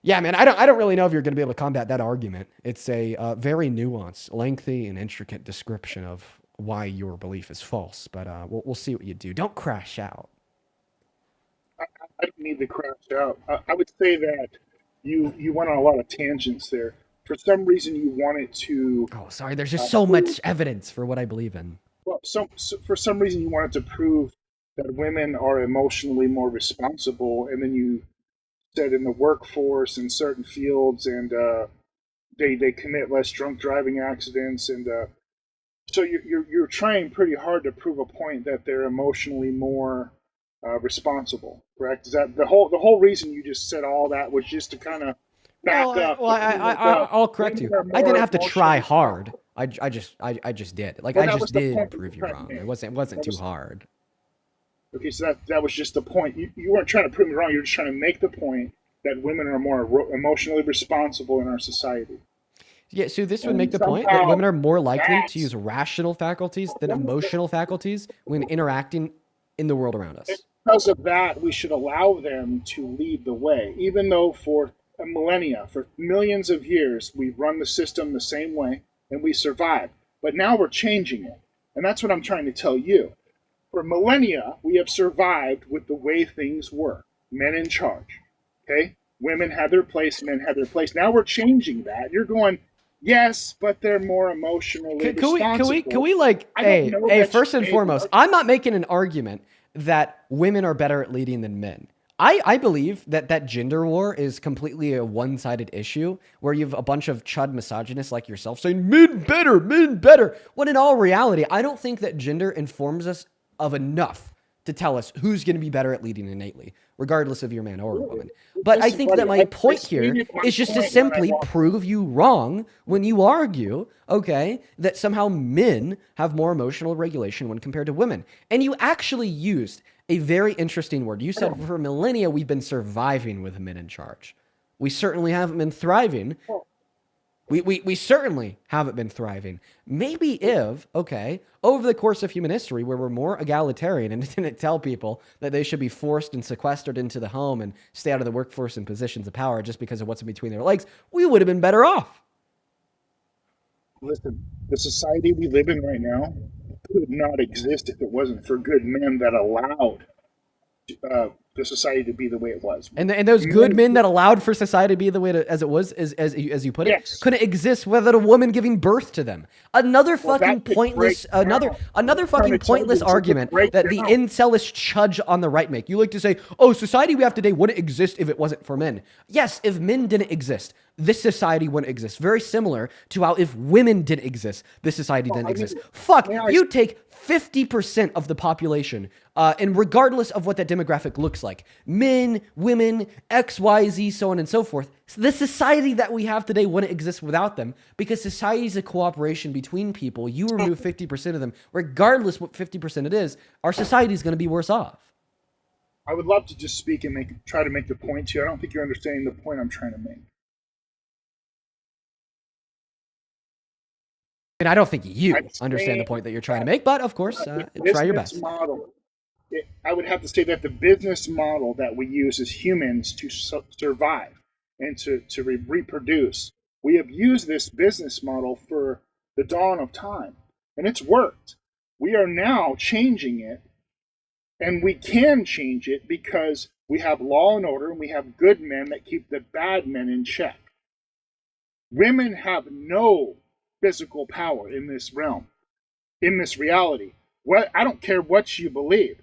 yeah, man, I don't really know if you're going to be able to combat that argument. It's a very nuanced, lengthy, and intricate description of why your belief is false, but we'll see what you do. Don't crash out. I don't need to crash out. I would say that you went on a lot of tangents there. for some reason you want it to. Oh, sorry. There's just so much evidence for what I believe in. Well, so for some reason you wanted to prove that women are emotionally more responsible, and then you said in the workforce in certain fields, and they commit less drunk driving accidents, and so you're trying pretty hard to prove a point that they're emotionally more responsible. Correct? Is that the whole reason you just said all that was just to kind of back up? Well, I'll correct you. I didn't have to try hard. I just did. Like, Well, I that was just the did point prove you you were trying to wrong. make. It wasn't That too was- hard. Okay, so that was just the point. You weren't trying to prove me wrong. You were just trying to make the point that women are more emotionally responsible in our society. Yeah, so this would And make the point that somehow women are more likely that's- to use rational faculties than emotional faculties when interacting in the world around us. Because of that, we should allow them to lead the way, even though for millennia, for millions of years, we've run the system the same way and we survived. But now we're changing it. And that's what I'm trying to tell you. For millennia, we have survived with the way things were. Men in charge. Okay? Women had their place, men had their place. Now we're changing that. You're going, yes, but they're more emotionally responsible. Can we like, I don't know hey, that first you and made foremost, the I'm not making an argument that women are better at leading than men. I believe that gender war is completely a one-sided issue where you have a bunch of chud misogynists like yourself saying men better, when in all reality, I don't think that gender informs us of enough to tell us who's going to be better at leading innately, regardless of you're a man or a woman. But I think that my point here is just to simply prove you wrong when you argue, okay, that somehow men have more emotional regulation when compared to women. And you actually used a very interesting word. You said for millennia, we've been surviving with men in charge. We certainly haven't been thriving. We certainly haven't been thriving. Maybe if, okay, over the course of human history, where we're more egalitarian and didn't tell people that they should be forced and sequestered into the home and stay out of the workforce in positions of power just because of what's in between their legs, we would have been better off. Listen, the society we live in right now could not exist if it wasn't for good men that allowed the society to be the way it was. And those good men that allowed for society to be the way as it was, as you put it, couldn't exist without a woman giving birth to them. Another fucking pointless, another fucking pointless argument that the incelish chudge on the right make. You like to say, oh, society we have today wouldn't exist if it wasn't for men. Yes, if men didn't exist, this society wouldn't exist. Very similar to how if women didn't exist, this society didn't exist. Fuck, you take 50% of the population, and regardless of what that demographic looks like, men, women, X, Y, Z, so on and so forth, the society that we have today wouldn't exist without them, because society is a cooperation between people. You remove 50% of them, regardless what 50% it is, our society is going to be worse off. I would love to just speak and try to make the point to you. I don't think you're understanding the point I'm trying to make. And I don't think you understand the point that you're trying to make, but of course, try your best. I would have to say that the business model that we use as humans to survive and to reproduce, we have used this business model for the dawn of time, and it's worked. We are now changing it, and we can change it because we have law and order, and we have good men that keep the bad men in check. Women have no physical power in this realm, in this reality. I don't care what you believe.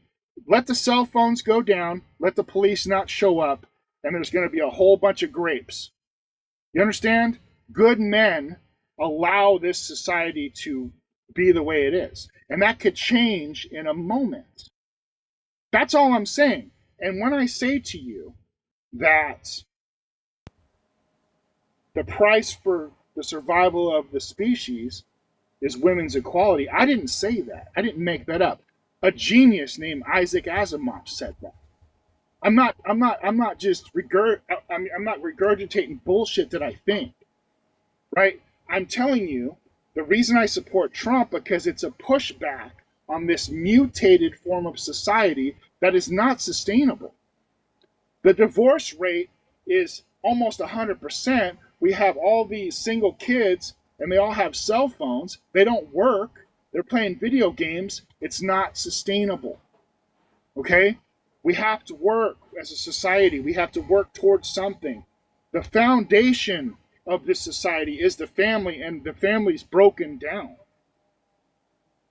Let the cell phones go down, let the police not show up, and there's going to be a whole bunch of grapes. You understand? Good men allow this society to be the way it is. And that could change in a moment. That's all I'm saying. And when I say to you that the price for the survival of the species is women's equality, I didn't say that. I didn't make that up. A genius named Isaac Asimov said that. I'm not just I'm not regurgitating bullshit that I think. Right? I'm telling you the reason I support Trump, because it's a pushback on this mutated form of society that is not sustainable. The divorce rate is almost 100%. We have all these single kids and they all have cell phones. They don't work. They're playing video games. It's not sustainable. Okay? We have to work as a society. We have to work towards something. The foundation of this society is the family, and the family's broken down.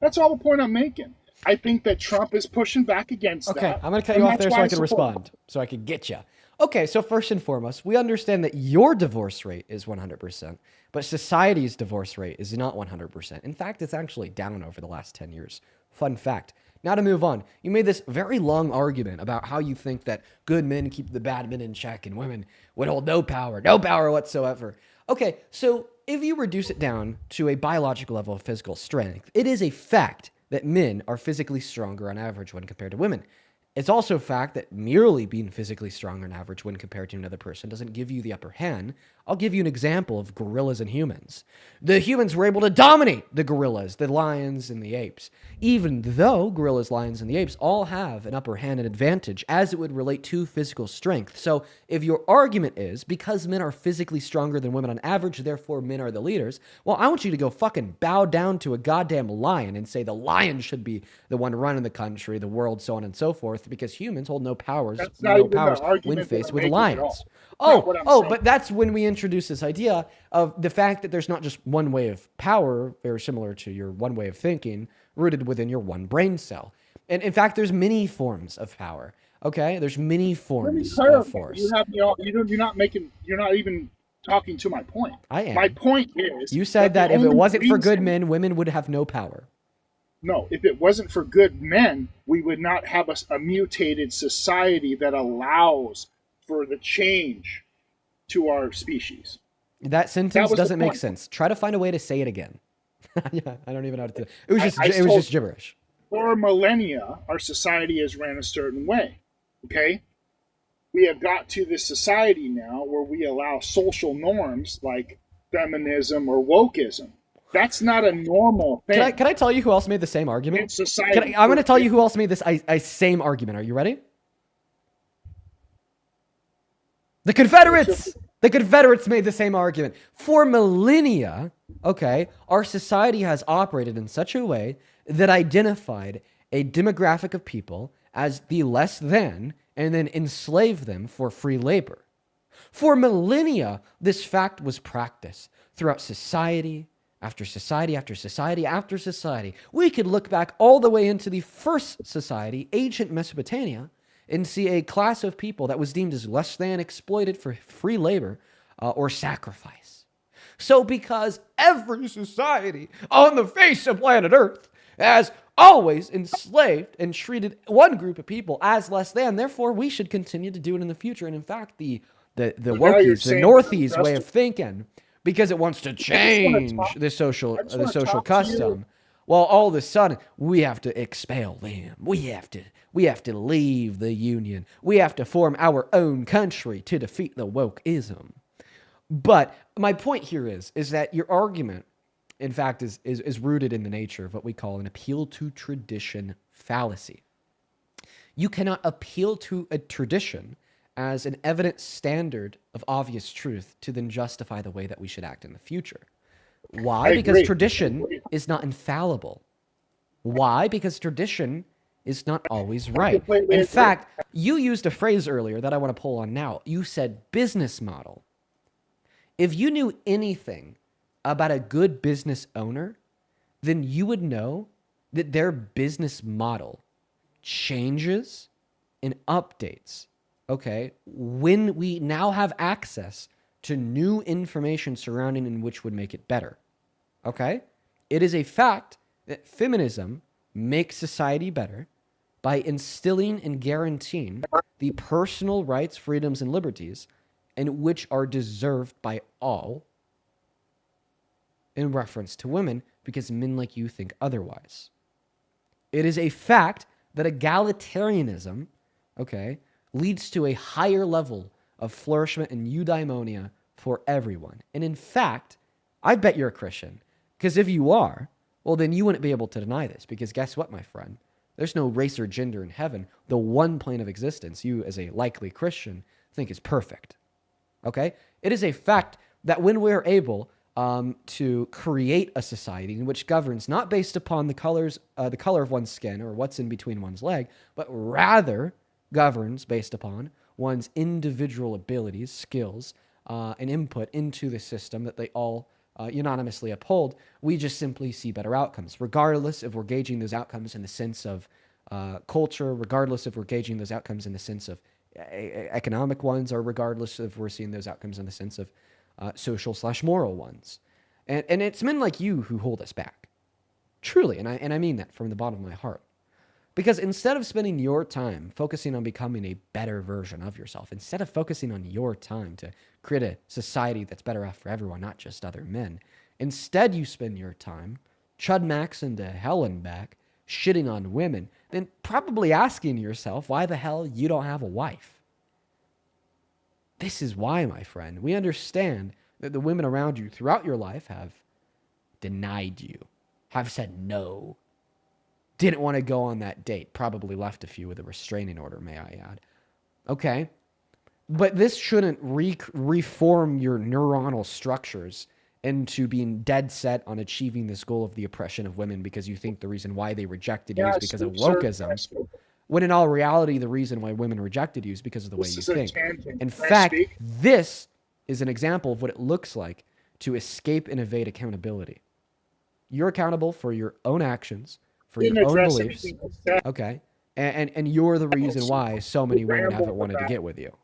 That's all the point I'm making. I think that Trump is pushing back against that. Okay, I'm going to cut you off there so I can respond, so I can get you. Okay, so first and foremost, we understand that your divorce rate is 100%, but society's divorce rate is not 100%. In fact, it's actually down over the last 10 years. Fun fact. Now to move on, you made this very long argument about how you think that good men keep the bad men in check and women would hold no power whatsoever. Okay, so if you reduce it down to a biological level of physical strength, it is a fact that men are physically stronger on average when compared to women. It's also a fact that merely being physically stronger on average when compared to another person doesn't give you the upper hand. I'll give you an example of gorillas and humans. The humans were able to dominate the gorillas, the lions, and the apes, even though gorillas, lions, and the apes all have an upper hand and advantage as it would relate to physical strength. So if your argument is because men are physically stronger than women on average, therefore men are the leaders, well, I want you to go fucking bow down to a goddamn lion and say the lion should be the one running the country, the world, so on and so forth, because humans hold no powers when faced with lions. But that's when we introduce this idea of the fact that there's not just one way of power, very similar to your one way of thinking, rooted within your one brain cell. And in fact, there's many forms of power. Okay, there's many forms of force. You're not even talking to my point. I am. My point is, you said that if it wasn't for good men, women would have no power. No, if it wasn't for good men, we would not have a mutated society that allows for the change to our species. That sentence doesn't make sense. Try to find a way to say it again. Yeah, I don't even know how to do it. It was just gibberish. For millennia, our society has ran a certain way. Okay? We have got to this society now where we allow social norms like feminism or wokeism. That's not a normal thing. Can I tell you who else made the same argument? In society, I'm going to tell you who else made this same argument. Are you ready? The Confederates! The Confederates made the same argument. For millennia, okay, our society has operated in such a way that identified a demographic of people as the less than and then enslaved them for free labor. For millennia, this fact was practiced throughout society, after society, after society, after society. We could look back all the way into the first society, ancient Mesopotamia, and see a class of people that was deemed as less than, exploited for free labor or sacrifice. So because every society on the face of planet Earth has always enslaved and treated one group of people as less than, therefore we should continue to do it in the future. And in fact, the wokies, the Northies way of thinking, because it wants to change the social custom. Well, all of a sudden, we have to expel them. We have to leave the Union. We have to form our own country to defeat the wokeism. But my point here is that your argument, in fact, is rooted in the nature of what we call an appeal to tradition fallacy. You cannot appeal to a tradition as an evident standard of obvious truth to then justify the way that we should act in the future. Why? Because tradition is not infallible. Why? Because tradition is not always right. In fact, you used a phrase earlier that I want to pull on now. You said business model. If you knew anything about a good business owner, then you would know that their business model changes and updates, okay, when we now have access to new information surrounding in which would make it better. Okay? It is a fact that feminism makes society better by instilling and guaranteeing the personal rights, freedoms, and liberties and which are deserved by all in reference to women because men like you think otherwise. It is a fact that egalitarianism, okay, leads to a higher level of flourishment and eudaimonia for everyone. And in fact, I bet you're a Christian. Because if you are, well, then you wouldn't be able to deny this. Because guess what, my friend? There's no race or gender in heaven. The one plane of existence you, as a likely Christian, think is perfect. Okay? It is a fact that when we're able to create a society in which governs not based upon the color of one's skin or what's in between one's leg, but rather governs based upon one's individual abilities, skills, an input into the system that they all unanimously uphold, we just simply see better outcomes, regardless if we're gauging those outcomes in the sense of culture, regardless if we're gauging those outcomes in the sense of economic ones, or regardless if we're seeing those outcomes in the sense of social/moral ones. And it's men like you who hold us back. Truly, and I mean that from the bottom of my heart. Because instead of spending your time focusing on becoming a better version of yourself, instead of focusing on your time to create a society that's better off for everyone, not just other men, instead you spend your time chud maxing to hell and back, shitting on women, then probably asking yourself why the hell you don't have a wife. This is why, my friend, we understand that the women around you throughout your life have denied you, have said no, didn't want to go on that date, probably left a few with a restraining order, may I add. Okay. But this shouldn't reform your neuronal structures into being dead set on achieving this goal of the oppression of women because you think the reason why they rejected you is because of wokeism. When in all reality, the reason why women rejected you is because of the way you think. In fact, this is an example of what it looks like to escape and evade accountability. You're accountable for your own actions, for your own beliefs. Okay. And you're the reason why so many women haven't wanted to get with you.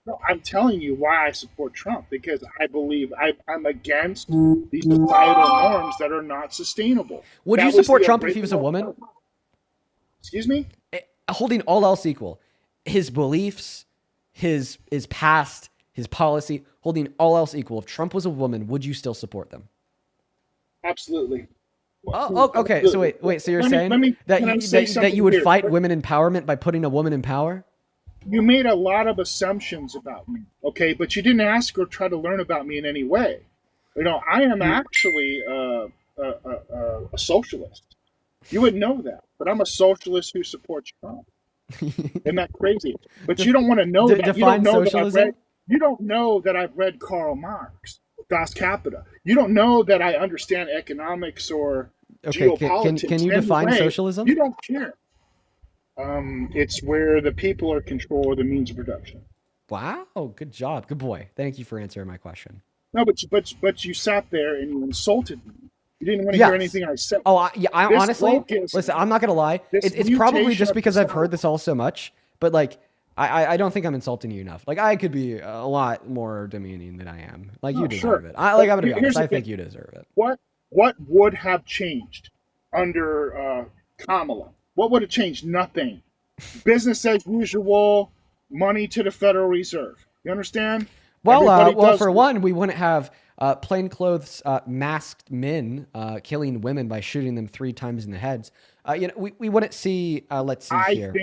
No, I'm telling you why I support Trump, because I believe I'm against these societal norms that are not sustainable. Would you support Trump if he was a woman? Excuse me? Holding all else equal, his beliefs, his past, his policy, holding all else equal, if Trump was a woman, would you still support them? Absolutely. Oh, okay. So wait. So you're saying that you would fight women empowerment by putting a woman in power? You made a lot of assumptions about me, okay? But you didn't ask or try to learn about me in any way. You know, I am actually a socialist. You would know that, but I'm a socialist who supports Trump. Isn't that crazy? But you don't want to know that. You don't know socialism? You don't know that I've read Karl Marx, Das Capita. You don't know that I understand economics or geopolitics. Can you define socialism? You don't care. It's where the people are control of the means of production. Wow, good job, good boy. Thank you for answering my question. No, but you sat there and you insulted me. You didn't want to hear anything I said. Oh, I honestly, listen, I'm not gonna lie. It's probably just because I've heard this all so much. But like, I don't think I'm insulting you enough. Like, I could be a lot more demeaning than I am. Like, you deserve it. I'm gonna be honest. I think you deserve it. What would have changed under Kamala? What would have changed? Nothing. Business as usual. Money to the Federal Reserve. You understand? Well, for one, we wouldn't have plainclothes masked men killing women by shooting them 3 times in the heads. We wouldn't see. Let's see here.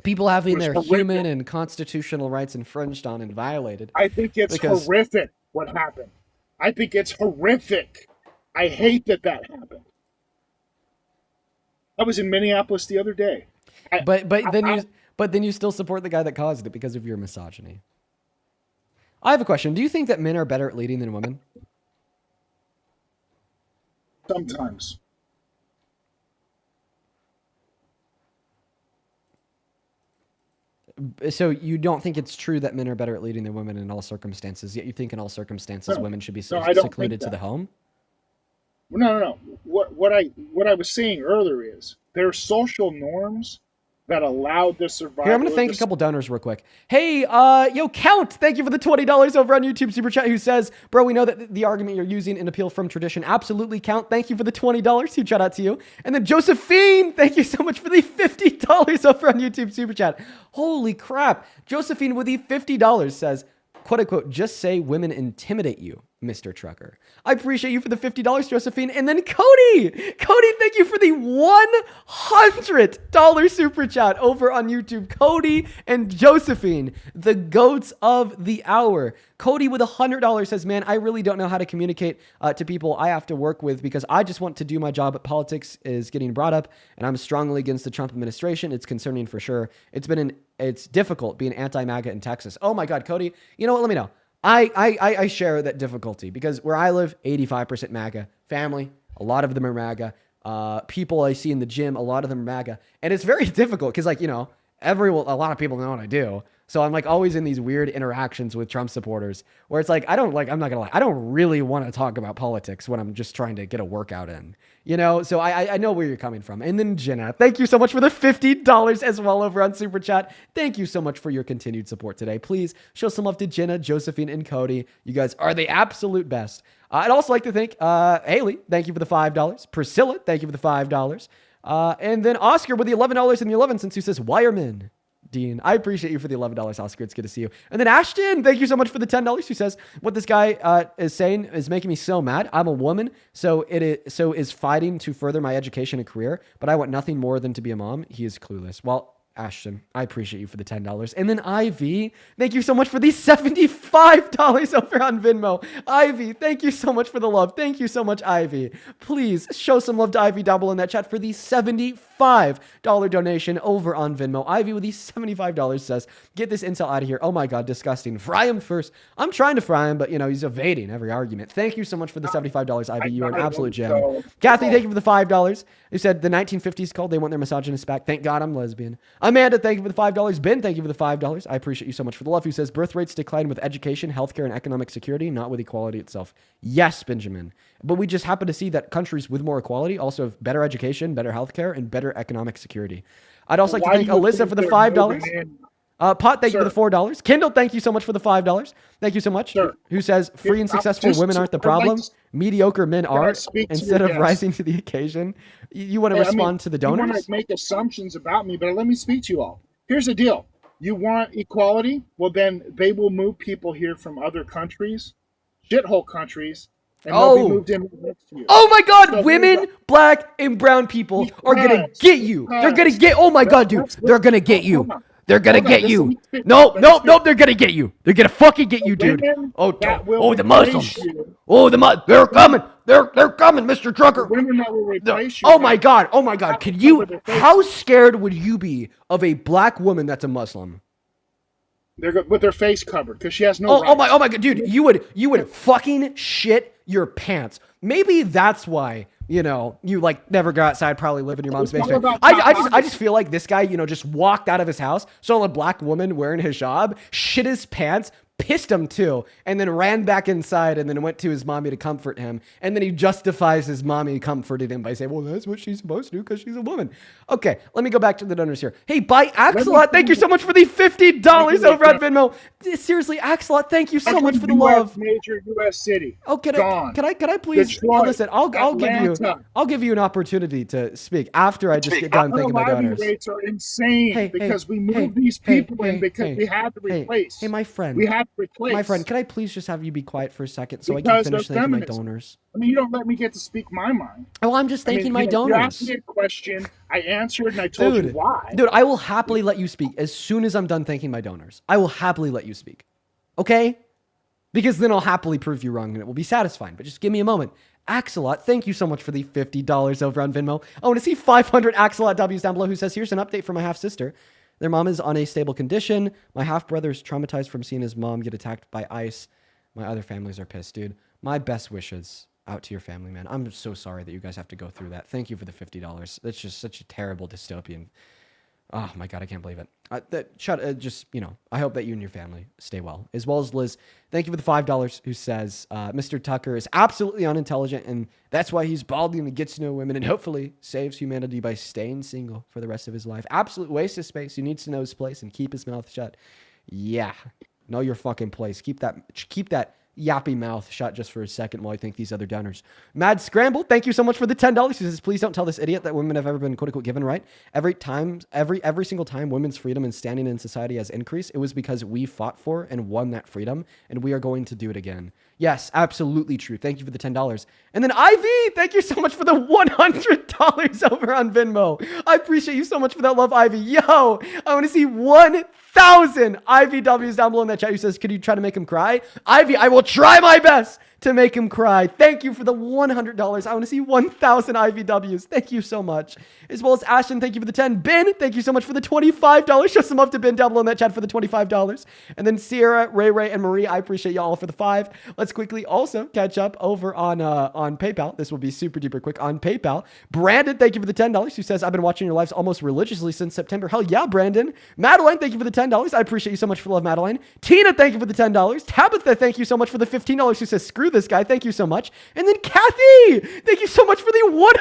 People having their human and constitutional rights infringed on and violated. I think it's horrific what happened. I think it's horrific. I hate that happened. I was in Minneapolis the other day. But then you still support the guy that caused it because of your misogyny. I have a question. Do you think that men are better at leading than women? Sometimes. So you don't think it's true that men are better at leading than women in all circumstances, yet you think in all circumstances women should be secluded to the home? No. What I was saying earlier is there are social norms that allowed the survival. Here, I'm going to thank a couple donors real quick. Hey, Count, thank you for the $20 over on YouTube Super Chat, who says, bro, we know that the argument you're using in appeal from tradition. Absolutely, Count. Thank you for the $20. Huge shout out to you. And then Josephine, thank you so much for the $50 over on YouTube Super Chat. Holy crap. Josephine with the $50 says, quote unquote, just say women intimidate you, Mr. Trucker. I appreciate you for the $50, Josephine. And then Cody, thank you for the $100 super chat over on YouTube. Cody and Josephine, the goats of the hour. Cody with $100 says, man, I really don't know how to communicate to people I have to work with because I just want to do my job, but politics is getting brought up and I'm strongly against the Trump administration. It's concerning for sure. It's difficult being anti-MAGA in Texas. Oh my God, Cody, you know what? Let me know. I share that difficulty because where I live, 85% MAGA. Family, a lot of them are MAGA. People I see in the gym, a lot of them are MAGA. And it's very difficult because, a lot of people know what I do. So I'm like always in these weird interactions with Trump supporters where it's like, I'm not gonna lie, I don't really want to talk about politics when I'm just trying to get a workout in, you know? So I know where you're coming from. And then Jenna, thank you so much for the $50 as well over on Super Chat. Thank you so much for your continued support today. Please show some love to Jenna, Josephine, and Cody. You guys are the absolute best. I'd also like to thank Haley, thank you for the $5. Priscilla, thank you for the $5. And then Oscar with the $11.11 who says, Wireman. Dean, I appreciate you for the $11, Oscar. It's good to see you. And then Ashton, thank you so much for the $10 who says, what this guy is saying is making me so mad. I'm a woman, so is fighting to further my education and career, but I want nothing more than to be a mom. He is clueless. Well, Ashton, I appreciate you for the $10. And then Ivy, thank you so much for the $75 over on Venmo. Ivy, thank you so much for the love. Thank you so much, Ivy. Please show some love to Ivy down below in that chat for the $75 donation over on Venmo. Ivy with the $75 says, get this incel out of here. Oh my God, disgusting. Fry him first. I'm trying to fry him, but he's evading every argument. Thank you so much for the $75, Ivy. You are an absolute gem. Kathy, thank you for the $5. You said the 1950s called. They want their misogynist back. Thank God I'm lesbian. Amanda, thank you for the $5. Ben, thank you for the $5. I appreciate you so much for the love. Who says birth rates decline with education, healthcare, and economic security, not with equality itself. Yes, Benjamin. But we just happen to see that countries with more equality also have better education, better healthcare, and better economic security. I'd also like to thank Alyssa for the $5. Pot, thank you for the $4. Kendall, thank you so much for the $5. Thank you so much. Sir. Who says free and successful women aren't the problem. Mediocre men are. Instead of rising to the occasion. You want to respond to the donors? You want to make assumptions about me, but let me speak to you all. Here's the deal. You want equality? Well, then they will move people here from other countries, shithole countries, and they'll be moved in next to you. Oh my God, so women, black, and brown people are going to get you. They're going to get, oh my God, dude, they're going to get you. They're gonna get you. Nope, they're gonna get you. They're gonna fucking get you, dude. Oh, the Muslims. Oh, they're coming. They're coming, Mr. Trucker. Oh my God. How scared would you be of a black woman that's a Muslim? They're with their face covered because she has no. Oh my God, dude, you would fucking shit your pants. Maybe that's why. You like never go outside, probably live in your mom's basement. I just feel like this guy, just walked out of his house, saw a black woman wearing hijab, shit his pants, pissed him too, and then ran back inside and then went to his mommy to comfort him. And then he justifies his mommy comforted him by saying, well, that's what she's supposed to do because she's a woman. Okay, let me go back to the donors here. Hey, bye, Axelot. Thank you so much for the $50 over on Venmo. Seriously, Axelot, thank you so much for the love. Major U.S. city. Oh, can I please? Detroit, listen, I'll give you an opportunity to speak after I just get done thanking my donors. Rates are insane because we move these people in because we have to replace. Hey, my friend. We have to replace. My friend, can I please just have you be quiet for a second so I can finish thanking my donors? I mean, you don't let me get to speak my mind. Oh, I'm just thanking my donors. You asked me a question, I answered, and I told you why. Dude, I will happily let you speak as soon as I'm done thanking my donors. I will happily let you speak. Okay? Because then I'll happily prove you wrong and it will be satisfying. But just give me a moment. Axelot, thank you so much for the $50 over on Venmo. I want to see 500 Axelot W's down below who says, here's an update for my half-sister. Their mom is on a stable condition. My half-brother is traumatized from seeing his mom get attacked by ICE. My other families are pissed, dude. My best wishes out to your family, man. I'm so sorry that you guys have to go through that. Thank you for the $50. That's just such a terrible dystopian. Oh my God, I can't believe it. I hope that you and your family stay well. As well as Liz, thank you for the $5 who says, Mr. Tucker is absolutely unintelligent and that's why he's balding and gets to know women and hopefully saves humanity by staying single for the rest of his life. Absolute waste of space. He needs to know his place and keep his mouth shut. Yeah, know your fucking place. Keep that yappy mouth shut just for a second while I thank these other donors. Mad Scramble, thank you so much for the $10. He says, please don't tell this idiot that women have ever been quote unquote given right. Every single time women's freedom and standing in society has increased, it was because we fought for and won that freedom, and we are going to do it again. Yes, absolutely true. Thank you for the $10. And then Ivy, thank you so much for the $100 over on Venmo. I appreciate you so much for that love, Ivy. Yo, I want to see 1,000 IVWs down below in that chat who says, could you try to make him cry? Ivy, I will try my best to make him cry. Thank you for the $100. I want to see 1,000 IVWs. Thank you so much. As well as Ashton, thank you for the 10. Ben, thank you so much for the $25. Show some love to Ben down below in that chat for the $25. And then Sierra, Ray, and Marie, I appreciate y'all for the 5. Let's quickly also catch up over on PayPal. This will be super duper quick on PayPal. Brandon, thank you for the $10, who says, I've been watching your lives almost religiously since September. Hell yeah, Brandon. Madeline, thank you for the $10. I appreciate you so much for love, Madeline. Tina, thank you for the $10. Tabitha, thank you so much for the $15, who says, screw this guy. Thank you so much. And then Kathy, thank you so much for the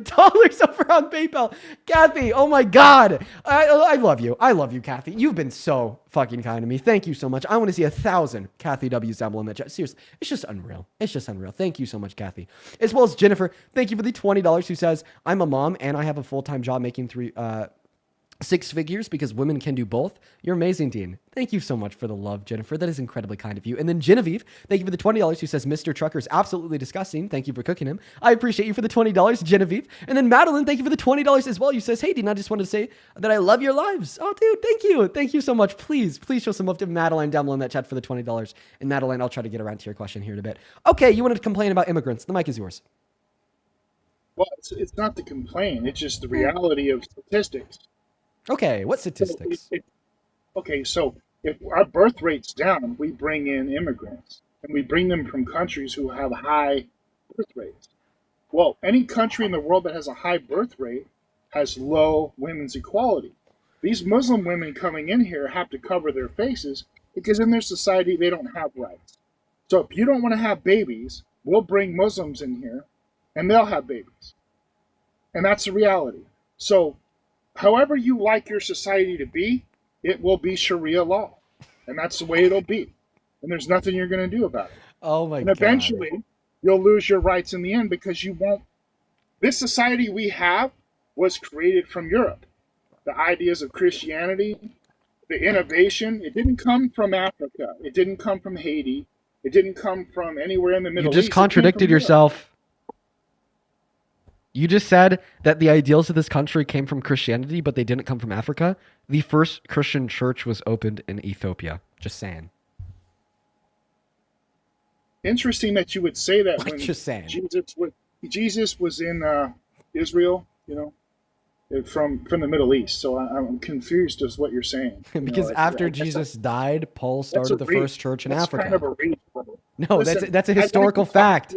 $100 over on PayPal. Kathy, oh my God. I love you. I love you, Kathy. You've been so fucking kind to me. Thank you so much. I want to see 1,000 Kathy W's down below in that chat. Seriously, it's just unreal. It's just unreal. Thank you so much, Kathy. As well as Jennifer, thank you for the $20, who says, I'm a mom and I have a full-time job making 6 figures because women can do both. You're amazing, Dean. Thank you so much for the love, Jennifer. That is incredibly kind of you. And then Genevieve, thank you for the $20, who says, Mr. Trucker is absolutely disgusting. Thank you for cooking him. I appreciate you for the $20, Genevieve. And then Madeline, thank you for the $20 as well. You says, hey, Dean, I just wanted to say that I love your lives. Oh, dude, thank you. Thank you so much. Please show some love to Madeline down below in that chat for the $20. And Madeline, I'll try to get around to your question here in a bit. Okay, you wanted to complain about immigrants. The mic is yours. Well, it's not to complain. It's just the reality of statistics. Okay, what statistics? So if our birth rate's down, we bring in immigrants, and we bring them from countries who have high birth rates. Well, any country in the world that has a high birth rate has low women's equality. These Muslim women coming in here have to cover their faces because in their society they don't have rights. So if you don't want to have babies, we'll bring Muslims in here, and they'll have babies. And that's the reality. So however you like your society to be, it will be Sharia law. And that's the way it'll be. And there's nothing you're going to do about it. Oh my God. And eventually, you'll lose your rights in the end because you won't. This society we have was created from Europe. The ideas of Christianity, the innovation, it didn't come from Africa. It didn't come from Haiti. It didn't come from anywhere in the Middle East. You just contradicted yourself. You just said that the ideals of this country came from Christianity, but they didn't come from Africa. The first Christian church was opened in Ethiopia. Just saying. Interesting that you would say that when just saying. Jesus was in Israel, from the Middle East. So I'm confused as what you're saying. Because after Jesus died, Paul started the first church in Africa. Kind of a reach. No, listen, that's a historical fact.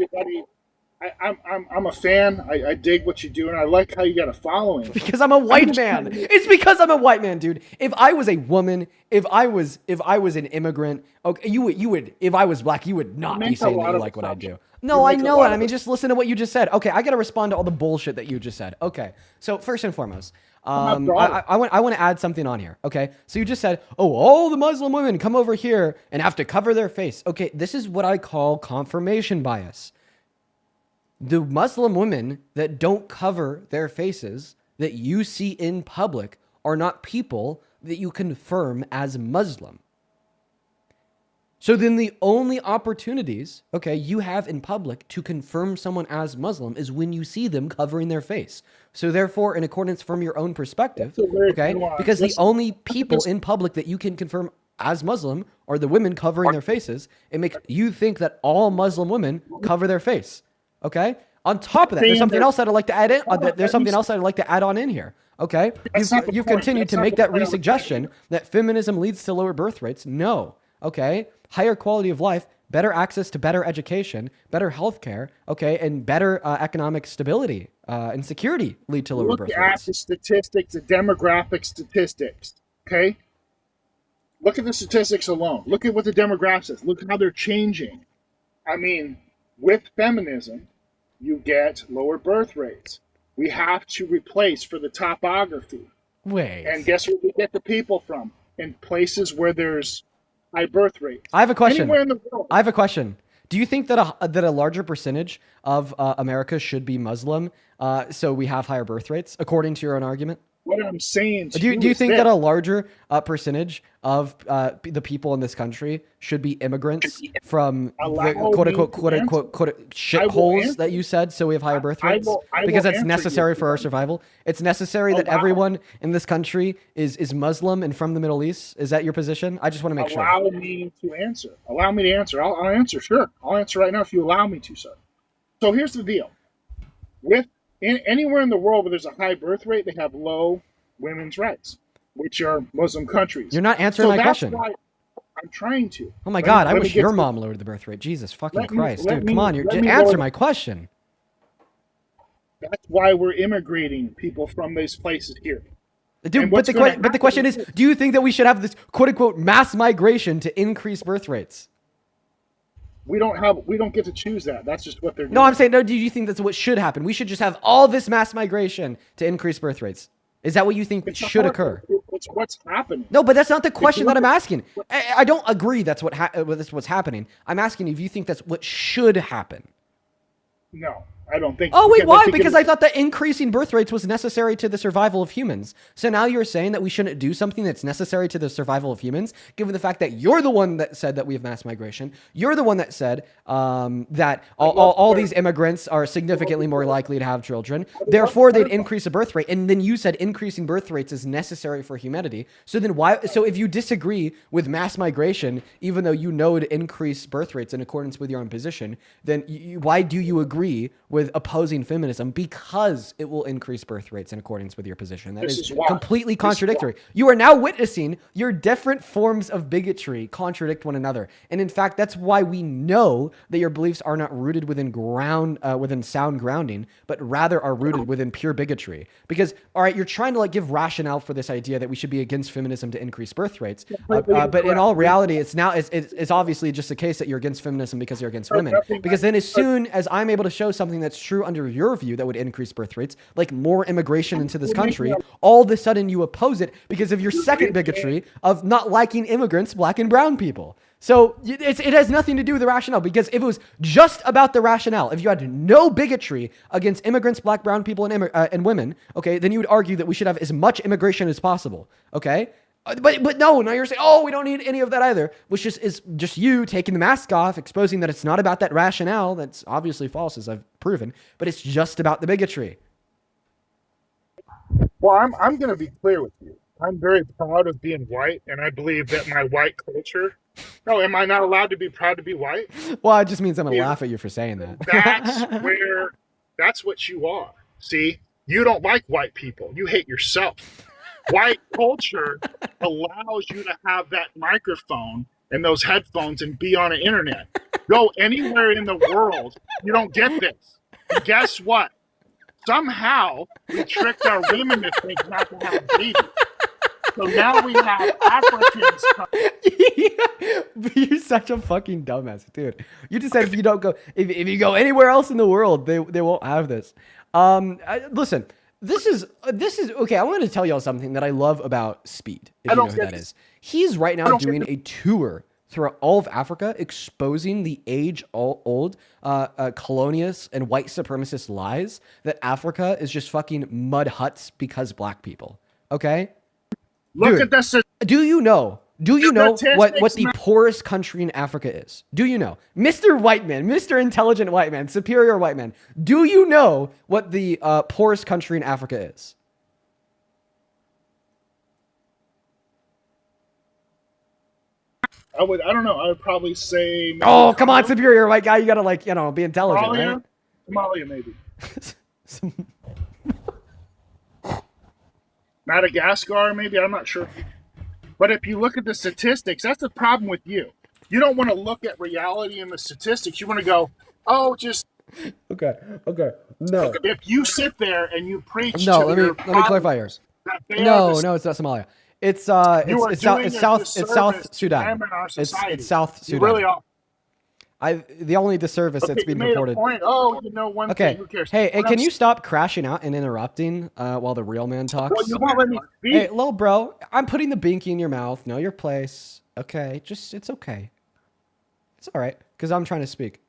I'm a fan. I dig what you do, and I like how you got a following. Because I'm a white man. It's because I'm a white man, dude. If I was a woman, if I was an immigrant, okay, you would. If I was black, you would not be saying that you like what I do. No, I know it. I mean, just listen to what you just said. Okay, I got to respond to all the bullshit that you just said. Okay, so first and foremost, I want to add something on here. Okay, so you just said, oh, all the Muslim women come over here and have to cover their face. Okay, this is what I call confirmation bias. The Muslim women that don't cover their faces that you see in public are not people that you confirm as Muslim. So then the only opportunities, okay, you have in public to confirm someone as Muslim is when you see them covering their face. So therefore, in accordance from your own perspective, okay, because the only people in public that you can confirm as Muslim are the women covering their faces, it makes you think that all Muslim women cover their face. Okay. On top of that, there's something else I'd like to add in. There's something else I'd like to add on in here. Okay. You've continued to make that re-suggestion that feminism leads to lower birth rates. No. Okay. Higher quality of life, better access to better education, better healthcare. Okay. And better economic stability and security lead to lower birth rates. Look at the statistics, the demographic statistics. Okay. Look at the statistics alone. Look at what the demographics is. Look at how they're changing. I mean, with feminism, you get lower birth rates. We have to replace for the topography. Wait. And guess where we get the people from? In places where there's high birth rates. I have a question. Anywhere in the world. I have a question. Do you think that a larger percentage of America should be Muslim so we have higher birth rates, according to your own argument? What I'm saying to Do you you is think this. that a larger percentage of the people in this country should be immigrants from the Allow quote me unquote to quote unquote answer. quote I will shitholes that answer. you said, so we have higher birth I rates? will Because that's answer you necessary if for you our want. survival. It's necessary that Allow, everyone in this country is Muslim and from the Middle East. Is that your position? I just want to make sure. allow me to answer. Allow me to answer. I'll answer. Sure, I'll answer right now if you allow me to, sir. So here's the deal: anywhere in the world where there's a high birth rate, they have low women's rights, which are Muslim countries. You're not answering my question. Why I'm trying to. Oh my God, I wish your mom lowered the birth rate. Jesus fucking Christ. Dude, come on. Just answer my question. That's why we're immigrating people from those places here. Dude, but the question is, do you think that we should have this quote unquote mass migration to increase birth rates? We don't get to choose that. That's just what they're doing. No, I'm saying, no, do you think that's what should happen? We should just have all this mass migration to increase birth rates. Is that what you think should occur? It's what's happening. No, but that's not the question that I'm asking. I don't agree that's what's happening. I'm asking if you think that's what should happen. No, I don't think. Oh, wait, why? Because I thought that increasing birth rates was necessary to the survival of humans. So now you're saying that we shouldn't do something that's necessary to the survival of humans, given the fact that you're the one that said that we have mass migration. You're the one that said that all these immigrants are significantly more likely to have children. Therefore, they'd increase the birth rate. And then you said increasing birth rates is necessary for humanity. So then why? So if you disagree with mass migration, even though you know to increase birth rates in accordance with your own position, then why do you agree with opposing feminism? Because it will increase birth rates in accordance with your position. That is completely contradictory. You are now witnessing your different forms of bigotry contradict one another. And in fact, that's why we know that your beliefs are not rooted within sound grounding, but rather are rooted within pure bigotry. Because, all right, you're trying to give rationale for this idea that we should be against feminism to increase birth rates. But in all reality, it's obviously just the case that you're against feminism because you're against women. Because then as soon as I'm able to show something that's true under your view that would increase birth rates, like more immigration into this country, all of a sudden you oppose it because of your second bigotry of not liking immigrants, black and brown people. So it has nothing to do with the rationale, because if it was just about the rationale, if you had no bigotry against immigrants, black, brown people, and women, okay, then you would argue that we should have as much immigration as possible, okay? But no, now you're saying, oh, we don't need any of that either, which is just you taking the mask off, exposing that it's not about that rationale. That's obviously false, as I've proven, but it's just about the bigotry. Well, I'm going to be clear with you. I'm very proud of being white, and I believe that my white culture. Oh, am I not allowed to be proud to be white? Well, it just means I'm going to laugh at you for saying that. That's what you are. See, you don't like white people. You hate yourself. White culture allows you to have that microphone and those headphones and be on the internet. Go anywhere in the world, you don't get this. And guess what? Somehow we tricked our women to think not to have babies. So now we have Africans. You're such a fucking dumbass, dude. You just said if you don't go, if you go anywhere else in the world, they won't have this. Listen. This is okay. I want to tell y'all something that I love about Speed. If you know who that is, he's right now doing a tour throughout all of Africa, exposing the age-old colonialist and white supremacist lies that Africa is just fucking mud huts because black people. Okay, look at this. Do you know? Do you know what the poorest country in Africa is? Do you know? Mr. White Man, Mr. Intelligent White Man, Superior White Man, do you know what the poorest country in Africa is? I don't know. I would probably say... Oh, come on, Superior White Guy. You got to, be intelligent, right? Somalia, maybe. Madagascar, maybe. I'm not sure. But if you look at the statistics, that's the problem with you. You don't want to look at reality and the statistics. You want to go, oh, just... Okay. No. If you sit there and you preach let me clarify yours. No, it's not Somalia. It's South Sudan. It's South Sudan. You really are. The only disservice that's been reported. One thing. Who cares? Hey, can you stop crashing out and interrupting while the real man talks? Well, you won't let me speak. Hey, little bro, I'm putting the binky in your mouth. Know your place. Okay, it's okay. It's all right, because I'm trying to speak.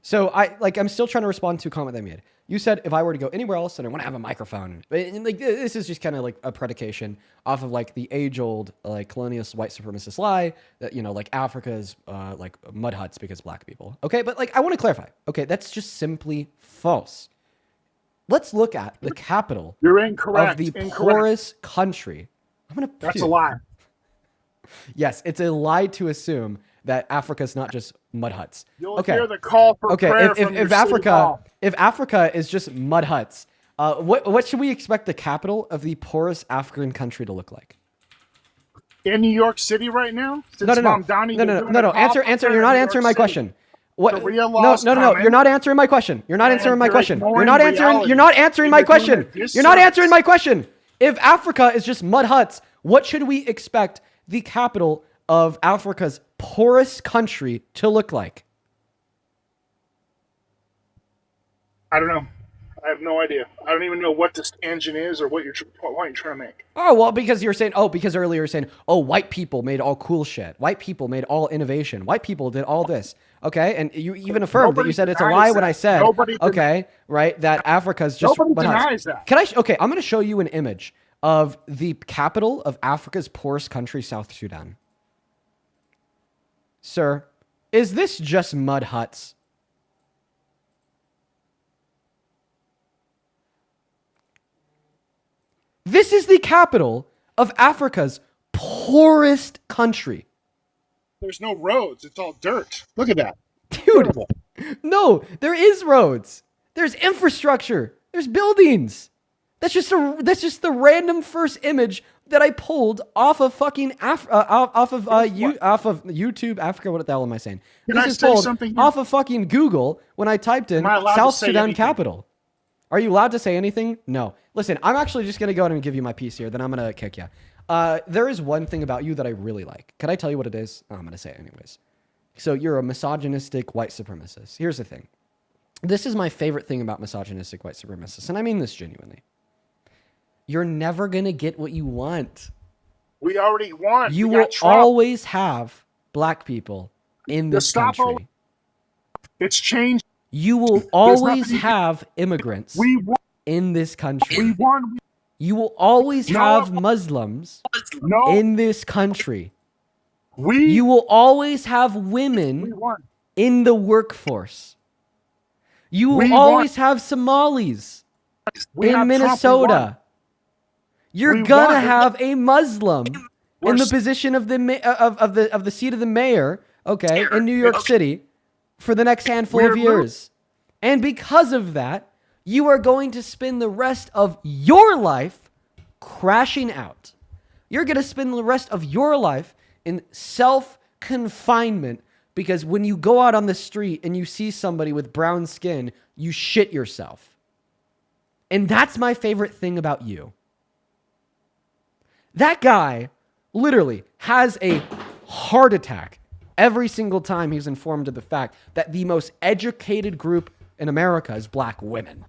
So I'm still trying to respond to a comment they made. You said if I were to go anywhere else and I want to have a microphone, and like this is just kind of like a predication off of like the age-old like colonialist white supremacist lie that like Africa is like mud huts because black people. Okay, but like I want to clarify. Okay, that's just simply false. Let's look at the capital You're incorrect. of the poorest country. That's a lie. Yes, it's a lie to assume that Africa is not just mud huts. You'll hear the call for prayer from your city hall. If Africa is just mud huts, what should we expect the capital of the poorest African country to look like? In New York City right now? No. Answer. You're not answering my question. What? No. You're not answering my question. You're not answering my question. You're not answering my question. You're not answering my question. If Africa is just mud huts, what should we expect the capital of Africa's poorest country to look like? I don't know. I have no idea. I don't even know what this engine is or what you're trying to make. Oh, well, because you're saying, because earlier you're saying, white people made all cool shit. White people made all innovation. White people did all this. Okay, and you even affirmed that you said it's a lie when I said, right, that Africa's just... Nobody denies that. Okay, I'm going to show you an image of the capital of Africa's poorest country, South Sudan. Sir, is this just mud huts? This is the capital of Africa's poorest country. There's no roads. It's all dirt. Look at that. Dude, no, there is roads. There's infrastructure. There's buildings. That's just the random first image that I pulled off of fucking off of YouTube Africa. What the hell am I saying? This is pulled off of fucking Google when I typed in South Sudan capital. Are you allowed to say anything? No. Listen, I'm actually just going to go ahead and give you my piece here. Then I'm going to kick you. There is one thing about you that I really like. Can I tell you what it is? Oh, I'm going to say it anyways. So you're a misogynistic white supremacist. Here's the thing. This is my favorite thing about misogynistic white supremacists. And I mean this genuinely. You're never going to get what you want. We already won. You will always have black people in this country. It's changed. You will always have immigrants in this country. We won. You will always have Muslims in this country. You will always have women in the workforce. You will always have Somalis in Minnesota. You're gonna have a Muslim in the position of the seat of the mayor, in New York City for the next handful of years. And because of that, you are going to spend the rest of your life crashing out. You're going to spend the rest of your life in self-confinement because when you go out on the street and you see somebody with brown skin, you shit yourself. And that's my favorite thing about you. That guy literally has a heart attack every single time he's informed of the fact that the most educated group in America is black women.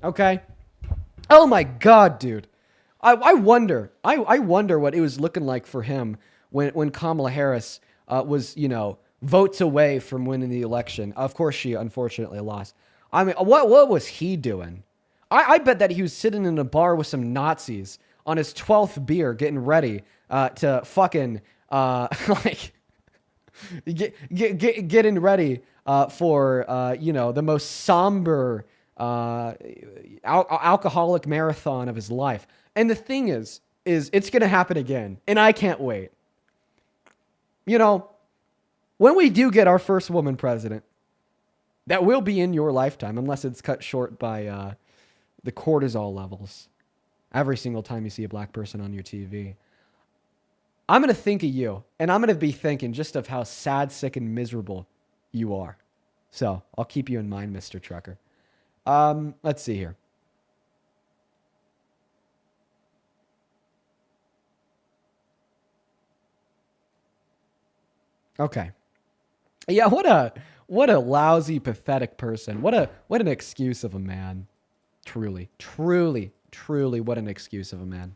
Okay? Oh my God, dude. I wonder what it was looking like for him when Kamala Harris was, votes away from winning the election. Of course, she unfortunately lost. I mean, what was he doing? I bet that he was sitting in a bar with some Nazis on his 12th beer getting ready to fucking, getting ready for, the most somber alcoholic marathon of his life. And the thing is it's going to happen again. And I can't wait. When we do get our first woman president, that will be in your lifetime, unless it's cut short by the cortisol levels. Every single time you see a black person on your TV. I'm going to think of you, and I'm going to be thinking just of how sad, sick, and miserable you are. So I'll keep you in mind, Mr. Trucker. Let's see here. Okay. Yeah, what a lousy, pathetic person. What an excuse of a man. Truly, what an excuse of a man.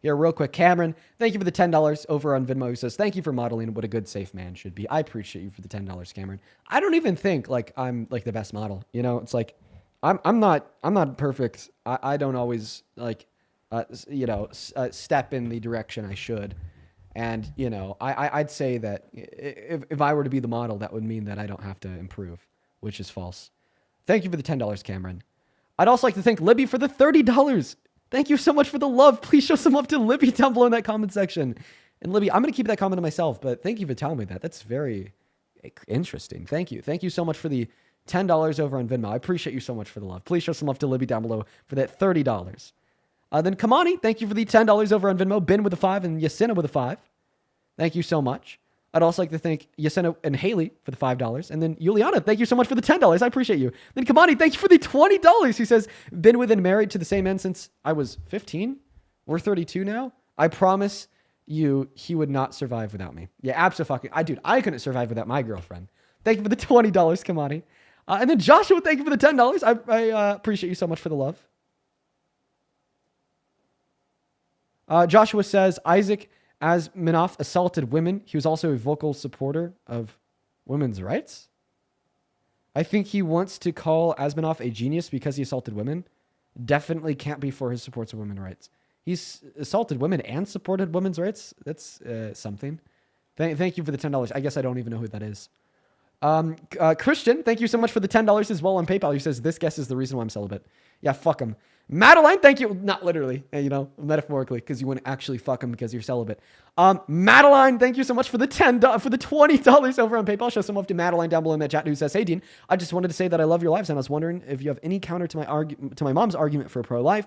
here real quick. Cameron, thank you for the $10 over on Venmo. He says, thank you for modeling what a good, safe man should be. I appreciate you for the $10, Cameron. I don't even think like I'm like the best model. You know, it's like I'm not perfect. I don't always like, step in the direction I should. And, you know, I'd say that if I were to be the model, that would mean that I don't have to improve, which is false. Thank you for the $10, Cameron. I'd also like to thank Libby for the $30. Thank you so much for the love. Please show some love to Libby down below in that comment section. And Libby, I'm going to keep that comment to myself, but thank you for telling me that. That's very interesting. Thank you. Thank you so much for the $10 over on Venmo. I appreciate you so much for the love. Please show some love to Libby down below for that $30. Then Kamani, thank you for the $10 over on Venmo. Ben with a 5 and Yasina with a 5. Thank you so much. I'd also like to thank Yasena and Haley for the $5. And then Juliana, thank you so much for the $10. I appreciate you. Then Kamani, thank you for the $20. He says, been with and married to the same man since I was 15. We're 32 now. I promise you, he would not survive without me. Yeah, absolutely. I couldn't survive without my girlfriend. Thank you for the $20, Kamani. And then Joshua, thank you for the $10. I appreciate you so much for the love. Joshua says, Isaac Asminoff assaulted women. He was also a vocal supporter of women's rights. I think he wants to call Asminoff a genius because he assaulted women. Definitely can't be for his supports of women's rights. He's assaulted women and supported women's rights. That's something. Thank you for the $10. I guess I don't even know who that is. Christian, thank you so much for the $10 as well on PayPal. He says, this guest is the reason why I'm celibate. Yeah, fuck him. Madeline, thank you. Not literally, metaphorically, because you wouldn't actually fuck him because you're celibate. Madeline, thank you so much for the $20 over on PayPal. Show some love to Madeline down below in that chat who says, hey, Dean, I just wanted to say that I love your lives, and I was wondering if you have any counter to my mom's argument for pro-life.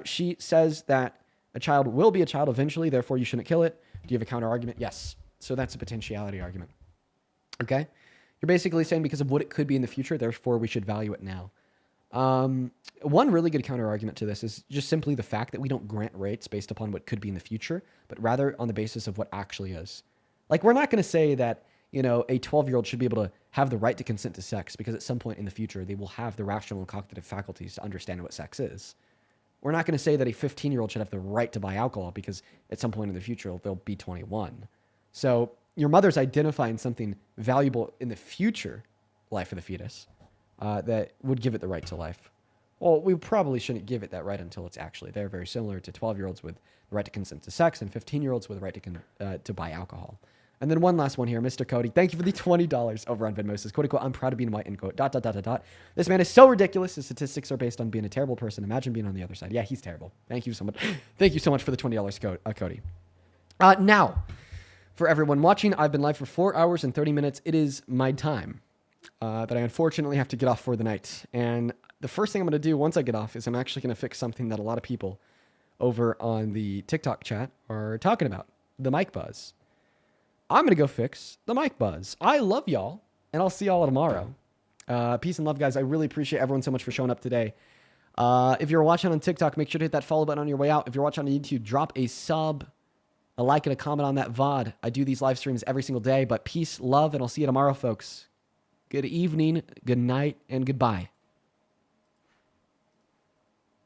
She says that a child will be a child eventually, therefore you shouldn't kill it. Do you have a counter argument? Yes. So that's a potentiality argument. Okay? You're basically saying because of what it could be in the future, therefore we should value it now. One really good counter argument to this is just simply the fact that we don't grant rights based upon what could be in the future, but rather on the basis of what actually is. Like, we're not going to say that, a 12-year-old should be able to have the right to consent to sex because at some point in the future, they will have the rational and cognitive faculties to understand what sex is. We're not going to say that a 15-year-old should have the right to buy alcohol because at some point in the future, they'll be 21. So your mother's identifying something valuable in the future life of the fetus that would give it the right to life. Well, we probably shouldn't give it that right until it's actually there. Very similar to 12-year-olds with the right to consent to sex and 15-year-olds with the right to buy alcohol. And then one last one here, Mr. Cody. Thank you for the $20 over on Venmo. Says, quote, unquote, I'm proud of being white, end quote, ... This man is so ridiculous. His statistics are based on being a terrible person. Imagine being on the other side. Yeah, he's terrible. Thank you so much. Thank you so much for the $20, Cody. Now, for everyone watching, I've been live for 4 hours and 30 minutes. It is my time that I unfortunately have to get off for the night. And the first thing I'm going to do once I get off is I'm actually going to fix something that a lot of people over on the TikTok chat are talking about, the mic buzz. I'm going to go fix the mic buzz. I love y'all, and I'll see y'all tomorrow. Peace and love, guys. I really appreciate everyone so much for showing up today. If you're watching on TikTok, make sure to hit that follow button on your way out. If you're watching on YouTube, drop a sub, a like, and a comment on that VOD. I do these live streams every single day, but peace, love, and I'll see you tomorrow, folks. Good evening, good night, and goodbye.